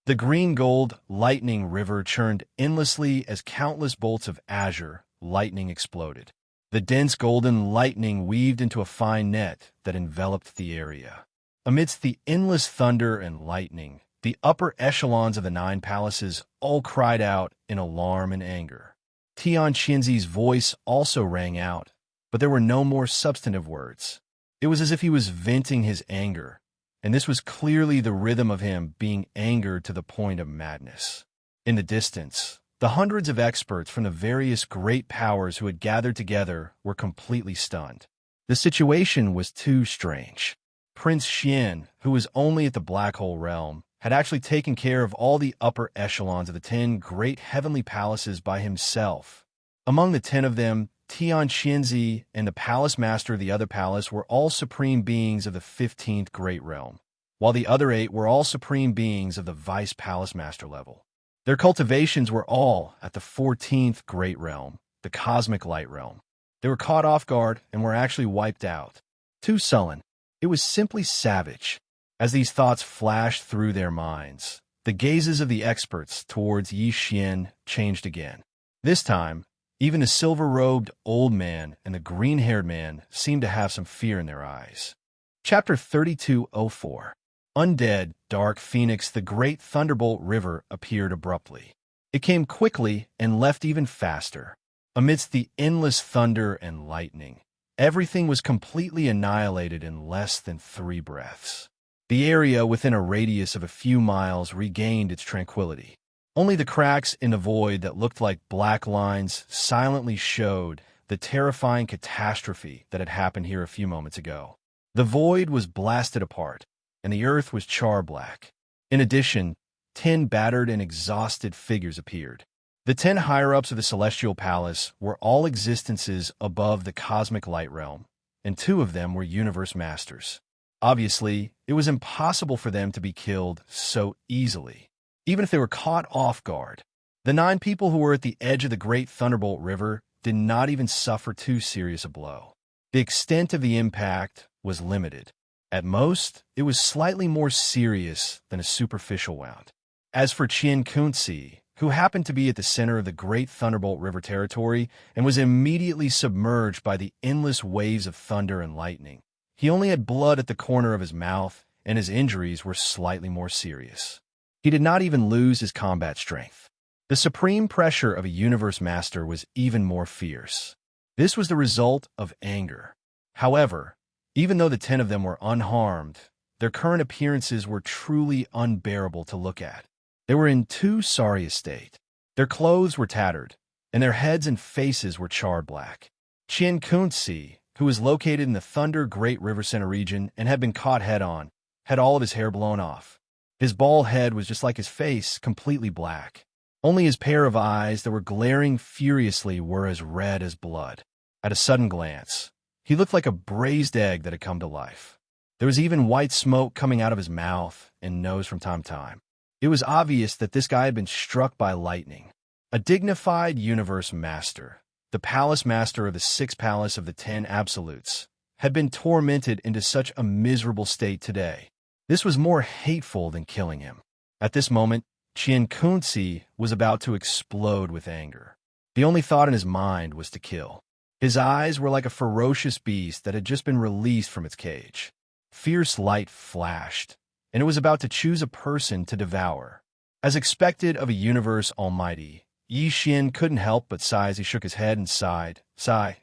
S1: The green gold lightning river churned endlessly as countless bolts of azure lightning exploded. The dense golden lightning weaved into a fine net that enveloped the area. Amidst the endless thunder and lightning, the upper echelons of the 9 palaces all cried out in alarm and anger. Tian Qinzi's voice also rang out, but there were no more substantive words. It was as if he was venting his anger, and this was clearly the rhythm of him being angered to the point of madness. In the distance, the hundreds of experts from the various great powers who had gathered together were completely stunned. The situation was too strange. Prince Xian, who was only at the Black Hole Realm, had actually taken care of all the upper echelons of the 10 great heavenly palaces by himself. Among the 10 of them, Tian Qinzi and the palace master of the other palace were all supreme beings of the 15th great realm, while the other 8 were all supreme beings of the vice palace master level. Their cultivations were all at the 14th great realm, the cosmic light realm. They were caught off guard and were actually wiped out. Too sullen. It was simply savage. As these thoughts flashed through their minds, the gazes of the experts towards Yi Xian changed again. This time, even the silver-robed old man and the green-haired man seemed to have some fear in their eyes. Chapter 3204. Undead, Dark Phoenix, the great thunderbolt river appeared abruptly. It came quickly and left even faster. Amidst the endless thunder and lightning, everything was completely annihilated in less than 3 breaths. The area within a radius of a few miles regained its tranquility. Only the cracks in the void that looked like black lines silently showed the terrifying catastrophe that had happened here a few moments ago. The void was blasted apart, and the earth was char-black. In addition, 10 battered and exhausted figures appeared. The 10 higher-ups of the Celestial Palace were all existences above the cosmic light realm, and 2 of them were universe masters. Obviously, it was impossible for them to be killed so easily, even if they were caught off guard. The 9 people who were at the edge of the Great Thunderbolt River did not even suffer too serious a blow. The extent of the impact was limited. At most, it was slightly more serious than a superficial wound. As for Qian Kunzi, who happened to be at the center of the Great Thunderbolt River territory and was immediately submerged by the endless waves of thunder and lightning, he only had blood at the corner of his mouth, and his injuries were slightly more serious. He did not even lose his combat strength. The supreme pressure of a universe master was even more fierce. This was the result of anger. However, even though the 10 of them were unharmed, their current appearances were truly unbearable to look at. They were in too sorry a state. Their clothes were tattered, and their heads and faces were charred black. Qian Kunzi, who was located in the Thunder Great River Center region and had been caught head-on, had all of his hair blown off. His bald head was just like his face, completely black. Only his pair of eyes that were glaring furiously were as red as blood. At a sudden glance, he looked like a braised egg that had come to life. There was even white smoke coming out of his mouth and nose from time to time. It was obvious that this guy had been struck by lightning. A dignified universe master, the palace master of the 6th palace of the 10 absolutes, had been tormented into such a miserable state today. This was more hateful than killing him. At this moment, Qian Kunzi was about to explode with anger. The only thought in his mind was to kill. His eyes were like a ferocious beast that had just been released from its cage. Fierce light flashed, and it was about to choose a person to devour. As expected of a universe almighty, Yi Xin couldn't help but sigh as he shook his head and sighed.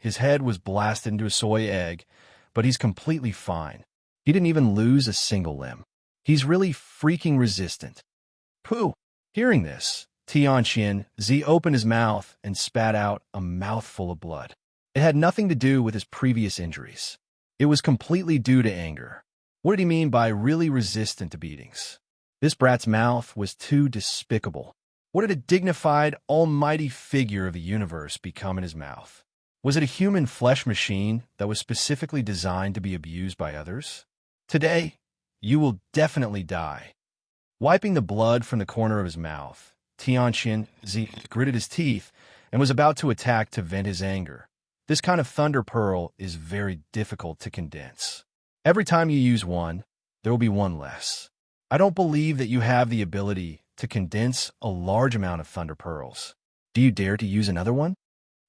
S1: His head was blasted into a soy egg, but he's completely fine. He didn't even lose a single limb. He's really freaking resistant. Pooh! Hearing this, Tianqian Zi opened his mouth and spat out a mouthful of blood. It had nothing to do with his previous injuries. It was completely due to anger. What did he mean by really resistant to beatings? This brat's mouth was too despicable. What did a dignified, almighty figure of the universe become in his mouth? Was it a human flesh machine that was specifically designed to be abused by others? Today, you will definitely die. Wiping the blood from the corner of his mouth, Tianqian Zi gritted his teeth and was about to attack to vent his anger. This kind of thunder pearl is very difficult to condense. Every time you use one, there will be one less. I don't believe that you have the ability to condense a large amount of thunder pearls. Do you dare to use another one?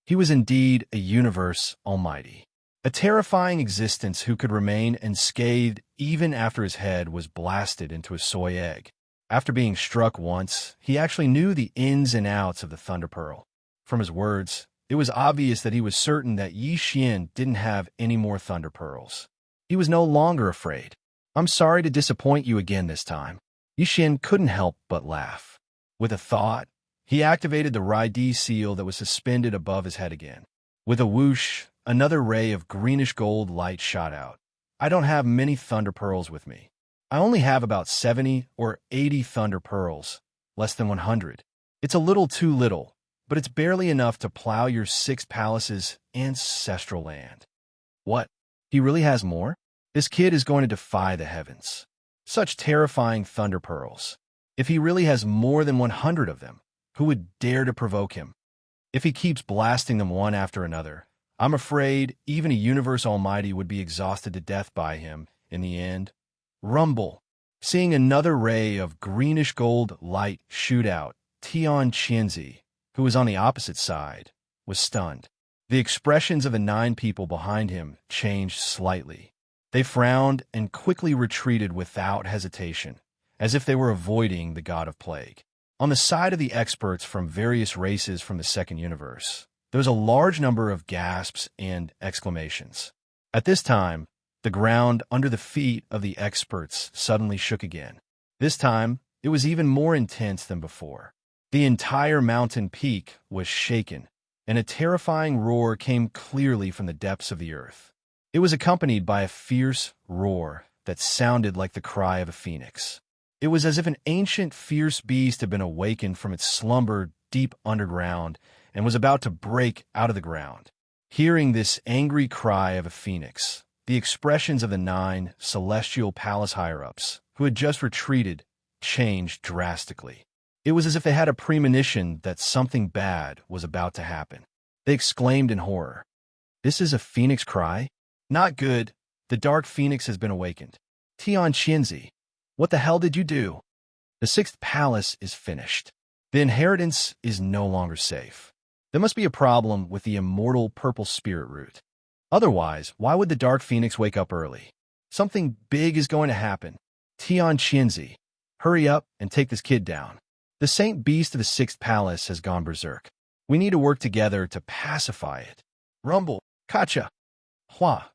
S1: He was indeed a universe almighty. A terrifying existence who could remain unscathed even after his head was blasted into a soy egg. After being struck once, he actually knew the ins and outs of the thunder pearl. From his words, it was obvious that he was certain that Yi Xian didn't have any more thunder pearls. He was no longer afraid. I'm sorry to disappoint you again this time. Yi Xian couldn't help but laugh. With a thought, he activated the Rai-D seal that was suspended above his head again. With a whoosh, another ray of greenish-gold light shot out. I don't have many thunder pearls with me. I only have about 70 or 80 thunder pearls, less than 100. It's a little too little, but it's barely enough to plow your 6 palaces' ancestral land. What? He really has more? This kid is going to defy the heavens. Such terrifying thunder pearls. If he really has more than 100 of them, who would dare to provoke him? If he keeps blasting them one after another, I'm afraid even a universe almighty would be exhausted to death by him in the end. Rumble. Seeing another ray of greenish-gold light shoot out, Tianqian, who was on the opposite side, was stunned. The expressions of the 9 people behind him changed slightly. They frowned and quickly retreated without hesitation, as if they were avoiding the god of plague. On the side of the experts from various races from the second universe, there was a large number of gasps and exclamations. At this time, the ground under the feet of the experts suddenly shook again. This time, it was even more intense than before. The entire mountain peak was shaken, and a terrifying roar came clearly from the depths of the earth. It was accompanied by a fierce roar that sounded like the cry of a phoenix. It was as if an ancient, fierce beast had been awakened from its slumber deep underground and was about to break out of the ground. Hearing this angry cry of a phoenix, the expressions of the 9 celestial palace higher-ups, who had just retreated, changed drastically. It was as if they had a premonition that something bad was about to happen. They exclaimed in horror. "This is a phoenix cry? Not good. The dark phoenix has been awakened. Tian Qianzi, what the hell did you do? The 6th palace is finished. The inheritance is no longer safe. There must be a problem with the immortal purple spirit root. Otherwise, why would the dark phoenix wake up early? Something big is going to happen. Tian Qianzi, hurry up and take this kid down. The saint beast of the 6th palace has gone berserk. We need to work together to pacify it." Rumble, Kacha, Hua.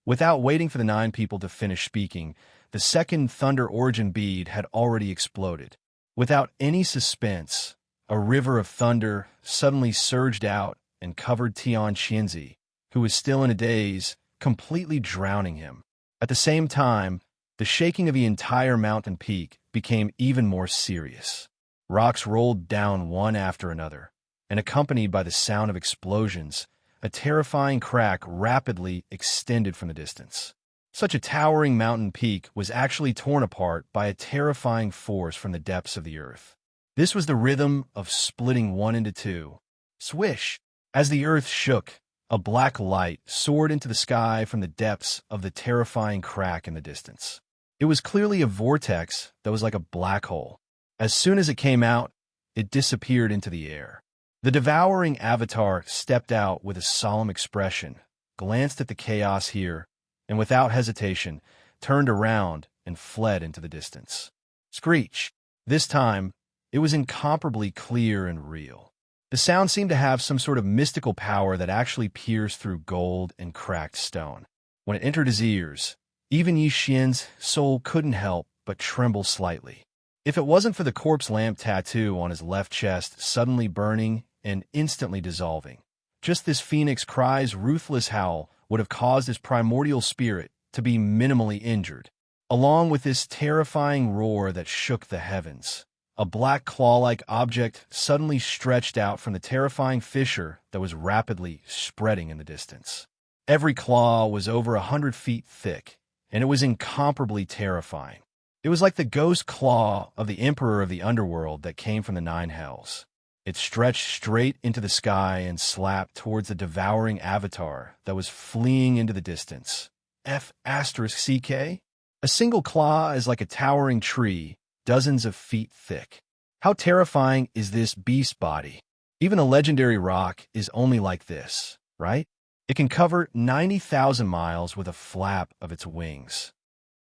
S1: Without waiting for the 9 people to finish speaking, the second thunder origin bead had already exploded. Without any suspense, a river of thunder suddenly surged out and covered Tian Qianzi, who was still in a daze, completely drowning him. At the same time, the shaking of the entire mountain peak became even more serious. Rocks rolled down one after another, and accompanied by the sound of explosions, a terrifying crack rapidly extended from the distance. Such a towering mountain peak was actually torn apart by a terrifying force from the depths of the earth. This was the rhythm of splitting one into two. Swish! As the earth shook, a black light soared into the sky from the depths of the terrifying crack in the distance. It was clearly a vortex that was like a black hole. As soon as it came out, it disappeared into the air. The devouring avatar stepped out with a solemn expression, glanced at the chaos here, and without hesitation, turned around and fled into the distance. Screech! This time, it was incomparably clear and real. The sound seemed to have some sort of mystical power that actually pierced through gold and cracked stone. When it entered his ears, even Yi Xian's soul couldn't help but tremble slightly. If it wasn't for the corpse lamp tattoo on his left chest suddenly burning and instantly dissolving, just this phoenix cry's ruthless howl would have caused his primordial spirit to be minimally injured. Along with this terrifying roar that shook the heavens, a black claw-like object suddenly stretched out from the terrifying fissure that was rapidly spreading in the distance. Every claw was over 100 feet thick, and it was incomparably terrifying. It was like the ghost claw of the Emperor of the Underworld that came from the 9 hells. It stretched straight into the sky and slapped towards the devouring avatar that was fleeing into the distance. F***CK? A single claw is like a towering tree, dozens of feet thick. How terrifying is this beast body? Even a legendary rock is only like this, right? It can cover 90,000 miles with a flap of its wings.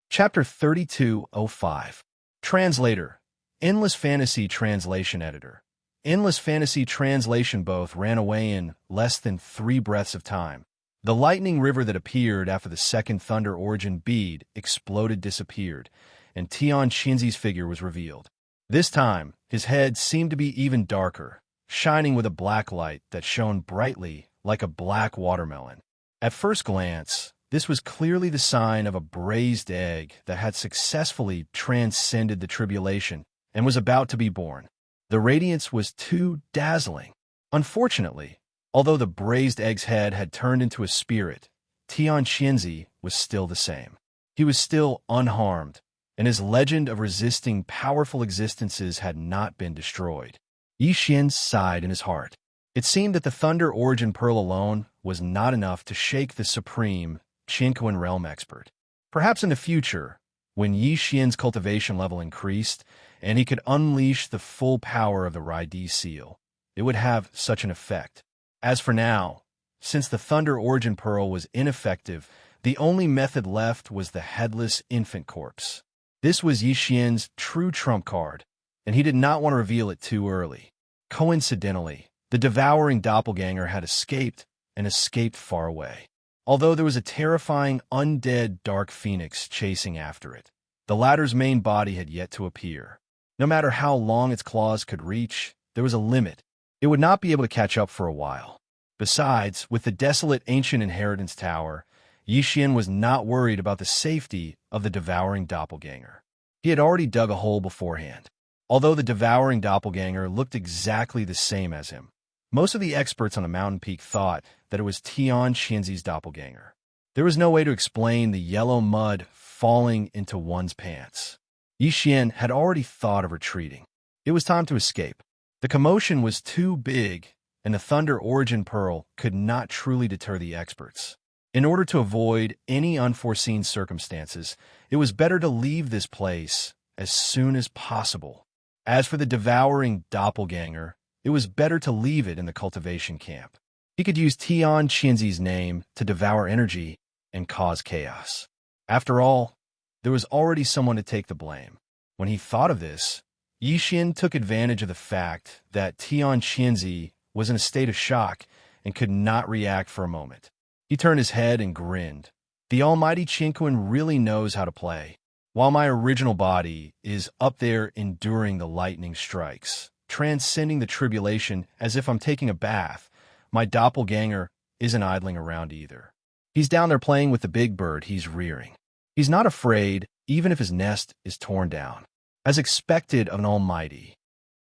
S1: Chapter 3205. Translator. Endless Fantasy Translation Editor. Endless Fantasy Translation both ran away in less than 3 breaths of time. The lightning river that appeared after the second thunder origin bead exploded disappeared, and Tian Qianzi's figure was revealed. This time, his head seemed to be even darker, shining with a black light that shone brightly like a black watermelon. At first glance, this was clearly the sign of a braised egg that had successfully transcended the tribulation and was about to be born. The radiance was too dazzling. Unfortunately, although the braised egg's head had turned into a spirit, Tian Qianzi was still the same. He was still unharmed, and his legend of resisting powerful existences had not been destroyed. Yi Xian sighed in his heart. It seemed that the Thunder Origin Pearl alone was not enough to shake the supreme Qinquan realm expert. Perhaps in the future, when Yi Xian's cultivation level increased, and he could unleash the full power of the Raidi seal, it would have such an effect. As for now, since the Thunder Origin Pearl was ineffective, the only method left was the headless infant corpse. This was Yi Xian's true trump card, and he did not want to reveal it too early. Coincidentally, the devouring doppelganger had escaped, and escaped far away. Although there was a terrifying undead dark phoenix chasing after it, the latter's main body had yet to appear. No matter how long its claws could reach, there was a limit. It would not be able to catch up for a while. Besides, with the desolate ancient inheritance tower, Yi Xian was not worried about the safety of the devouring doppelganger. He had already dug a hole beforehand. Although the devouring doppelganger looked exactly the same as him, most of the experts on the mountain peak thought that it was Tian Qianzi's doppelganger. There was no way to explain the yellow mud falling into one's pants. Yi Xian had already thought of retreating. It was time to escape. The commotion was too big, and the Thunder Origin Pearl could not truly deter the experts. In order to avoid any unforeseen circumstances, it was better to leave this place as soon as possible. As for the devouring doppelganger, it was better to leave it in the cultivation camp. He could use Tian Qinzi's name to devour energy and cause chaos. After all, there was already someone to take the blame. When he thought of this, Yi Xian took advantage of the fact that Tian Qinzi was in a state of shock and could not react for a moment. He turned his head and grinned. The almighty Qinquan really knows how to play. While my original body is up there enduring the lightning strikes, transcending the tribulation as if I'm taking a bath, my doppelganger isn't idling around either. He's down there playing with the big bird he's rearing. He's not afraid, even if his nest is torn down. As expected of an almighty,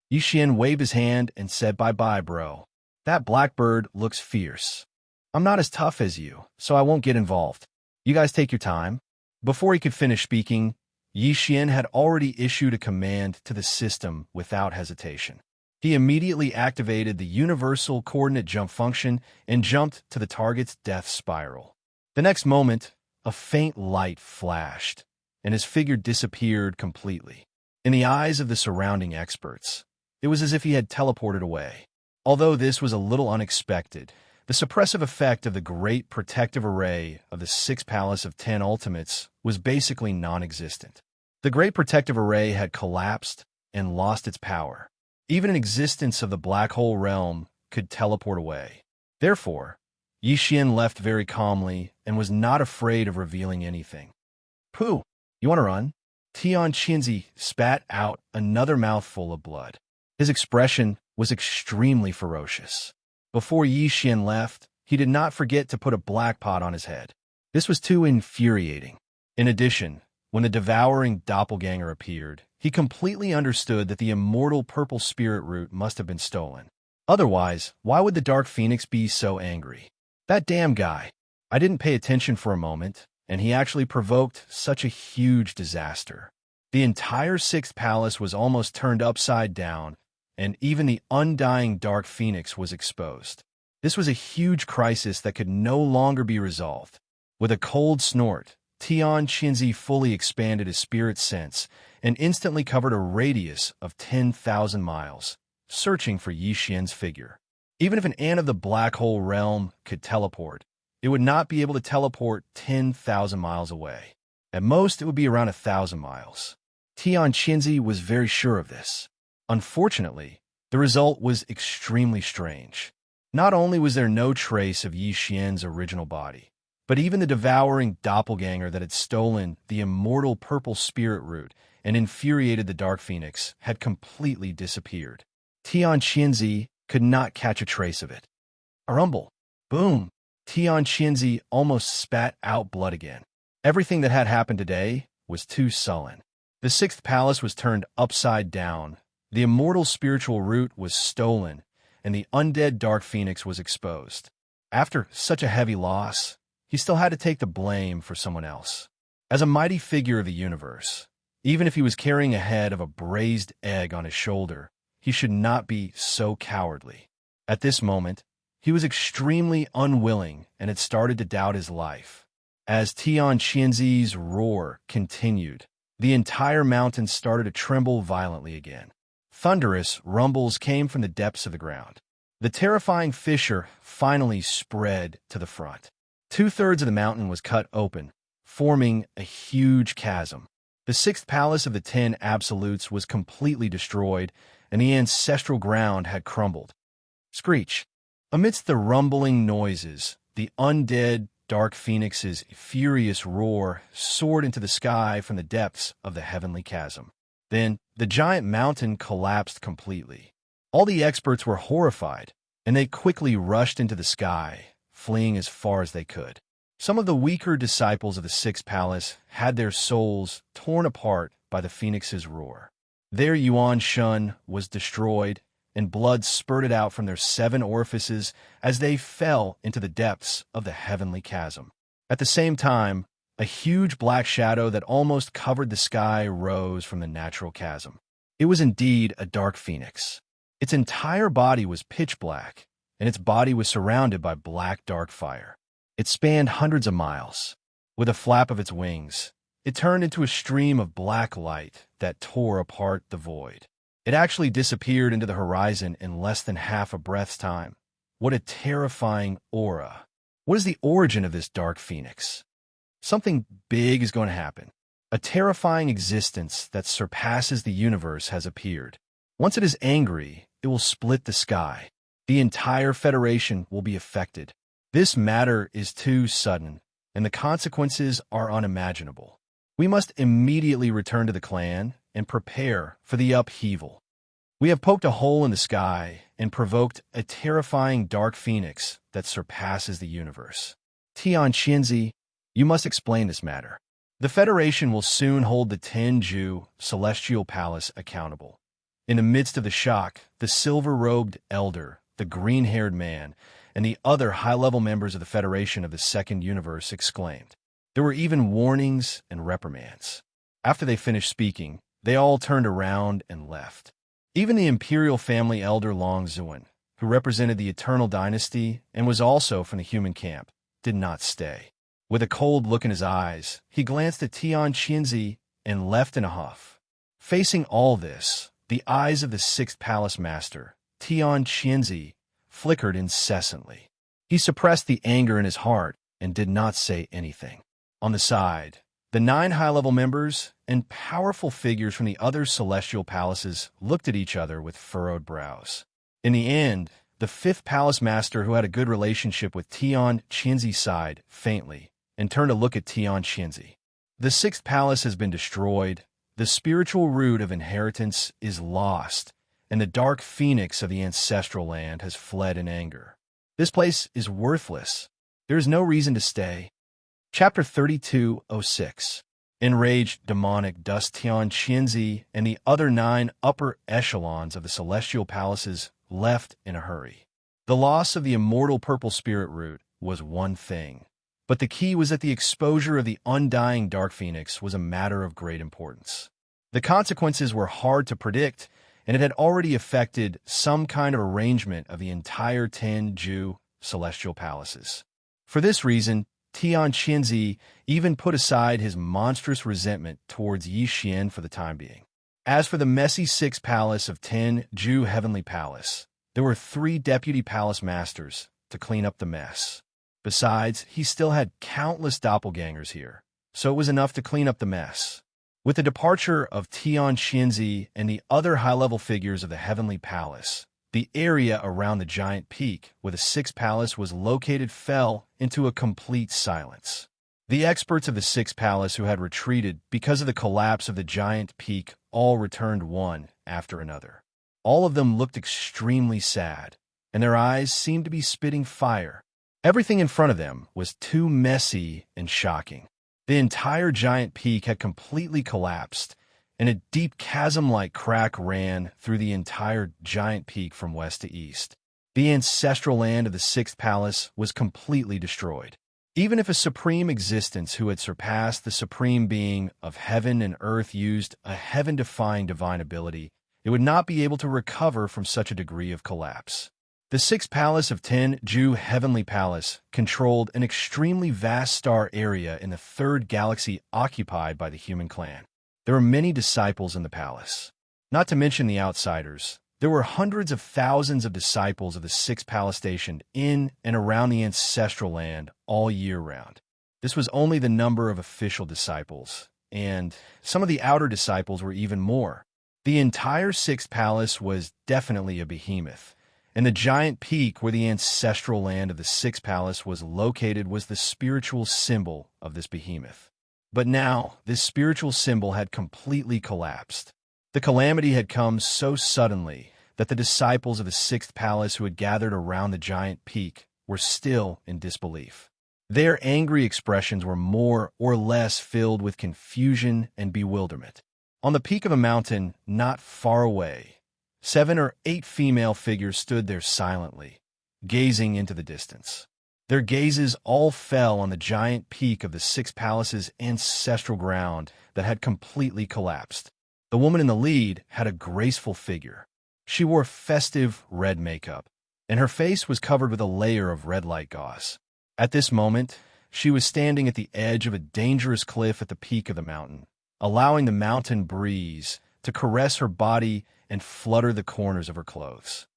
S1: Yi Xian waved his hand and said, "Bye-bye, bro. That blackbird looks fierce. I'm not as tough as you, so I won't get involved. You guys take your time." Before he could finish speaking, Yi Xian had already issued a command to the system without hesitation. He immediately activated the universal coordinate jump function and jumped to the target's death spiral. The next moment, a faint light flashed, and his figure disappeared completely. In the eyes of the surrounding experts, it was as if he had teleported away. Although this was a little unexpected, the suppressive effect of the great protective array of the Sixth Palace of 10 Ultimates was basically non-existent. The great protective array had collapsed and lost its power. Even an existence of the black hole realm could teleport away. Therefore, Yi Xian left very calmly and was not afraid of revealing anything. "Pooh, you want to run?" Tian Qinzi spat out another mouthful of blood. His expression was extremely ferocious. Before Yi Xian left, he did not forget to put a black pot on his head. This was too infuriating. In addition, when the devouring doppelganger appeared, he completely understood that the immortal purple spirit root must have been stolen. Otherwise, why would the Dark Phoenix be so angry? That damn guy. I didn't pay attention for a moment, and he actually provoked such a huge disaster. The entire Sixth Palace was almost turned upside down, and even the undying Dark Phoenix was exposed. This was a huge crisis that could no longer be resolved. With a cold snort, Tian Qinzi fully expanded his spirit sense and instantly covered a radius of 10,000 miles, searching for Yi Xian's figure. Even if an ant of the black hole realm could teleport, it would not be able to teleport 10,000 miles away. At most, it would be around 1,000 miles. Tian Qinzi was very sure of this. Unfortunately, the result was extremely strange. Not only was there no trace of Yi Xian's original body, but even the devouring doppelganger that had stolen the immortal purple spirit root and infuriated the Dark Phoenix had completely disappeared. Tian Qinzi could not catch a trace of it. A rumble. Boom! Tian Qinzi almost spat out blood again. Everything that had happened today was too sullen. The Sixth Palace was turned upside down, the immortal spiritual root was stolen, and the undead Dark Phoenix was exposed. After such a heavy loss, he still had to take the blame for someone else. As a mighty figure of the universe, even if he was carrying a head of a braised egg on his shoulder, he should not be so cowardly. At this moment, he was extremely unwilling and had started to doubt his life. As Tian Qinzi's roar continued, the entire mountain started to tremble violently again. Thunderous rumbles came from the depths of the ground. The terrifying fissure finally spread to the front. 2/3 of the mountain was cut open, forming a huge chasm. The Sixth Palace of the 10 Absolutes was completely destroyed, and the ancestral ground had crumbled. Screech! Amidst the rumbling noises, the undead Dark Phoenix's furious roar soared into the sky from the depths of the heavenly chasm. Then, the giant mountain collapsed completely. All the experts were horrified, and they quickly rushed into the sky, fleeing as far as they could. Some of the weaker disciples of the Sixth Palace had their souls torn apart by the Phoenix's roar. Their Yuan Shun was destroyed, and blood spurted out from their 7 orifices as they fell into the depths of the heavenly chasm. At the same time, a huge black shadow that almost covered the sky rose from the natural chasm. It was indeed a dark phoenix. Its entire body was pitch black, and its body was surrounded by black dark fire. It spanned hundreds of miles. With a flap of its wings, it turned into a stream of black light that tore apart the void. It actually disappeared into the horizon in less than half a breath's time. What a terrifying aura. What is the origin of this dark phoenix? Something big is going to happen. A terrifying existence that surpasses the universe has appeared. Once it is angry, it will split the sky. The entire Federation will be affected. This matter is too sudden, and the consequences are unimaginable. We must immediately return to the clan and prepare for the upheaval. We have poked a hole in the sky and provoked a terrifying dark phoenix that surpasses the universe. Tian Xinzi, you must explain this matter. The Federation will soon hold the Tenju Celestial Palace accountable. In the midst of the shock, the silver-robed elder, the green-haired man, and the other high-level members of the Federation of the Second Universe exclaimed. There were even warnings and reprimands. After they finished speaking, they all turned around and left. Even the imperial family elder Long Zuan, who represented the Eternal Dynasty and was also from the human camp, did not stay. With a cold look in his eyes, he glanced at Tian Xinzi and left in a huff. Facing all this, the eyes of the Sixth Palace Master, Tian Xinzi, flickered incessantly. He suppressed the anger in his heart and did not say anything. On the side, the 9 high-level members and powerful figures from the other celestial palaces looked at each other with furrowed brows. In the end, the 5th Palace Master, who had a good relationship with Tian Xinzi, sighed faintly and turned to look at Tian Xinzi. The 6th Palace has been destroyed, the spiritual root of inheritance is lost, and the dark phoenix of the ancestral land has fled in anger. This place is worthless. There is no reason to stay. Chapter 3206. Enraged demonic dust, Tian Xinzi and the other 9 upper echelons of the celestial palaces left in a hurry. The loss of the immortal purple spirit root was one thing, but the key was that the exposure of the undying dark phoenix was a matter of great importance. The consequences were hard to predict, and it had already affected some kind of arrangement of the entire Tenju celestial palaces. For this reason, Tian Xinzi even put aside his monstrous resentment towards Yi Xian for the time being. As for the messy 6th Palace of Tenju Heavenly Palace, there were 3 deputy palace masters to clean up the mess. Besides, he still had countless doppelgangers here, so it was enough to clean up the mess. With the departure of Tian Xinzi and the other high-level figures of the Heavenly Palace, the area around the giant peak where the 6th Palace was located fell into a complete silence. The experts of the 6th Palace who had retreated because of the collapse of the giant peak all returned one after another. All of them looked extremely sad, and their eyes seemed to be spitting fire. Everything in front of them was too messy and shocking. The entire giant peak had completely collapsed, and a deep chasm-like crack ran through the entire giant peak from west to east. The ancestral land of the 6th Palace was completely destroyed. Even if a supreme existence who had surpassed the supreme being of heaven and earth used a heaven-defying divine ability, it would not be able to recover from such a degree of collapse. The 6th Palace of Tenju Heavenly Palace controlled an extremely vast star area in the 3rd galaxy occupied by the human clan. There were many disciples in the palace. Not to mention the outsiders, there were hundreds of thousands of disciples of the 6th Palace stationed in and around the ancestral land all year round. This was only the number of official disciples, and some of the outer disciples were even more. The entire 6th Palace was definitely a behemoth, and the giant peak where the ancestral land of the 6th Palace was located was the spiritual symbol of this behemoth. But now, this spiritual symbol had completely collapsed. The calamity had come so suddenly that the disciples of the 6th Palace who had gathered around the giant peak were still in disbelief. Their angry expressions were more or less filled with confusion and bewilderment. On the peak of a mountain not far away, 7 or 8 female figures stood there silently, gazing into the distance. Their gazes all fell on the giant peak of the Six Palaces' ancestral ground that had completely collapsed. The woman in the lead had a graceful figure. She wore festive red makeup, and her face was covered with a layer of red light gauze. At this moment, she was standing at the edge of a dangerous cliff at the peak of the mountain, allowing the mountain breeze to caress her body and flutter the corners of her clothes.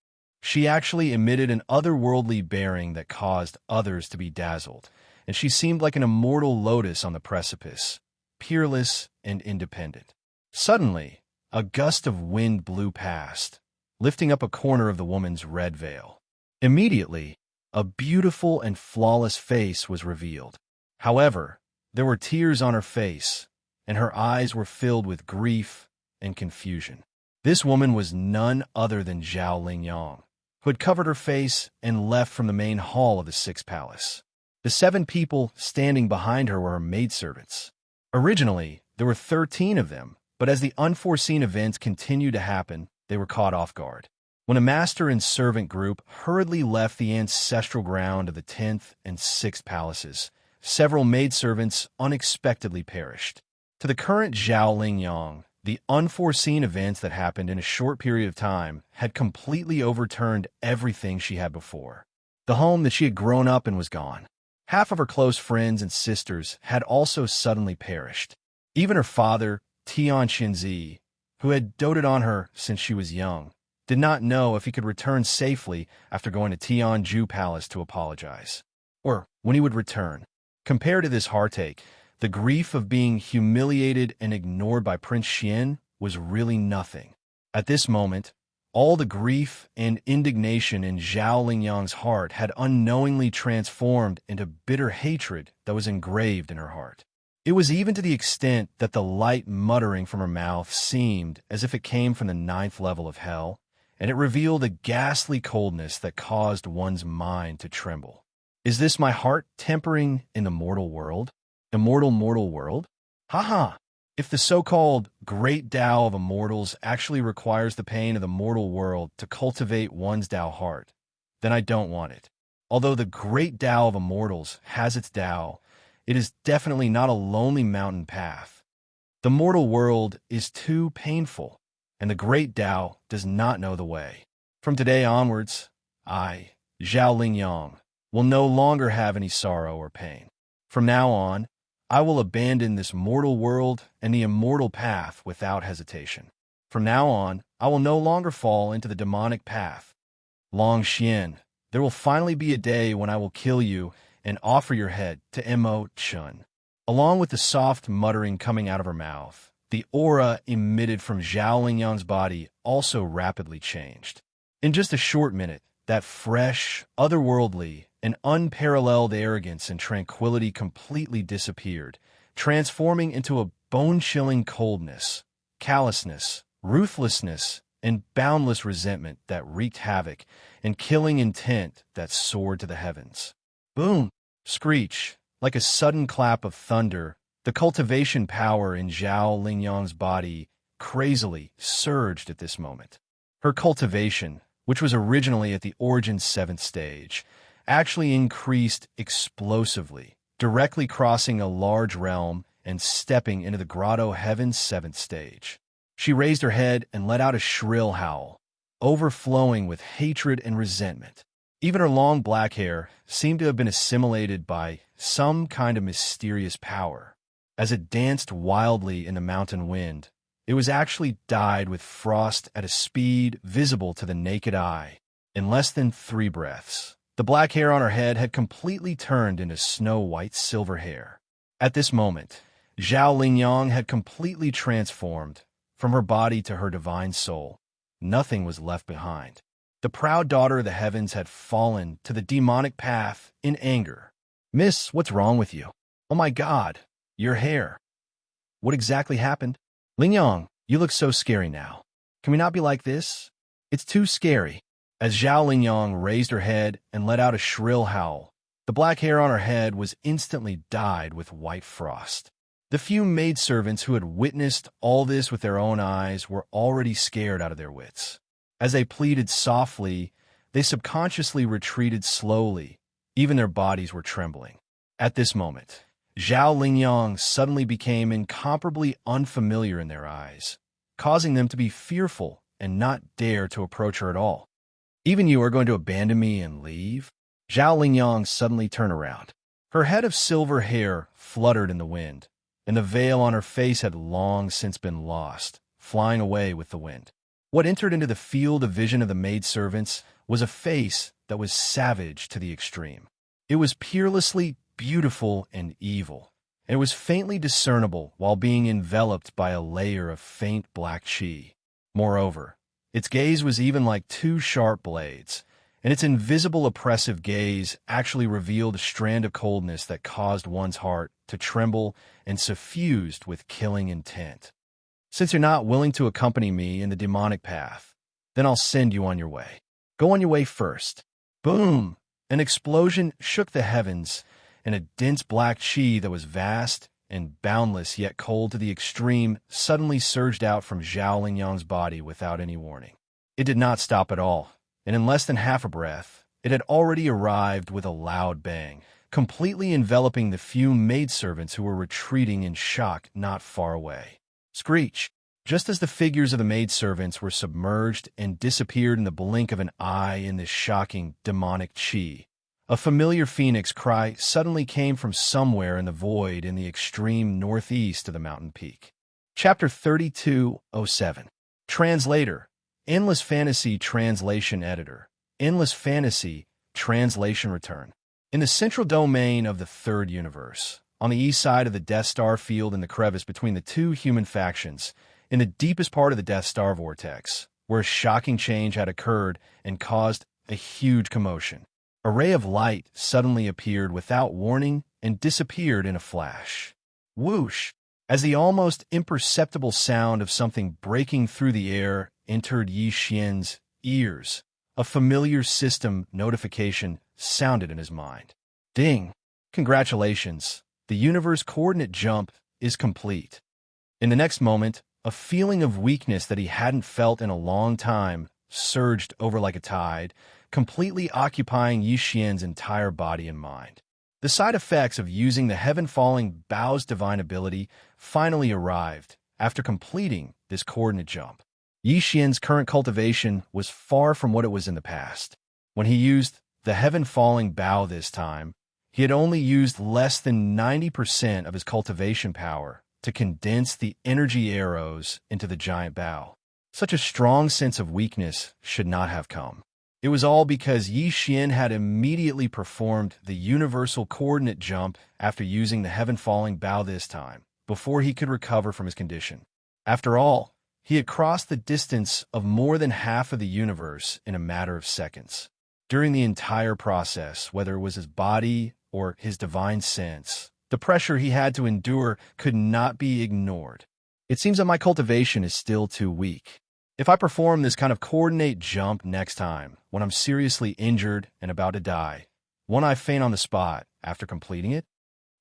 S1: She actually emitted an otherworldly bearing that caused others to be dazzled, and she seemed like an immortal lotus on the precipice, peerless and independent. Suddenly, a gust of wind blew past, lifting up a corner of the woman's red veil. Immediately, a beautiful and flawless face was revealed. However, there were tears on her face, and her eyes were filled with grief and confusion. This woman was none other than Zhao Lingyang, who had covered her face and left from the main hall of the Sixth Palace. The 7 people standing behind her were her maidservants. Originally, there were 13 of them, but as the unforeseen events continued to happen, they were caught off guard. When a master and servant group hurriedly left the ancestral ground of the 10th and 6th palaces, several maidservants unexpectedly perished. To the current Zhao Lingyang, the unforeseen events that happened in a short period of time had completely overturned everything she had before. The home that she had grown up in was gone. Half of her close friends and sisters had also suddenly perished. Even her father, Tian Xinzi, who had doted on her since she was young, did not know if he could return safely after going to Tianju Palace to apologize, or when he would return. Compared to this heartache, the grief of being humiliated and ignored by Prince Xian was really nothing. At this moment, all the grief and indignation in Zhao Lingyang's heart had unknowingly transformed into bitter hatred that was engraved in her heart. It was even to the extent that the light muttering from her mouth seemed as if it came from the 9th level of hell, and it revealed a ghastly coldness that caused one's mind to tremble. Is this my heart tempering in the mortal world? Immortal mortal world? Haha! If the so-called great Tao of immortals actually requires the pain of the mortal world to cultivate one's Tao heart, then I don't want it. Although the great Tao of immortals has its Tao, it is definitely not a lonely mountain path. The mortal world is too painful, and the great Tao does not know the way. From today onwards, I, Zhao Lingyang, will no longer have any sorrow or pain. From now on, I will abandon this mortal world and the immortal path without hesitation. From now on, I will no longer fall into the demonic path. Long Xian, there will finally be a day when I will kill you and offer your head to Mo Chun. Along with the soft muttering coming out of her mouth, the aura emitted from Zhao Lingyang's body also rapidly changed. In just a short minute, that fresh, otherworldly, and unparalleled arrogance and tranquility completely disappeared, transforming into a bone-chilling coldness, callousness, ruthlessness, and boundless resentment that wreaked havoc, and killing intent that soared to the heavens. Boom! Screech! Like a sudden clap of thunder, the cultivation power in Zhao Lingyang's body crazily surged at this moment. Her cultivation, which was originally at the Origin's 7th stage, actually increased explosively, directly crossing a large realm and stepping into the Grotto Heaven's 7th stage. She raised her head and let out a shrill howl, overflowing with hatred and resentment. Even her long black hair seemed to have been assimilated by some kind of mysterious power. As it danced wildly in the mountain wind, it was actually dyed with frost at a speed visible to the naked eye. In less than 3 breaths, the black hair on her head had completely turned into snow-white silver hair. At this moment, Zhao Lingyang had completely transformed from her body to her divine soul. Nothing was left behind. The proud daughter of the heavens had fallen to the demonic path in anger. Miss, what's wrong with you? Oh my God, your hair. What exactly happened? Lingyang, you look so scary now. Can we not be like this? It's too scary. As Zhao Lingyang raised her head and let out a shrill howl, the black hair on her head was instantly dyed with white frost. The few maidservants who had witnessed all this with their own eyes were already scared out of their wits. As they pleaded softly, they subconsciously retreated slowly, Even their bodies were trembling. At this moment, Zhao Lingyang suddenly became incomparably unfamiliar in their eyes, causing them to be fearful and not dare to approach her at all. Even you are going to abandon me and leave? Zhao Lingyang suddenly turned around. Her head of silver hair fluttered in the wind, and the veil on her face had long since been lost, flying away with the wind. What entered into the field of vision of the maidservants was a face that was savage to the extreme. It was peerlessly beautiful and evil, and it was faintly discernible while being enveloped by a layer of faint black qi. Moreover, its gaze was even like two sharp blades, and its invisible oppressive gaze actually revealed a strand of coldness that caused one's heart to tremble and suffused with killing intent. Since you're not willing to accompany me in the demonic path, then I'll send you on your way. Go on your way first. Boom! An explosion shook the heavens, and a dense black qi that was vast and boundless yet cold to the extreme suddenly surged out from Zhao Lingyang's body without any warning. It did not stop at all, and in less than half a breath, it had already arrived with a loud bang, completely enveloping the few maidservants who were retreating in shock not far away. Screech! Just as the figures of the maidservants were submerged and disappeared in the blink of an eye in this shocking demonic qi, a familiar phoenix cry suddenly came from somewhere in the void in the extreme northeast of the mountain peak. Chapter 3207. Translator. Endless Fantasy Translation Editor. Endless Fantasy Translation Return. In the central domain of the third universe, on the east side of the Death Star field in the crevice between the two human factions, in the deepest part of the Death Star vortex, where a shocking change had occurred and caused a huge commotion, a ray of light suddenly appeared without warning and disappeared in a flash. Whoosh! As the almost imperceptible sound of something breaking through the air entered Yi Xian's ears, a familiar system notification sounded in his mind. Ding! Congratulations! The universe coordinate jump is complete. In the next moment, a feeling of weakness that he hadn't felt in a long time surged over like a tide, completely occupying Yi Xian's entire body and mind. The side effects of using the heaven-falling Bao's divine ability finally arrived after completing this coordinate jump. Yi Xian's current cultivation was far from what it was in the past. When he used the heaven-falling Bao this time, he had only used less than 90% of his cultivation power to condense the energy arrows into the giant Bao. Such a strong sense of weakness should not have come. It was all because Yi Xian had immediately performed the universal coordinate jump after using the heaven-falling Bao this time, before he could recover from his condition. After all, he had crossed the distance of more than half of the universe in a matter of seconds. During the entire process, whether it was his body or his divine sense, the pressure he had to endure could not be ignored. It seems that my cultivation is still too weak. If I perform this kind of coordinate jump next time, when I'm seriously injured and about to die, won't I faint on the spot after completing it?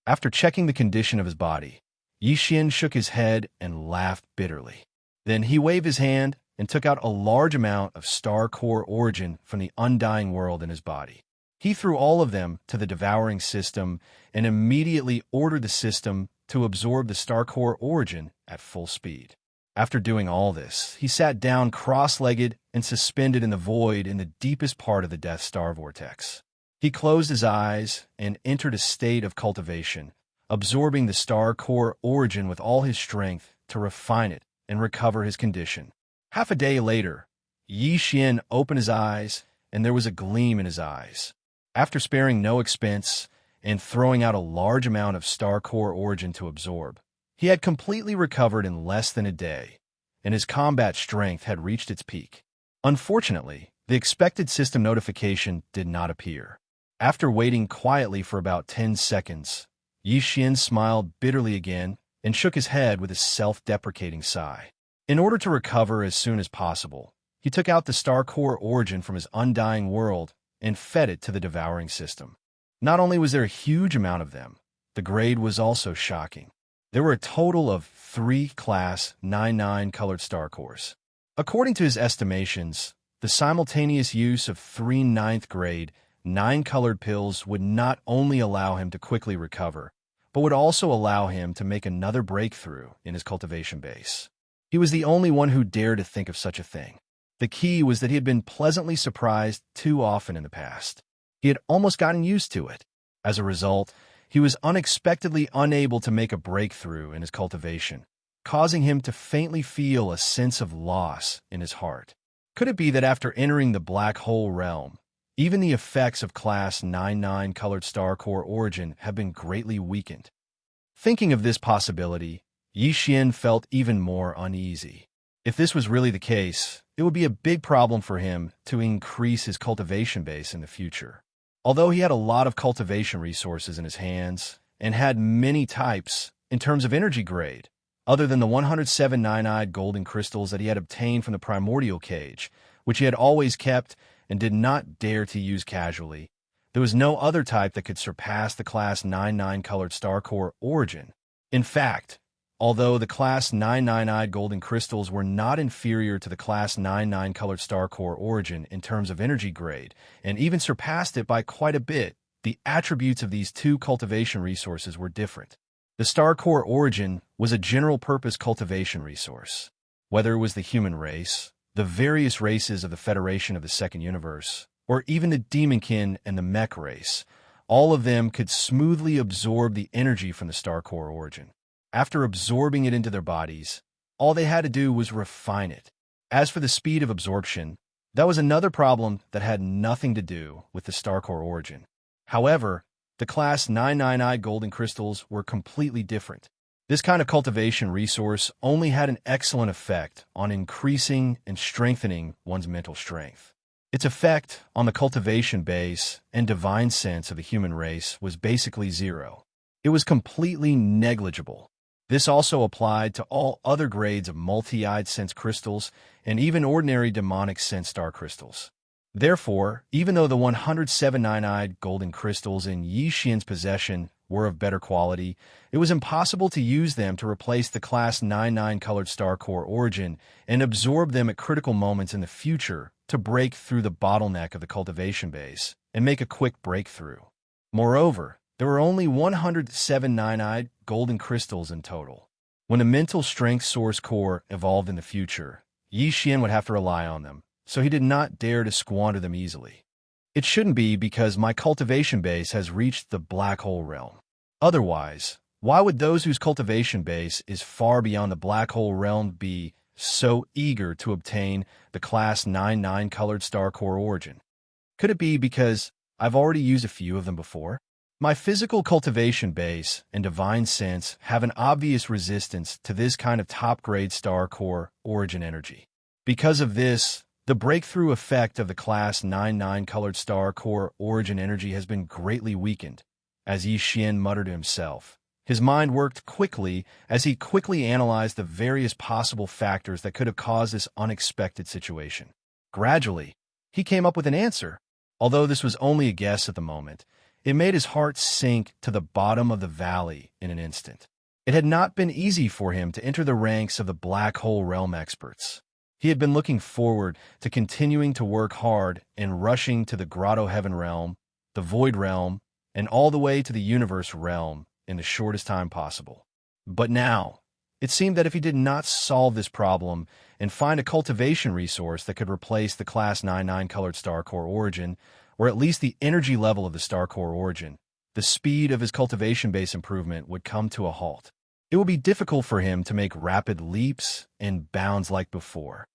S1: After checking the condition of his body, Yi Xian shook his head and laughed bitterly. Then he waved his hand and took out a large amount of star core origin from the undying world in his body. He threw all of them to the devouring system and immediately ordered the system to absorb the star core origin at full speed. After doing all this, he sat down cross-legged and suspended in the void in the deepest part of the Death Star vortex. He closed his eyes and entered a state of cultivation, absorbing the star core origin with all his strength to refine it and recover his condition. Half a day later, Yi Xian opened his eyes, and there was a gleam in his eyes. After sparing no expense and throwing out a large amount of star core origin to absorb, he had completely recovered in less than a day, and his combat strength had reached its peak. Unfortunately, the expected system notification did not appear. After waiting quietly for about 10 seconds, Yi Xian smiled bitterly again and shook his head with a self-deprecating sigh. In order to recover as soon as possible, he took out the star core origin from his undying world and fed it to the devouring system. Not only was there a huge amount of them, the grade was also shocking. There were a total of 3 Class 99 colored star cores. According to his estimations, the simultaneous use of 3 ninth grade 9 colored pills would not only allow him to quickly recover, but would also allow him to make another breakthrough in his cultivation base. He was the only one who dared to think of such a thing. The key was that he had been pleasantly surprised too often in the past. He had almost gotten used to it. As a result, he was unexpectedly unable to make a breakthrough in his cultivation, causing him to faintly feel a sense of loss in his heart. Could it be that after entering the black hole realm, even the effects of Class 99 colored star core origin have been greatly weakened? Thinking of this possibility, Yi Xian felt even more uneasy. If this was really the case, it would be a big problem for him to increase his cultivation base in the future. Although he had a lot of cultivation resources in his hands and had many types in terms of energy grade, other than the 107 nine-eyed golden crystals that he had obtained from the primordial cage, which he had always kept and did not dare to use casually, there was no other type that could surpass the Class 99 colored star core origin. In fact, although the Class 99-eyed golden crystals were not inferior to the Class 99 colored star core origin in terms of energy grade, and even surpassed it by quite a bit, the attributes of these two cultivation resources were different. The star core origin was a general-purpose cultivation resource. Whether it was the human race, the various races of the Federation of the Second Universe, or even the Demonkin and the Mech race, all of them could smoothly absorb the energy from the star core origin. After absorbing it into their bodies, all they had to do was refine it. As for the speed of absorption, that was another problem that had nothing to do with the star core origin. However, the Class 99-eyed golden crystals were completely different. This kind of cultivation resource only had an excellent effect on increasing and strengthening one's mental strength. Its effect on the cultivation base and divine sense of the human race was basically zero. It was completely negligible. This also applied to all other grades of multi-eyed sense crystals and even ordinary demonic sense star crystals. Therefore, even though the 107 nine-eyed golden crystals in Yi Xian's possession were of better quality, it was impossible to use them to replace the Class 99 colored star core origin and absorb them at critical moments in the future to break through the bottleneck of the cultivation base and make a quick breakthrough. Moreover, there were only 107 nine-eyed golden crystals in total. When a mental strength source core evolved in the future, Yi Xian would have to rely on them, so he did not dare to squander them easily. It shouldn't be because my cultivation base has reached the black hole realm. Otherwise, why would those whose cultivation base is far beyond the black hole realm be so eager to obtain the Class 99 colored star core origin? Could it be because I've already used a few of them before? My physical cultivation base and divine sense have an obvious resistance to this kind of top-grade star core origin energy. Because of this, the breakthrough effect of the Class 99 colored star core origin energy has been greatly weakened, as Yi Xian muttered to himself. His mind worked quickly as he quickly analyzed the various possible factors that could have caused this unexpected situation. Gradually, he came up with an answer. Although this was only a guess at the moment, it made his heart sink to the bottom of the valley in an instant. It had not been easy for him to enter the ranks of the black hole realm experts. He had been looking forward to continuing to work hard and rushing to the Grotto Heaven realm, the Void realm, and all the way to the Universe realm in the shortest time possible. But now, it seemed that if he did not solve this problem and find a cultivation resource that could replace the Class 99 colored star core origin, or at least the energy level of the star core origin, the speed of his cultivation base improvement would come to a halt. It would be difficult for him to make rapid leaps and bounds like before.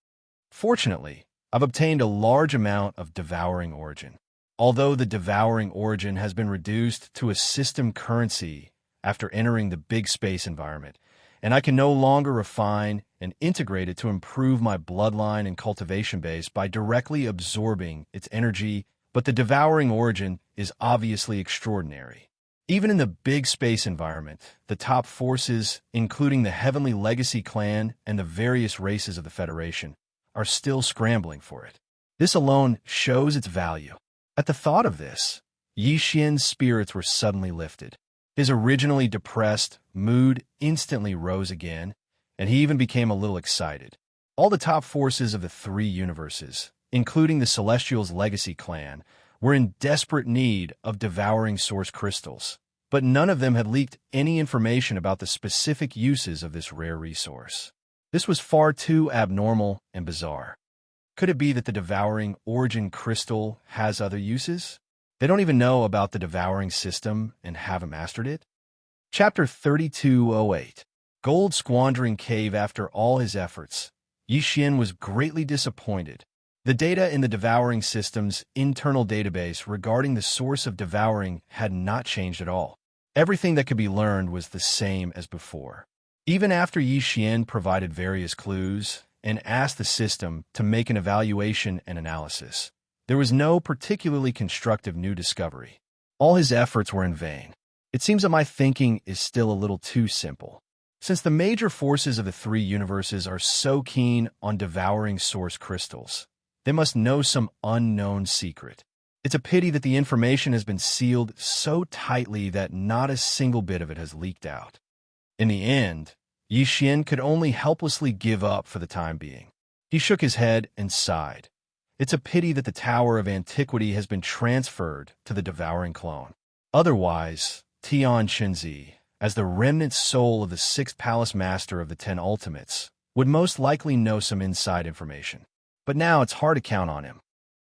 S1: Fortunately, I've obtained a large amount of devouring origin. Although the devouring origin has been reduced to a system currency after entering the big space environment, and I can no longer refine and integrate it to improve my bloodline and cultivation base by directly absorbing its energy, but the devouring origin is obviously extraordinary. Even in the big space environment, the top forces, including the Heavenly Legacy clan and the various races of the Federation, are still scrambling for it. This alone shows its value. At the thought of this, Yi Xian's spirits were suddenly lifted. His originally depressed mood instantly rose again, and he even became a little excited. All the top forces of the three universes, including the Celestials' Legacy clan, were in desperate need of devouring source crystals, but none of them had leaked any information about the specific uses of this rare resource. This was far too abnormal and bizarre. Could it be that the devouring origin crystal has other uses? They don't even know about the devouring system and haven't mastered it? Chapter 3208. Gold Squandering Cave. After all his efforts, Yi Xian was greatly disappointed. The data in the devouring system's internal database regarding the source of devouring had not changed at all. Everything that could be learned was the same as before. Even after Yi Xian provided various clues and asked the system to make an evaluation and analysis, there was no particularly constructive new discovery. All his efforts were in vain. It seems that my thinking is still a little too simple. Since the major forces of the three universes are so keen on devouring source crystals, they must know some unknown secret. It's a pity that the information has been sealed so tightly that not a single bit of it has leaked out. In the end, Yi Xian could only helplessly give up for the time being. He shook his head and sighed. It's a pity that the Tower of Antiquity has been transferred to the devouring clone. Otherwise, Tian Xinzi, as the remnant soul of the sixth palace master of the 10 ultimates, would most likely know some inside information. But now it's hard to count on him.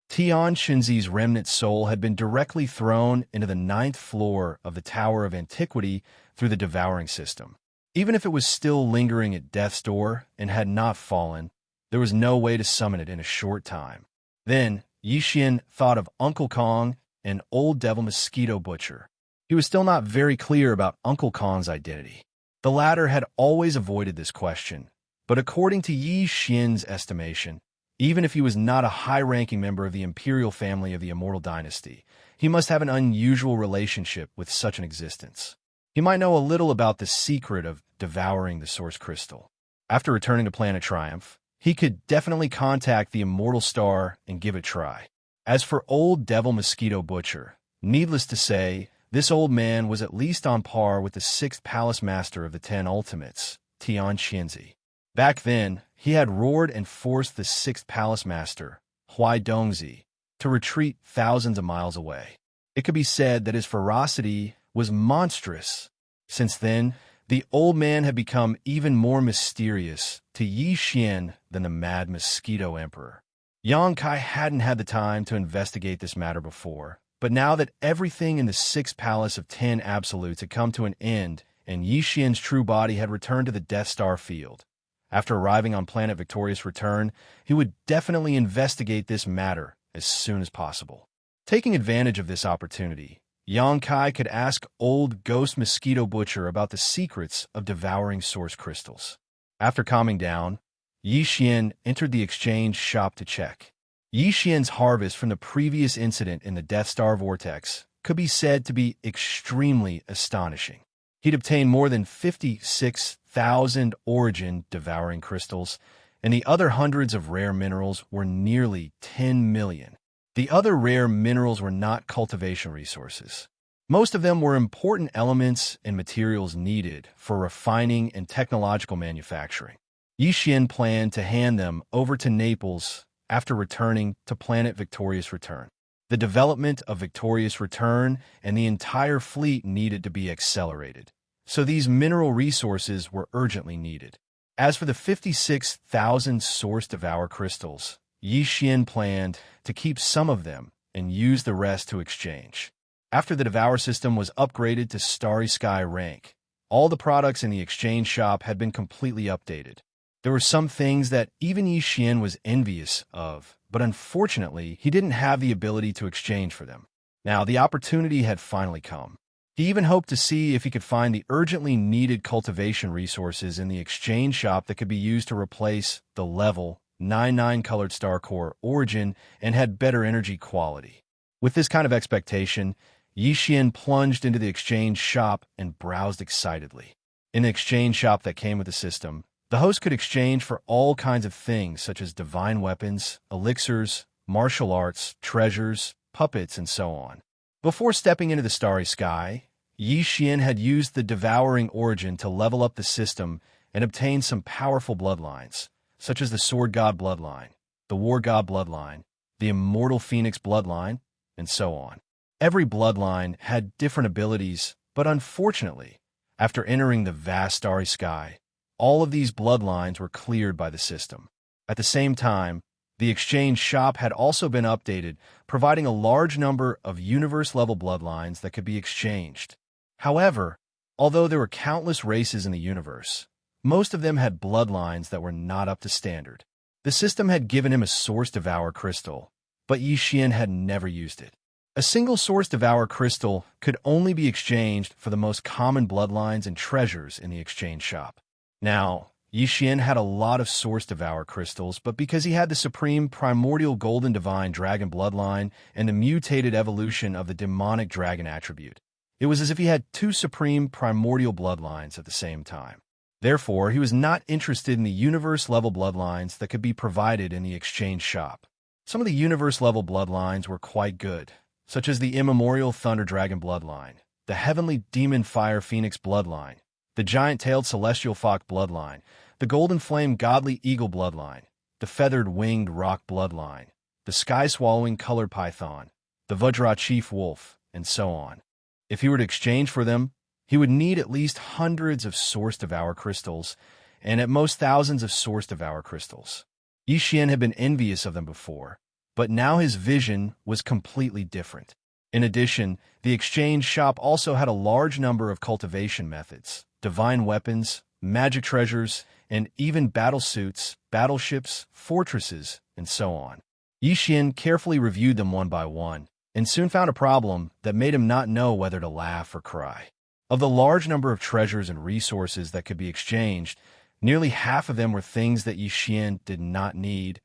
S1: Tian Xinzi's remnant soul had been directly thrown into the 9th floor of the Tower of Antiquity through the devouring system. Even if it was still lingering at death's door and had not fallen, there was no way to summon it in a short time. Then, Yi Xian thought of Uncle Kong and Old Devil Mosquito Butcher. He was still not very clear about Uncle Kong's identity. The latter had always avoided this question, but according to Yi Xian's estimation, even if he was not a high-ranking member of the imperial family of the Immortal Dynasty, he must have an unusual relationship with such an existence. He might know a little about the secret of devouring the source crystal. After returning to Planet Triumph, he could definitely contact the Immortal Star and give it a try. As for Old Devil Mosquito Butcher, needless to say, this old man was at least on par with the 6th Palace Master of the 10 Ultimates, Tian Xinzi. Back then, he had roared and forced the 6th Palace Master, Huai Dongzi, to retreat thousands of miles away. It could be said that his ferocity was monstrous. Since then, the old man had become even more mysterious to Yi Xian than the Mad Mosquito Emperor. Yang Kai hadn't had the time to investigate this matter before, but now that everything in the 6th Palace of 10 Absolutes had come to an end and Yi Xian's true body had returned to the Death Star field, after arriving on Planet Victorious Return, he would definitely investigate this matter as soon as possible. Taking advantage of this opportunity, Yang Kai could ask Old Ghost Mosquito Butcher about the secrets of devouring source crystals. After calming down, Yi Xian entered the exchange shop to check. Yi Xian's harvest from the previous incident in the Death Star Vortex could be said to be extremely astonishing. He'd obtained more than 56,000 origin devouring crystals, and the other hundreds of rare minerals were nearly 10 million. The other rare minerals were not cultivation resources. Most of them were important elements and materials needed for refining and technological manufacturing. Yi Xian planned to hand them over to Naples after returning to Planet Victorious Return. The development of Victorious Return and the entire fleet needed to be accelerated, so these mineral resources were urgently needed. As for the 56,000 source devour crystals, Yi Xian planned to keep some of them and use the rest to exchange. After the Devour system was upgraded to Starry Sky rank, all the products in the exchange shop had been completely updated. There were some things that even Yi Xian was envious of, but unfortunately, he didn't have the ability to exchange for them. Now, the opportunity had finally come. He even hoped to see if he could find the urgently needed cultivation resources in the exchange shop that could be used to replace the level 99 colored star core origin and had better energy quality. With this kind of expectation, Yi Xian plunged into the exchange shop and browsed excitedly. In the exchange shop that came with the system, the host could exchange for all kinds of things such as divine weapons, elixirs, martial arts, treasures, puppets, and so on. Before stepping into the Starry Sky, Yi Xian had used the devouring origin to level up the system and obtain some powerful bloodlines, such as the Sword God bloodline, the War God bloodline, the Immortal Phoenix bloodline, and so on. Every bloodline had different abilities, but unfortunately, after entering the vast starry sky, all of these bloodlines were cleared by the system. At the same time, the exchange shop had also been updated, providing a large number of universe-level bloodlines that could be exchanged. However, although there were countless races in the universe, most of them had bloodlines that were not up to standard. The system had given him a Source Devour crystal, but Yi Xian had never used it. A single Source Devour crystal could only be exchanged for the most common bloodlines and treasures in the exchange shop. Now, Yi Xian had a lot of Source Devour crystals, but because he had the supreme primordial golden divine dragon bloodline and the mutated evolution of the demonic dragon attribute, it was as if he had two supreme primordial bloodlines at the same time. Therefore, he was not interested in the universe-level bloodlines that could be provided in the exchange shop. Some of the universe-level bloodlines were quite good, such as the immemorial Thunder Dragon bloodline, the Heavenly Demon Fire Phoenix bloodline, the Giant-Tailed Celestial Fox bloodline, the Golden Flame Godly Eagle bloodline, the Feathered Winged Rock bloodline, the Sky-Swallowing Colored Python, the Vajra Chief Wolf, and so on. If he were to exchange for them, he would need at least hundreds of Source Devour crystals, and at most thousands of Source Devour crystals. Yi Xian had been envious of them before, but now his vision was completely different. In addition, the exchange shop also had a large number of cultivation methods, divine weapons, magic treasures, and even battle suits, battleships, fortresses, and so on. Yi Xian carefully reviewed them one by one, and soon found a problem that made him not know whether to laugh or cry. Of the large number of treasures and resources that could be exchanged, nearly half of them were things that Yi Xian did not need,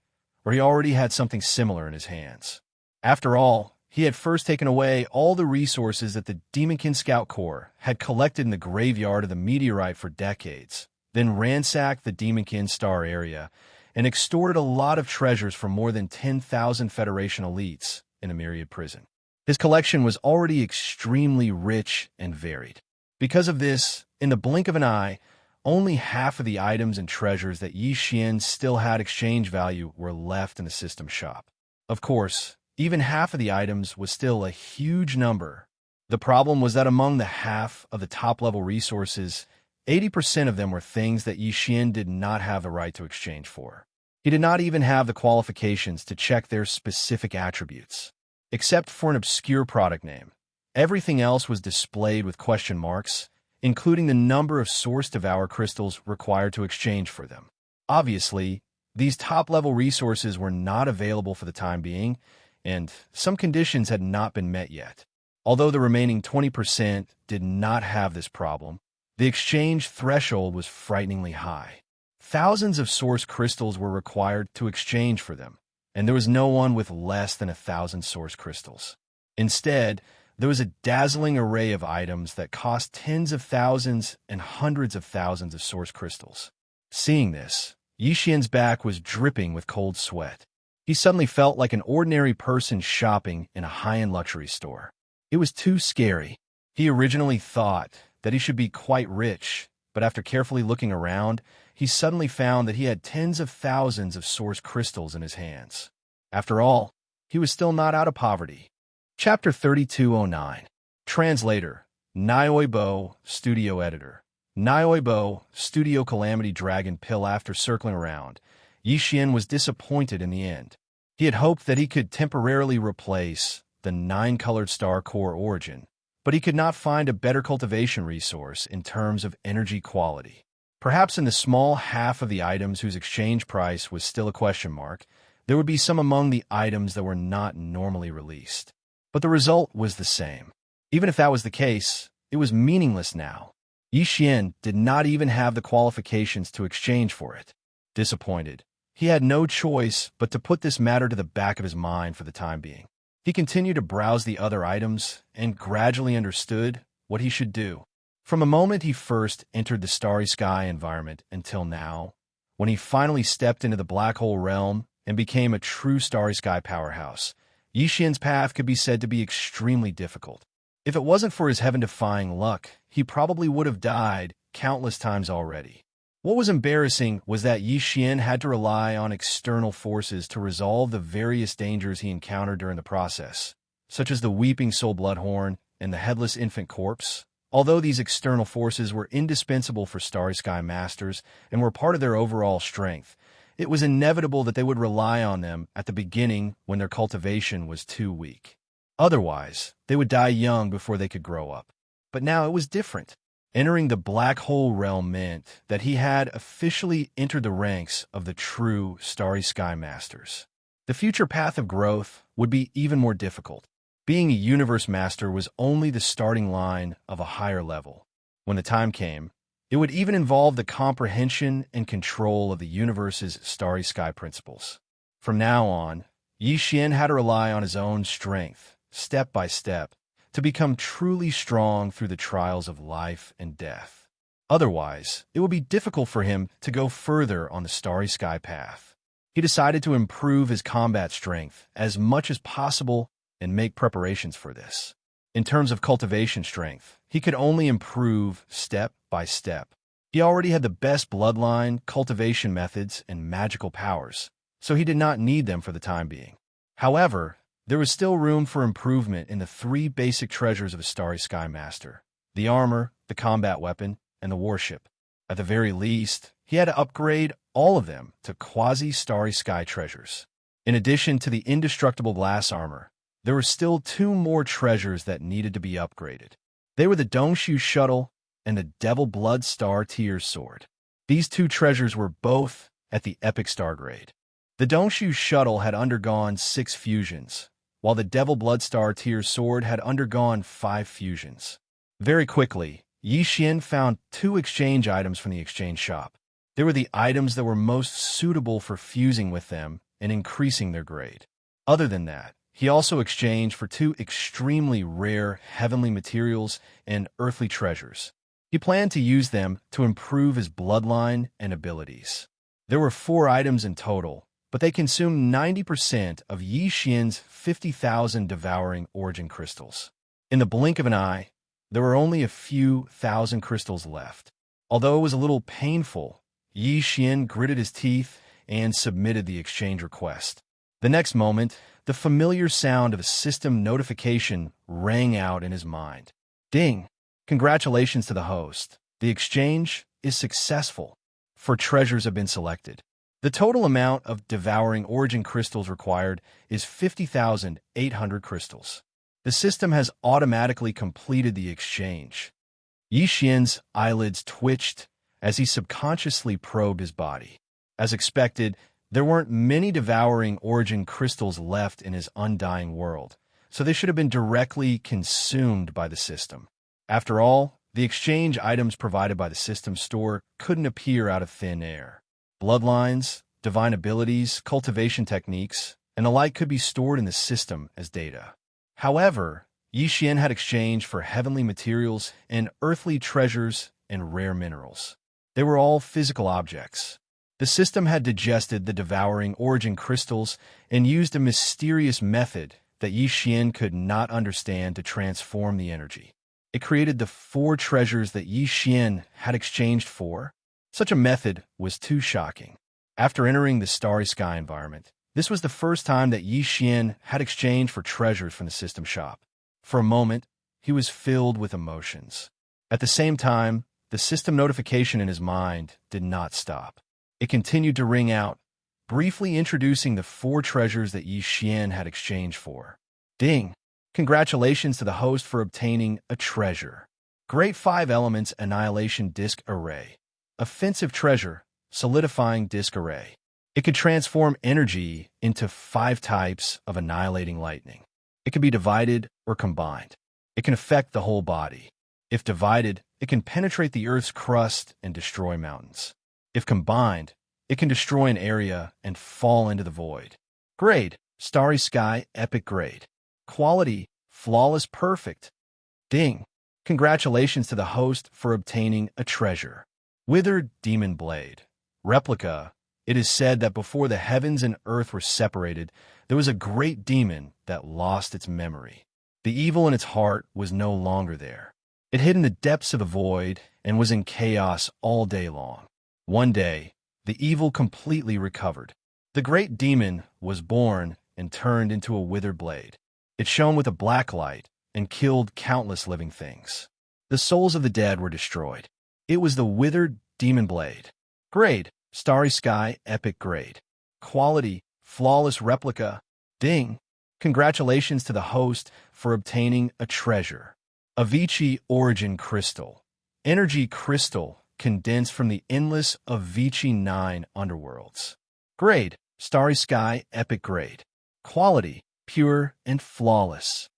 S1: or he already had something similar in his hands. After all, he had first taken away all the resources that the Demonkin Scout Corps had collected in the graveyard of the meteorite for decades, then ransacked the Demonkin Star area, and extorted a lot of treasures from more than 10,000 Federation elites in a myriad prison. His collection was already extremely rich and varied. Because of this, in the blink of an eye, only half of the items and treasures that Yi Xian still had exchange value were left in the system shop. Of course, even half of the items was still a huge number. The problem was that among the half of the top-level resources, 80% of them were things that Yi Xian did not have the right to exchange for. He did not even have the qualifications to check their specific attributes. Except for an obscure product name, everything else was displayed with question marks, including the number of Source Devour crystals required to exchange for them. Obviously, these top-level resources were not available for the time being, and some conditions had not been met yet. Although the remaining 20% did not have this problem, the exchange threshold was frighteningly high. Thousands of source crystals were required to exchange for them, and there was no one with less than 1,000 source crystals. Instead, there was a dazzling array of items that cost tens of thousands and hundreds of thousands of source crystals. Seeing this, Yi Xian's back was dripping with cold sweat. He suddenly felt like an ordinary person shopping in a high-end luxury store. It was too scary. He originally thought that he should be quite rich, but after carefully looking around, he suddenly found that he had tens of thousands of source crystals in his hands. After all, he was still not out of poverty. Chapter 3209. Translator, Nioibo, Studio Editor. Nioibo, Studio Calamity Dragon Pill. After circling around, Yi Xian was disappointed in the end. He had hoped that he could temporarily replace the 9-colored star core origin, but he could not find a better cultivation resource in terms of energy quality. Perhaps in the small half of the items whose exchange price was still a question mark, there would be some among the items that were not normally released. But the result was the same. Even if that was the case, it was meaningless now. Yi Xian did not even have the qualifications to exchange for it. Disappointed, he had no choice but to put this matter to the back of his mind for the time being. He continued to browse the other items and gradually understood what he should do. From the moment he first entered the starry sky environment until now, when he finally stepped into the black hole realm and became a true starry sky powerhouse, Yi Xian's path could be said to be extremely difficult. If it wasn't for his heaven-defying luck, he probably would have died countless times already. What was embarrassing was that Yi Xian had to rely on external forces to resolve the various dangers he encountered during the process, such as the weeping soul bloodhorn and the headless infant corpse. Although these external forces were indispensable for Starry Sky Masters and were part of their overall strength, it was inevitable that they would rely on them at the beginning when their cultivation was too weak. Otherwise, they would die young before they could grow up. But now it was different. Entering the Black Hole realm meant that he had officially entered the ranks of the true Starry Sky Masters. The future path of growth would be even more difficult. Being a Universe Master was only the starting line of a higher level. When the time came, it would even involve the comprehension and control of the universe's Starry Sky principles. From now on, Yi Xian had to rely on his own strength, step by step, to become truly strong through the trials of life and death. Otherwise, it would be difficult for him to go further on the Starry Sky path. He decided to improve his combat strength as much as possible and make preparations for this. In terms of cultivation strength, he could only improve step by step. He already had the best bloodline, cultivation methods, and magical powers, so he did not need them for the time being. However, there was still room for improvement in the three basic treasures of a Starry Sky Master: the armor, the combat weapon, and the warship. At the very least, he had to upgrade all of them to quasi-Starry Sky treasures. In addition to the indestructible glass armor, there were still two more treasures that needed to be upgraded. They were the Dongshu Shuttle and the Devil Blood Star Tears Sword. These two treasures were both at the Epic Star grade. The Dongshu Shuttle had undergone 6 fusions, while the Devil Blood Star Tears Sword had undergone 5 fusions. Very quickly, Yi Xian found 2 exchange items from the exchange shop. They were the items that were most suitable for fusing with them and increasing their grade. Other than that, he also exchanged for 2 extremely rare heavenly materials and earthly treasures. He planned to use them to improve his bloodline and abilities. There were 4 items in total, but they consumed 90% of Yi Xian's 50,000 devouring origin crystals. In the blink of an eye, there were only a few thousand crystals left. Although it was a little painful, Yi Xian gritted his teeth and submitted the exchange request. The next moment, the familiar sound of a system notification rang out in his mind. Ding! Congratulations to the host. The exchange is successful. 4 treasures have been selected. The total amount of devouring origin crystals required is 50,800 crystals. The system has automatically completed the exchange. Yi Xian's eyelids twitched as he subconsciously probed his body. As expected, there weren't many devouring origin crystals left in his undying world, so they should have been directly consumed by the system. After all, the exchange items provided by the system store couldn't appear out of thin air. Bloodlines, divine abilities, cultivation techniques, and the like could be stored in the system as data. However, Yi Xian had exchanged for heavenly materials and earthly treasures and rare minerals. They were all physical objects. The system had digested the devouring origin crystals and used a mysterious method that Yi Xian could not understand to transform the energy. It created the 4 treasures that Yi Xian had exchanged for. Such a method was too shocking. After entering the Starry Sky environment, this was the first time that Yi Xian had exchanged for treasures from the system shop. For a moment, he was filled with emotions. At the same time, the system notification in his mind did not stop. It continued to ring out, briefly introducing the 4 treasures that Yi Xian had exchanged for. Ding! Congratulations to the host for obtaining a treasure. Great 5 Elements Annihilation Disc Array. Offensive treasure, solidifying disc array. It could transform energy into 5 types of annihilating lightning. It can be divided or combined. It can affect the whole body. If divided, it can penetrate the Earth's crust and destroy mountains. If combined, it can destroy an area and fall into the void. Grade, Starry Sky Epic Grade. Quality, flawless perfect. Ding! Congratulations to the host for obtaining a treasure. Withered Demon Blade. Replica. It is said that before the heavens and earth were separated, there was a great demon that lost its memory. The evil in its heart was no longer there. It hid in the depths of the void and was in chaos all day long. One day, the evil completely recovered. The great demon was born and turned into a withered blade. It shone with a black light and killed countless living things. The souls of the dead were destroyed. It was the withered demon blade. Grade: Starry Sky Epic Grade. Quality: Flawless Replica. Ding! Congratulations to the host for obtaining a treasure. Avicii Origin Crystal. Energy Crystal condensed from the endless Avicii 9 underworlds. Grade: Starry Sky Epic Grade. Quality: Pure and flawless.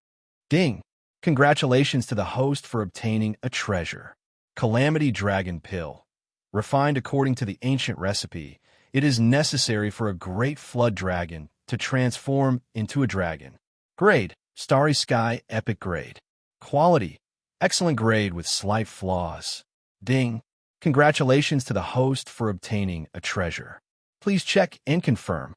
S1: Ding! Congratulations to the host for obtaining a treasure. Calamity Dragon Pill. Refined according to the ancient recipe, it is necessary for a great flood dragon to transform into a dragon. Grade: Starry Sky Epic Grade. Quality: Excellent grade with slight flaws. Ding! Congratulations to the host for obtaining a treasure. Please check and confirm.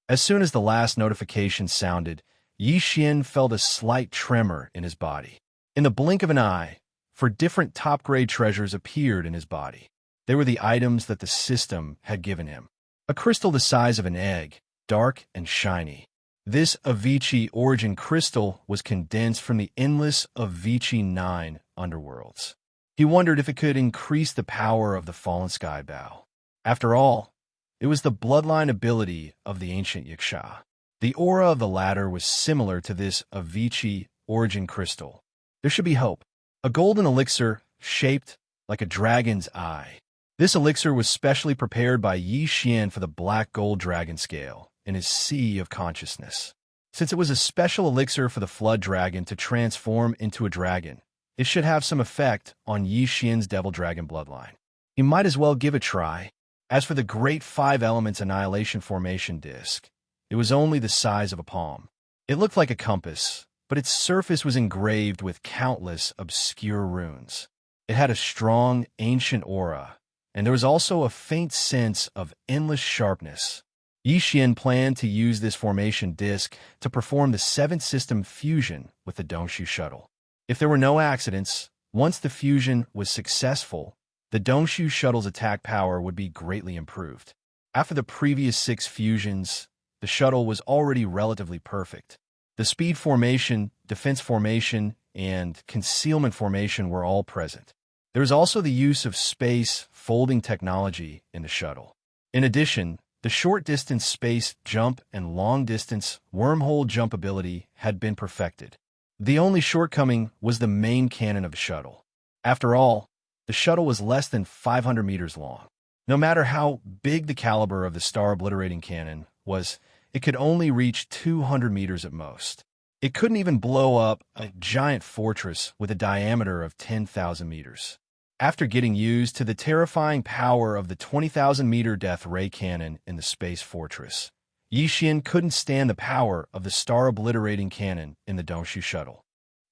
S1: As soon as the last notification sounded, Yi Xian felt a slight tremor in his body. In the blink of an eye, 4 different top-grade treasures appeared in his body. They were the items that the system had given him. A crystal the size of an egg, dark and shiny. This Avicii Origin Crystal was condensed from the endless Avicii 9 underworlds. He wondered if it could increase the power of the fallen sky bow. After all, it was the bloodline ability of the ancient Yaksha. The aura of the latter was similar to this Avicii Origin Crystal. There should be hope. A golden elixir shaped like a dragon's eye. This elixir was specially prepared by Yi Xian for the black gold dragon scale in his sea of consciousness. Since it was a special elixir for the flood dragon to transform into a dragon, it should have some effect on Yi Xian's devil dragon bloodline. He might as well give it a try. As for the Great 5 Elements Annihilation Formation disc, it was only the size of a palm. It looked like a compass, but its surface was engraved with countless obscure runes. It had a strong, ancient aura, and there was also a faint sense of endless sharpness. Yi Xian planned to use this formation disc to perform the 7th system fusion with the Dongshu shuttle. If there were no accidents, once the fusion was successful, the Dongshu shuttle's attack power would be greatly improved. After the previous 6 fusions, the shuttle was already relatively perfect. The speed formation, defense formation, and concealment formation were all present. There was also the use of space folding technology in the shuttle. In addition, the short-distance space jump and long-distance wormhole jump ability had been perfected. The only shortcoming was the main cannon of the shuttle. After all, the shuttle was less than 500 meters long. No matter how big the caliber of the star-obliterating cannon was, it could only reach 200 meters at most. It couldn't even blow up a giant fortress with a diameter of 10,000 meters. After getting used to the terrifying power of the 20,000-meter death ray cannon in the space fortress, Yi Xian couldn't stand the power of the star-obliterating cannon in the Dongshu shuttle.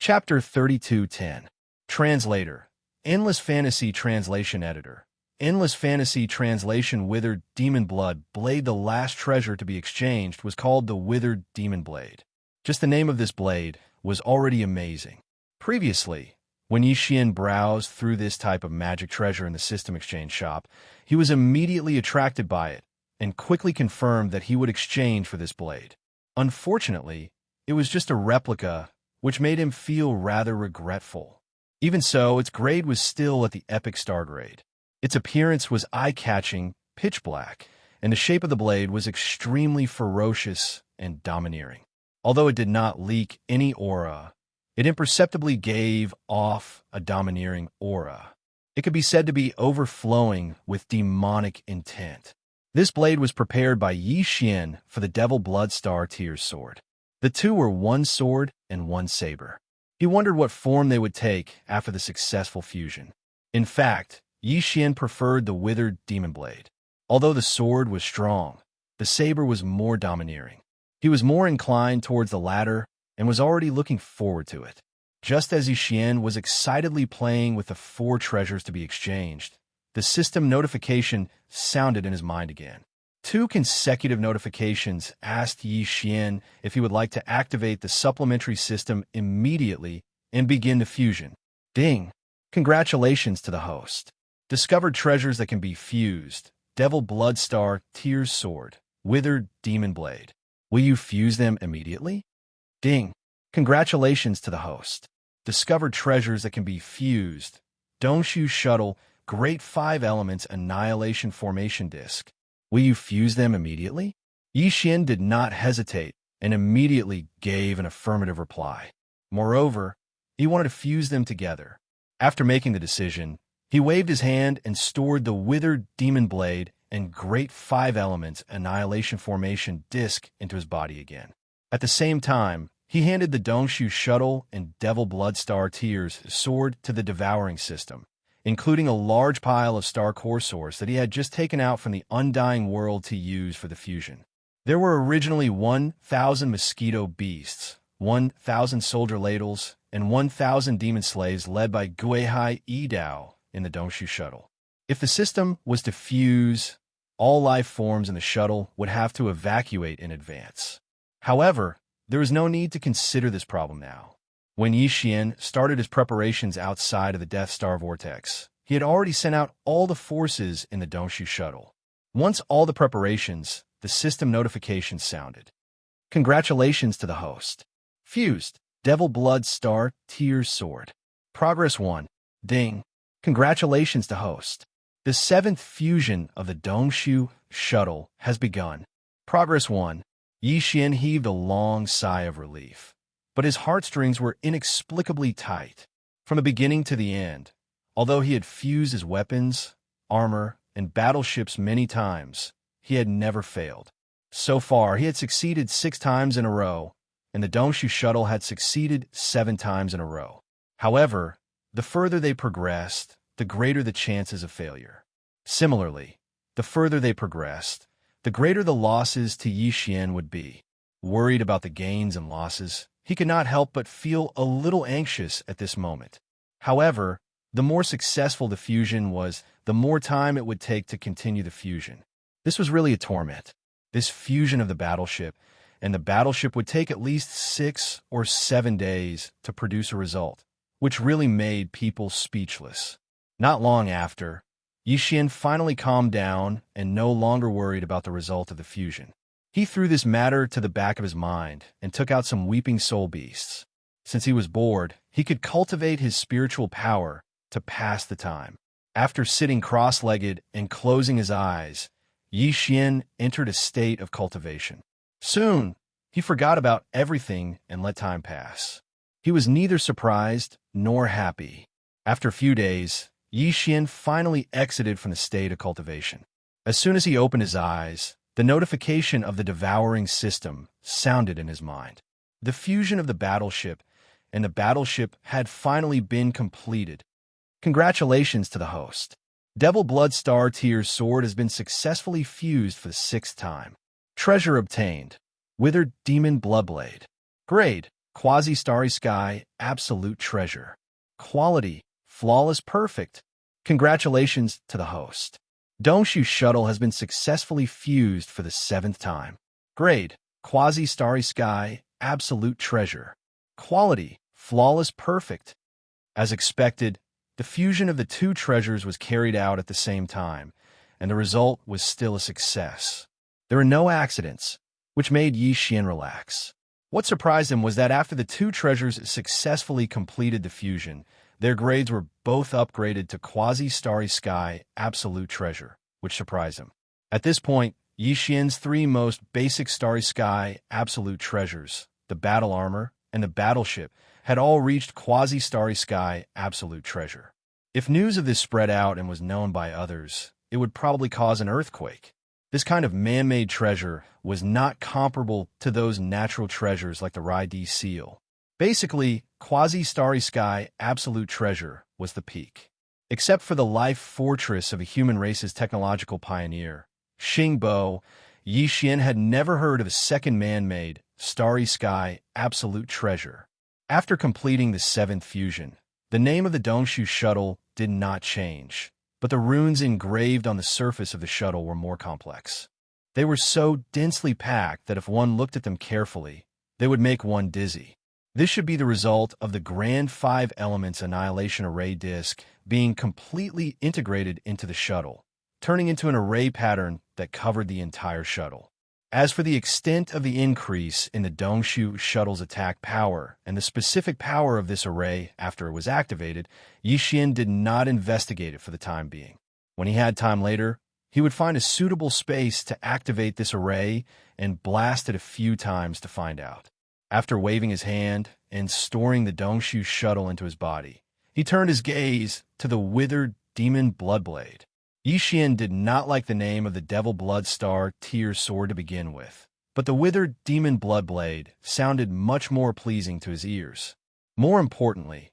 S1: Chapter 3210. Translator. Endless Fantasy Translation Editor. Endless Fantasy Translation Withered Demon Blood Blade. The last treasure to be exchanged was called the Withered Demon Blade. Just the name of this blade was already amazing. Previously, when Yi Xian browsed through this type of magic treasure in the system exchange shop, he was immediately attracted by it and quickly confirmed that he would exchange for this blade. Unfortunately, it was just a replica, which made him feel rather regretful. Even so, its grade was still at the epic star grade. Its appearance was eye-catching, pitch black, and the shape of the blade was extremely ferocious and domineering. Although it did not leak any aura, it imperceptibly gave off a domineering aura. It could be said to be overflowing with demonic intent. This blade was prepared by Yi Xian for the Devil Bloodstar Tears sword. The two were one sword and one saber. He wondered what form they would take after the successful fusion. In fact, Yi Xian preferred the withered demon blade. Although the sword was strong, the saber was more domineering. He was more inclined towards the latter and was already looking forward to it. Just as Yi Xian was excitedly playing with the 4 treasures to be exchanged, the system notification sounded in his mind again. 2 consecutive notifications asked Yi Xian if he would like to activate the supplementary system immediately and begin the fusion. Ding! Congratulations to the host. Discovered treasures that can be fused. Devil Bloodstar Tears sword. Withered demon blade. Will you fuse them immediately? Ding! Congratulations to the host. Discovered treasures that can be fused. Dongshu Shuttle, Great 5 Elements Annihilation Formation Disk. Will you fuse them immediately? Yi Xian did not hesitate and immediately gave an affirmative reply. Moreover, he wanted to fuse them together. After making the decision, he waved his hand and stored the withered demon blade and Great 5 Elements Annihilation Formation Disk into his body again. At the same time, he handed the Dongshu Shuttle and Devil Bloodstar Tears sword to the Devouring System, including a large pile of Star Core Source that he had just taken out from the Undying World to use for the fusion. There were originally 1,000 mosquito beasts, 1,000 soldier ladles, and 1,000 demon slaves led by Guihai Yidao in the Dongshu Shuttle. If the system was to fuse, all life forms in the shuttle would have to evacuate in advance. However, there was no need to consider this problem now. When Yi Xian started his preparations outside of the Death Star Vortex, he had already sent out all the forces in the Dongshu Shuttle. Once all the preparations, the system notification sounded. Congratulations to the host. Fused, Devil Blood Star Tears Sword. Progress 1. Ding. Congratulations to host. The 7th fusion of the Dongshu Shuttle has begun. Progress 1. Yi Xian heaved a long sigh of relief, but his heartstrings were inexplicably tight. From the beginning to the end, although he had fused his weapons, armor, and battleships many times, he had never failed. So far, he had succeeded 6 times in a row, and the Dongshu Shuttle had succeeded 7 times in a row. However, the further they progressed, the greater the chances of failure. Similarly, the further they progressed, the greater the losses to Yi Xian would be. Worried about the gains and losses, he could not help but feel a little anxious at this moment. However, the more successful the fusion was, the more time it would take to continue the fusion. This was really a torment. This fusion of the battleship, and the battleship would take at least 6 or 7 days to produce a result, which really made people speechless. Not long after, Yi Xian finally calmed down and no longer worried about the result of the fusion. He threw this matter to the back of his mind and took out some weeping soul beasts. Since he was bored, he could cultivate his spiritual power to pass the time. After sitting cross-legged and closing his eyes, Yi Xian entered a state of cultivation. Soon, he forgot about everything and let time pass. He was neither surprised nor happy. After a few days, Yi Xian finally exited from the state of cultivation. As soon as he opened his eyes, the notification of the Devouring System sounded in his mind. The fusion of the battleship and the battleship had finally been completed. Congratulations to the host. Devil Bloodstar Tears Sword has been successfully fused for the 6th time. Treasure obtained. Withered Demon Bloodblade. Grade, Quasi-Starry Sky, Absolute Treasure. Quality, Flawless Perfect. Congratulations to the host. Dongshu Shuttle has been successfully fused for the 7th time. Grade, Quasi-Starry Sky, Absolute Treasure. Quality, Flawless Perfect. As expected, the fusion of the 2 treasures was carried out at the same time, and the result was still a success. There were no accidents, which made Yi Xian relax. What surprised him was that after the 2 treasures successfully completed the fusion, their grades were both upgraded to Quasi-Starry Sky Absolute Treasure, which surprised him. At this point, Yi Xian's 3 most basic Starry Sky Absolute Treasures, the battle armor and the battleship, had all reached Quasi-Starry Sky Absolute Treasure. If news of this spread out and was known by others, it would probably cause an earthquake. This kind of man-made treasure was not comparable to those natural treasures like the Rai-D seal. Basically, Quasi-Starry Sky Absolute Treasure was the peak. Except for the life fortress of a human race's technological pioneer, Xingbo, Yi Xian had never heard of a second man-made, Starry Sky Absolute Treasure. After completing the 7th fusion, the name of the Dongshu Shuttle did not change, but the runes engraved on the surface of the shuttle were more complex. They were so densely packed that if one looked at them carefully, they would make one dizzy. This should be the result of the Grand 5 Elements Annihilation Array Disk being completely integrated into the shuttle, turning into an array pattern that covered the entire shuttle. As for the extent of the increase in the Dongshu shuttle's attack power and the specific power of this array after it was activated, Yi Xian did not investigate it for the time being. When he had time later, he would find a suitable space to activate this array and blast it a few times to find out. After waving his hand and storing the Dongshu shuttle into his body, he turned his gaze to the withered demon Bloodblade. Yi Xian did not like the name of the Devil Blood Star Tier sword to begin with, but the withered demon Bloodblade sounded much more pleasing to his ears. More importantly,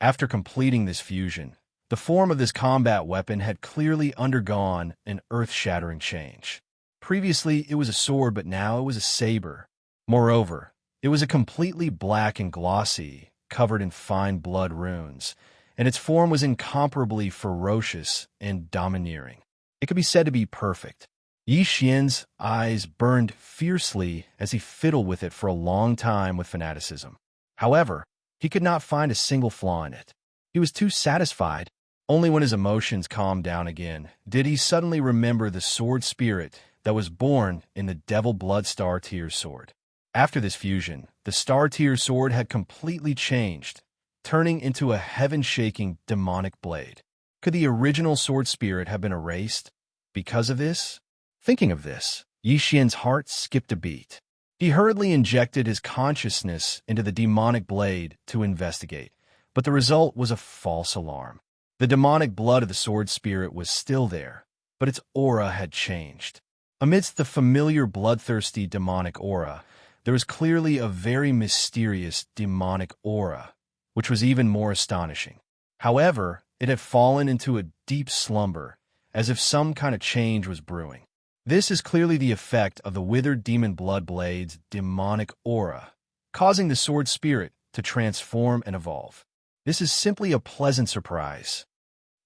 S1: after completing this fusion, the form of this combat weapon had clearly undergone an earth-shattering change. Previously, it was a sword, but now it was a saber. Moreover, it was a completely black and glossy, covered in fine blood runes, and its form was incomparably ferocious and domineering. It could be said to be perfect. Yi Xian's eyes burned fiercely as he fiddled with it for a long time with fanaticism. However, he could not find a single flaw in it. He was too satisfied. Only when his emotions calmed down again did he suddenly remember the sword spirit that was born in the Devil Blood Star Tier sword. After this fusion, the Star Tier sword had completely changed, turning into a heaven-shaking demonic blade. Could the original sword spirit have been erased because of this? Thinking of this, Yi Xian's heart skipped a beat. He hurriedly injected his consciousness into the demonic blade to investigate, but the result was a false alarm. The demonic blood of the sword spirit was still there, but its aura had changed. Amidst the familiar bloodthirsty demonic aura, there was clearly a very mysterious demonic aura, which was even more astonishing. However, it had fallen into a deep slumber, as if some kind of change was brewing. This is clearly the effect of the withered demon Bloodblade's demonic aura, causing the sword spirit to transform and evolve. This is simply a pleasant surprise.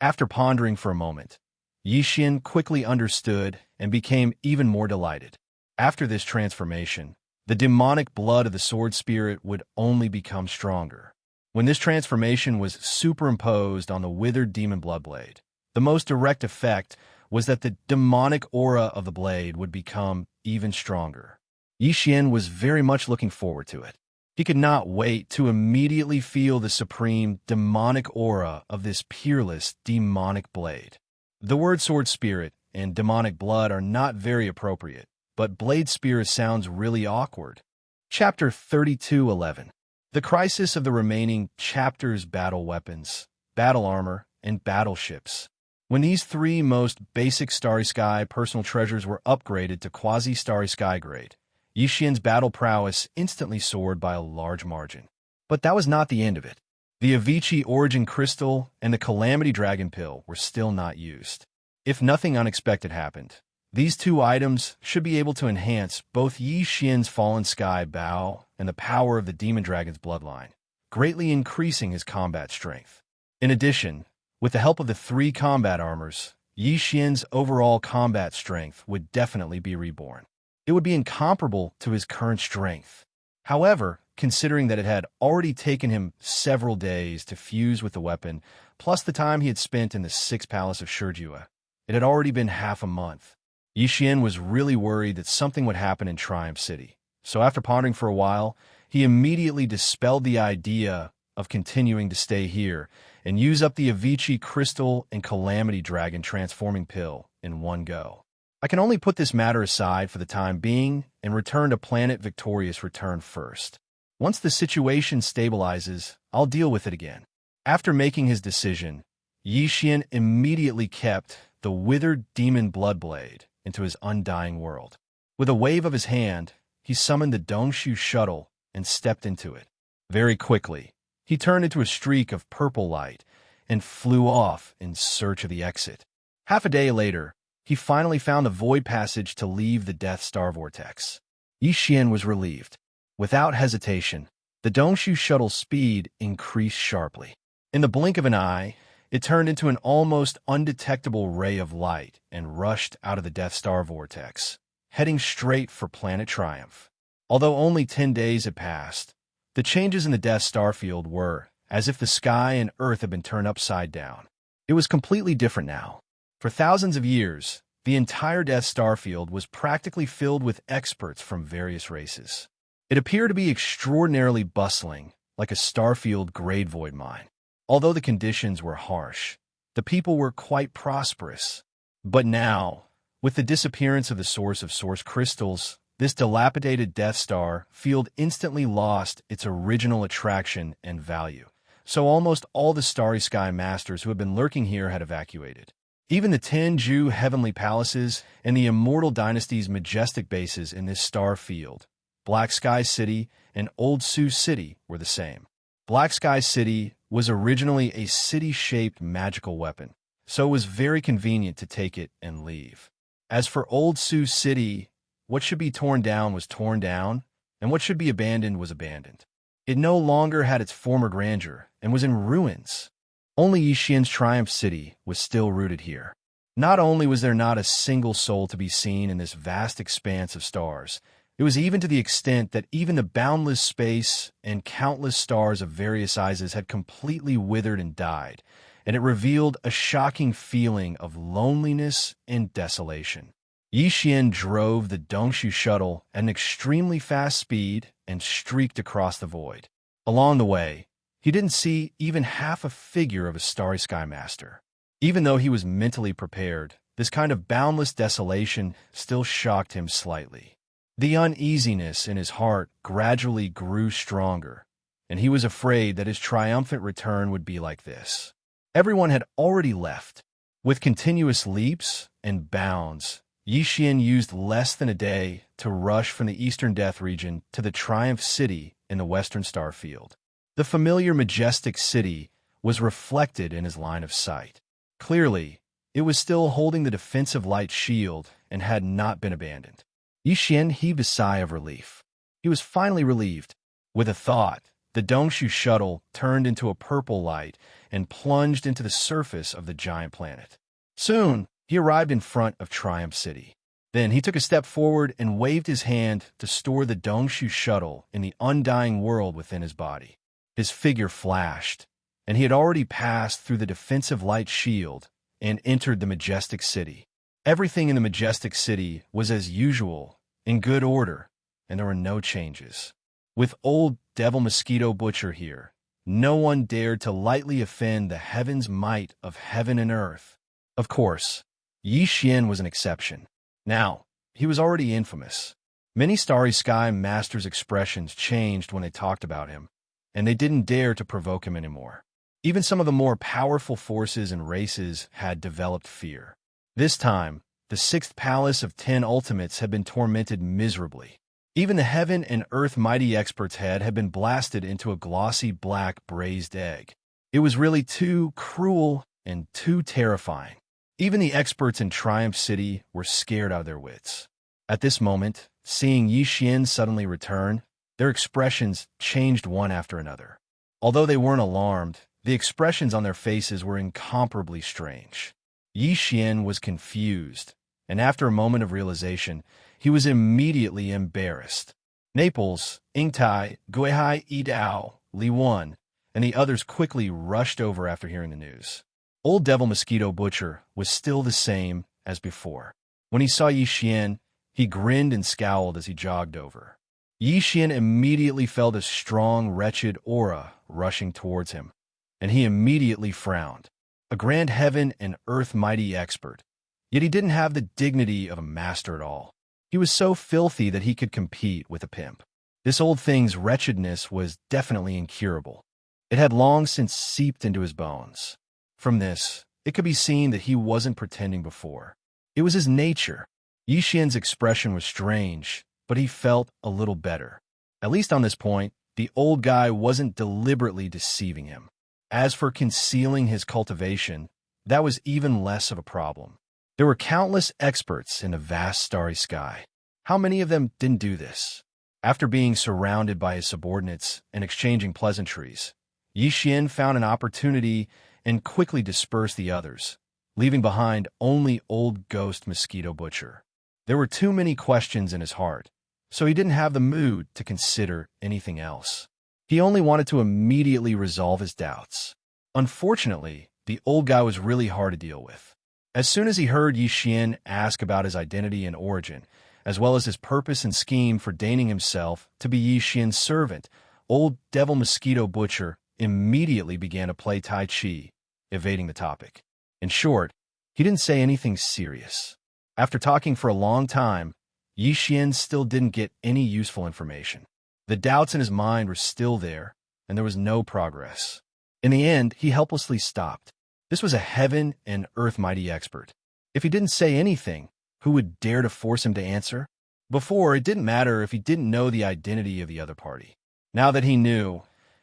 S1: After pondering for a moment, Yi Xian quickly understood and became even more delighted. After this transformation, the demonic blood of the sword spirit would only become stronger. When this transformation was superimposed on the withered demon Bloodblade, the most direct effect was that the demonic aura of the blade would become even stronger. Yi Xian was very much looking forward to it. He could not wait to immediately feel the supreme demonic aura of this peerless demonic blade. The word sword spirit and demonic blood are not very appropriate, but blade spirit sounds really awkward. Chapter 32:11. The crisis of the remaining chapters: battle weapons, battle armor, and battleships. When these three most basic Starry Sky personal treasures were upgraded to quasi-Starry Sky grade, Yi Xian's battle prowess instantly soared by a large margin. But that was not the end of it. The Avicii Origin Crystal and the Calamity Dragon Pill were still not used. If nothing unexpected happened, these two items should be able to enhance both Yi Xian's Fallen Sky Bow and the power of the Demon Dragon's bloodline, greatly increasing his combat strength. In addition, with the help of the three combat armors, Yi Xian's overall combat strength would definitely be reborn. It would be incomparable to his current strength. However, considering that it had already taken him several days to fuse with the weapon, plus the time he had spent in the Sixth Palace of Shurjua, it had already been half a month. Yi Xian was really worried that something would happen in Triumph City, so after pondering for a while, he immediately dispelled the idea of continuing to stay here and use up the Avicii Crystal and Calamity Dragon transforming pill in one go. I can only put this matter aside for the time being and return to Planet Victorious Return first. Once the situation stabilizes, I'll deal with it again. After making his decision, Yi Xian immediately kept the withered demon Bloodblade into his undying world. With a wave of his hand, he summoned the Dongshu shuttle and stepped into it. Very quickly, he turned into a streak of purple light and flew off in search of the exit. Half a day later, he finally found the void passage to leave the Death Star vortex. Yi Xian was relieved. Without hesitation, the Dongshu shuttle's speed increased sharply. In the blink of an eye, it turned into an almost undetectable ray of light and rushed out of the Death Star vortex, heading straight for Planet Triumph. Although only 10 days had passed, the changes in the Death Star field were as if the sky and Earth had been turned upside down. It was completely different now. For thousands of years, The entire Death Star field was practically filled with experts from various races. It appeared to be extraordinarily bustling, like a starfield grade void mine. Although the conditions were harsh, the people were quite prosperous. But now, with the disappearance of the source of source crystals, this dilapidated Death Star field instantly lost its original attraction and value. So almost all the Starry Sky Masters who had been lurking here had evacuated. Even the Tenju Heavenly Palaces and the Immortal Dynasty's majestic bases in this star field, Black Sky City and Old Sioux City, were the same. Black Sky City was originally a city-shaped magical weapon, so it was very convenient to take it and leave. As for Old Sioux City, what should be torn down was torn down, and what should be abandoned was abandoned. It no longer had its former grandeur and was in ruins. Only Yixian's Triumph City was still rooted here. Not only was there not a single soul to be seen in this vast expanse of stars, it was even to the extent that even the boundless space and countless stars of various sizes had completely withered and died, and it revealed a shocking feeling of loneliness and desolation. Yixian drove the Dongshu shuttle at an extremely fast speed and streaked across the void. Along the way, he didn't see even half a figure of a Starry Sky Master. Even though he was mentally prepared, this kind of boundless desolation still shocked him slightly. The uneasiness in his heart gradually grew stronger, and he was afraid that his triumphant return would be like this. Everyone had already left. With continuous leaps and bounds, Yixian used less than a day to rush from the Eastern Death region to the Triumph City in the Western Star Field. The familiar majestic city was reflected in his line of sight. Clearly, it was still holding the defensive light shield and had not been abandoned. Yixian heaved a sigh of relief. He was finally relieved. With a thought, the Dongshu shuttle turned into a purple light and plunged into the surface of the giant planet. Soon, he arrived in front of Triumph City. Then he took a step forward and waved his hand to store the Dongshu shuttle in the undying world within his body. His figure flashed, and he had already passed through the defensive light shield and entered the majestic city. Everything in the majestic city was as usual, in good order, and there were no changes. With old Devil Mosquito Butcher here, no one dared to lightly offend the heaven's might of heaven and earth. Of course, Yixian was an exception. Now, he was already infamous. Many Starry Sky Masters' expressions changed when they talked about him, and they didn't dare to provoke him anymore. Even some of the more powerful forces and races had developed fear. This time, the sixth palace of 10 ultimates had been tormented miserably. Even the heaven and earth mighty expert's head had been blasted into a glossy black braised egg. It was really too cruel and too terrifying. Even the experts in Triumph City were scared out of their wits. At this moment, seeing Yixian suddenly return, their expressions changed one after another. Although they weren't alarmed, the expressions on their faces were incomparably strange. Yixian was confused, and after a moment of realization, he was immediately embarrassed. Naples, Ingtai, Guihai Idao, Li Wan, and the others quickly rushed over after hearing the news. Old Devil Mosquito Butcher was still the same as before. When he saw Yixian, he grinned and scowled as he jogged over. Yixian immediately felt a strong, wretched aura rushing towards him, and he immediately frowned. A grand heaven and earth mighty expert, yet he didn't have the dignity of a master at all. He was so filthy that he could compete with a pimp. This old thing's wretchedness was definitely incurable. It had long since seeped into his bones. From this, it could be seen that he wasn't pretending before. It was his nature. Yixian's expression was strange, but he felt a little better. At least on this point, the old guy wasn't deliberately deceiving him. As for concealing his cultivation, that was even less of a problem. There were countless experts in the vast starry sky. How many of them didn't do this? After being surrounded by his subordinates and exchanging pleasantries, Yixian found an opportunity and quickly dispersed the others, leaving behind only old Ghost Mosquito Butcher. There were too many questions in his heart, so he didn't have the mood to consider anything else. He only wanted to immediately resolve his doubts. Unfortunately, the old guy was really hard to deal with. As soon as he heard Yi Xian ask about his identity and origin, as well as his purpose and scheme for deigning himself to be Yi Xian's servant, old Devil Mosquito Butcher immediately began to play Tai Chi, evading the topic. In short, he didn't say anything serious. After talking for a long time, Yi Xian still didn't get any useful information. The doubts in his mind were still there, and there was no progress. In the end, he helplessly stopped. This was a heaven and earth mighty expert. If he didn't say anything, who would dare to force him to answer? Before, it didn't matter if he didn't know the identity of the other party. Now that he knew,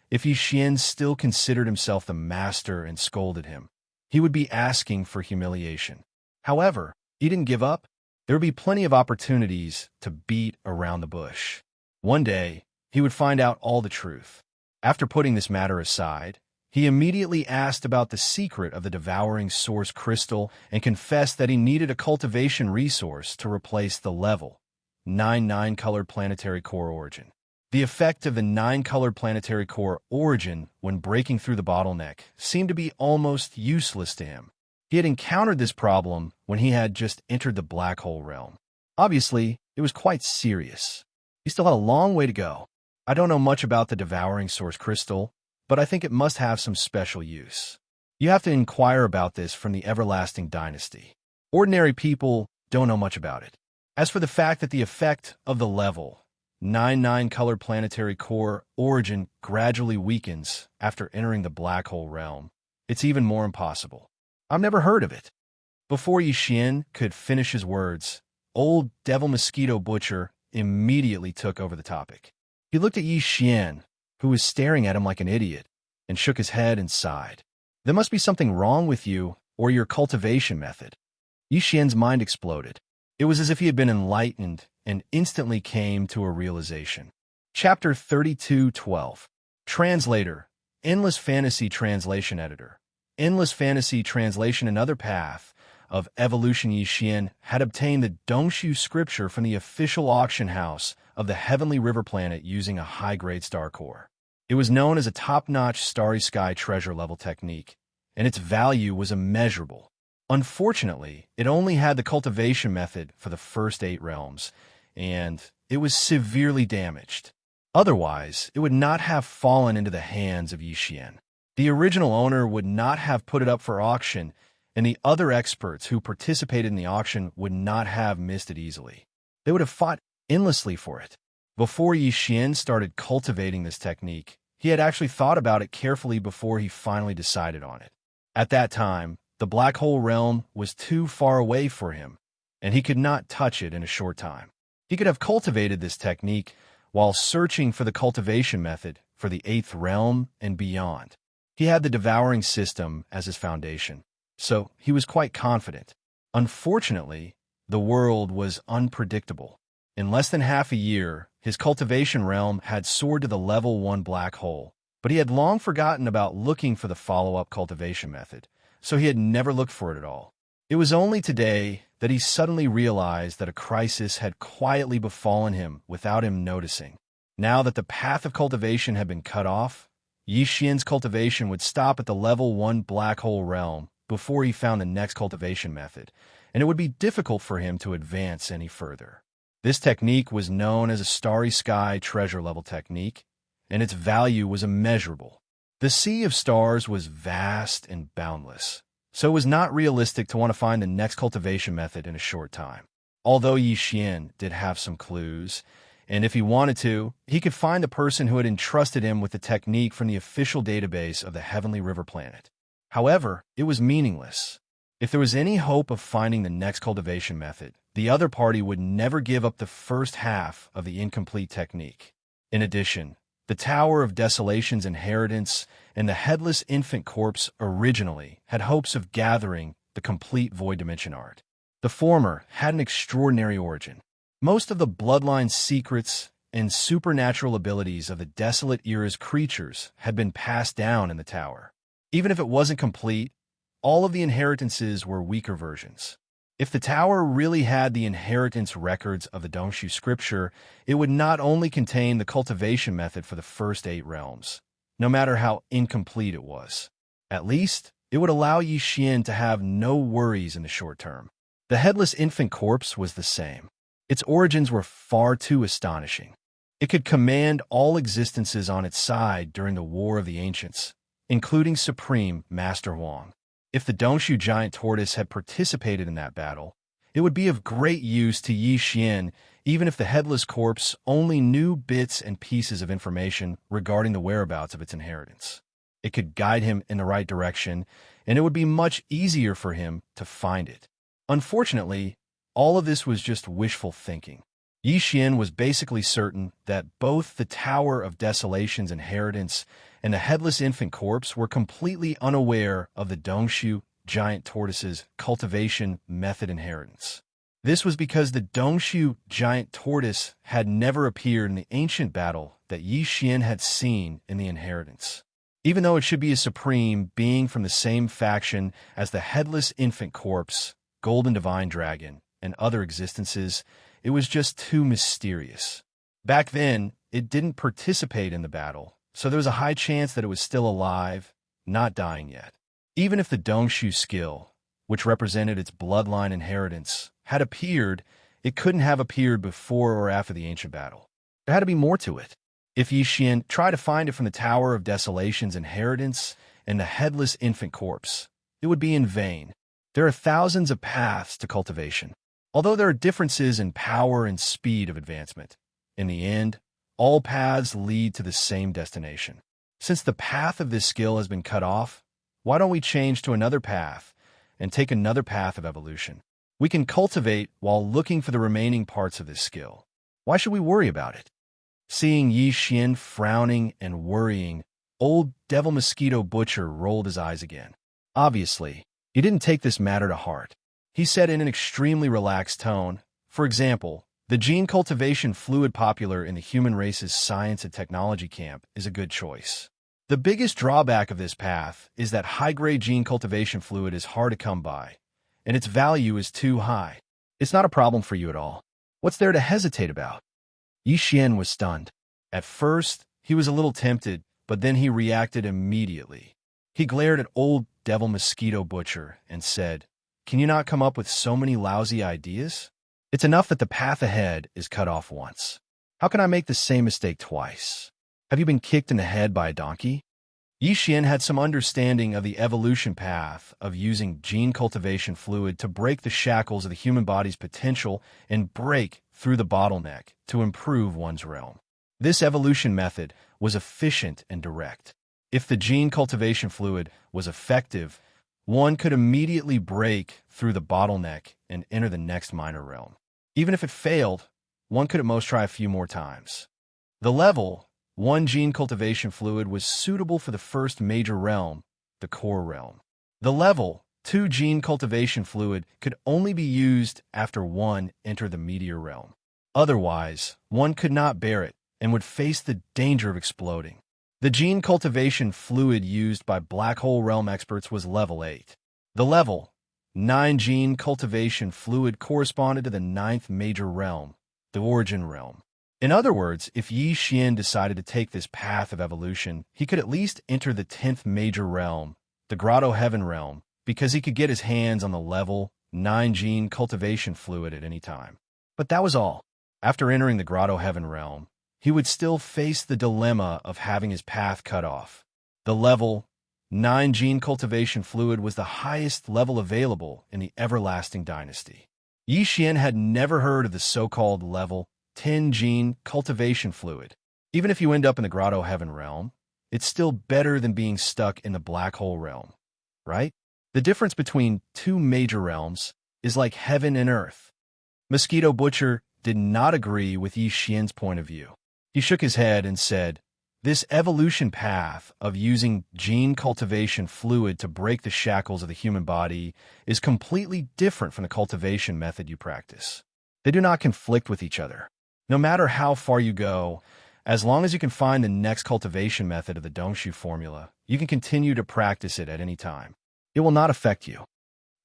S1: if Yi Xian still considered himself the master and scolded him, he would be asking for humiliation. However, he didn't give up. There would be plenty of opportunities to beat around the bush. One day, he would find out all the truth. After putting this matter aside, he immediately asked about the secret of the devouring source crystal and confessed that he needed a cultivation resource to replace the level 9 9-colored planetary core origin. The effect of the 9-colored planetary core origin when breaking through the bottleneck seemed to be almost useless to him. He had encountered this problem when he had just entered the black hole realm. Obviously, it was quite serious. He still had a long way to go. I don't know much about the devouring source crystal, but I think it must have some special use. You have to inquire about this from the Everlasting Dynasty. Ordinary people don't know much about it. As for the fact that the effect of the level 9 9-colored planetary core origin gradually weakens after entering the black hole realm, it's even more impossible. I've never heard of it. Before Yi Xian could finish his words, old Devil Mosquito Butcher immediately took over the topic. He looked at Yi Xian, who was staring at him like an idiot, and shook his head and sighed. There must be something wrong with you or your cultivation method. Yi Xian's mind exploded. It was as if he had been enlightened and instantly came to a realization. Chapter 32:12. Translator, Endless Fantasy Translation Editor. Endless Fantasy Translation. Another path of evolution. Yi Xian had obtained the Dongshu scripture from the official auction house of the Heavenly River Planet using a high-grade star core. It was known as a top-notch starry sky treasure level technique, and its value was immeasurable. Unfortunately, it only had the cultivation method for the first 8 realms, and it was severely damaged. Otherwise, it would not have fallen into the hands of Yi Xian. The original owner would not have put it up for auction, and the other experts who participated in the auction would not have missed it easily. They would have fought endlessly for it. Before Yi Xian started cultivating this technique, he had actually thought about it carefully before he finally decided on it. At that time, the black hole realm was too far away for him, and he could not touch it in a short time. He could have cultivated this technique while searching for the cultivation method for the 8th realm and beyond. He had the devouring system as his foundation, so he was quite confident. Unfortunately, the world was unpredictable. In less than half a year, his cultivation realm had soared to the level 1 black hole, but he had long forgotten about looking for the follow-up cultivation method, so he had never looked for it at all. It was only today that he suddenly realized that a crisis had quietly befallen him without him noticing. Now that the path of cultivation had been cut off, Yi Xian's cultivation would stop at the level 1 black hole realm before he found the next cultivation method, and it would be difficult for him to advance any further. This technique was known as a starry sky treasure level technique, and its value was immeasurable. The sea of stars was vast and boundless, so it was not realistic to want to find the next cultivation method in a short time. Although Yi Xian did have some clues, and if he wanted to, he could find the person who had entrusted him with the technique from the official database of the Heavenly River Planet. However, it was meaningless. If there was any hope of finding the next cultivation method, the other party would never give up the first half of the incomplete technique. In addition, the Tower of Desolation's inheritance and the Headless Infant Corpse originally had hopes of gathering the complete Void Dimension art. The former had an extraordinary origin. Most of the bloodline secrets and supernatural abilities of the Desolate Era's creatures had been passed down in the tower. Even if it wasn't complete, all of the inheritances were weaker versions. If the tower really had the inheritance records of the Dongshu scripture, it would not only contain the cultivation method for the first 8 realms, no matter how incomplete it was. At least, It would allow Yi Xian to have no worries in the short term. The headless infant corpse was the same. Its origins were far too astonishing. It could command all existences on its side during the War of the Ancients, including Supreme Master Huang. If the Dongshu giant tortoise had participated in that battle, it would be of great use to Yi Xian, even if the headless corpse only knew bits and pieces of information regarding the whereabouts of its inheritance. It could guide him in the right direction, and it would be much easier for him to find it. Unfortunately, all of this was just wishful thinking. Yi Xian was basically certain that both the Tower of Desolation's inheritance and the headless infant corpse were completely unaware of the Dongshu giant tortoise's cultivation method inheritance. This was because the Dongshu giant tortoise had never appeared in the ancient battle that Yi Xian had seen in the inheritance. Even though it should be a supreme being from the same faction as the headless infant corpse, golden divine dragon, and other existences, it was just too mysterious. Back then, it didn't participate in the battle, so there was a high chance that it was still alive, not dying yet. Even if the Dongshu skill, which represented its bloodline inheritance, had appeared, it couldn't have appeared before or after the ancient battle. There had to be more to it. If Yi Xian tried to find it from the Tower of Desolation's inheritance and the headless infant corpse, it would be in vain. There are thousands of paths to cultivation. Although there are differences in power and speed of advancement, in the end, all paths lead to the same destination. Since the path of this skill has been cut off, why don't we change to another path and take another path of evolution? We can cultivate while looking for the remaining parts of this skill. Why should we worry about it? Seeing Yi Xian frowning and worrying, old Devil Mosquito Butcher rolled his eyes again. Obviously, he didn't take this matter to heart. He said in an extremely relaxed tone, for example, the gene cultivation fluid popular in the human race's science and technology camp is a good choice. The biggest drawback of this path is that high-grade gene cultivation fluid is hard to come by, and its value is too high. It's not a problem for you at all. What's there to hesitate about? Yi Xian was stunned. At first, he was a little tempted, but then he reacted immediately. He glared at old Devil Mosquito Butcher and said, "Can you not come up with so many lousy ideas? It's enough that the path ahead is cut off once. How can I make the same mistake twice? Have you been kicked in the head by a donkey?" Yi Xian had some understanding of the evolution path of using gene cultivation fluid to break the shackles of the human body's potential and break through the bottleneck to improve one's realm. This evolution method was efficient and direct. If the gene cultivation fluid was effective, one could immediately break through the bottleneck and enter the next minor realm. Even if it failed, one could at most try a few more times. The level 1 gene cultivation fluid was suitable for the first major realm, the core realm. The level 2 gene cultivation fluid could only be used after one entered the meteor realm. Otherwise, one could not bear it and would face the danger of exploding. The gene cultivation fluid used by black hole realm experts was level 8. The level 9 gene cultivation fluid corresponded to the 9th major realm, the origin realm. In other words, if Yi Xian decided to take this path of evolution, he could at least enter the 10th major realm, the Grotto Heaven realm, because he could get his hands on the level 9 gene cultivation fluid at any time. But that was all. After entering the Grotto Heaven realm, he would still face the dilemma of having his path cut off. The level 9 gene cultivation fluid was the highest level available in the Everlasting Dynasty. Yi Xian had never heard of the so-called level 10 gene cultivation fluid. Even if you end up in the Grotto Heaven realm, it's still better than being stuck in the black hole realm, right? The difference between two major realms is like heaven and earth. Mosquito Butcher did not agree with Yi Xian's point of view. He shook his head and said, "This evolution path of using gene cultivation fluid to break the shackles of the human body is completely different from the cultivation method you practice. They do not conflict with each other. No matter how far you go, as long as you can find the next cultivation method of the Dongshu formula, you can continue to practice it at any time. It will not affect you.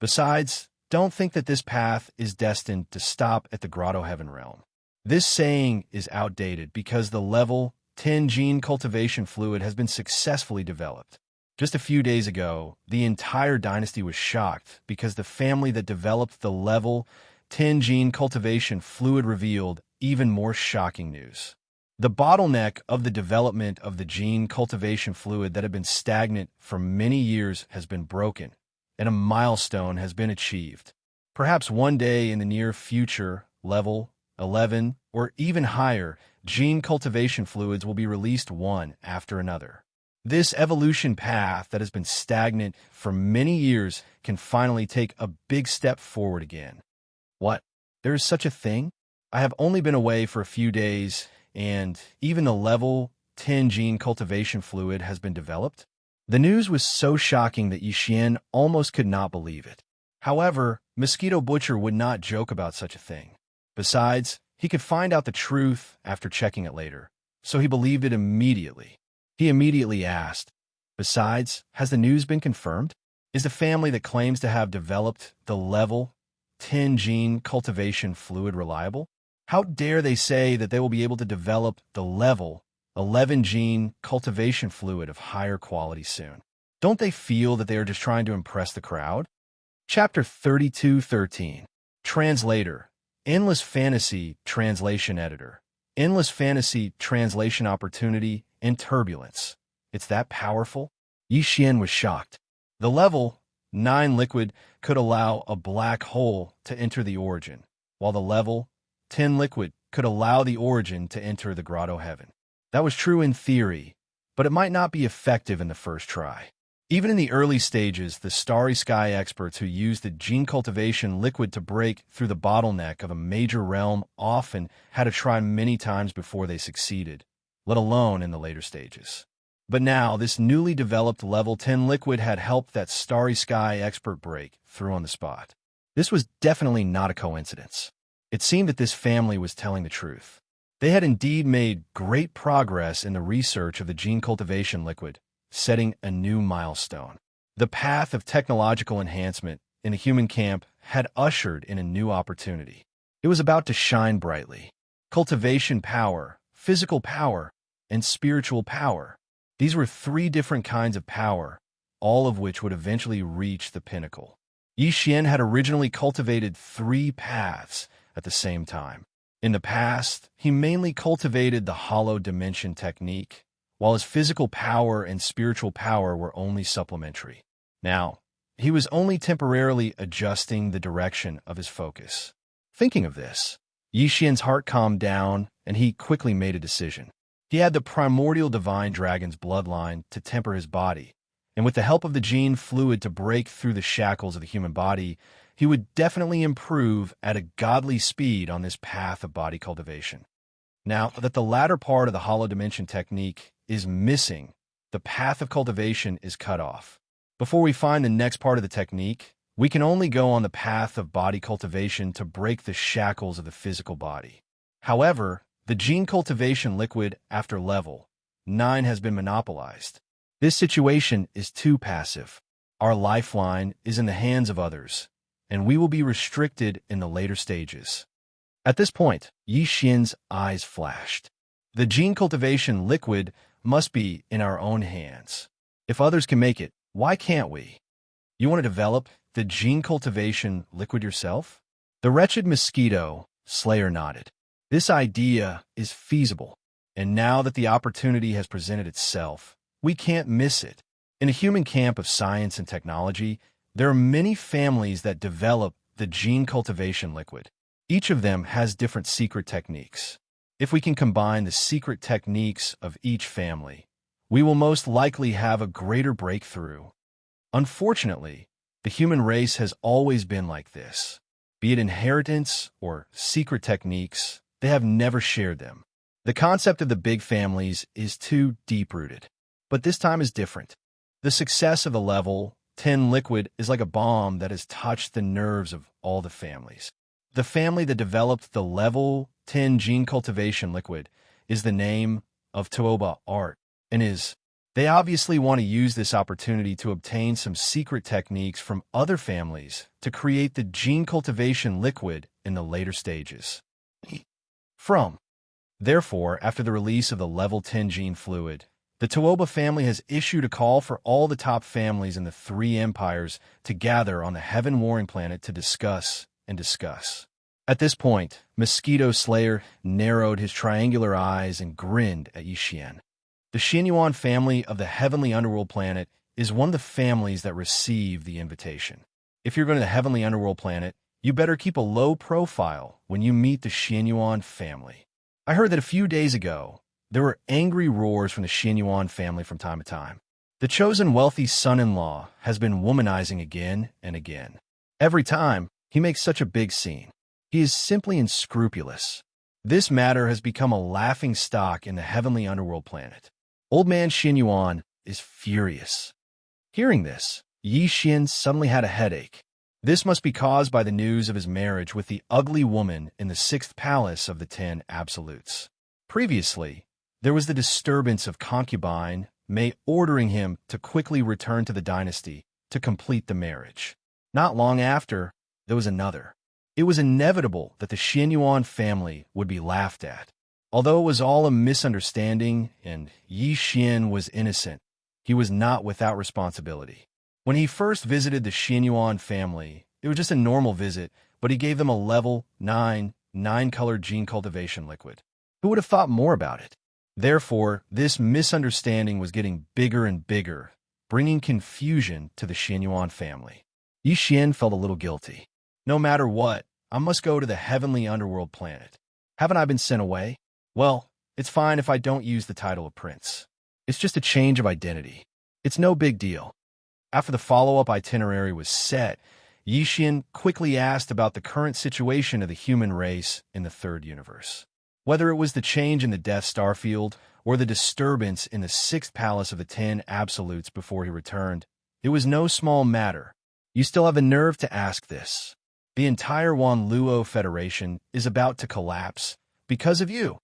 S1: Besides, don't think that this path is destined to stop at the Grotto Heaven realm. This saying is outdated because the level 10 gene cultivation fluid has been successfully developed. Just a few days ago, the entire dynasty was shocked because the family that developed the level 10 gene cultivation fluid revealed even more shocking news. The bottleneck of the development of the gene cultivation fluid that had been stagnant for many years has been broken, and a milestone has been achieved. Perhaps one day in the near future, level 11 or even higher gene cultivation fluids will be released one after another. This evolution path that has been stagnant for many years can finally take a big step forward again. What? There is such a thing? I have only been away for a few days, and even the level 10 gene cultivation fluid has been developed? The news was so shocking that Yixian almost could not believe it. However, Mosquito Butcher would not joke about such a thing. Besides, he could find out the truth after checking it later, so he believed it immediately. He immediately asked, "Besides, has the news been confirmed? Is the family that claims to have developed the level 10 gene cultivation fluid reliable? How dare they say that they will be able to develop the level 11 gene cultivation fluid of higher quality soon? Don't they feel that they are just trying to impress the crowd?" Chapter 32:13. Translator. Endless Fantasy Translation Editor. Endless Fantasy Translation Opportunity and Turbulence. It's that powerful? Yixian was shocked. The level 9 liquid could allow a black hole to enter the origin, while the level 10 liquid could allow the origin to enter the grotto heaven. That was true in theory, but it might not be effective in the first try. Even in the early stages, the Starry Sky experts who used the gene cultivation liquid to break through the bottleneck of a major realm often had to try many times before they succeeded, let alone in the later stages. But now, this newly developed level 10 liquid had helped that Starry Sky expert break through on the spot. This was definitely not a coincidence. It seemed that this family was telling the truth. They had indeed made great progress in the research of the gene cultivation liquid, setting a new milestone. The path of technological enhancement in the human camp had ushered in a new opportunity. It was about to shine brightly. Cultivation power, physical power, and spiritual power. These were three different kinds of power, all of which would eventually reach the pinnacle. Yixian had originally cultivated three paths at the same time. In the past, he mainly cultivated the hollow dimension technique, while his physical power and spiritual power were only supplementary. Now, he was only temporarily adjusting the direction of his focus. Thinking of this, Yixian's heart calmed down, and he quickly made a decision. He had the primordial divine dragon's bloodline to temper his body, and with the help of the gene fluid to break through the shackles of the human body, he would definitely improve at a godly speed on this path of body cultivation. Now that the latter part of the hollow dimension technique is missing, the path of cultivation is cut off. Before we find the next part of the technique, we can only go on the path of body cultivation to break the shackles of the physical body. However, the gene cultivation liquid after level 9 has been monopolized. This situation is too passive. Our lifeline is in the hands of others, and we will be restricted in the later stages. At this point, Yixian's eyes flashed. The gene cultivation liquid must be in our own hands. If others can make it, why can't we? You want to develop the gene cultivation liquid yourself? The wretched mosquito slayer nodded. This idea is feasible, and now that the opportunity has presented itself, we can't miss it. In a human camp of science and technology, there are many families that develop the gene cultivation liquid. Each of them has different secret techniques. If we can combine the secret techniques of each family, we will most likely have a greater breakthrough. Unfortunately, the human race has always been like this. Be it inheritance or secret techniques, they have never shared them. The concept of the big families is too deep-rooted. But this time is different. The success of the level 10 liquid is like a bomb that has touched the nerves of all the families. The family that developed the level 10 gene cultivation liquid is the name of Tuoba Art, and they obviously want to use this opportunity to obtain some secret techniques from other families to create the gene cultivation liquid in the later stages. Therefore, after the release of the level 10 gene fluid, The Tuoba family has issued a call for all the top families in the three empires to gather on the Heaven Warring Planet to discuss and discuss. At this point, Mosquito Slayer narrowed his triangular eyes and grinned at Yixian. The Xianyuan family of the Heavenly Underworld Planet is one of the families that receive the invitation. If you're going to the Heavenly Underworld Planet, you better keep a low profile when you meet the Xianyuan family. I heard that a few days ago, there were angry roars from the Xianyuan family from time to time. The chosen wealthy son-in-law has been womanizing again and again. Every time, he makes such a big scene. He is simply unscrupulous. This matter has become a laughing stock in the Heavenly Underworld Planet. Old man Xianyuan is furious. Hearing this, Yixian suddenly had a headache. This must be caused by the news of his marriage with the ugly woman in the 6th palace of the 10 Absolutes. Previously, there was the disturbance of concubine Mei ordering him to quickly return to the dynasty to complete the marriage. Not long after, there was another. It was inevitable that the Xianyuan family would be laughed at. Although it was all a misunderstanding and Yixian was innocent, he was not without responsibility. When he first visited the Xianyuan family, it was just a normal visit, but he gave them a level 9 9-colored gene cultivation liquid. Who would have thought more about it? Therefore, this misunderstanding was getting bigger and bigger, bringing confusion to the Xianyuan family. Yixian felt a little guilty. No matter what, I must go to the Heavenly Underworld Planet. Haven't I been sent away? Well, it's fine if I don't use the title of prince. It's just a change of identity. It's no big deal. After the follow-up itinerary was set, Yixian quickly asked about the current situation of the human race in the third universe. Whether it was the change in the Death Star field or the disturbance in the 6th palace of the 10 Absolutes before he returned, it was no small matter. You still have the nerve to ask this. The entire Wanluo Federation is about to collapse because of you.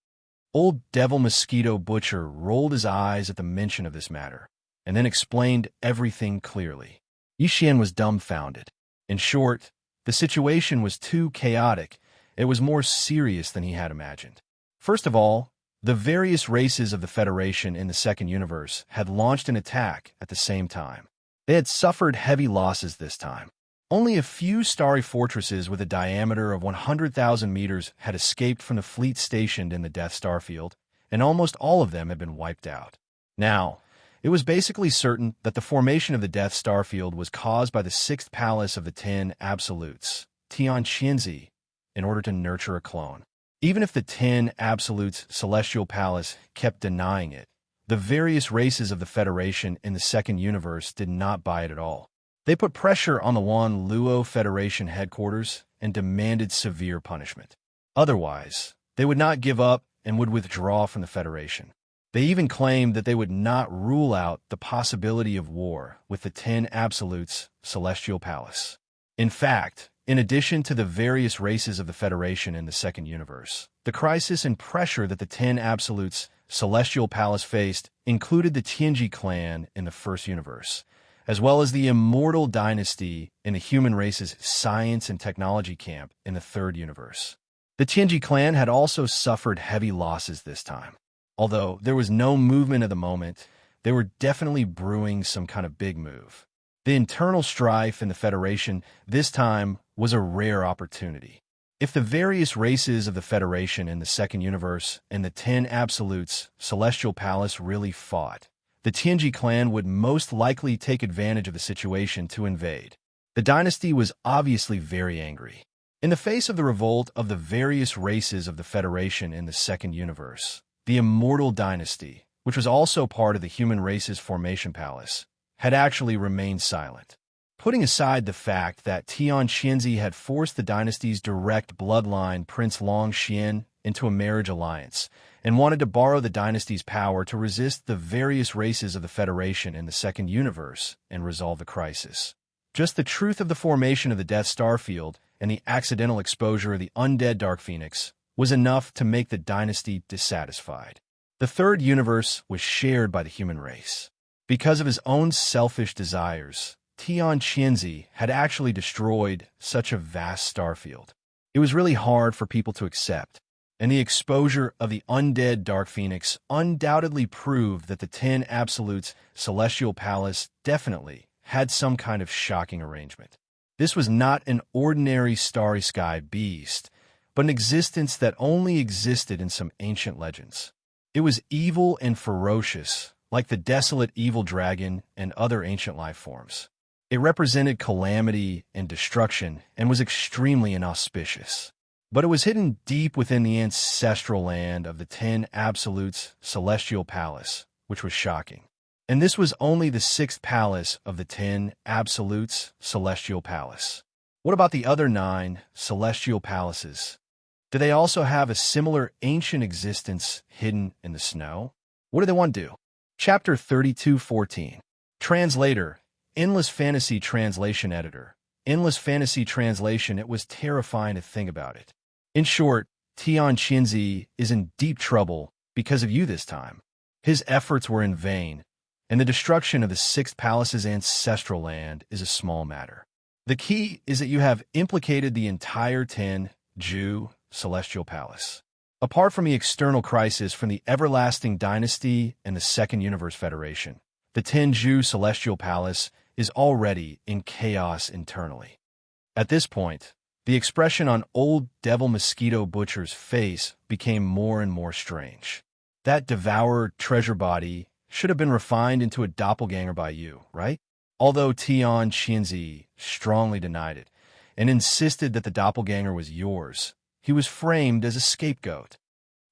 S1: Old Devil Mosquito Butcher rolled his eyes at the mention of this matter, and then explained everything clearly. Yixian was dumbfounded. In short, the situation was too chaotic. It was more serious than he had imagined. First of all, the various races of the Federation in the second universe had launched an attack at the same time. They had suffered heavy losses this time. Only a few starry fortresses with a diameter of 100,000 meters had escaped from the fleet stationed in the Death Star field, and almost all of them had been wiped out. Now, it was basically certain that the formation of the Death Star field was caused by the 6th palace of the 10 Absolutes, Tianqianzi, in order to nurture a clone. Even if the 10 Absolutes Celestial Palace kept denying it, the various races of the Federation in the second universe did not buy it at all. They put pressure on the Wanluo Federation headquarters and demanded severe punishment. Otherwise, they would not give up and would withdraw from the Federation. They even claimed that they would not rule out the possibility of war with the 10 Absolutes Celestial Palace. In fact, in addition to the various races of the Federation in the second universe, the crisis and pressure that the 10 Absolutes Celestial Palace faced included the Tianji clan in the first universe, as well as the Immortal Dynasty in the human race's science and technology camp in the third universe. The Tianji clan had also suffered heavy losses this time. Although there was no movement at the moment, they were definitely brewing some kind of big move. The internal strife in the Federation this time was a rare opportunity. If the various races of the Federation in the second universe and the 10 Absolutes Celestial Palace really fought, the Tianji clan would most likely take advantage of the situation to invade. The dynasty was obviously very angry. In the face of the revolt of the various races of the Federation in the second universe, the Immortal Dynasty, which was also part of the human race's formation palace, had actually remained silent. Putting aside the fact that Tianqianzi had forced the dynasty's direct bloodline, Prince Long Xian, into a marriage alliance, and wanted to borrow the dynasty's power to resist the various races of the Federation in the second universe and resolve the crisis. Just the truth of the formation of the Death Star field and the accidental exposure of the undead Dark Phoenix was enough to make the dynasty dissatisfied. The third universe was shared by the human race. Because of his own selfish desires, Tianqianzi had actually destroyed such a vast starfield. It was really hard for people to accept. and the exposure of the undead Dark Phoenix undoubtedly proved that the 10 Absolutes Celestial Palace definitely had some kind of shocking arrangement. This was not an ordinary starry sky beast, but an existence that only existed in some ancient legends. It was evil and ferocious, like the desolate evil dragon and other ancient life forms. It represented calamity and destruction and was extremely inauspicious. But it was hidden deep within the ancestral land of the 10 Absolutes Celestial Palace, which was shocking. And this was only the 6th palace of the 10 Absolutes Celestial Palace. What about the other 9 Celestial Palaces? Do they also have a similar ancient existence hidden in the snow? What do they want to do? Chapter 32:14. Translator, Endless Fantasy Translation Editor. Endless Fantasy Translation, it was terrifying to think about it. In short, Tian Qinzi is in deep trouble because of you this time. His efforts were in vain, and the destruction of the 6th palace's ancestral land is a small matter. The key is that you have implicated the entire 10 Ju Celestial Palace. Apart from the external crisis from the Everlasting Dynasty and the Second Universe Federation, the 10 Ju Celestial Palace is already in chaos internally. At this point, the expression on old Devil Mosquito Butcher's face became more and more strange. That devoured treasure body should have been refined into a doppelganger by you, right? Although Tian Qinzi strongly denied it and insisted that the doppelganger was yours, he was framed as a scapegoat.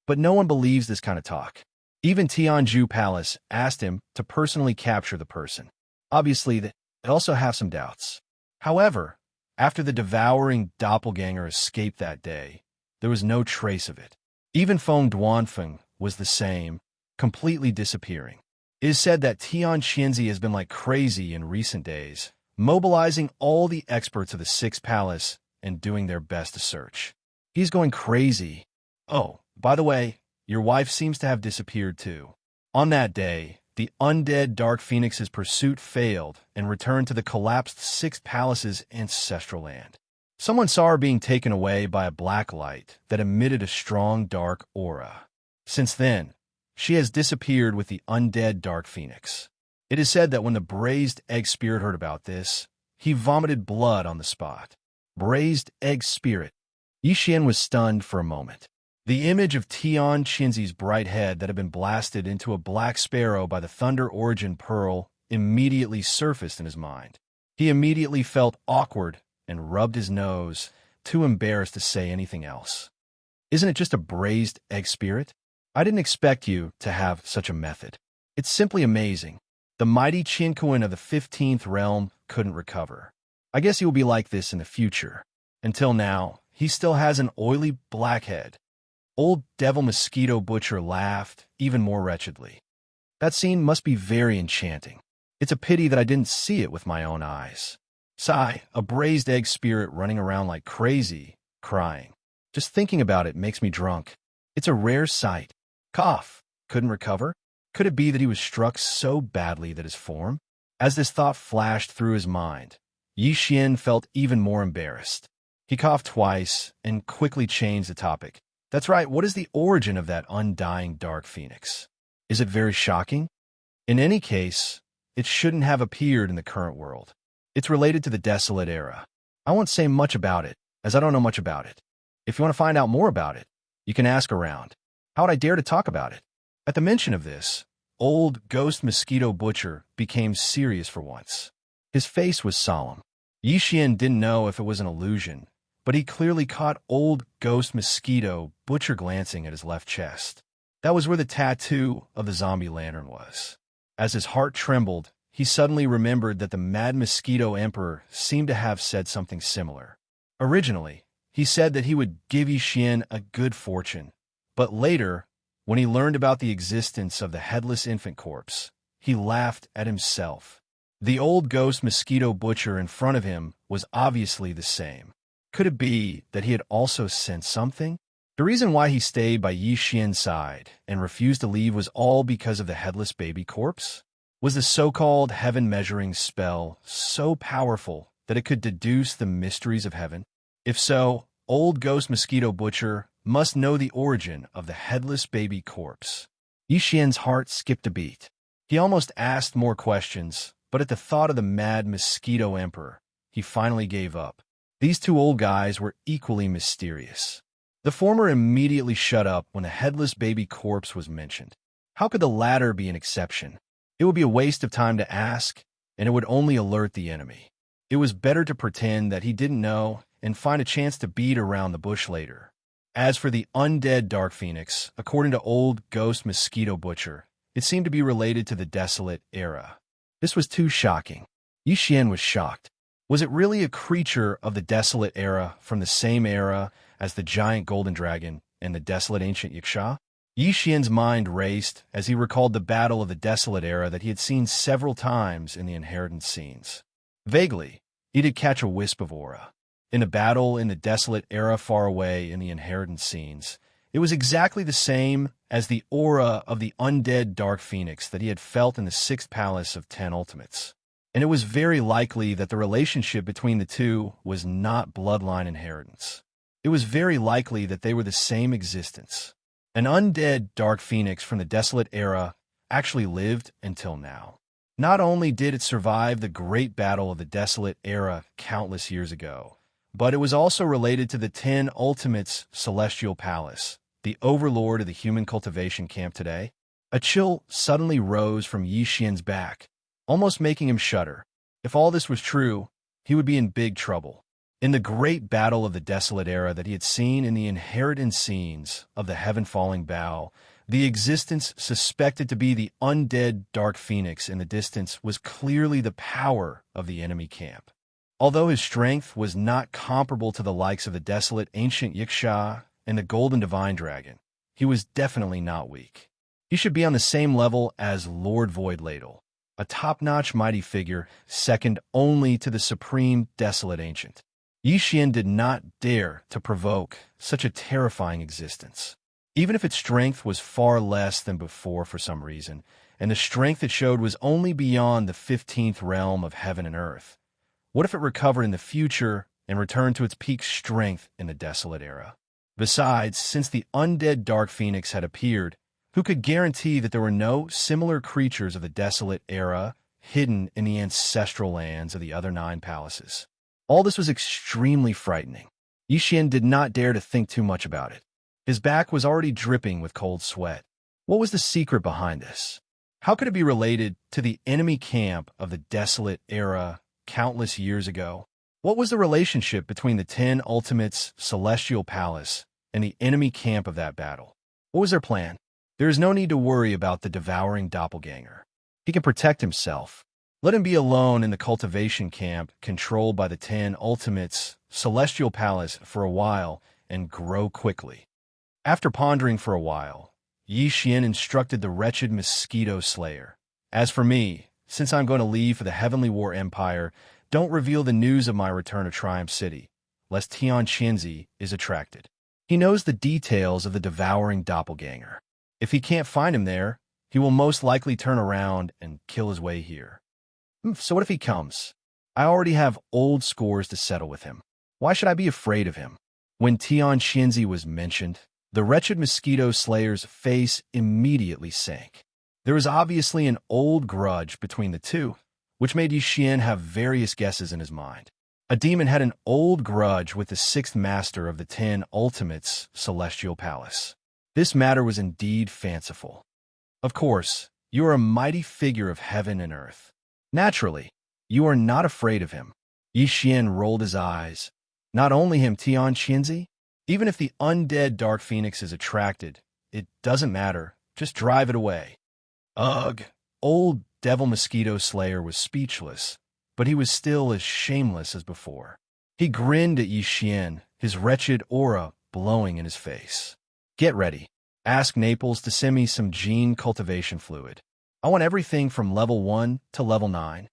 S1: But no one believes this kind of talk. Even Tianju Palace asked him to personally capture the person. Obviously, they also have some doubts. However, after the devouring doppelganger escaped that day, there was no trace of it. Even Feng Duanfeng was the same, completely disappearing. It is said that Tian Qinzi has been like crazy in recent days, mobilizing all the experts of the 6th Palace and doing their best to search. He's going crazy. Oh, by the way, your wife seems to have disappeared too. On that day, the undead Dark Phoenix's pursuit failed and returned to the collapsed 6th Palace's ancestral land. Someone saw her being taken away by a black light that emitted a strong dark aura. Since then, she has disappeared with the undead Dark Phoenix. It is said that when the Braised Egg Spirit heard about this, he vomited blood on the spot. Braised Egg Spirit. Yi Xian was stunned for a moment. The image of Tian Qinzi's bright head that had been blasted into a black sparrow by the Thunder Origin Pearl immediately surfaced in his mind. He immediately felt awkward and rubbed his nose, too embarrassed to say anything else. Isn't it just a braised egg spirit? I didn't expect you to have such a method. It's simply amazing. The mighty Qin Kuan of the 15th realm couldn't recover. I guess he will be like this in the future. Until now, he still has an oily black head. Old Devil Mosquito Butcher laughed even more wretchedly. That scene must be very enchanting. It's a pity that I didn't see it with my own eyes. Sigh, a braised egg spirit running around like crazy, crying. Just thinking about it makes me drunk. It's a rare sight. Cough. Couldn't recover? Could it be that he was struck so badly that his form? As this thought flashed through his mind, Yi Xian felt even more embarrassed. He coughed twice and quickly changed the topic. That's right, what is the origin of that undying Dark Phoenix? Is it very shocking? In any case, it shouldn't have appeared in the current world. It's related to the Desolate Era. I won't say much about it, as I don't know much about it. If you want to find out more about it, you can ask around. How would I dare to talk about it? At the mention of this, old Ghost Mosquito Butcher became serious for once. His face was solemn. Yi Xian didn't know if it was an illusion, but he clearly caught old Ghost Mosquito Butcher glancing at his left chest. That was where the tattoo of the zombie lantern was. As his heart trembled, he suddenly remembered that the Mad Mosquito Emperor seemed to have said something similar. Originally, he said that he would give Yi Xian a good fortune, but later, when he learned about the existence of the headless infant corpse, he laughed at himself. The old Ghost Mosquito Butcher in front of him was obviously the same. Could it be that he had also sensed something? The reason why he stayed by Yi Xian's side and refused to leave was all because of the headless baby corpse? Was the so-called heaven-measuring spell so powerful that it could deduce the mysteries of heaven? If so, old Ghost Mosquito Butcher must know the origin of the headless baby corpse. Yixian's heart skipped a beat. He almost asked more questions, but at the thought of the mad mosquito emperor, he finally gave up. These two old guys were equally mysterious. The former immediately shut up when a headless baby corpse was mentioned. How could the latter be an exception? It would be a waste of time to ask, and it would only alert the enemy. It was better to pretend that he didn't know and find a chance to beat around the bush later. As for the undead Dark Phoenix, according to old Ghost Mosquito Butcher, it seemed to be related to the Desolate Era. This was too shocking. Yixian was shocked. Was it really a creature of the Desolate Era from the same era as the giant golden dragon and the desolate ancient Yiksha? Yixian's mind raced as he recalled the battle of the Desolate Era that he had seen several times in the inheritance scenes. Vaguely, he did catch a wisp of aura. In a battle in the Desolate Era far away in the inheritance scenes, it was exactly the same as the aura of the undead Dark Phoenix that he had felt in the Sixth Palace of 10 Ultimates. And it was very likely that the relationship between the two was not bloodline inheritance. It was very likely that they were the same existence. An undead Dark Phoenix from the Desolate Era actually lived until now. Not only did it survive the great battle of the Desolate Era countless years ago, but it was also related to the 10 Ultimates Celestial Palace, the overlord of the human cultivation camp today. A chill suddenly rose from Yixian's back, almost making him shudder. If all this was true, he would be in big trouble. In the great battle of the Desolate Era that he had seen in the inheritance scenes of the Heaven-Falling Bow, the existence suspected to be the undead Dark Phoenix in the distance was clearly the power of the enemy camp. Although his strength was not comparable to the likes of the desolate ancient Yiksha and the golden divine dragon, he was definitely not weak. He should be on the same level as Lord Voidladle, a top-notch mighty figure second only to the supreme desolate ancient. Yixian did not dare to provoke such a terrifying existence. Even if its strength was far less than before for some reason, and the strength it showed was only beyond the 15th realm of heaven and earth, what if it recovered in the future and returned to its peak strength in the Desolate Era? Besides, since the undead Dark Phoenix had appeared, who could guarantee that there were no similar creatures of the Desolate Era hidden in the ancestral lands of the other 9 palaces? All this was extremely frightening. Yixian did not dare to think too much about it. His back was already dripping with cold sweat. What was the secret behind this? How could it be related to the enemy camp of the Desolate Era countless years ago? What was the relationship between the 10 Ultimates Celestial Palace and the enemy camp of that battle? What was their plan? There is no need to worry about the devouring doppelganger. He can protect himself. Let him be alone in the cultivation camp controlled by the 10 Ultimates Celestial Palace for a while and grow quickly. After pondering for a while, Yixian instructed the wretched mosquito slayer. As for me, since I'm going to leave for the Heavenly War Empire, don't reveal the news of my return to Triumph City, lest Tian Qinzi is attracted. He knows the details of the devouring doppelganger. If he can't find him there, he will most likely turn around and kill his way here. So what if he comes? I already have old scores to settle with him. Why should I be afraid of him? When Tian Qinzi was mentioned, the wretched mosquito slayer's face immediately sank. There was obviously an old grudge between the two, which made Yixian have various guesses in his mind. A demon had an old grudge with the 6th master of the 10 Ultimates Celestial Palace. This matter was indeed fanciful. Of course, you are a mighty figure of heaven and earth. Naturally, you are not afraid of him. Yixian rolled his eyes. Not only him, Tian Qinzi. Even if the undead Dark Phoenix is attracted, it doesn't matter. Just drive it away. Ugh! Old Devil Mosquito Slayer was speechless, but he was still as shameless as before. He grinned at Yixian, his wretched aura blowing in his face. Get ready. Ask Naples to send me some gene cultivation fluid. I want everything from level 1 to level 9.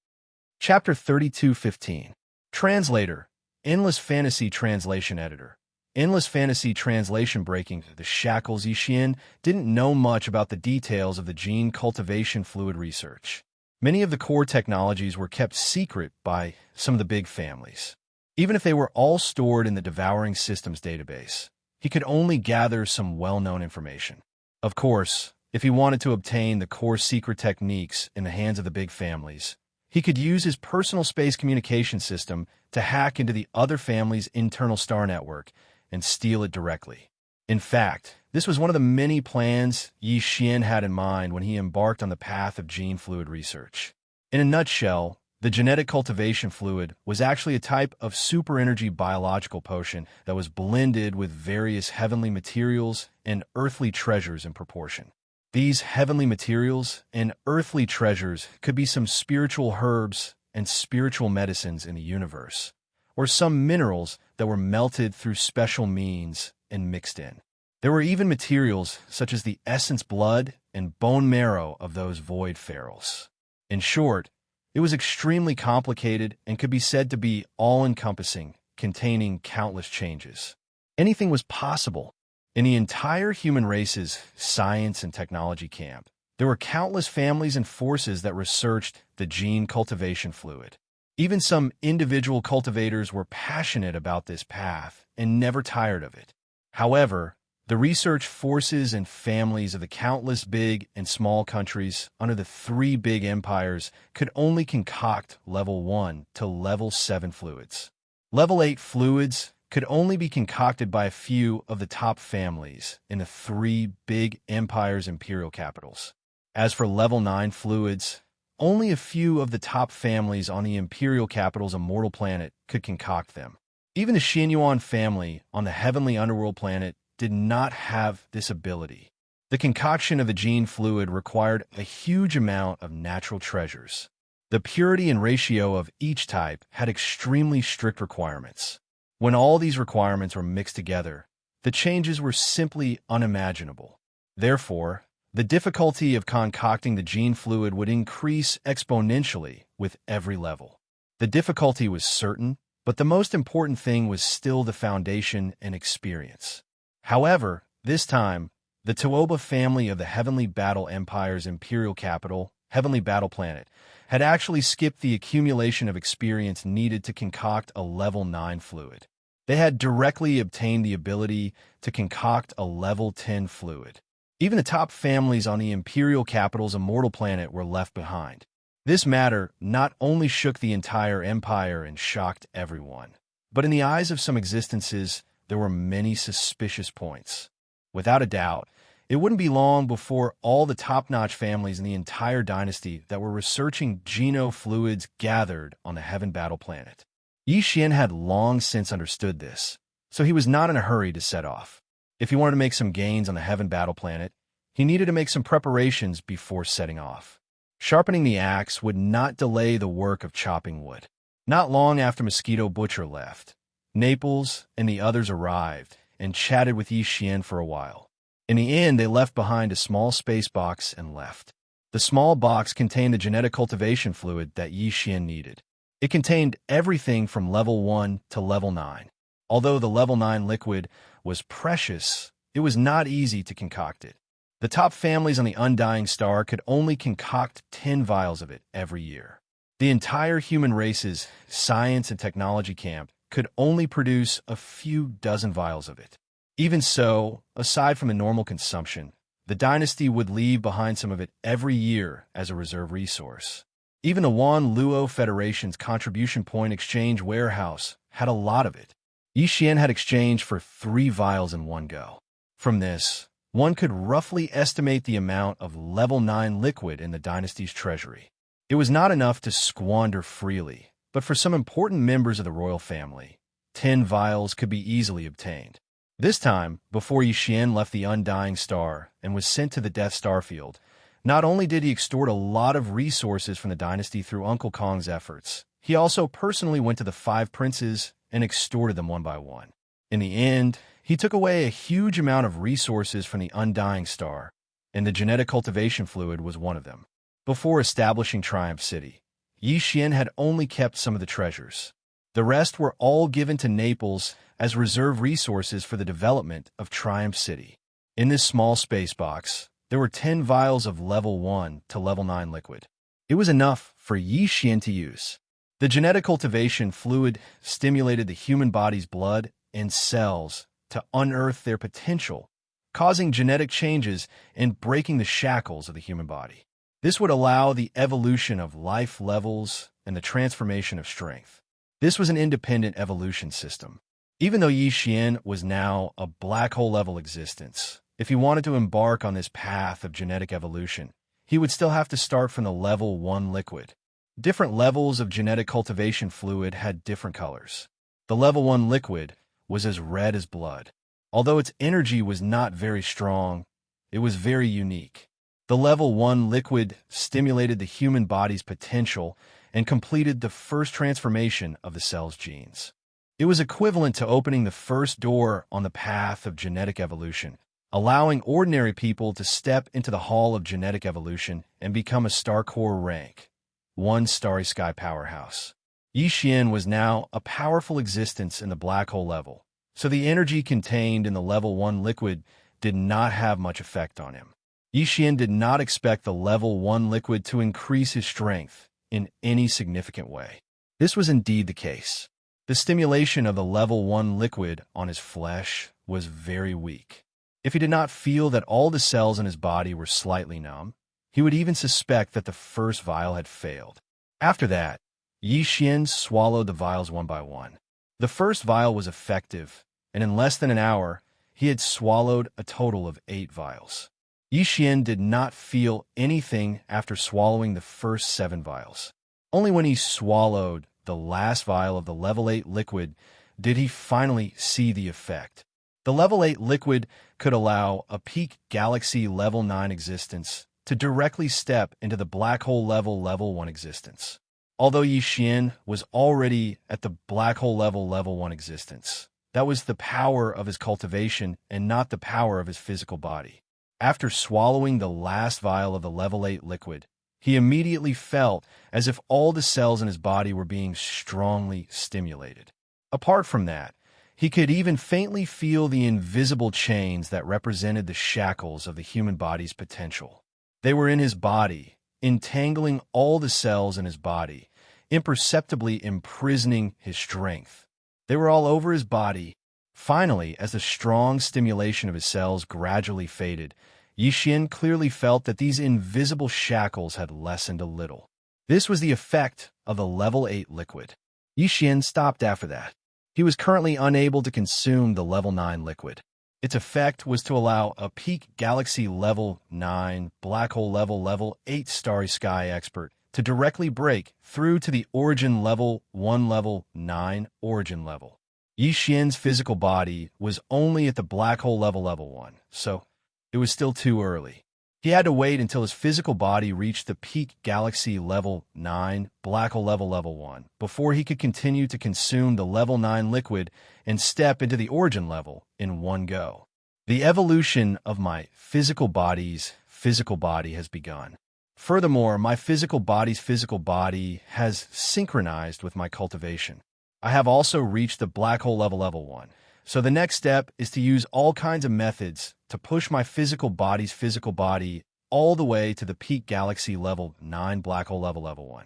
S1: Chapter 32:15. Translator, Endless Fantasy Translation Editor. Endless Fantasy Translation breaking the shackles. Yixian didn't know much about the details of the gene cultivation fluid research. Many of the core technologies were kept secret by some of the big families. Even if they were all stored in the Devouring Systems database, he could only gather some well-known information. Of course, if he wanted to obtain the core secret techniques in the hands of the big families, he could use his personal space communication system to hack into the other family's internal star network and steal it directly. In fact, this was one of the many plans Yi Xian had in mind when he embarked on the path of gene fluid research. In a nutshell, the genetic cultivation fluid was actually a type of super-energy biological potion that was blended with various heavenly materials and earthly treasures in proportion. These heavenly materials and earthly treasures could be some spiritual herbs and spiritual medicines in the universe, or some minerals that were melted through special means and mixed in. There were even materials such as the essence blood and bone marrow of those void pharaohs. In short, it was extremely complicated and could be said to be all-encompassing, containing countless changes. Anything was possible. In the entire human race's science and technology camp, there were countless families and forces that researched the gene cultivation fluid. Even some individual cultivators were passionate about this path and never tired of it. However, the research forces and families of the countless big and small countries under the three big empires could only concoct level 1 to level 7 fluids. Level 8 fluids could only be concocted by a few of the top families in the three big empires' imperial capitals. As for level 9 fluids, only a few of the top families on the imperial capital's immortal planet could concoct them. Even the Xianyuan family on the heavenly underworld planet did not have this ability. The concoction of the gene fluid required a huge amount of natural treasures. The purity and ratio of each type had extremely strict requirements. When all these requirements were mixed together, the changes were simply unimaginable. Therefore, the difficulty of concocting the gene fluid would increase exponentially with every level. The difficulty was certain, but the most important thing was still the foundation and experience. However, this time, the Tuoba family of the Heavenly Battle Empire's imperial capital, Heavenly Battle Planet, had actually skipped the accumulation of experience needed to concoct a level 9 fluid. They had directly obtained the ability to concoct a level 10 fluid. Even the top families on the imperial capital's immortal planet were left behind. This matter not only shook the entire empire and shocked everyone, but in the eyes of some existences, there were many suspicious points. Without a doubt, it wouldn't be long before all the top-notch families in the entire dynasty that were researching geno-fluids gathered on the Heaven Battle Planet. Yi Xian had long since understood this, so he was not in a hurry to set off. If he wanted to make some gains on the Heaven Battle Planet, he needed to make some preparations before setting off. Sharpening the axe would not delay the work of chopping wood. Not long after Mosquito Butcher left, Naples and the others arrived and chatted with Yi Xian for a while. In the end, they left behind a small space box and left. The small box contained the genetic cultivation fluid that Yi Xian needed. It contained everything from level 1 to level 9. Although the level 9 liquid was precious, it was not easy to concoct it. The top families on the Undying Star could only concoct 10 vials of it every year. The entire human race's science and technology camp could only produce a few dozen vials of it. Even so, aside from the normal consumption, the dynasty would leave behind some of it every year as a reserve resource. Even the Wan Luo Federation's contribution point exchange warehouse had a lot of it. Yi Xian had exchanged for 3 vials in one go. From this, one could roughly estimate the amount of level 9 liquid in the dynasty's treasury. It was not enough to squander freely, but for some important members of the royal family, 10 vials could be easily obtained. This time, before Yi Xian left the Undying Star and was sent to the Death Star Field, not only did he extort a lot of resources from the dynasty through Uncle Kong's efforts, he also personally went to the 5 princes and extorted them one by one. In the end, he took away a huge amount of resources from the Undying Star, and the genetic cultivation fluid was one of them. Before establishing Triumph City, Yi Xian had only kept some of the treasures. The rest were all given to Naples as reserve resources for the development of Triumph City. In this small space box, there were 10 vials of level 1 to level 9 liquid. It was enough for Yi Xian to use. The genetic cultivation fluid stimulated the human body's blood and cells to unearth their potential, causing genetic changes and breaking the shackles of the human body. This would allow the evolution of life levels and the transformation of strength. This was an independent evolution system. Even though Yi Xian was now a black hole-level existence, if he wanted to embark on this path of genetic evolution, he would still have to start from the level 1 liquid. Different levels of genetic cultivation fluid had different colors. The level 1 liquid was as red as blood. Although its energy was not very strong, it was very unique. The level 1 liquid stimulated the human body's potential and completed the first transformation of the cell's genes. It was equivalent to opening the first door on the path of genetic evolution, allowing ordinary people to step into the hall of genetic evolution and become a star core rank, 1 starry sky powerhouse. Yi Xian was now a powerful existence in the black hole level, so the energy contained in the level 1 liquid did not have much effect on him. Yi Xian did not expect the level 1 liquid to increase his strength in any significant way. This was indeed the case. The stimulation of the level 1 liquid on his flesh was very weak. If he did not feel that all the cells in his body were slightly numb, he would even suspect that the first vial had failed. After that, Yi Xian swallowed the vials one by one. The first vial was effective, and in less than an hour, he had swallowed a total of 8 vials. Yi Xian did not feel anything after swallowing the first 7 vials. Only when he swallowed the last vial of the level 8 liquid did he finally see the effect. The level 8 liquid could allow a peak galaxy level 9 existence to directly step into the black hole level 1 existence. Although Yi Xian was already at the black hole level 1 existence, that was the power of his cultivation and not the power of his physical body. After swallowing the last vial of the level 8 liquid, he immediately felt as if all the cells in his body were being strongly stimulated. Apart from that, he could even faintly feel the invisible chains that represented the shackles of the human body's potential. They were in his body, entangling all the cells in his body, imperceptibly imprisoning his strength. They were all over his body. Finally, as the strong stimulation of his cells gradually faded, Yi Xian clearly felt that these invisible shackles had lessened a little. This was the effect of the level 8 liquid. Yi Xian stopped after that. He was currently unable to consume the level 9 liquid. Its effect was to allow a peak galaxy level 9, black hole level 8 starry sky expert to directly break through to the origin level 1 level 9 origin level. Yi Xian's physical body was only at the black hole level 1, so it was still too early. He had to wait until his physical body reached the peak galaxy level 9, black hole level 1, before he could continue to consume the level 9 liquid and step into the origin level in one go. The evolution of my physical body's physical body has begun. Furthermore, my physical body's physical body has synchronized with my cultivation. I have also reached the black hole level 1. So the next step is to use all kinds of methods to push my physical body's physical body all the way to the peak galaxy level 9 black hole level 1.